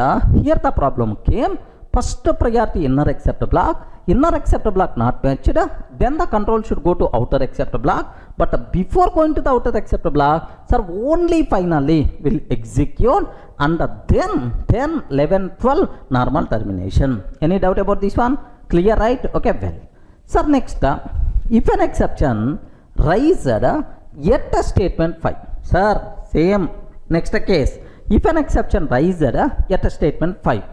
here the problem came. First priority inner except block. Inner except block not matched. Then the control should go to outer except block. But before going to the outer except block, sir, only finally will execute and then 10 11 12 normal termination. Any doubt about this one? Clear, right? Okay, well. Sir, next, if an exception raised at a statement 5. Sir, same. Next case, if an exception raised at a statement 5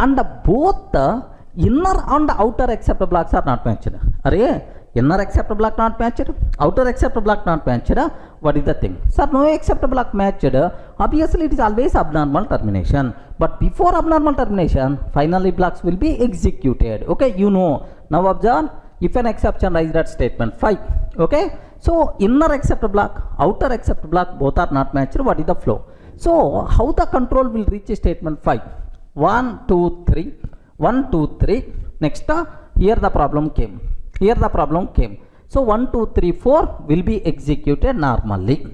and both the inner and outer except blocks are not matched. Array, inner except block not matched, outer except block not matched. What is the thing? Sir, no except block matched. Obviously, it is always abnormal termination. But before abnormal termination, finally blocks will be executed. Okay, you know. Now observe. If an exception raised at statement 5, okay, so inner except block, outer except block, both are not matched. What is the flow? So how the control will reach statement 5? 1 2 3 1 2 3 next here the problem came, so 1 2 3 4 will be executed normally.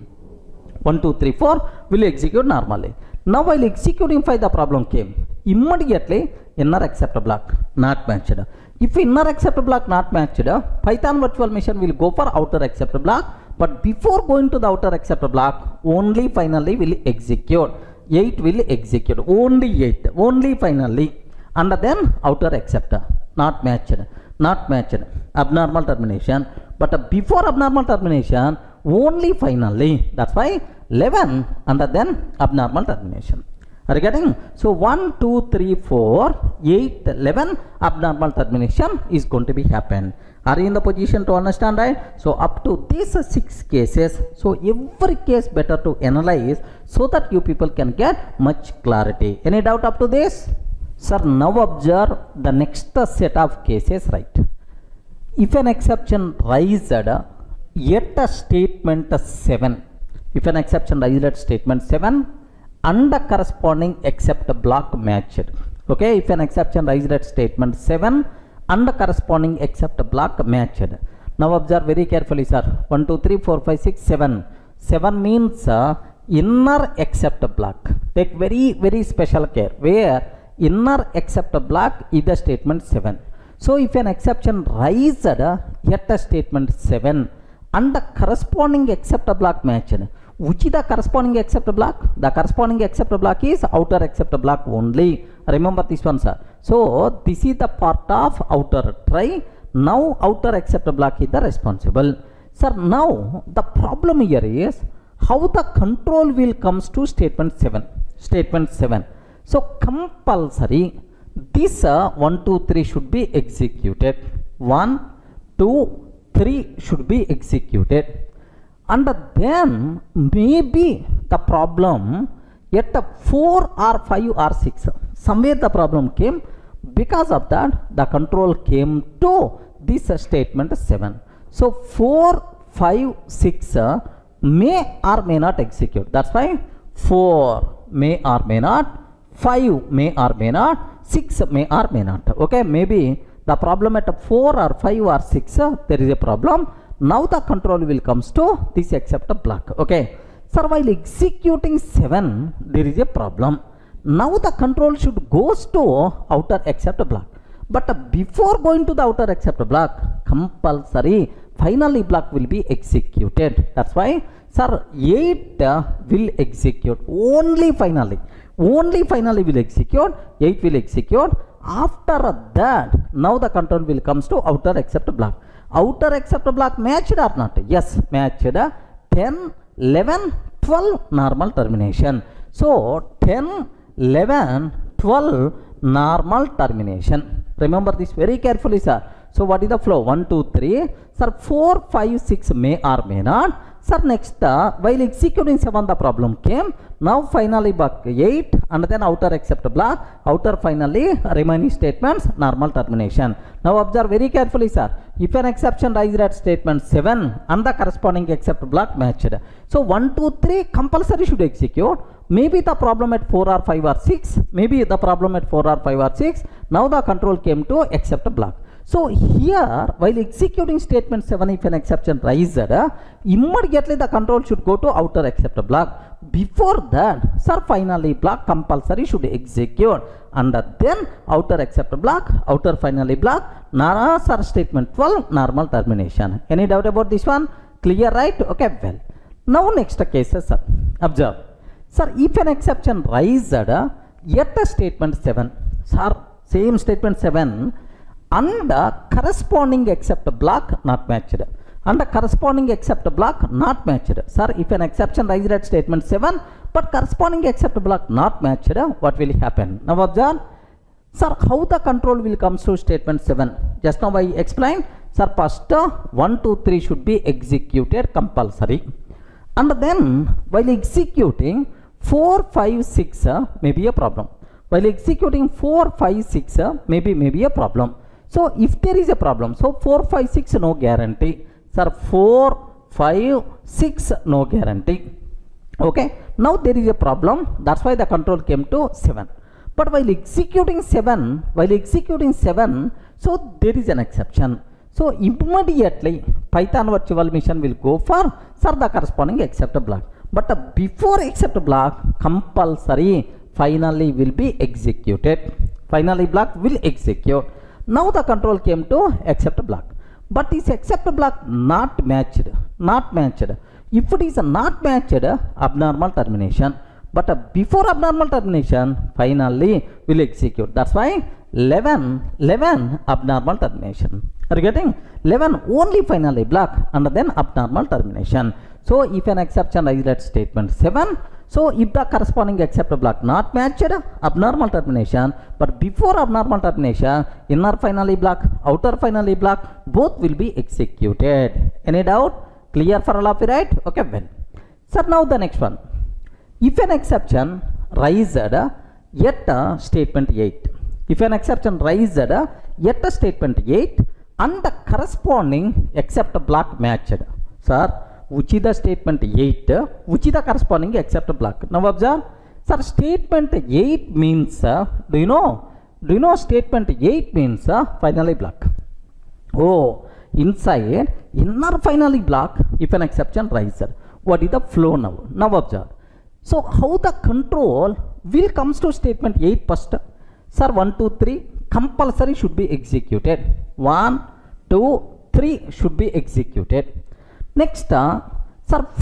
1 2 3 4 will execute normally. Now while executing 5 the problem came, immediately inner except block not matched. If inner except block not matched, Python virtual machine will go for outer except block, but before going to the outer except block, only finally will execute. 8 will execute, only 8, only finally, and then outer except not matched, abnormal termination, but before abnormal termination, only finally, that's why 11 and then abnormal termination. Are you getting? So 1 2 3 4 8 11 abnormal termination is going to be happen. Are you in the position to understand, right? So up to these 6 cases, so every case better to analyze so that you people can get much clarity. Any doubt up to this? Sir, now observe the next set of cases, right? If an exception raised yet a statement 7, if an exception raised at statement 7 and the corresponding except block matched, okay, if an exception raised at statement 7 and the corresponding except block matched. Now observe very carefully, sir. 1 2 3 4 5 6 7, 7 means inner except block. Take very special care where inner except block is the statement 7. So if an exception raised yet a statement 7 and the corresponding except block matched, which is the corresponding except block? The corresponding except block is outer except block only. Remember this one, sir. So this is the part of outer try. Now outer except block is the responsible. Sir, now the problem here is how the control will comes to statement 7. Statement 7. So compulsory this 1 2 3 should be executed. 1 2 3 should be executed. And then maybe the problem at 4 or 5 or 6, somewhere the problem came, because of that the control came to this statement 7. So 4 5 6 may or may not execute. That's why 4 may or may not, 5 may or may not, 6 may or may not. Okay, maybe the problem at 4 or 5 or 6 there is a problem. Now the control will comes to this except block. Okay, sir, while executing 7 there is a problem. Now the control should goes to outer except block, but before going to the outer except block, compulsory finally block will be executed. That's why, sir, 8 will execute only finally, will execute, 8 will execute. After that, now the control will comes to outer except block. Outer except block matched or not? Yes, matched. 10 11 12 normal termination. So 10 11 12 normal termination. Remember this very carefully, sir. So what is the flow? 1 2 3, sir. 4 5 6 may or may not. Sir, next while executing 7 the problem came. Now finally block 8 and then outer except block, outer finally remaining statements normal termination. Now observe very carefully, sir. If an exception rises at statement 7 and the corresponding except block matched, so 1 2 3 compulsory should execute. Maybe the problem at 4 or 5 or 6, maybe the problem at 4 or 5 or 6. Now the control came to except block. So here while executing statement 7, if an exception rises, immediately the control should go to outer except block. Before that, sir, finally block compulsory should execute, and then outer except block, outer finally block, sir, statement 12 normal termination. Any doubt about this one? Clear, right? Okay, well, now next cases, sir. Observe, sir, if an exception rises yet a statement 7, sir, same statement 7 and corresponding except block not matched, and corresponding except block not matched. Sir, if an exception rises at statement 7 but corresponding except block not matched, what will happen? Now observe, sir, how the control will come to statement 7. Just now I explained, sir. First 1 2 3 should be executed compulsory, and then while executing 4 5 6 may be a problem. While executing 4 5 6 maybe a problem. So if there is a problem, so 4 5 6 no guarantee, sir. 4 5 6 no guarantee. Okay, now there is a problem. That's why the control came to 7. But while executing 7, so there is an exception. So immediately Python virtual machine will go for the corresponding except block. But before except block, compulsory finally will be executed. Finally block will execute. Now the control came to except block. But this except block not matched. If it is not matched, abnormal termination. But before abnormal termination, finally will execute. That's why 11 abnormal termination. Are you getting? 11 only finally block and then abnormal termination. So if an exception arises at statement 7, so if the corresponding except block not matched, abnormal termination. But before abnormal termination, inner finally block, outer finally block, both will be executed. Any doubt? Clear for all of you, right? Okay, well. Sir, now the next one. If an exception raised at statement 8. If an exception raised at statement 8 and the corresponding except block matched. Sir, which is the statement 8? Which is the corresponding except block? Now observe. Sir, statement 8 means, do you know statement 8 means finally block. Oh, inside inner finally block if an exception rises. What is the flow now? Now observe. So how the control will comes to statement 8 first? Sir, 1, 2, 3 compulsory should be executed. 1, 2, 3 should be executed. Next, sir,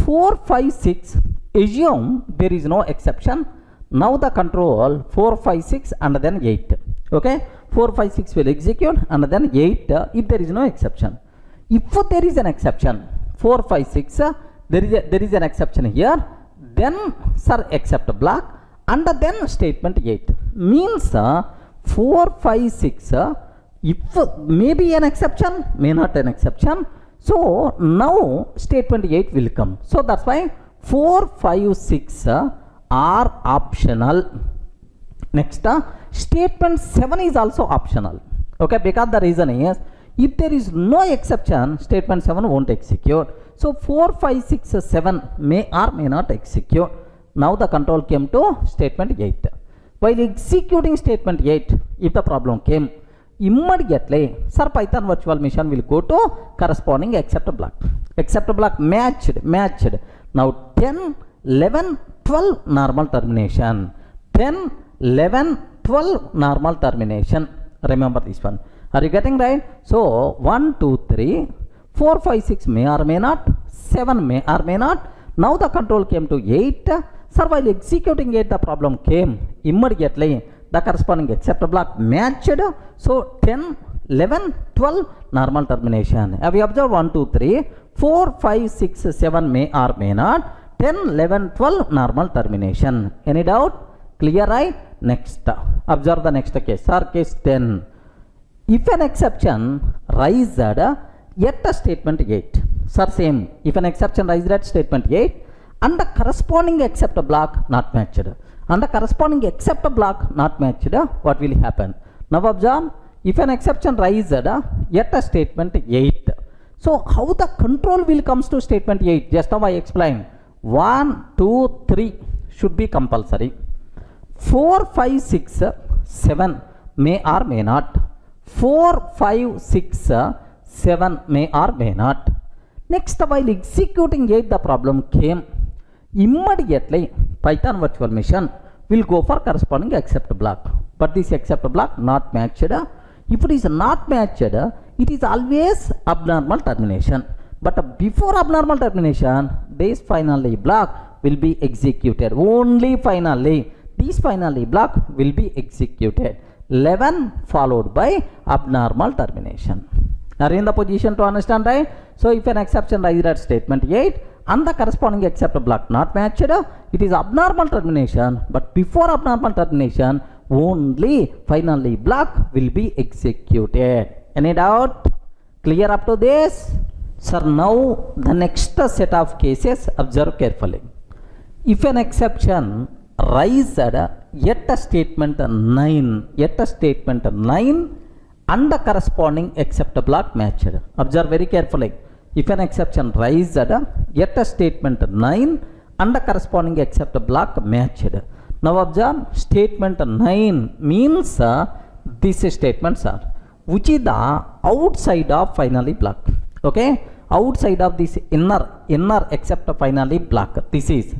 4, 5, 6 assume there is no exception. Now the control 4, 5, 6 and then 8. Okay, 4, 5, 6 will execute and then 8 if there is no exception. If there is an exception, 4, 5, 6 there is an exception here, then sir except block and then statement 8 means 4, 5, 6 if may be an exception, may not an exception. So now statement 8 will come. So that's why 4, 5, 6 are optional. Next, statement 7 is also optional. Okay, because the reason is if there is no exception, statement 7 won't execute. So 4, 5, 6, 7 may or may not execute. Now the control came to statement 8. While executing statement 8, if the problem came, immediately sir Python virtual machine will go to corresponding except block. Except block matched. Now 10, 11, 12 normal termination. 10, 11, 12 normal termination. Remember this one. Are you getting right? So 1, 2, 3, 4, 5, 6 may or may not, 7 may or may not. Now the control came to 8. Sir, while executing 8, the problem came. Immediately the corresponding except block matched. So 10, 11, 12 normal termination. Have you observed 1, 2, 3, 4, 5, 6, 7 may or may not, 10, 11, 12 normal termination. Any doubt? Clear, right? Next, observe the next case. Sir, case 10. If an exception raised at a statement 8. Sir, same. If an exception raised at statement 8 and the corresponding except block not matched. And the corresponding except block not matched, what will happen? Now observe, if an exception raised at a statement 8. So how the control will comes to statement 8? Just now I explained. 1, 2, 3 should be compulsory. 4, 5, 6, 7 may or may not. 4, 5, 6, 7 may or may not. Next, while executing 8, the problem came. Immediately Python virtual machine will go for corresponding except block. But this except block not matched. If it is not matched, it is always abnormal termination. But before abnormal termination, this finally block will be executed. Only finally, this finally block will be executed. 11 followed by abnormal termination. Are you in the position to understand, right? So if an exception rises at statement 8 and the corresponding except block not matched, it is abnormal termination. But before abnormal termination, only finally block will be executed. Any doubt? Clear up to this? Sir, now the next set of cases, observe carefully. If an exception raised at a statement 9, and the corresponding except block matched. Observe very carefully. If an exception raised at a statement 9 and the corresponding except block matched. Now observe statement 9 means this statement, sir, which is the outside of finally block. Okay, outside of this inner except finally block. This is,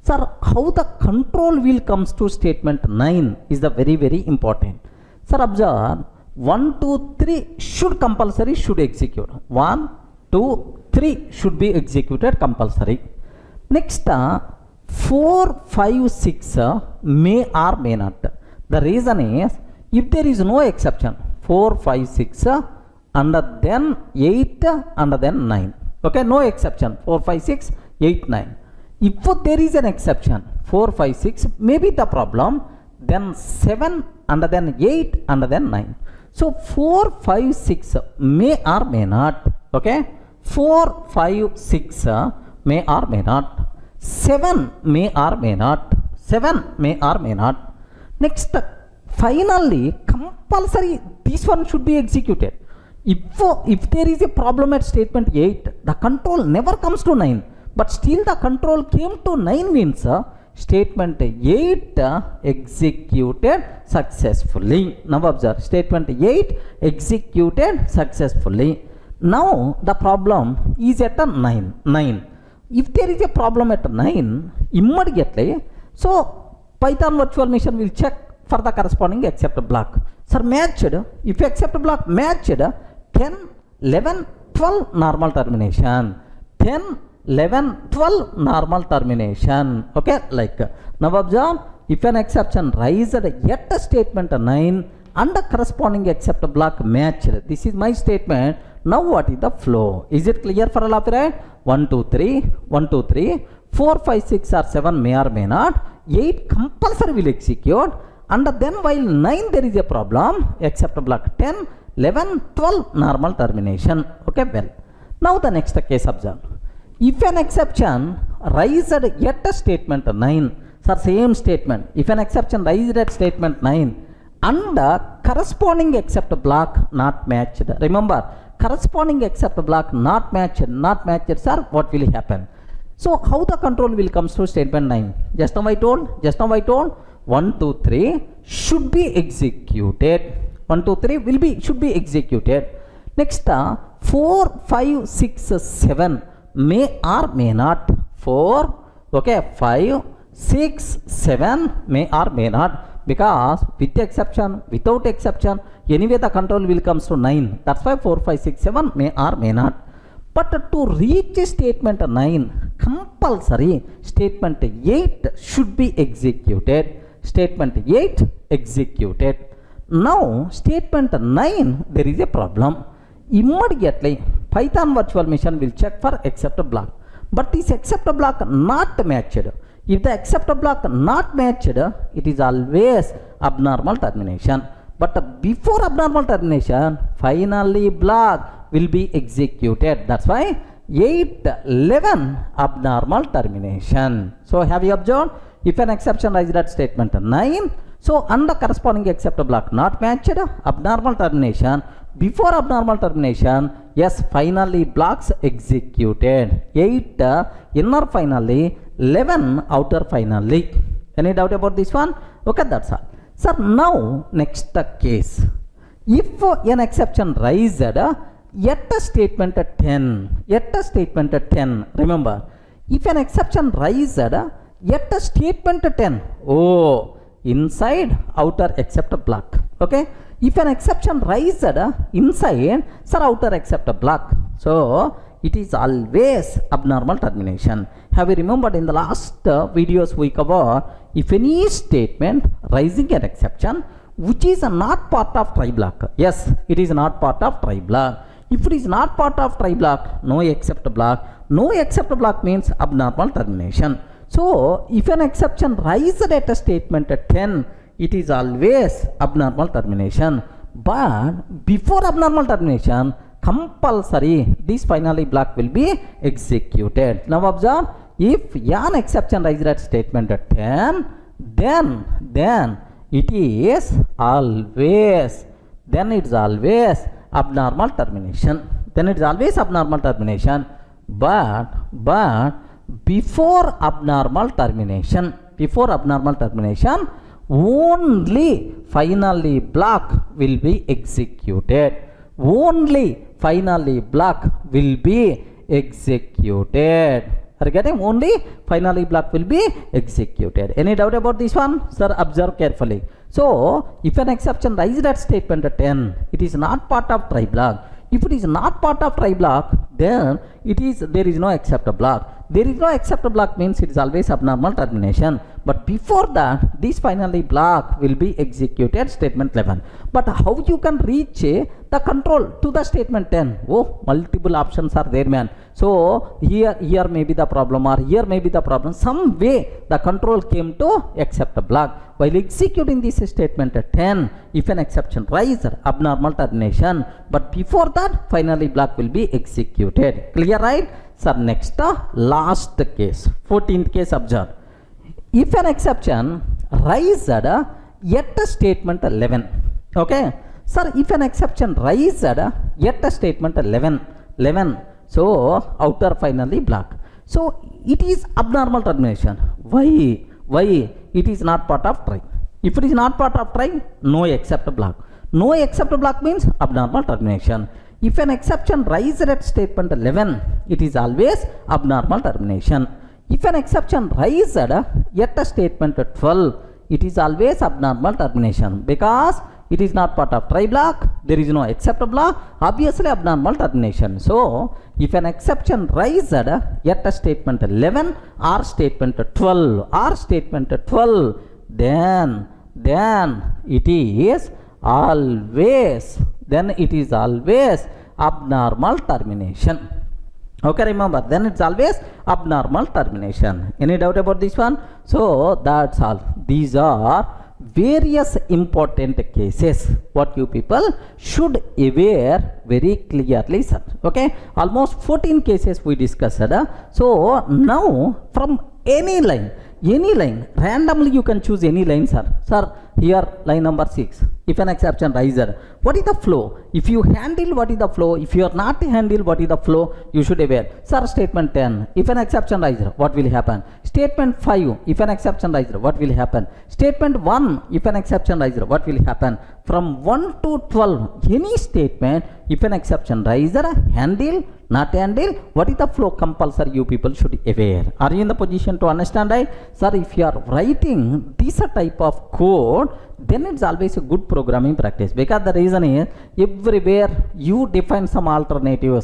sir, how the control will comes to statement 9 is the very important. Sir, observe 1, 2, 3 should compulsory should execute. 1, 2, 3 should be executed compulsory. Next 4, 5, 6 may or may not. The reason is if there is no exception 4, 5, 6 and then 8 and then 9. Okay, no exception 4, 5, 6, 8, 9. If there is an exception 4, 5, 6 may be the problem, then 7 and then 8 and then 9. So 4, 5, 6 may or may not. Okay, 4, 5, 6 may or may not. 7 may or may not. 7 may or may not. Next, finally, compulsory this one should be executed. If there is a problem at statement 8, the control never comes to 9, but still the control came to 9 means statement 8 executed successfully. Now observe statement 8 executed successfully. Now the problem is at a 9. If there is a problem at 9, immediately, so Python virtual machine will check for the corresponding except block. Sir, matched, if except block matched 10, 11, 12 normal termination. 10, 11, 12 normal termination. Okay, like now observe, if an exception raised yet a statement 9 and the corresponding except block matched. This is my statement. Now what is the flow? Is it clear for all of you, right? 1, 2, 3, 1, 2, 3, 4, 5, 6 or 7 may or may not. 8 compulsory will execute, and then while 9 there is a problem, except block 10, 11, 12 normal termination. Okay, well, now the next case observe. If an exception raised yet a statement 9, sir, same statement. If an exception raised at statement 9 and corresponding except block not matched. Remember, corresponding except block not matched, sir, what will happen? So how the control will comes to statement 9? Just now I told 1, 2, 3 should be executed. 1, 2, 3 should be executed. Next 4, 5, 6, 7 may or may not. 4, okay, 5, 6, 7 may or may not, because with exception, without exception, anyway the control will comes to 9. That's why 4, 5, 6, 7 may or may not. But to reach statement 9, compulsory statement 8 should be executed. Statement 8 executed. Now statement 9 there is a problem. Immediately Python virtual machine will check for except block. But this except block not matched. If the except block not matched, it is always abnormal termination. But before abnormal termination, finally block will be executed. That's why 8, 11 abnormal termination. So have you observed? If an exception raised at statement 9, so under corresponding except block not matched, abnormal termination. Before abnormal termination, yes, finally blocks executed. 8 inner finally, 11 outer finally. Any doubt about this one? Okay, that's all. Sir, now next case. If an exception raised yet a statement 10, remember, if an exception raised yet a statement 10, oh, inside outer except block. Okay, if an exception raised inside, sir, outer except block, so it is always abnormal termination. Have you remembered in the last videos we covered, if any statement raising an exception which is not part of try block, yes, it is not part of try block. If it is not part of try block, no except block. No except block means abnormal termination. So if an exception raised at a statement 10, it is always abnormal termination. But before abnormal termination, compulsory this finally block will be executed. Now observe, if an exception raised at statement 10, then it is always abnormal termination. But before abnormal termination, before abnormal termination, only finally block will be executed. Only finally block will be executed. Are you getting? Only finally block will be executed. Any doubt about this one? Sir, observe carefully. So if an exception rises at statement 10, it is not part of try block. If it is not part of try block, then there is no except block. There is no except block means it is always abnormal termination. But before that, this finally block will be executed statement 11. But how you can reach the control to the statement 10? Oh, multiple options are there, man. So here may be the problem, or here may be the problem. Some way the control came to except block. While executing this statement 10, if an exception rises, abnormal termination. But before that, finally block will be executed. Clear, right? Sir, next last case, 14th case, observe. If an exception rises at statement 11, okay? Sir, if an exception rises at statement 11, so outer finally block. So it is abnormal termination. Why? It is not part of try. If it is not part of try, no except block. No except block means abnormal termination. If an exception rises at statement 11, it is always abnormal termination. If an exception rises at statement 12, it is always abnormal termination, because it is not part of try block, there is no except block, obviously abnormal termination. So if an exception rises at statement 11 or statement 12, then it is always abnormal termination. Okay, remember, then it's always abnormal termination. Any doubt about this one? So that's all. These are various important cases what you people should aware very clearly, sir. Okay, almost 14 cases we discussed. So now from any line randomly you can choose any line, sir. Here line number 6, if an exception rises, what is the flow? If you handle, what is the flow? If you are not handle, what is the flow? You should aware. Sir, statement 10, if an exception rises, what will happen? Statement 5, if an exception rises, what will happen? Statement 1, if an exception rises, what will happen? From 1 to 12, any statement, if an exception rises, handle, not handle, what is the flow? Compulsory you people should aware. Are you in the position to understand, right? Sir, if you are writing this type of code, then it's always a good programming practice, because the reason is everywhere you define some alternative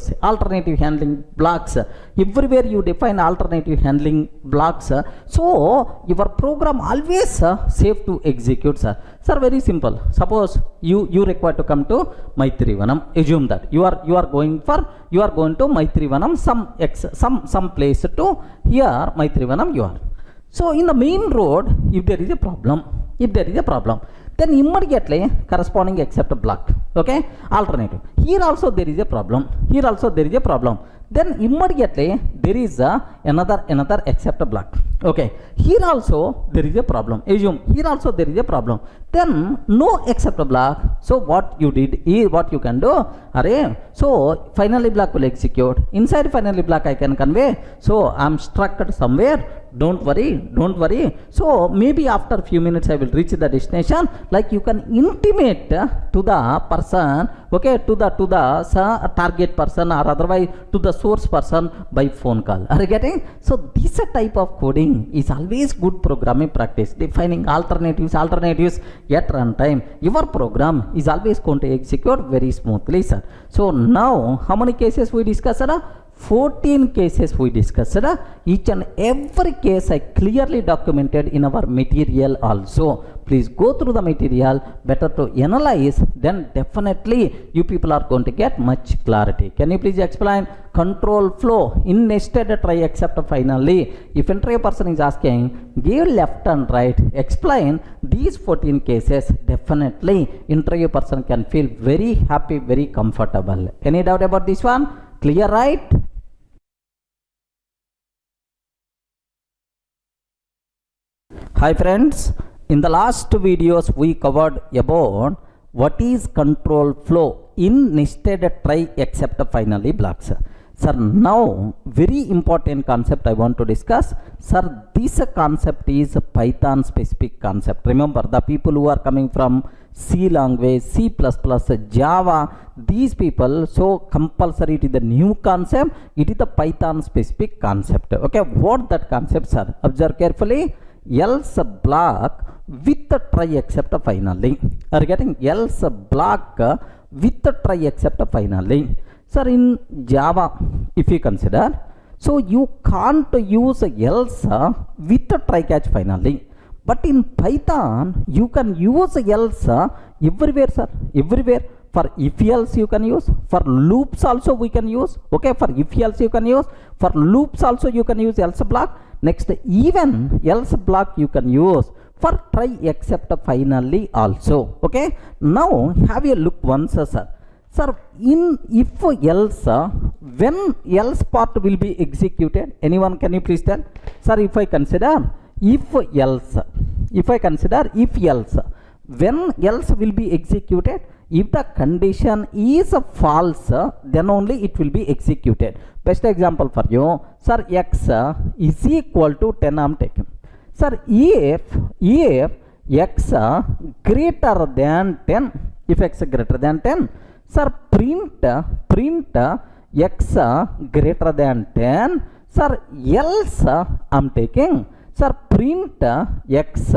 handling blocks. Everywhere you define alternative handling blocks, so your program always safe to execute, sir. Sir, very simple. Suppose you require to come to Maitrivanam. Assume that you are going to Maitrivanam, some place to here Maitrivanam you are. So in the main road, if there is a problem, then immediately corresponding except block. Okay, alternative. Here also there is a problem. Then immediately there is another except block. Okay, here also there is a problem. Assume here also there is a problem. Then no except block. So what you did is, what you can do, so finally block will execute. Inside finally block I can convey. So I am stuck somewhere. Don't worry. So maybe after few minutes I will reach the destination. Like you can intimate to the person, okay, to the target person, or otherwise to the source person by phone call. Are you getting? So this type of coding is always good programming practice. Defining alternatives at runtime. Your program is always going to execute very smoothly, sir. So now how many cases we discussed? 14 cases we discussed. Each and every case I clearly documented in our material also. Please go through the material, better to analyze, then definitely you people are going to get much clarity. Can you please explain control flow in nested try except finally? If interview person is asking, give left and right, explain these 14 cases, definitely interview person can feel very happy, very comfortable. Any doubt about this one? Clear, right? Hi friends, in the last videos we covered about what is control flow in nested try except finally blocks. Sir, now very important concept I want to discuss. Sir, this concept is a Python specific concept. Remember, the people who are coming from C language, C++, Java, these people, so compulsory it is the new concept, it is the Python specific concept. Okay, what that concept, sir? Observe carefully. Else block with the try except finally. Are you getting? Else block with the try except finally. Sir, in Java, if you consider, so you can't use else with the try catch finally. But in Python, you can use else everywhere, sir. Everywhere. For if else you can use. For loops also we can use. Okay, for if else you can use. For loops also you can use else block. Next, even else block you can use for try except finally also. Okay. Now have a look once, sir. Sir, in if else, when else part will be executed? Anyone can you please tell? Sir, if I consider if else, when else will be executed? If the condition is false, then only it will be executed. Best example for you, sir, x is equal to 10 I am taking. Sir, if x greater than 10, if x greater than 10, sir, print x greater than 10, sir, else I am taking, sir, print x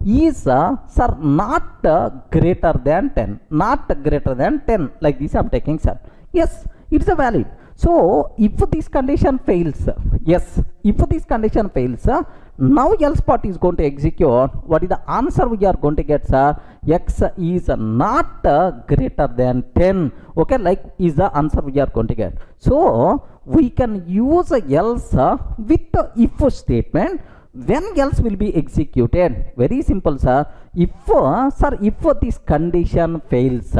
is sir not greater than 10, not greater than 10, like this I am taking, sir. Yes, it's a valid. So if this condition fails, yes, if this condition fails, now else part is going to execute. What is the answer we are going to get, sir? X is not greater than 10. Okay, like is the answer we are going to get. So we can use else with the if statement. When else will be executed? Very simple, sir. If this condition fails,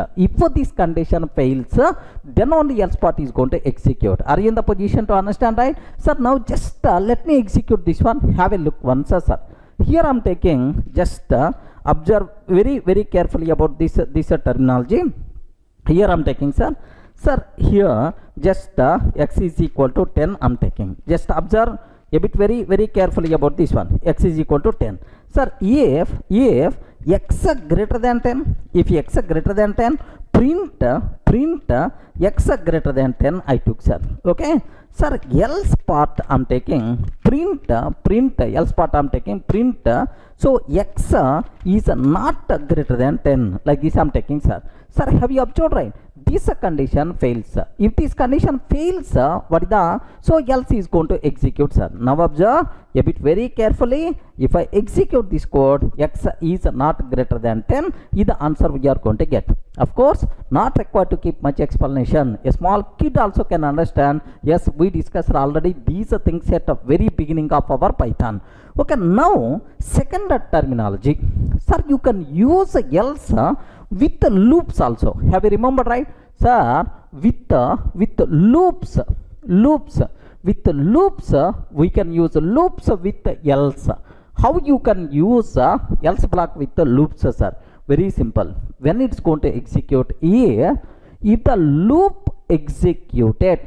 then only else part is going to execute. Are you in the position to understand, right? Sir, now just let me execute this one. Have a look once, sir. Here I am taking, just observe very carefully about this terminology. Here I am taking, sir. Sir, here just x is equal to 10 I am taking. Just observe a bit very carefully about this one. X is equal to 10. Sir, if x greater than 10, if x greater than 10, print x greater than 10 I took, sir. Okay. Sir, else part I am taking, print else part I am taking, print, so x is not greater than 10, like this I am taking, sir. Sir, have you observed, right? This condition fails. If this condition fails, what is the, so else is going to execute, sir. Now observe a bit very carefully. If I execute this code, x is not greater than 10 is the answer we are going to get. Of course, not required to keep much explanation. A small kid also can understand. Yes, we discussed already these things at the very beginning of our Python. Okay, now second terminology. Sir, you can use else with the loops also. Have you remembered, right? Sir, with loops, with loops, we can use loops with else. How you can use else block with the loops, sir? Very simple. When it's going to execute here, if the loop executed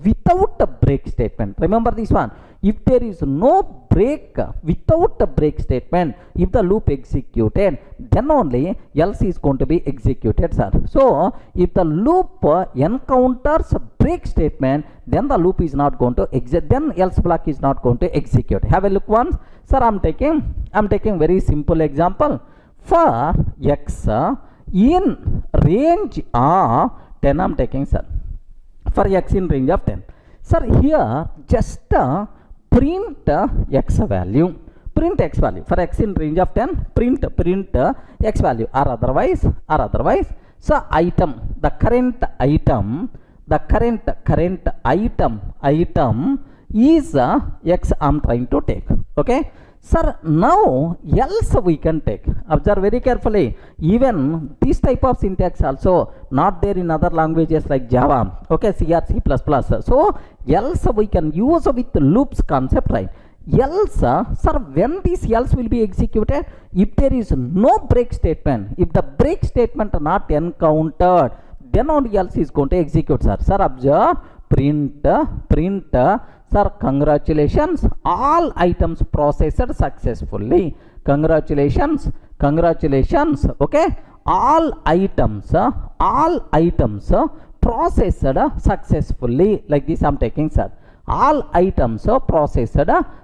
without a break statement, remember this one, if there is no break, without a break statement, if the loop executed, then only else is going to be executed, sir. So if the loop encounters a break statement, then the loop is not going to execute, then else block is not going to execute. Have a look once. Sir, I'm taking very simple example. For x in range of 10, I'm taking, sir. For x in range of 10. Sir, here just print x value. Print x value. For x in range of 10, print x value, or otherwise. So item, the current item is x I'm trying to take. Okay. Sir, now else we can take. Observe very carefully. Even this type of syntax also not there in other languages like Java. Okay, C or C++. So else we can use with the loops concept, right? Else, sir, when this else will be executed? If there is no break statement, if the break statement are not encountered, then only else is going to execute, sir. Sir, observe, print, sir, congratulations, all items processed successfully. Congratulations, okay, all items processed successfully. Like this I'm taking, sir. All items processed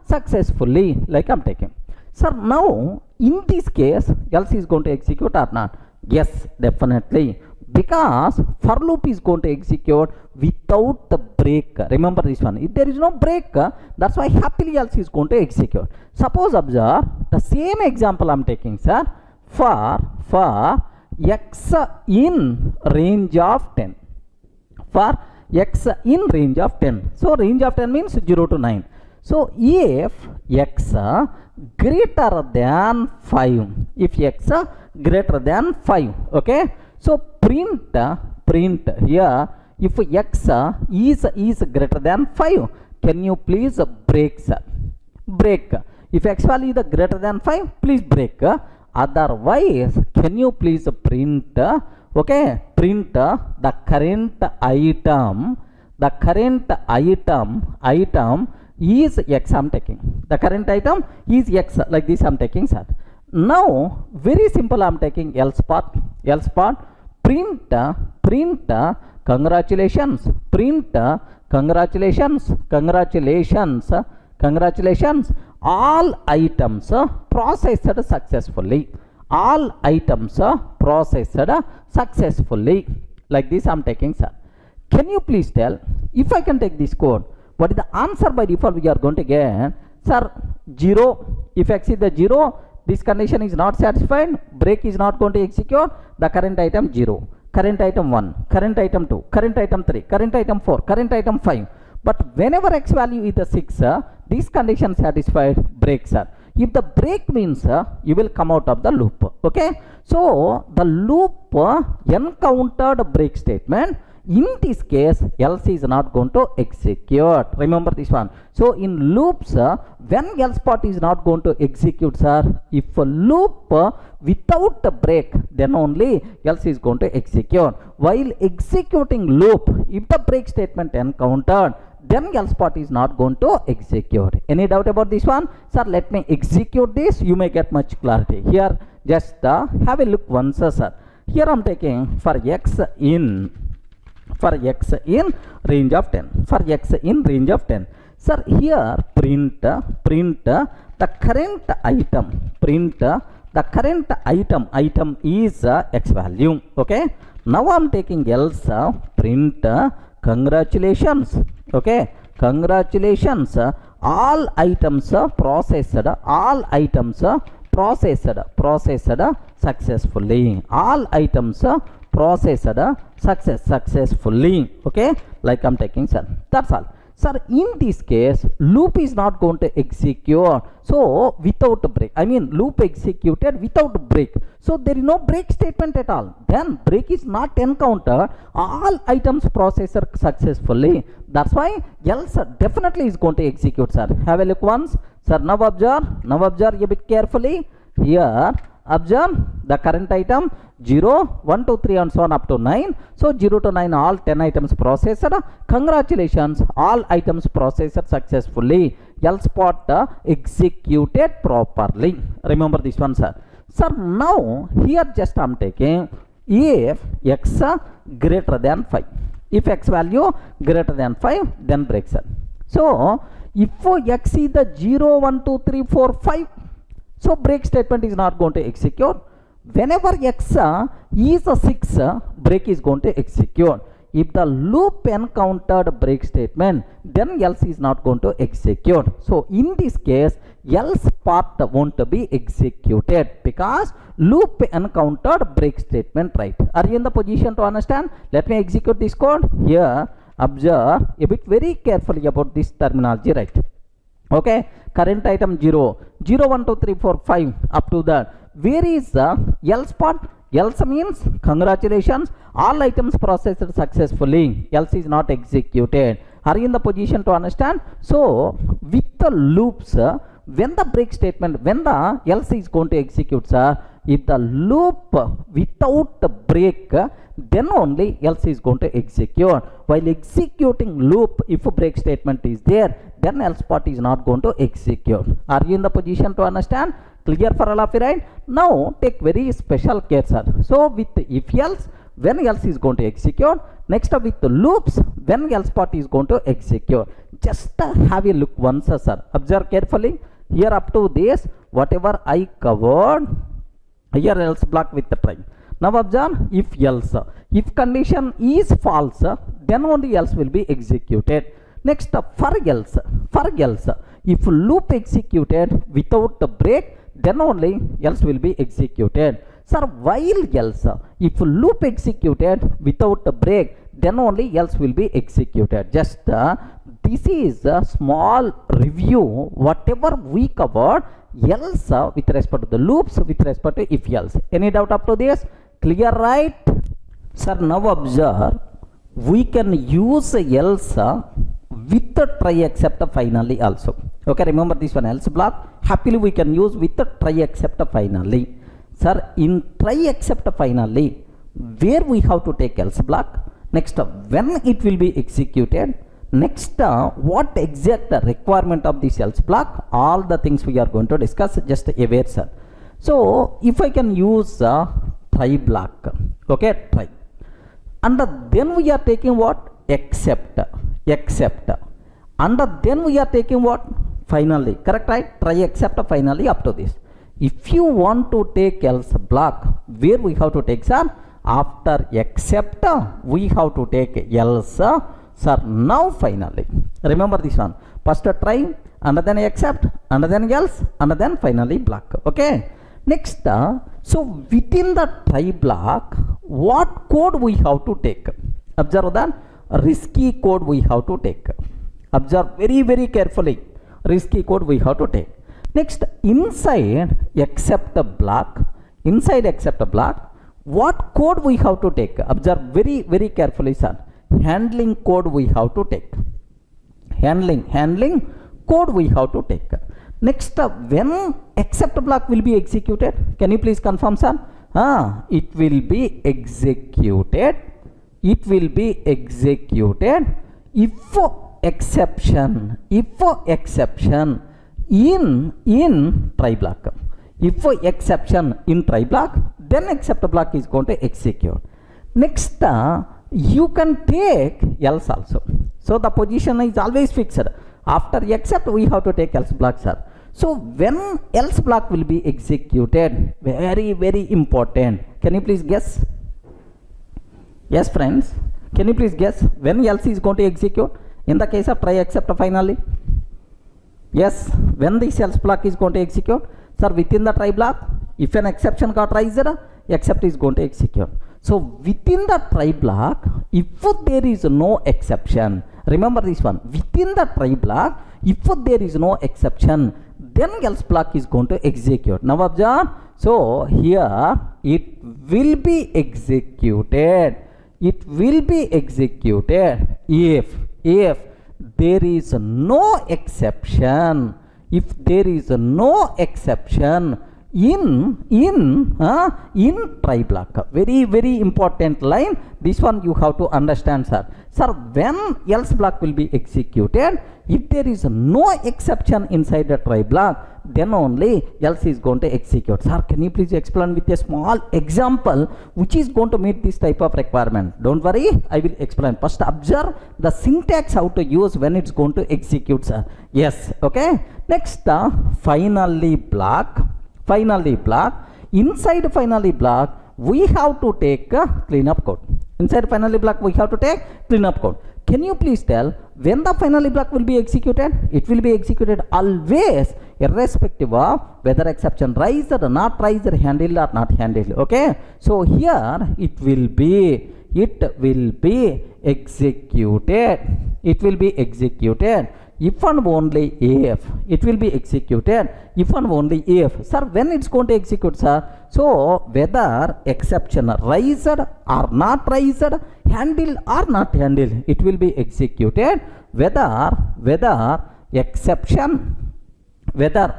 successfully, like I'm taking. Sir, now in this case else is going to execute or not? Yes, definitely, because for loop is going to execute without the break. Remember this one, if there is no break, that's why happily else is going to execute. Suppose observe the same example I'm taking, sir, for x in range of 10, for x in range of 10. So range of 10 means 0 to 9. So if x greater than 5, if x greater than 5, okay, so print here, if x is greater than 5, can you please break, sir? Break. If x value is greater than 5, please break. Otherwise, can you please print, okay, print the current item is x I'm taking. The current item is x, like this I'm taking, sir. Now very simple, I'm taking else part, print congratulations, print congratulations, all items processed successfully, all items processed successfully, like this I'm taking, sir. Can you please tell, if I can take this code, what is the answer by default we are going to get? Sir, 0. If x is the 0, this condition is not satisfied, break is not going to execute, the current item 0, current item 1, current item 2, current item 3, current item 4, current item 5. But whenever x value is the 6, this condition satisfied, break, sir. If the break means you will come out of the loop, okay. So the loop encountered break statement. In this case, else is not going to execute. Remember this one. So in loops, when else part is not going to execute, sir? If a loop without a break, then only else is going to execute. While executing loop, if the break statement encountered, then else part is not going to execute. Any doubt about this one? Sir, let me execute this. You may get much clarity. Here, just have a look once, sir. Here I'm taking for x in range of 10, for x in range of 10. Sir, here print the current item, item is x value, okay. Now I'm taking else, print congratulations, okay, congratulations, all items processed successfully, all items processed successfully, okay, like I'm taking, sir. That's all, sir. In this case, loop is not going to execute, so without a break, I mean loop executed without break, so there is no break statement at all, then break is not encountered, all items processed successfully. That's why else definitely is going to execute, sir. Have a look once, sir. Now observe a bit carefully. Here observe the current item 0, 1, 2, 3 and so on up to 9. So 0 to 9 all 10 items processed. Congratulations, all items processed successfully. Else part executed properly. Remember this one, sir. Sir, now here just I'm taking if x greater than 5. If x value greater than 5, then break, sir. So if x is the 0, 1, 2, 3, 4, 5, so break statement is not going to execute. Whenever x is a 6, break is going to execute. If the loop encountered break statement, then else is not going to execute. So in this case, else part won't be executed because loop encountered break statement, right? Are you in the position to understand? Let me execute this code. Here observe a bit very carefully about this terminology, right? Okay, current item 0, 0, 1, 2, 3, 4, 5 up to that. Where is the else part? Else means congratulations, all items processed successfully. Else is not executed. Are you in the position to understand? So with the loops, when the break statement, when the else is going to execute, sir, if the loop without the break, then only else is going to execute. While executing loop, if a break statement is there, then else part is not going to execute. Are you in the position to understand? Clear for all of you, right? Now take very special care, sir. So with if else, when else is going to execute. Next with the loops, when else part is going to execute. Just have a look once, sir. Observe carefully. Here up to this, whatever I covered, here else block with the try. Now observe, if else, if condition is false, then only else will be executed. Next for else, if loop executed without the break, then only else will be executed. Sir, while else, if loop executed without a break, then only else will be executed. Just this is a small review, whatever we covered, else with respect to the loops, with respect to if else. Any doubt up to this? Clear, right? Sir, now observe, we can use else with the try except finally also. Okay, remember this one, else block. Happily we can use with the try except finally. Sir, in try except finally, where we have to take else block? Next, when it will be executed? Next, what exact requirement of this else block? All the things we are going to discuss, just aware, sir. So, if I can use try block, okay, try. And then we are taking what? Except. And then we are taking what? Finally. Correct, right? Try except finally up to this. If you want to take else block, where we have to take, sir? After except, we have to take else, sir. Now finally. Remember this one. First try, and then accept, and then else, and then finally block. Okay. Next, so within the try block, what code we have to take? Observe that. Risky code we have to take. Observe very, very carefully. Risky code we have to take. Next, inside except block, what code we have to take? Observe very, very carefully, sir. Handling code we have to take. Handling code we have to take. Next, when except block will be executed, can you please confirm, sir? It will be executed. If exception in try block. If exception in try block, then except block is going to execute. Next, you can take else also. So the position is always fixed. After except, we have to take else block, sir. So when else block will be executed, very, very important. Can you please guess? Yes, friends. Can you please guess when else is going to execute? In the case of try except finally. Yes, when this else block is going to execute? Sir, within the try block, if an exception got raised, except is going to execute. So within the try block, if there is no exception, remember this one, within the try block, if there is no exception, then else block is going to execute. Now observe, so here it will be executed. If there is no exception. If there is no exception in try block. Very, very important line. This one you have to understand, sir. Sir, when else block will be executed, if there is no exception inside the try block, then only else is going to execute. Sir, can you please explain with a small example which is going to meet this type of requirement? Don't worry, I will explain. First, observe the syntax how to use when it's going to execute, sir. Yes, okay. Next, finally block. Inside finally block, we have to take cleanup code. Inside finally block, we have to take cleanup code. Can you please tell when the finally block will be executed? It will be executed always, irrespective of whether exception raised or not raised, handled or not handled. Okay. So here it will be executed. If and only if it will be executed, if and only if. Sir, when it's going to execute, sir? So whether exception raised or not raised, handled or not handled, it will be executed. Whether exception raised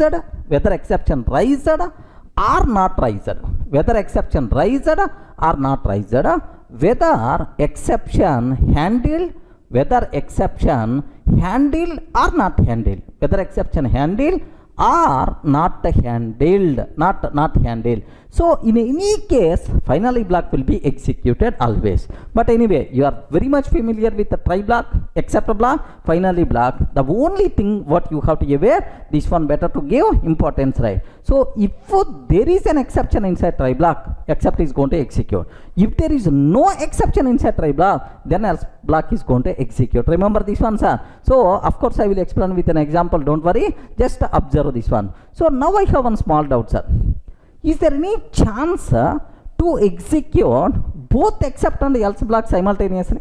or not raised, whether exception raised or not raised, whether exception handled, whether exception handled or not handled, whether exception handled or not handled, not handled. So in any case, finally block will be executed always. But anyway, you are very much familiar with the try block, except block, finally block. The only thing what you have to be aware, this one better to give importance, right? So if there is an exception inside try block, except is going to execute. If there is no exception inside try block, then else block is going to execute. Remember this one, sir? So of course I will explain with an example, don't worry, just observe this one. So now I have one small doubt, sir. Is there any chance to execute both except and else block simultaneously?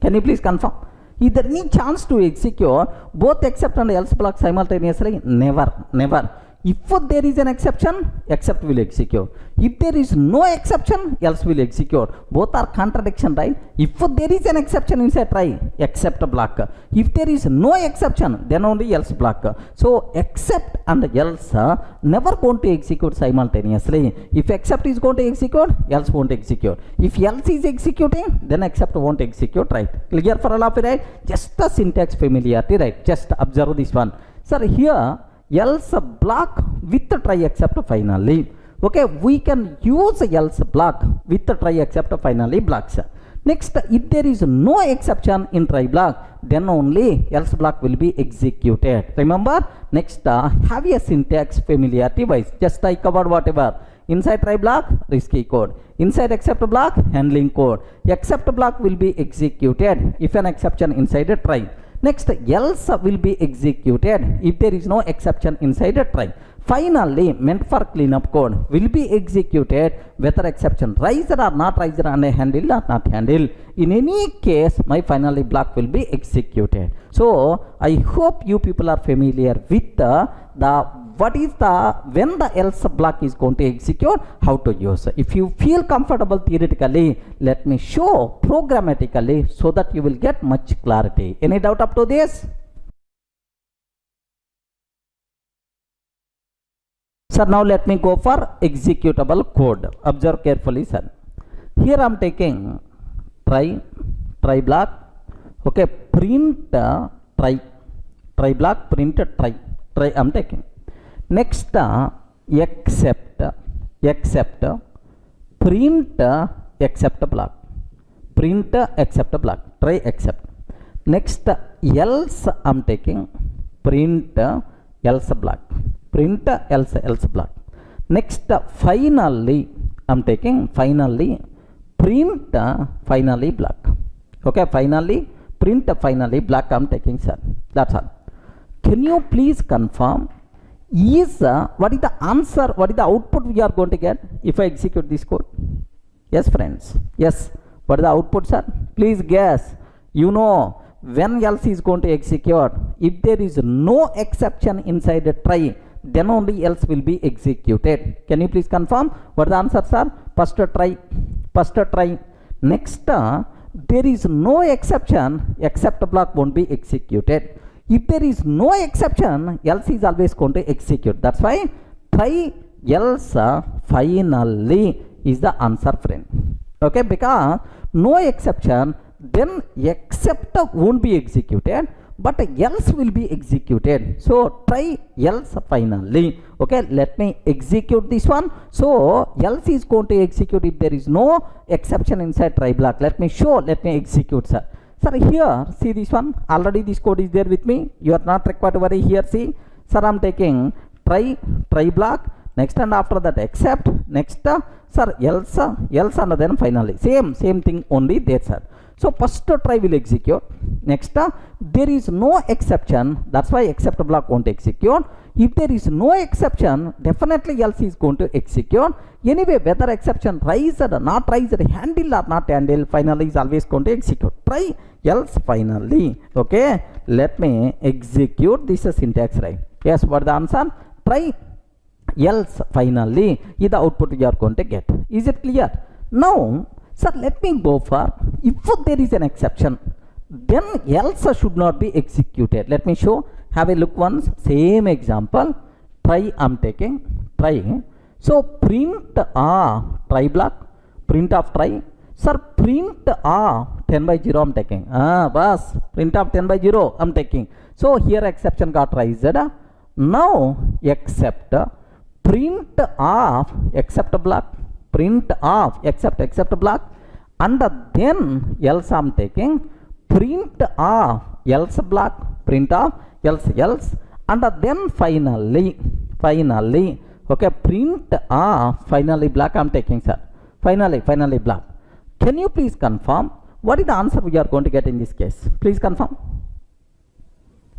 Can you please confirm? Is there any chance to execute both except and else block simultaneously? Never, never. If there is an exception, except will execute. If there is no exception, else will execute. Both are contradiction, right? If there is an exception inside try, except block. If there is no exception, then only else block. So except and else never going to execute simultaneously. If except is going to execute, else won't execute. If else is executing, then except won't execute, right? Clear for all of you, right? Just a syntax familiarity, right? Just observe this one. Sir, here else block with the try except finally. Okay, we can use else block with the try except finally blocks. Next, if there is no exception in try block, then only else block will be executed. Remember, next have a syntax familiarity wise. Just I covered whatever. Inside try block, risky code. Inside except block, handling code. Except block will be executed if an exception inside a try. Next, else will be executed if there is no exception inside a try. Finally, meant for cleanup code will be executed whether exception raised or not raised and handled or not handled. In any case, my finally block will be executed. So I hope you people are familiar with the what is the when the else block is going to execute, how to use. If you feel comfortable theoretically, let me show programmatically so that you will get much clarity. Any doubt up to this? Sir, now let me go for executable code. Observe carefully, sir. Here I am taking try block. Okay, print try block, print try I am taking. Next, except print except block, print except block, try except. Next, else I am taking finally Next, finally I am taking print finally block. Okay, print finally block I am taking, sir. That's all. Can you please confirm is what is the answer, what is the output we are going to get if I execute this code? Yes, friends. Yes. What is the output, sir? Please guess. You know when else is going to execute. If there is no exception inside a try, then only else will be executed. Can you please confirm what the answer, sir? First try. Next, there is no exception, except block won't be executed. If there is no exception, else is always going to execute. That's why try else finally is the answer, friend. Okay, because no exception, then except won't be executed, but else will be executed. So try else finally. Okay, let me execute this one. So else is going to execute if there is no exception inside try block. Let me execute, sir. Sir, here see this one, already this code is there with me. You are not required to worry. Here see, sir, I am taking try block. Next, and after that except. Next, sir, else and then finally same thing only there, sir. So first try will execute. Next, there is no exception, that's why except block won't execute. If there is no exception, definitely else is going to execute. Anyway, whether exception raised or not raised, handle or not handle, finally is always going to execute. Try else finally. Okay, let me execute this syntax, right? Yes, what the answer? Try else finally is the output you are going to get. Is it clear? Now, sir, let me go for if there is an exception, then else should not be executed. Let me show. Have a look once. Same example. Try I am taking. Try. So print try block, print of try. Sir, print 10 by 0 I'm taking. Bas, print of 10 by 0 I'm taking. So here exception got raised. Now except print of except block, print of except block, and then else I'm taking print of else block, print of else, and then finally okay, print of finally block I'm taking, sir. Finally block. Can you please confirm what is the answer we are going to get in this case? Please confirm.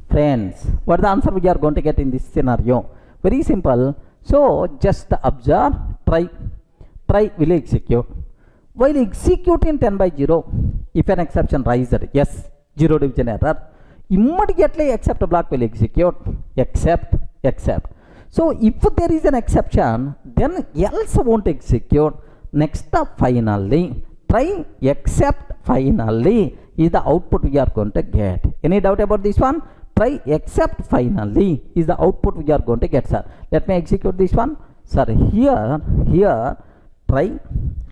Friends, what is the answer we are going to get in this scenario? Very simple. So just observe, try will execute. While executing 10 by 0, if an exception rises, yes, 0 division error, immediately except block will execute, except. So if there is an exception, then else won't execute. Next up, finally, try except finally is the output we are going to get. Any doubt about this one? Try except finally is the output we are going to get, sir. Let me execute this one, sir. Here try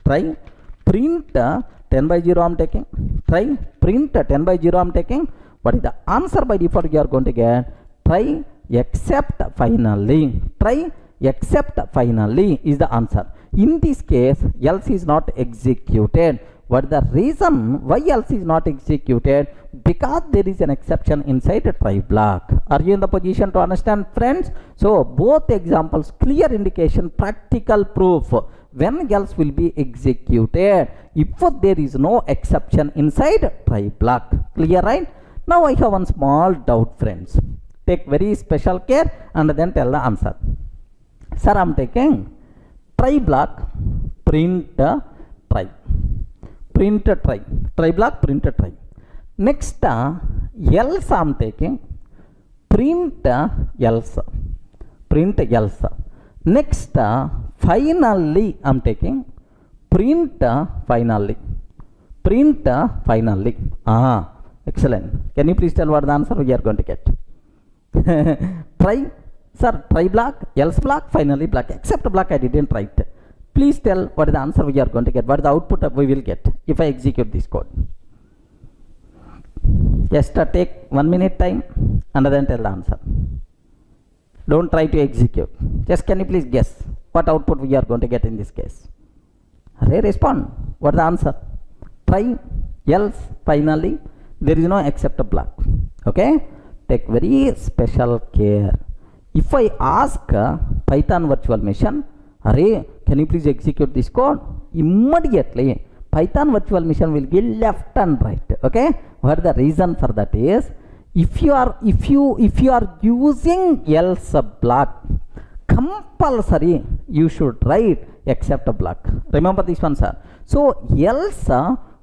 print 10 by 0 I'm taking. Try print 10 by 0 I'm taking. What is the answer by default we are going to get? Try except finally. Try except finally is the answer. In this case, else is not executed. What is the reason why else is not executed? Because there is an exception inside a try block. Are you in the position to understand, friends? So both examples, clear indication, practical proof when else will be executed if there is no exception inside try block. Clear, right? Now I have one small doubt, friends. Take very special care and then tell the answer. Sir, I am taking try block, print try. Try block, print try. Next, else I am taking print else. Next, finally I am taking print finally. Excellent. Can you please tell what the answer we are going to get? Try block, else block, finally block, except block I didn't write. Please tell what is the answer we are going to get, what is the output we will get if I execute this code. Just take 1 minute time and then tell the answer. Don't try to execute. Just can you please guess what output we are going to get in this case? Respond. What is the answer? Try, else, finally. There is no except block. Okay? Take very special care. If I ask Python virtual machine, can you please execute this code? Immediately Python virtual machine will give left and right. Okay? What the reason for that is, if you are using else block, compulsory you should write except block. Remember this one, sir. So else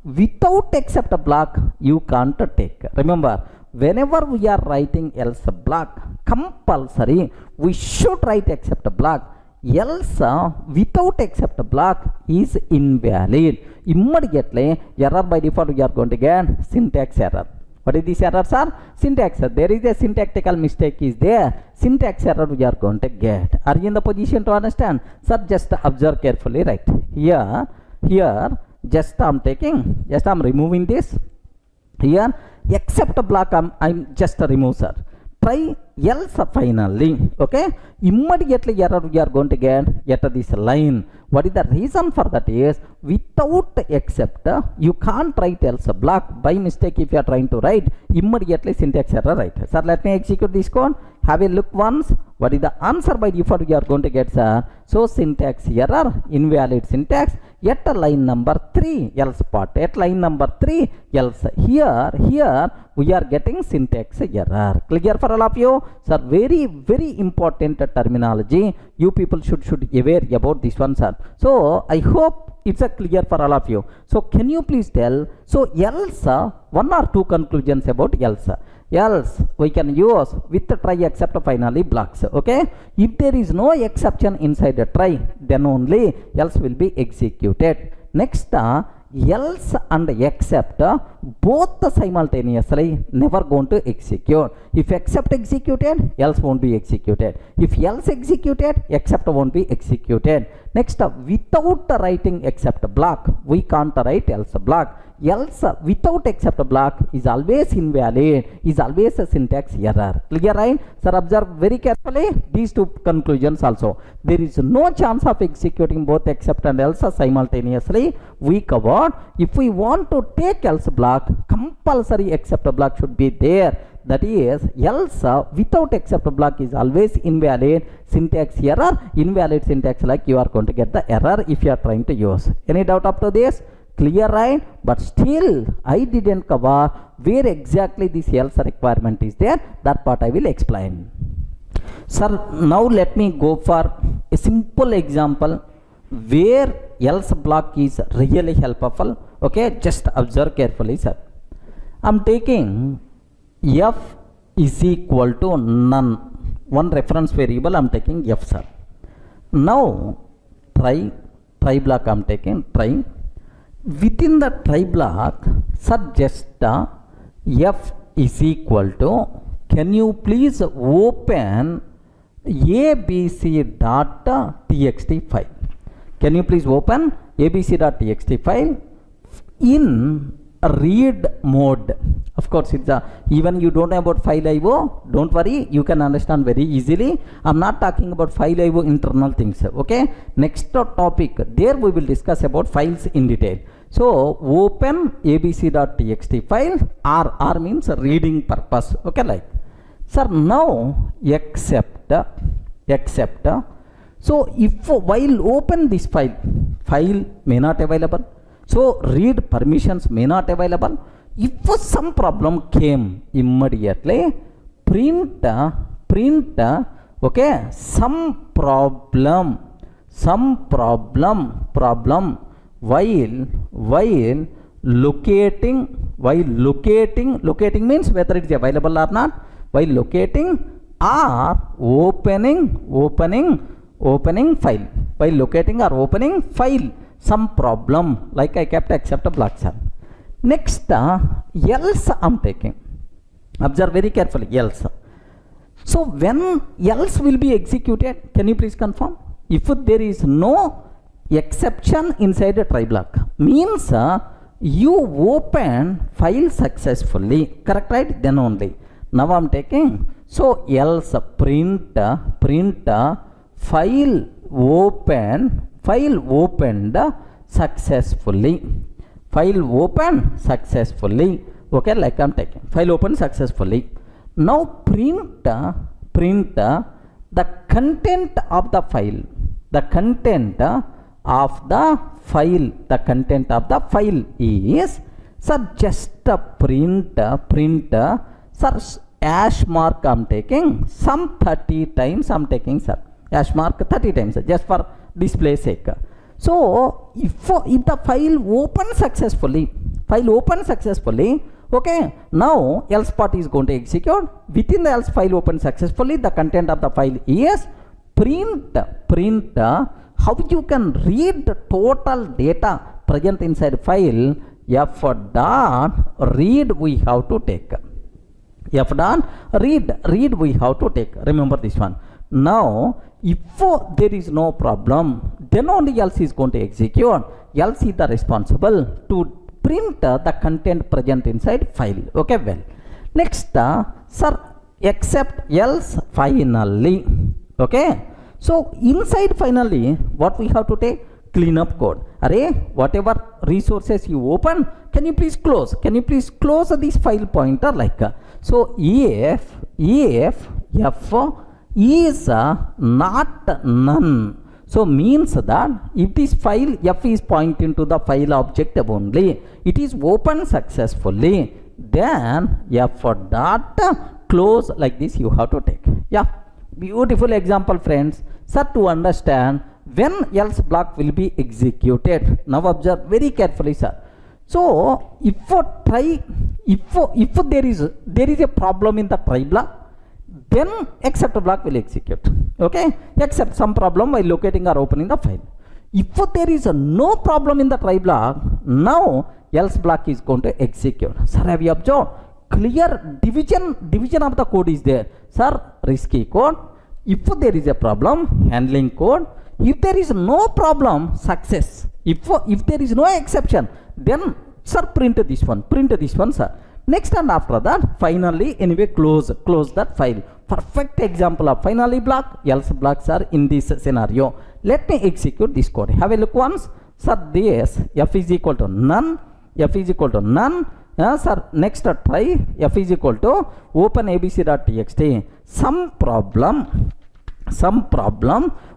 without except block you can't take. Remember, whenever we are writing else block, compulsory we should write except block. Else without except block is invalid. Immediately error by default we are going to get syntax error. What is this error, sir? Syntax error. There is a syntactical mistake is there. Syntax error we are going to get. Are you in the position to understand? Sir, just observe carefully, right? Here just I'm removing this. Here except block I'm just remove, sir. Try else finally. Okay? Immediately error we are going to get at this line. What is the reason for that is, without except you can't write else block. By mistake if you are trying to write, immediately syntax error, right? Sir, let me execute this code. Have a look once. What is the answer by default we are going to get, sir? So syntax error, invalid syntax at line number 3 else part. At line number 3 else. Here we are getting syntax error. Clear for all of you? Sir, very important terminology. You people should aware about this one, sir. So I hope it's a clear for all of you. So can you please tell, so else, one or two conclusions about else. Else we can use with the try except finally blocks. Okay? If there is no exception inside the try, then only else will be executed. Next, else and except both simultaneously never going to execute. If except executed, else won't be executed. If else executed, except won't be executed. Next, without writing except block, we can't write else block. Else without except block is always invalid, is always a syntax error. Clear, right? Sir, observe very carefully these two conclusions also. There is no chance of executing both except and else simultaneously. We covered. If we want to take else block, compulsory except block should be there. That is, else without except block is always invalid, syntax error, invalid syntax, like you are going to get the error if you are trying to use. Any doubt up to this? Clear, right? But still I didn't cover where exactly this else requirement is there. That part I will explain. Sir, now let me go for a simple example where else block is really helpful. Okay, just observe carefully, sir. I'm taking f is equal to none. One reference variable I'm taking f, sir. Now try block I'm taking try. Within the try block, sir, just f is equal to, can you please open abc.txt file? Can you please open abc.txt file in read mode? Of course, it's even you don't know about file IO, don't worry, you can understand very easily. I'm not talking about file IO internal things. Okay, next topic, there we will discuss about files in detail. So open abc.txt file, r means reading purpose. Okay, like, sir, now except so if while open this file may not available, so read permissions may not available. If some problem came, immediately print okay, some problem while locating means whether it is available or not, while locating or opening file, while locating or opening file, some problem, like I kept except a block, sir. Next, else I'm taking. Observe very carefully, else. So when else will be executed, can you please confirm? If there is no exception inside a try block, means you open file successfully, correct, right? Then only. Now I'm taking, so else print file opened successfully. File open successfully. Okay, like I'm taking file open successfully. Now print the content of the file. The content of the file is, sir, just print sir, hash mark I'm taking some 30 times I'm taking, sir, hash mark 30 times, just for display sake. So if the file opens successfully, okay, now else part is going to execute. Within the else file open successfully, the content of the file is print how you can read the total data present inside file. F dot read we have to take. F dot read we have to take. Remember this one. Now if there is no problem, then only else is going to execute. Else is the responsible to print the content present inside file. Okay, well, next, sir, except else finally. Okay, so inside finally, what we have to take? Clean up code. Array, whatever resources you open, can you please close? Can you please close this file pointer like? So if f is not none, so means that if this file f is pointing to the file object only, it is open successfully, then f dot close, like this you have to take. Yeah, beautiful example, friends. Sir, to understand when else block will be executed. Now observe very carefully, sir. So if there is a problem in the try block, then except block will execute. Okay, except some problem while locating or opening the file. If there is no problem in the try block, now else block is going to execute. Sir, have you observed? Clear division of the code is there. Sir, risky code. If there is a problem, handling code. If there is no problem, success. If there is no exception, then sir, print this one, sir. Next and after that, finally, anyway, close that file. Perfect example of finally block, else blocks are in this scenario. Let me execute this code. Have a look once. Sir, this f is equal to none. Sir, next try f is equal to open abc.txt. Some problem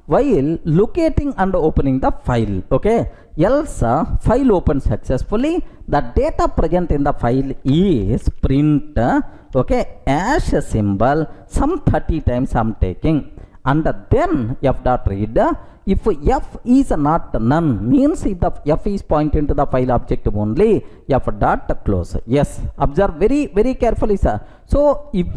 while locating and opening the file. Okay. Else file opens successfully. The data present in the file is print. Okay, as a symbol some 30 times I'm taking, and then f dot read. If f is not none, means if the f is pointing to the file object only, f dot close. Yes, observe very carefully, sir. So if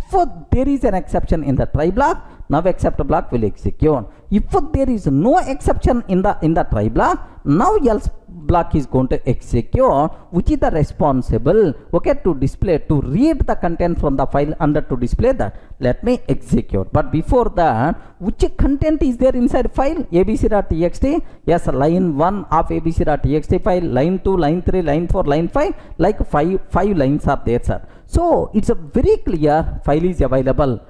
there is an exception in the try block, now except block will execute. If there is no exception in the try block, now else block is going to execute, which is the responsible, okay, to read the content from the file and to display that. Let me execute. But before that, which content is there inside file? abc.txt. Yes, line 1 of abc.txt file, line 2, line 3, line 4, line 5, like five lines are there, sir. So it's a very clear file is available.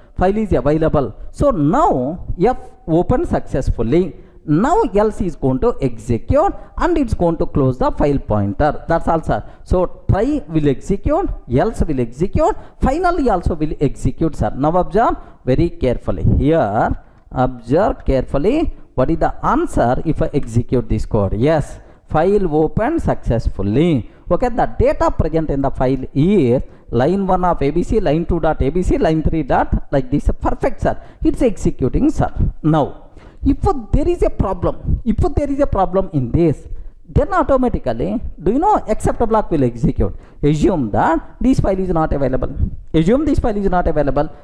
So now f open successfully. Now else is going to execute and it's going to close the file pointer. That's all, sir. So try will execute, else will execute, finally also will execute, sir. Now observe very carefully. Here, observe carefully. What is the answer if I execute this code? Yes, file opened successfully. Okay, the data present in the file is line 1 of abc, line 2 dot abc, line 3 dot like this. Perfect, sir. It's executing, sir. Now, if there is a problem in this, then automatically, do you know, except block will execute. Assume that this file is not available.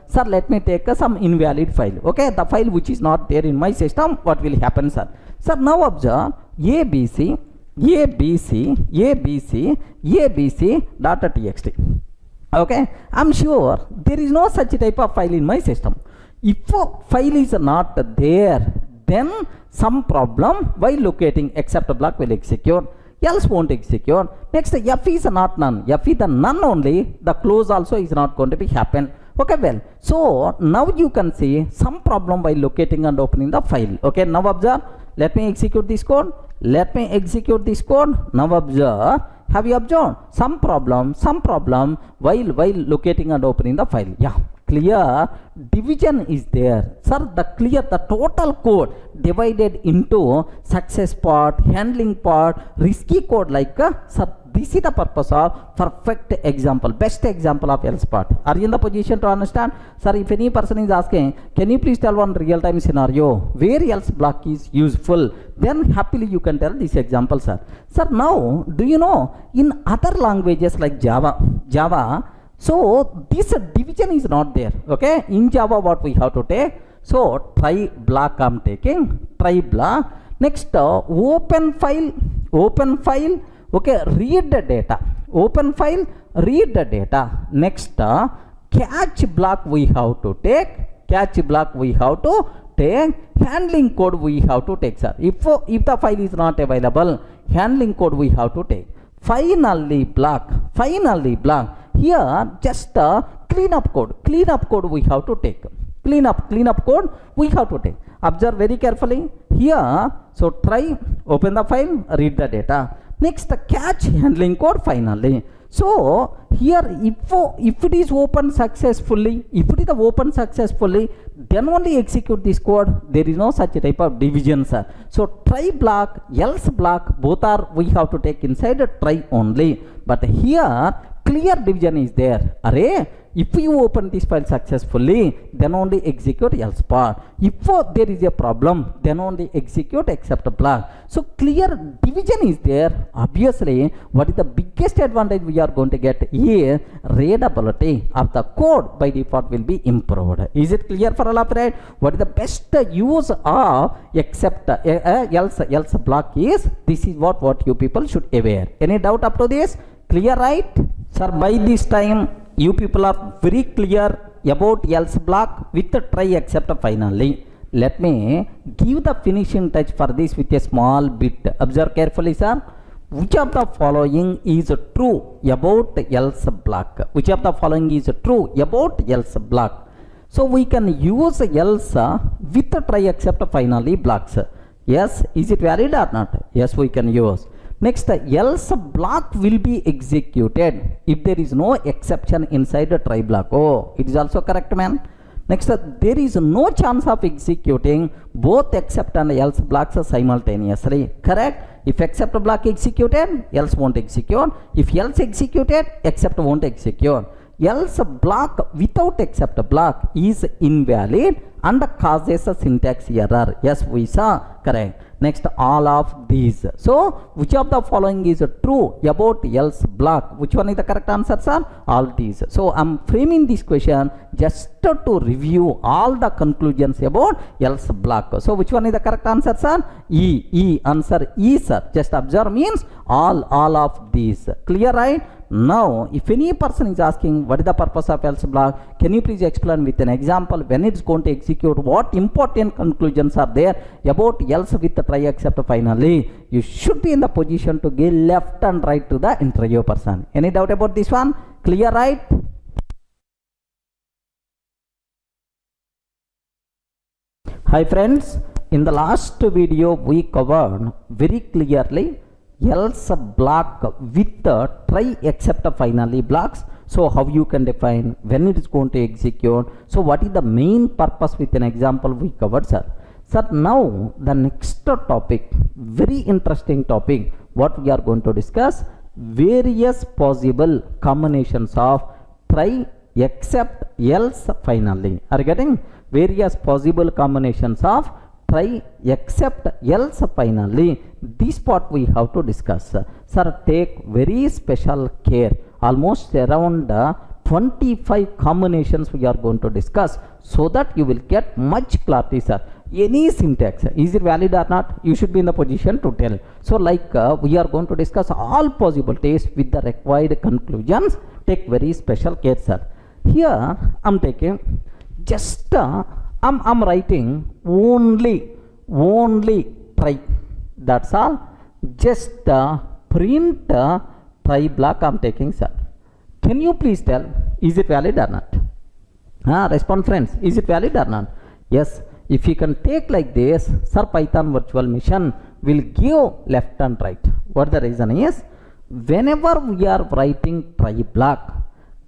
Sir, let me take some invalid file. Okay, the file which is not there in my system, what will happen, sir? Sir, now observe abc dot txt. Okay, I'm sure there is no such type of file in my system. If a file is not there, then some problem while locating except block will execute, else won't execute. Next, f is not none. F is the none only, the close also is not going to be happen. Okay, well, so now you can see some problem while locating and opening the file. Okay, now observe. Let me execute this code. Now observe. Have you observed some problem while locating and opening the file? Yeah, clear division is there, sir. The total code divided into success part, handling part, risky code, like sir, this is the purpose of perfect example, best example of else part. Are you in the position to understand, sir? If any person is asking, can you please tell one real-time scenario where else block is useful, then happily you can tell this example, sir. Sir, now do you know in other languages like Java, so this division is not there. Okay, in Java what we have to take? So try block I'm taking, try block. Next, open file. Okay, read the data. Open file, read the data. Next, catch block we have to take. Handling code we have to take, sir. If the file is not available, handling code we have to take. Finally block. Here just cleanup code we have to take. Cleanup code we have to take. Observe very carefully. Here, so try, open the file, read the data. Next, catch handling code finally. So here if it is open successfully, then only execute this code. There is no such type of division, sir. So try block, else block, both are we have to take inside a try only. But here clear division is there. Array, if you open this file successfully, then only execute else part. If there is a problem, then only execute except block. So clear division is there. Obviously, what is the biggest advantage we are going to get is readability of the code by default will be improved. Is it clear for all of right? What is the best use of except else block is? This is what you people should aware. Any doubt up to this? Clear, right? Sir, by this time you people are very clear about else block with the try except finally. Let me give the finishing touch for this with a small bit. Observe carefully, sir. Which of the following is true about else block? Which of the following is true about else block? So we can use else with the try except finally blocks. Yes, is it valid or not? Yes, we can use. Next, else block will be executed if there is no exception inside the try block. Oh, it is also correct, man. Next, there is no chance of executing both except and else blocks simultaneously. Correct? If except block executed, else won't execute. If else executed, except won't execute. Else block without except block is invalid and causes a syntax error. Yes, we saw. Correct. Next, all of these. So, which of the following is true about else block? Which one is the correct answer, sir? All these. So, I am framing this question just to review all the conclusions about else block. So, which one is the correct answer, sir? E. Answer E, sir. Just observe means all of these. Clear, right? Now, if any person is asking what is the purpose of else block, can you please explain with an example when it's going to execute, what important conclusions are there about else with the try except finally? You should be in the position to give left and right to the interview person. Any doubt about this one? Clear, right? Hi friends, in the last video we covered very clearly else block with the try except finally blocks. So how you can define when it is going to execute. So what is the main purpose with an example we covered, sir. Sir, now the next topic, very interesting topic, what we are going to discuss, various possible combinations of try except else finally. Are you getting? Various possible combinations of try except else finally. This part we have to discuss. Sir, take very special care. Almost around 25 combinations we are going to discuss so that you will get much clarity, sir. Any syntax, is it valid or not? You should be in the position to tell. So like we are going to discuss all possibilities with the required conclusions. Take very special care, sir. Here I am taking just I'm writing only try. That's all. Just print try block I am taking, sir. Can you please tell, is it valid or not? Respond friends, is it valid or not? Yes. If you can take like this, sir, Python virtual machine will give left and right. What the reason is, whenever we are writing try block,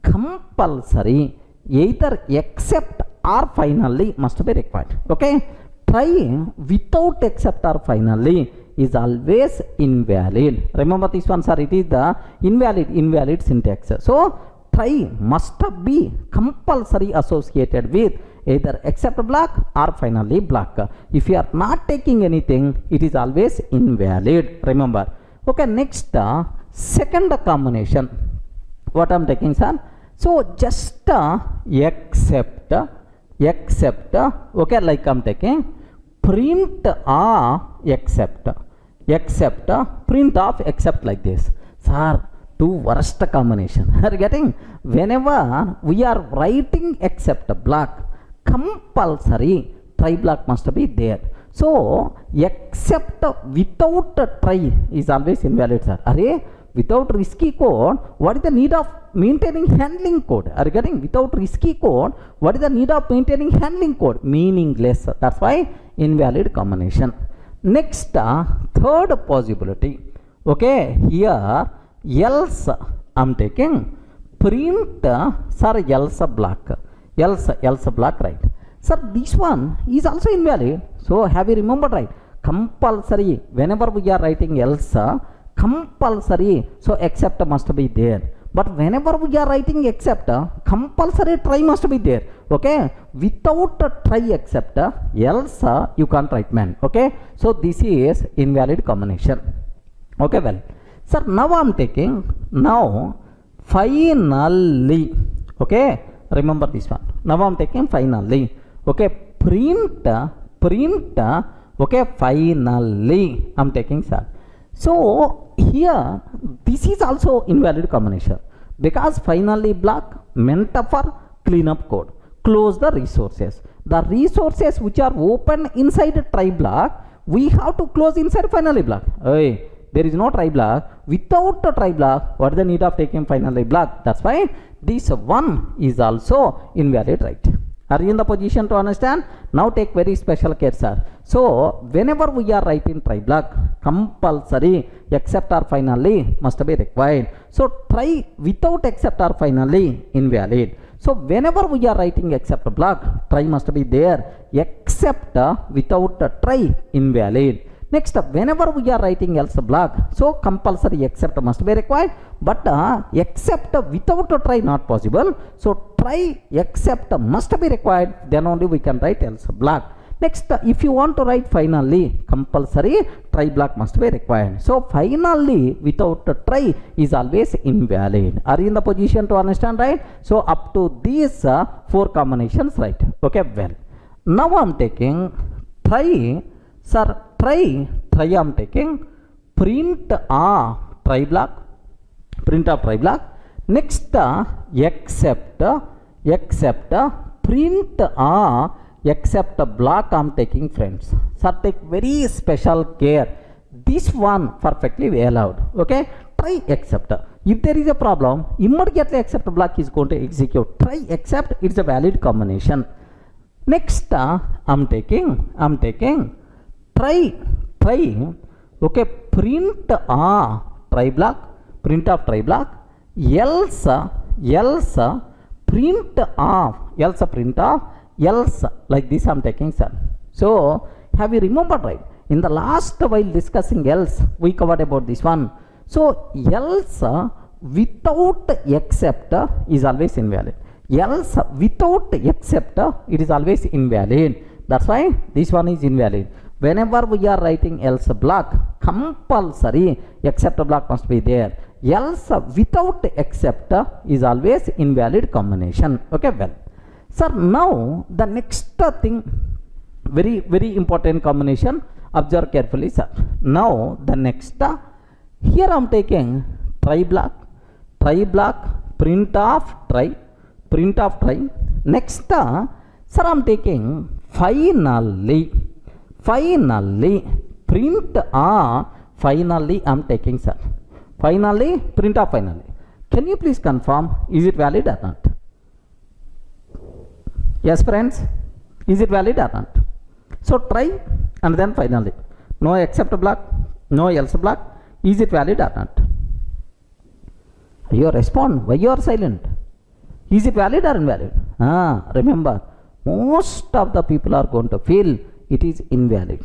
compulsory either except or finally must be required. Okay? Try without except or finally is always invalid. Remember this one, sir, it is the invalid syntax. So, try must be compulsory associated with either except block or finally block. If you are not taking anything, it is always invalid. Remember. Okay, next second combination. What I am taking, sir? So just except, okay, like I am taking print except, print of except like this. Sir, two worst combination. Are you getting? Whenever we are writing except block, compulsory try block must be there. So except without try is always invalid, sir. Array, without risky code, what is the need of maintaining handling code? Are you getting? Without risky code, what is the need of maintaining handling code? Meaningless. That's why invalid combination. Next, third possibility. Okay, here else I'm taking print, sir, else block. Else block, right? Sir, this one is also invalid. So have you remembered, right? Compulsory, whenever we are writing else, compulsory, so except must be there. But whenever we are writing except, compulsory try must be there. Okay, without a try except, else you can't write man. Okay, so this is invalid combination. Okay, well, sir, now I'm taking now finally. Okay, remember this one. Now I'm taking finally. Okay, print. Okay, finally I'm taking, sir. So here this is also invalid combination, because finally block meant for cleanup code. Close the resources. The resources which are open inside try block, we have to close inside finally block. Hey, there is no try block. Without a try block, what is the need of taking finally block? That's why this one is also invalid, right? Are you in the position to understand? Now take very special care, sir. So whenever we are writing try block, compulsory except or finally must be required. So try without except or finally invalid. So whenever we are writing except block, try must be there. Except without try invalid. Next, whenever we are writing else block, so compulsory except must be required, but except without a try not possible. So try except must be required, then only we can write else block. Next, if you want to write finally, compulsory try block must be required. So finally without a try is always invalid. Are you in the position to understand, right? So up to these 4 combinations, right? Okay, well, now I'm taking try. Sir, try I'm taking print try block, print of try block. Next, except print except block I'm taking, friends. Sir, take very special care. This one perfectly allowed. Okay, try except. If there is a problem, immediately except block is going to execute. Try except, it's a valid combination. Next, I'm taking try. Okay, print try block, print of try block. Else print off, else like this I'm taking, sir. So have you remembered, right? In the last while discussing else, we covered about this one. So else without except is always invalid. Else without except it is always invalid. That's why this one is invalid. Whenever we are writing else block, compulsory except block must be there. Else without except is always invalid combination. Okay, well, sir, now the next thing, very important combination. Observe carefully, sir. Now the next, here I am taking try block, print of try. Next, sir, I am taking finally, print finally I am taking, sir. Finally, print of finally. Can you please confirm, is it valid or not? Yes, friends, is it valid or not? So try and then finally. No except block, no else block. Is it valid or not? You respond. Why you are silent? Is it valid or invalid? Remember, most of the people are going to feel it is invalid.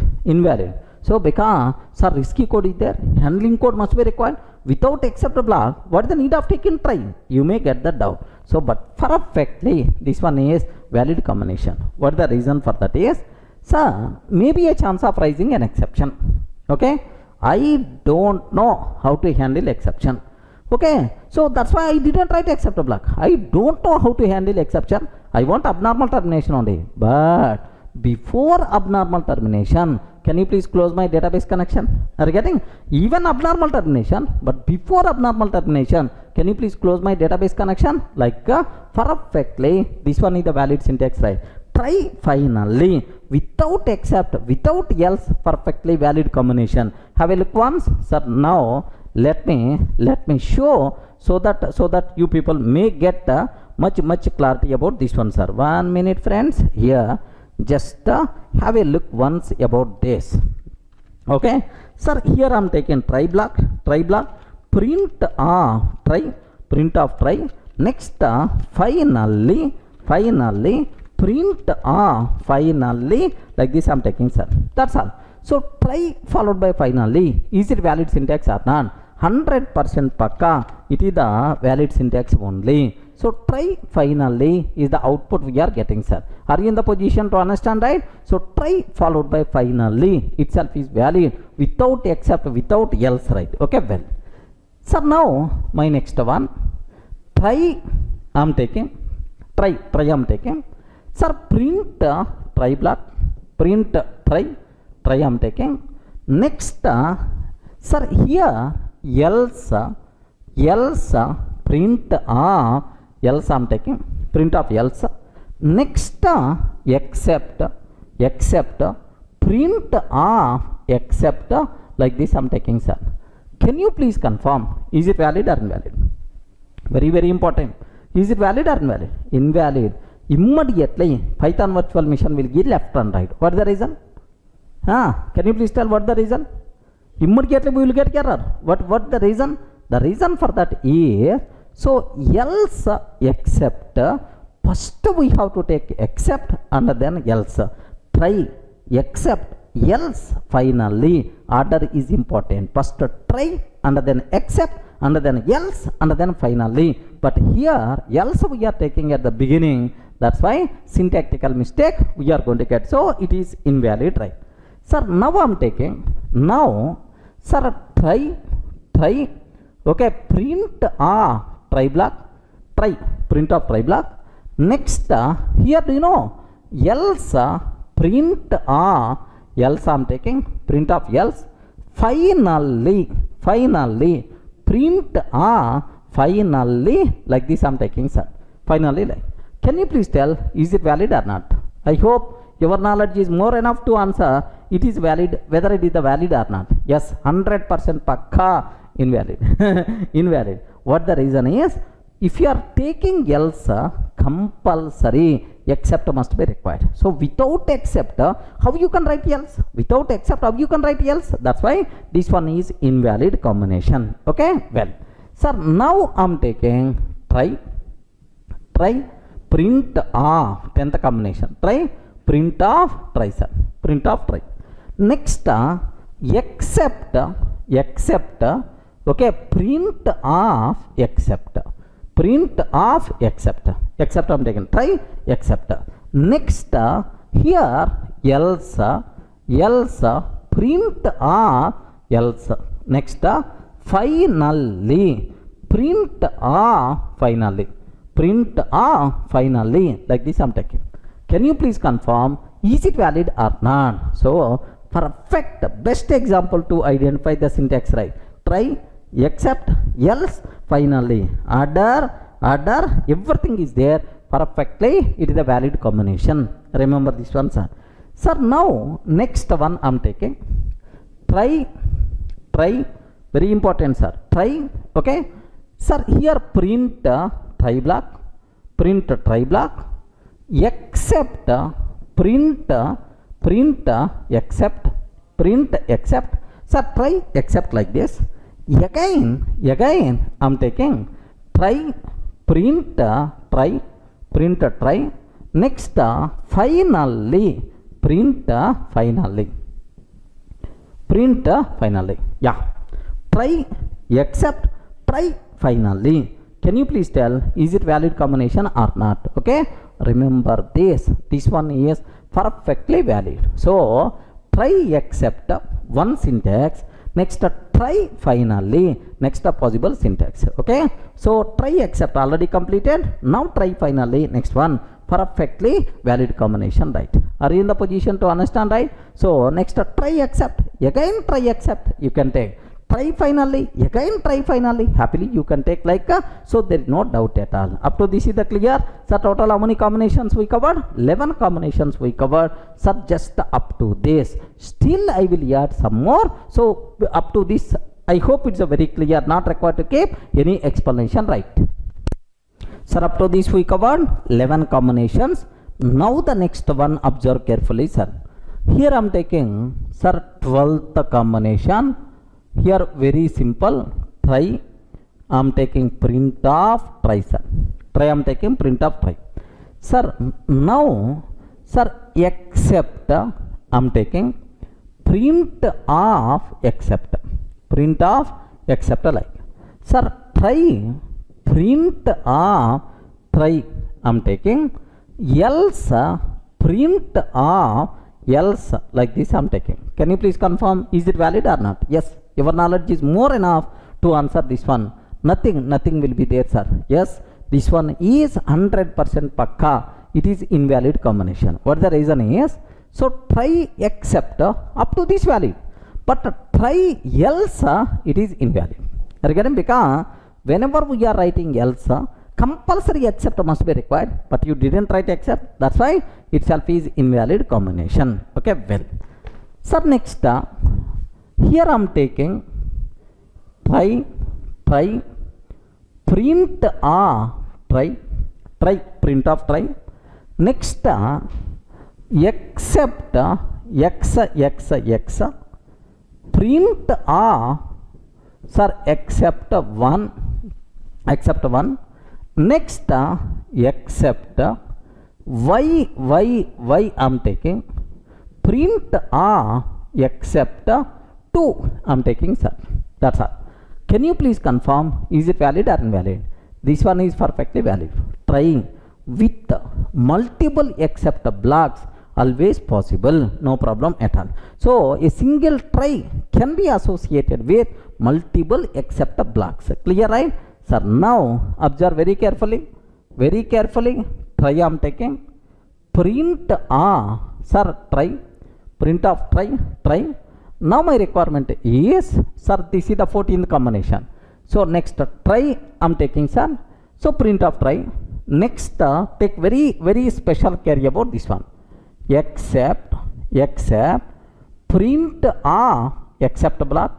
So because, sir, risky code is there, handling code must be required. Without except block, what is the need of taking try? You may get the doubt. So but perfectly this one is valid combination. What is the reason for that is, sir, maybe a chance of raising an exception. Okay, I don't know how to handle exception. Okay, so that's why I didn't write except block. I don't know how to handle exception. I want abnormal termination only. But before abnormal termination, can you please close my database connection? Are you getting? Even abnormal termination, but before abnormal termination, can you please close my database connection? Like perfectly, this one is the valid syntax, right? Try finally, without except, without else, perfectly valid combination. Have a look once, sir. Now let me show so that you people may get much clarity about this one, sir. 1 minute, friends. Here, just have a look once about this. Okay, sir, here I am taking try block, print try, print of try. Next, finally, print finally, like this I am taking, sir. That's all. So try followed by finally, is it valid syntax or not? 100% pakka. It is the valid syntax only. So try finally is the output we are getting, sir. Are you in the position to understand, right? So try followed by finally itself is valid without except, without else, right? Okay, well, sir, now my next one, try I'm taking, try I'm taking, sir, print try block, print try I'm taking. Next, sir, here else print else I'm taking, print of else. Next, except print of except, like this I'm taking, sir. Can you please confirm, is it valid or invalid? Very, very important. Is it valid or invalid? Invalid. Immediately Python virtual machine will give left and right. What is the reason? Can you please tell what the reason? Immediately we will get error. What the reason? The reason for that is, so else except, first we have to take except and then else. Try except else finally. Order is important. First try and then except and then else and then finally. But here else we are taking at the beginning. That's why syntactical mistake we are going to get. So it is invalid, right? Sir, now I'm taking, now, sir, try, okay, print try block, print of try block. Next, here do you know, else print else I'm taking, print of else. Finally print finally, like this I'm taking, sir. Finally, like, can you please tell, is it valid or not? I hope your knowledge is more enough to answer it is valid, whether it is the valid or not. Yes, 100% pakka invalid. Invalid. What the reason is, if you are taking else, compulsory except must be required. So without except, how you can write else? Without except, how you can write else? That's why this one is invalid combination. Okay, well, sir, now I'm taking try print of 10th combination. Try print of try, sir. Print of try. Next, except, okay, print of except. Print of except. Except I'm taking. Try except. Next, here else print of else. Next, finally print of finally. Print of finally, like this I'm taking. Can you please confirm, is it valid or not? So perfect, best example to identify the syntax, right? Try, except, else, finally. Order, everything is there perfectly. It is a valid combination. Remember this one, sir. Sir, now next one I'm taking. Try, very important, sir. Try, okay. Sir, here print try block, except print except. Sir, try except like this. Again I'm taking try print try. Next, finally print finally. Yeah, try except try finally. Can you please tell, is it valid combination or not? Okay, remember this one is perfectly valid. So try except one syntax, next try finally, next possible syntax. Okay, so try except already completed, now try finally, next one perfectly valid combination, right? Are you in the position to understand, right? So next try except, again try except, you can take try finally, again try finally, happily you can take like so there is no doubt at all. Up to this is the clear. So total how many combinations we covered? 11 combinations we covered. So just up to this, still I will add some more. So up to this I hope it's a very clear, not required to keep any explanation, right? So up to this we covered 11 combinations. Now the next one, observe carefully, sir. Here I am taking, sir, 12th combination. Here very simple, try, I am taking print of try, sir. Try I am taking print of try. Sir, now, sir, except I am taking print of except. Print of except like. Sir, try print of try I'm taking, else print of else like this I'm taking. Can you please confirm, is it valid or not? Yes, your knowledge is more enough to answer this one. Nothing will be there, sir. Yes, this one is 100% pakka. It is invalid combination. What the reason is? So try except up to this valid, but try else it is invalid. Regarding because whenever we are writing else, compulsory except must be required, but you didn't write except, that's why itself is invalid combination. Okay, well, sir, next here I'm taking try print try print of try. Next except x print sir except one. Next except y I'm taking, print except 2 I'm taking, sir. That's all. Can you please confirm, is it valid or invalid? This one is perfectly valid. Trying with multiple except blocks always possible, no problem at all. So a single try can be associated with multiple except blocks. Clear, right? Sir, now observe very carefully. Try I'm taking, print sir try, print of try. Now my requirement is, sir, this is the 14th combination. So next try I'm taking, sir. So print of try. Next take very special care about this one. Except print except block,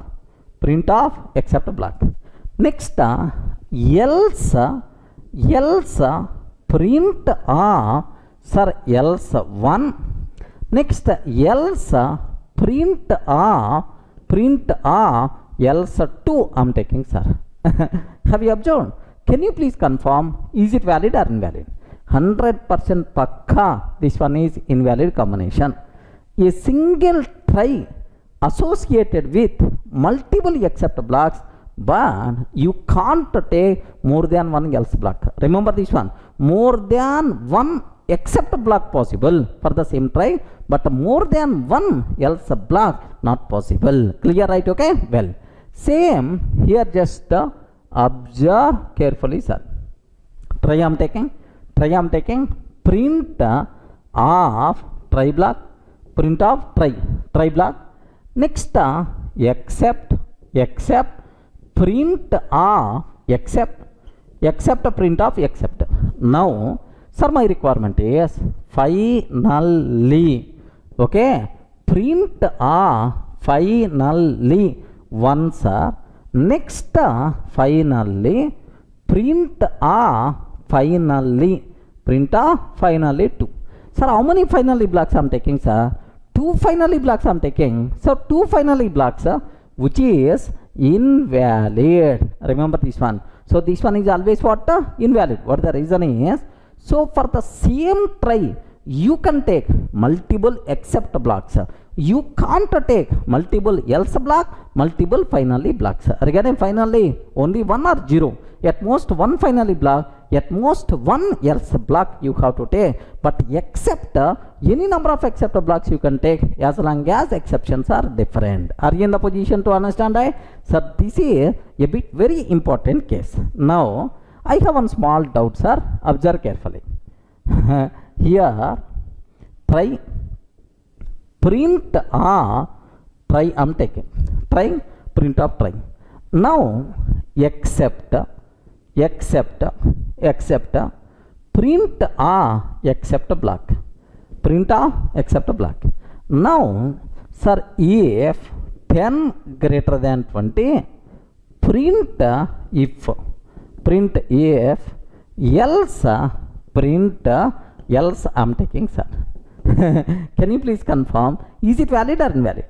print of except block. Next else print sir else 1. Next else print else 2 I'm taking, sir. Have you observed? Can you please confirm, is it valid or invalid? 100% pakka this one is invalid combination. A single try associated with multiple except blocks, but you can't take more than one else block. Remember this one, more than one except block possible for the same try, but more than one else block not possible. Clear, right? Okay, well, same here, just observe carefully, sir. Try I'm taking print of try block, print of try block. Next except print of except print of except. Now, sir, my requirement is finally, okay, print finally 1, sir. Next finally print finally 2. Sir, how many finally blocks I'm taking, sir? 2 finally blocks I'm taking. So 2 finally blocks which is invalid. Remember this one. So this one is always what? Invalid. What the reason is? So for the same try you can take multiple except blocks. You can't take multiple else block, multiple finally blocks. Regarding finally, only 1 or 0. At most 1 finally block, at most 1 else block you have to take. But except any number of except blocks you can take as long as exceptions are different. Are you in the position to understand? So this is a bit very important case. Now I have one small doubt, sir. Observe carefully. Here try print try I'm taking, try print of try. Now except print except block, print except block. Now, sir, if 10 greater than 20, print if else print else I'm taking, sir. Can you please confirm, is it valid or invalid?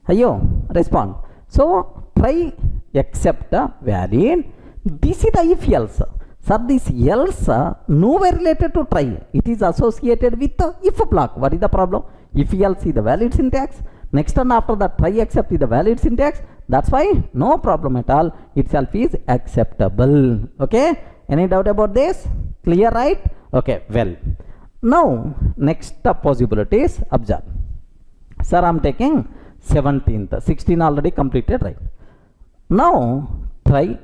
Ayo, respond. So try except valid. This is the if else. Sir, this else nowhere related to try. It is associated with the if block. What is the problem? If else is the valid syntax. Next and after that try except is the valid syntax. That's why no problem at all, itself is acceptable. Okay, any doubt about this? Clear, right? Okay, well, now next possibilities. Observe, sir, I'm taking 17th, 16 already completed, right? Now try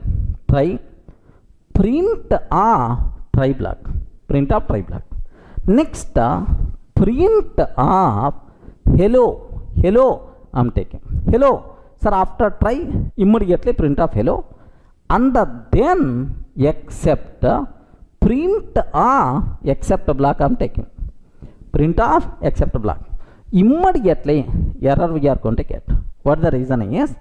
print a try block, print of try block. Next print of hello, I'm taking hello. Sir, after try immediately print of hello, and then except print a except block I'm taking, print of except block. Immediately error we are going to get. What the reason is,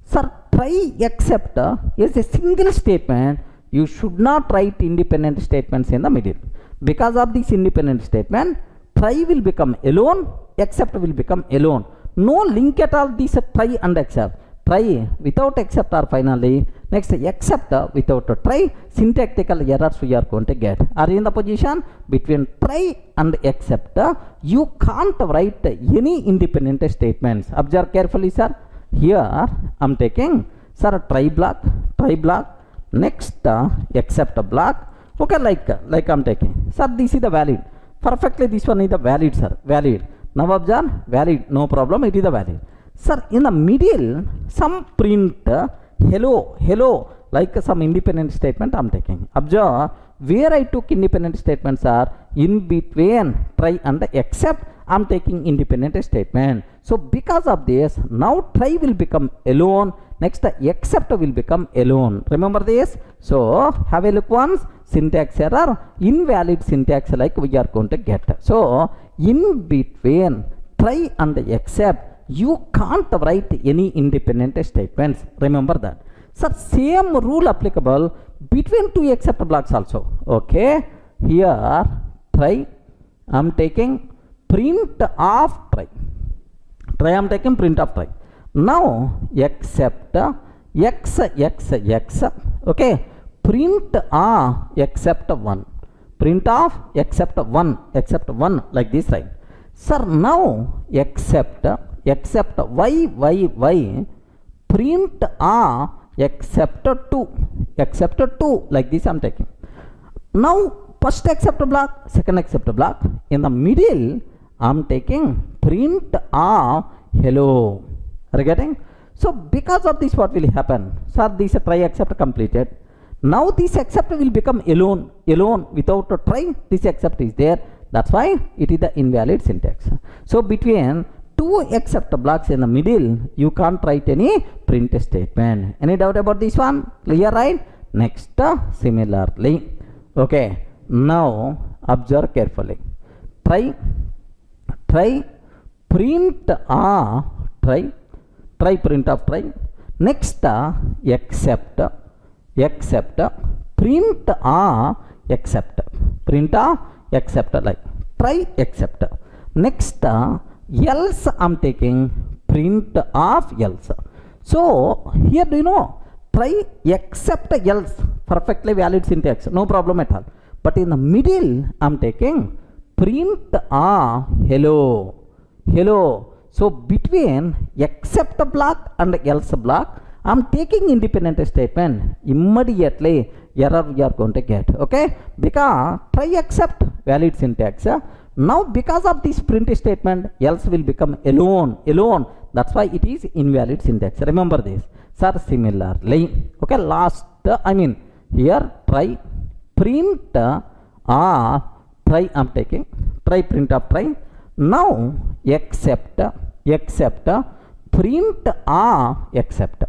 sir, try except is a single statement. You should not write independent statements in the middle. Because of this independent statement, try will become alone, except will become alone. No link at all this try and except. Try without except are finally. Next except without try, syntactical errors we are going to get. Are you in the position? Between try and except, you can't write any independent statements. Observe carefully, sir. Here I'm taking, sir, try block, next except block. Okay, like I'm taking, sir, this is the valid. Perfectly this one is the valid, sir, valid. Now observe, valid, no problem, it is the valid. Sir, in the middle some print hello, like some independent statement I'm taking. Observe, where I took independent statements are in between try and except I'm taking independent statement. So because of this, now try will become alone, next except will become alone. Remember this? So have a look once. Syntax error, invalid syntax like we are going to get. So in between try and except, you can't write any independent statements. Remember that. So same rule applicable between two except blocks also. Okay, here try I'm taking print of try, I'm taking print of try. Now except x, okay, print except 1, print of except 1 like this, right? Sir, now except y, print except 2 like this I'm taking. Now first except block, second except block, in the middle I'm taking print hello. Are you getting? So because of this, what will happen? Sir, this try except completed. Now this except will become alone without a try. This except is there. That's why it is the invalid syntax. So between two except blocks in the middle, you can't write any print statement. Any doubt about this one? Clear, right? Next, similarly. Okay, now observe carefully. Try print try print of try. Next except print except like try except. Next else I'm taking print of else. So here, do you know, try except else, perfectly valid syntax, no problem at all. But in the middle I'm taking print hello. So between except block and else block, I'm taking independent statement. Immediately error we are going to get. Okay, because try except valid syntax. Now because of this print statement, else will become alone. That's why it is invalid syntax. Remember this. Sir, similarly, okay, last here try print try I'm taking, try print of try. Now except print of except.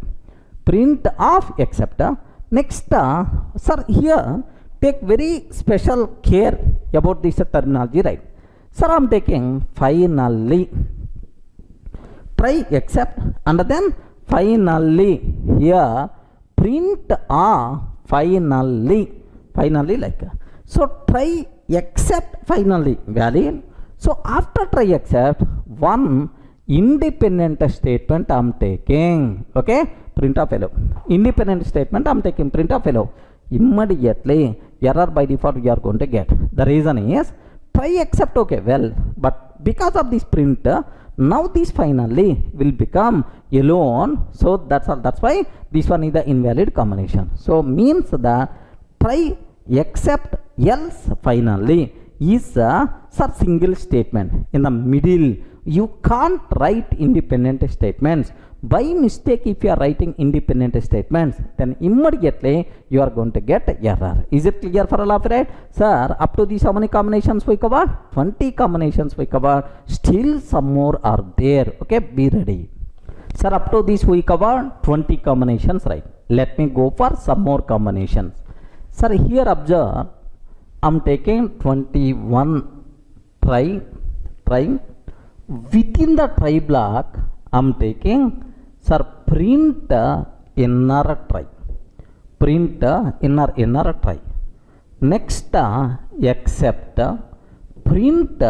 Next sir, here take very special care about this terminology, right? Sir, I'm taking finally try except and then finally here print finally like. So try except finally valid. So after try except, one independent statement I'm taking. Okay, print of hello. Independent statement I'm taking, print of hello. Immediately error by default we are going to get. The reason is try except, okay, well, but because of this print, Now this finally will become alone. So that's all. That's why this one is the invalid combination. So means that try except else finally is a single statement. In the middle you can't write independent statements. By mistake, if you are writing independent statements, then immediately you are going to get error. Is it clear for all of it? Sir, up to these how many combinations we covered? 20 combinations we covered. Still some more are there. Okay, be ready. Sir, up to this we covered 20 combinations, right? Let me go for some more combinations. Sir, here observe, I'm taking 21 try. Within the try block, I'm taking, sir, print inner try. Print inner try. Next, except, print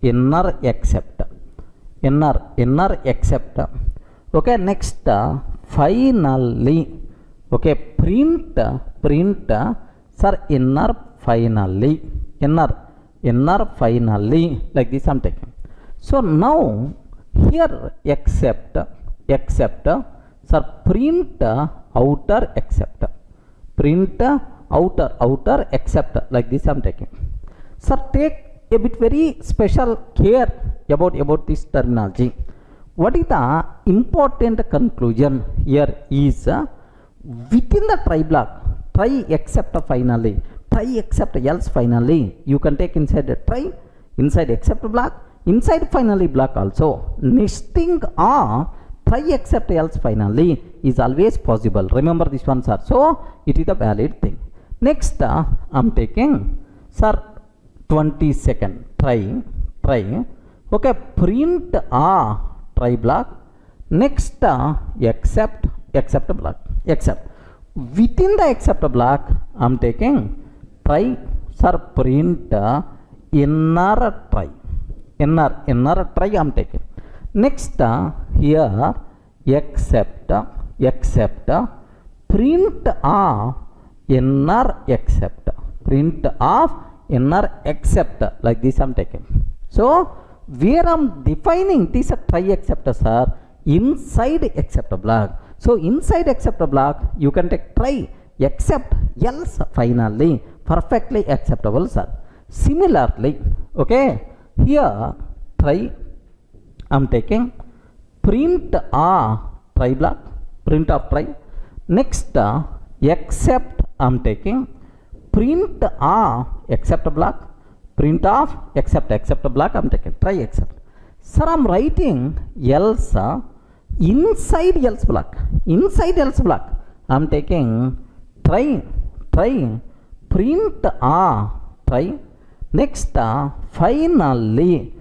inner except. Inner except. Okay, next, finally. Okay, print, sir, inner finally. Inner finally. Like this I'm taking. So now here except, sir, print outer except. Print outer except. Like this I'm taking. Sir, take a bit very special care about this terminology. What is the important conclusion here is within the try block, try except finally, try except else finally, you can take inside the try, inside except block, inside finally block also. Nesting try except else finally is always possible. Remember this one, sir. So it is a valid thing. Next, I'm taking, sir, 22nd try. Okay, print try block. Next, except block. Except within the except block, I'm taking try, sir, print inner try. Inner try I'm taking. Next, here except print inner except. Print of inner except. Like this I'm taking. So where I'm defining this try except, sir, inside except block. So inside except block you can take try except else finally, perfectly acceptable, sir. Similarly, okay, here try I'm taking print try block, print of try. Next, except I'm taking print except block, print of except block I'm taking, try except. Sir, I'm writing else inside else block. Inside else block I'm taking try print try. Next, finally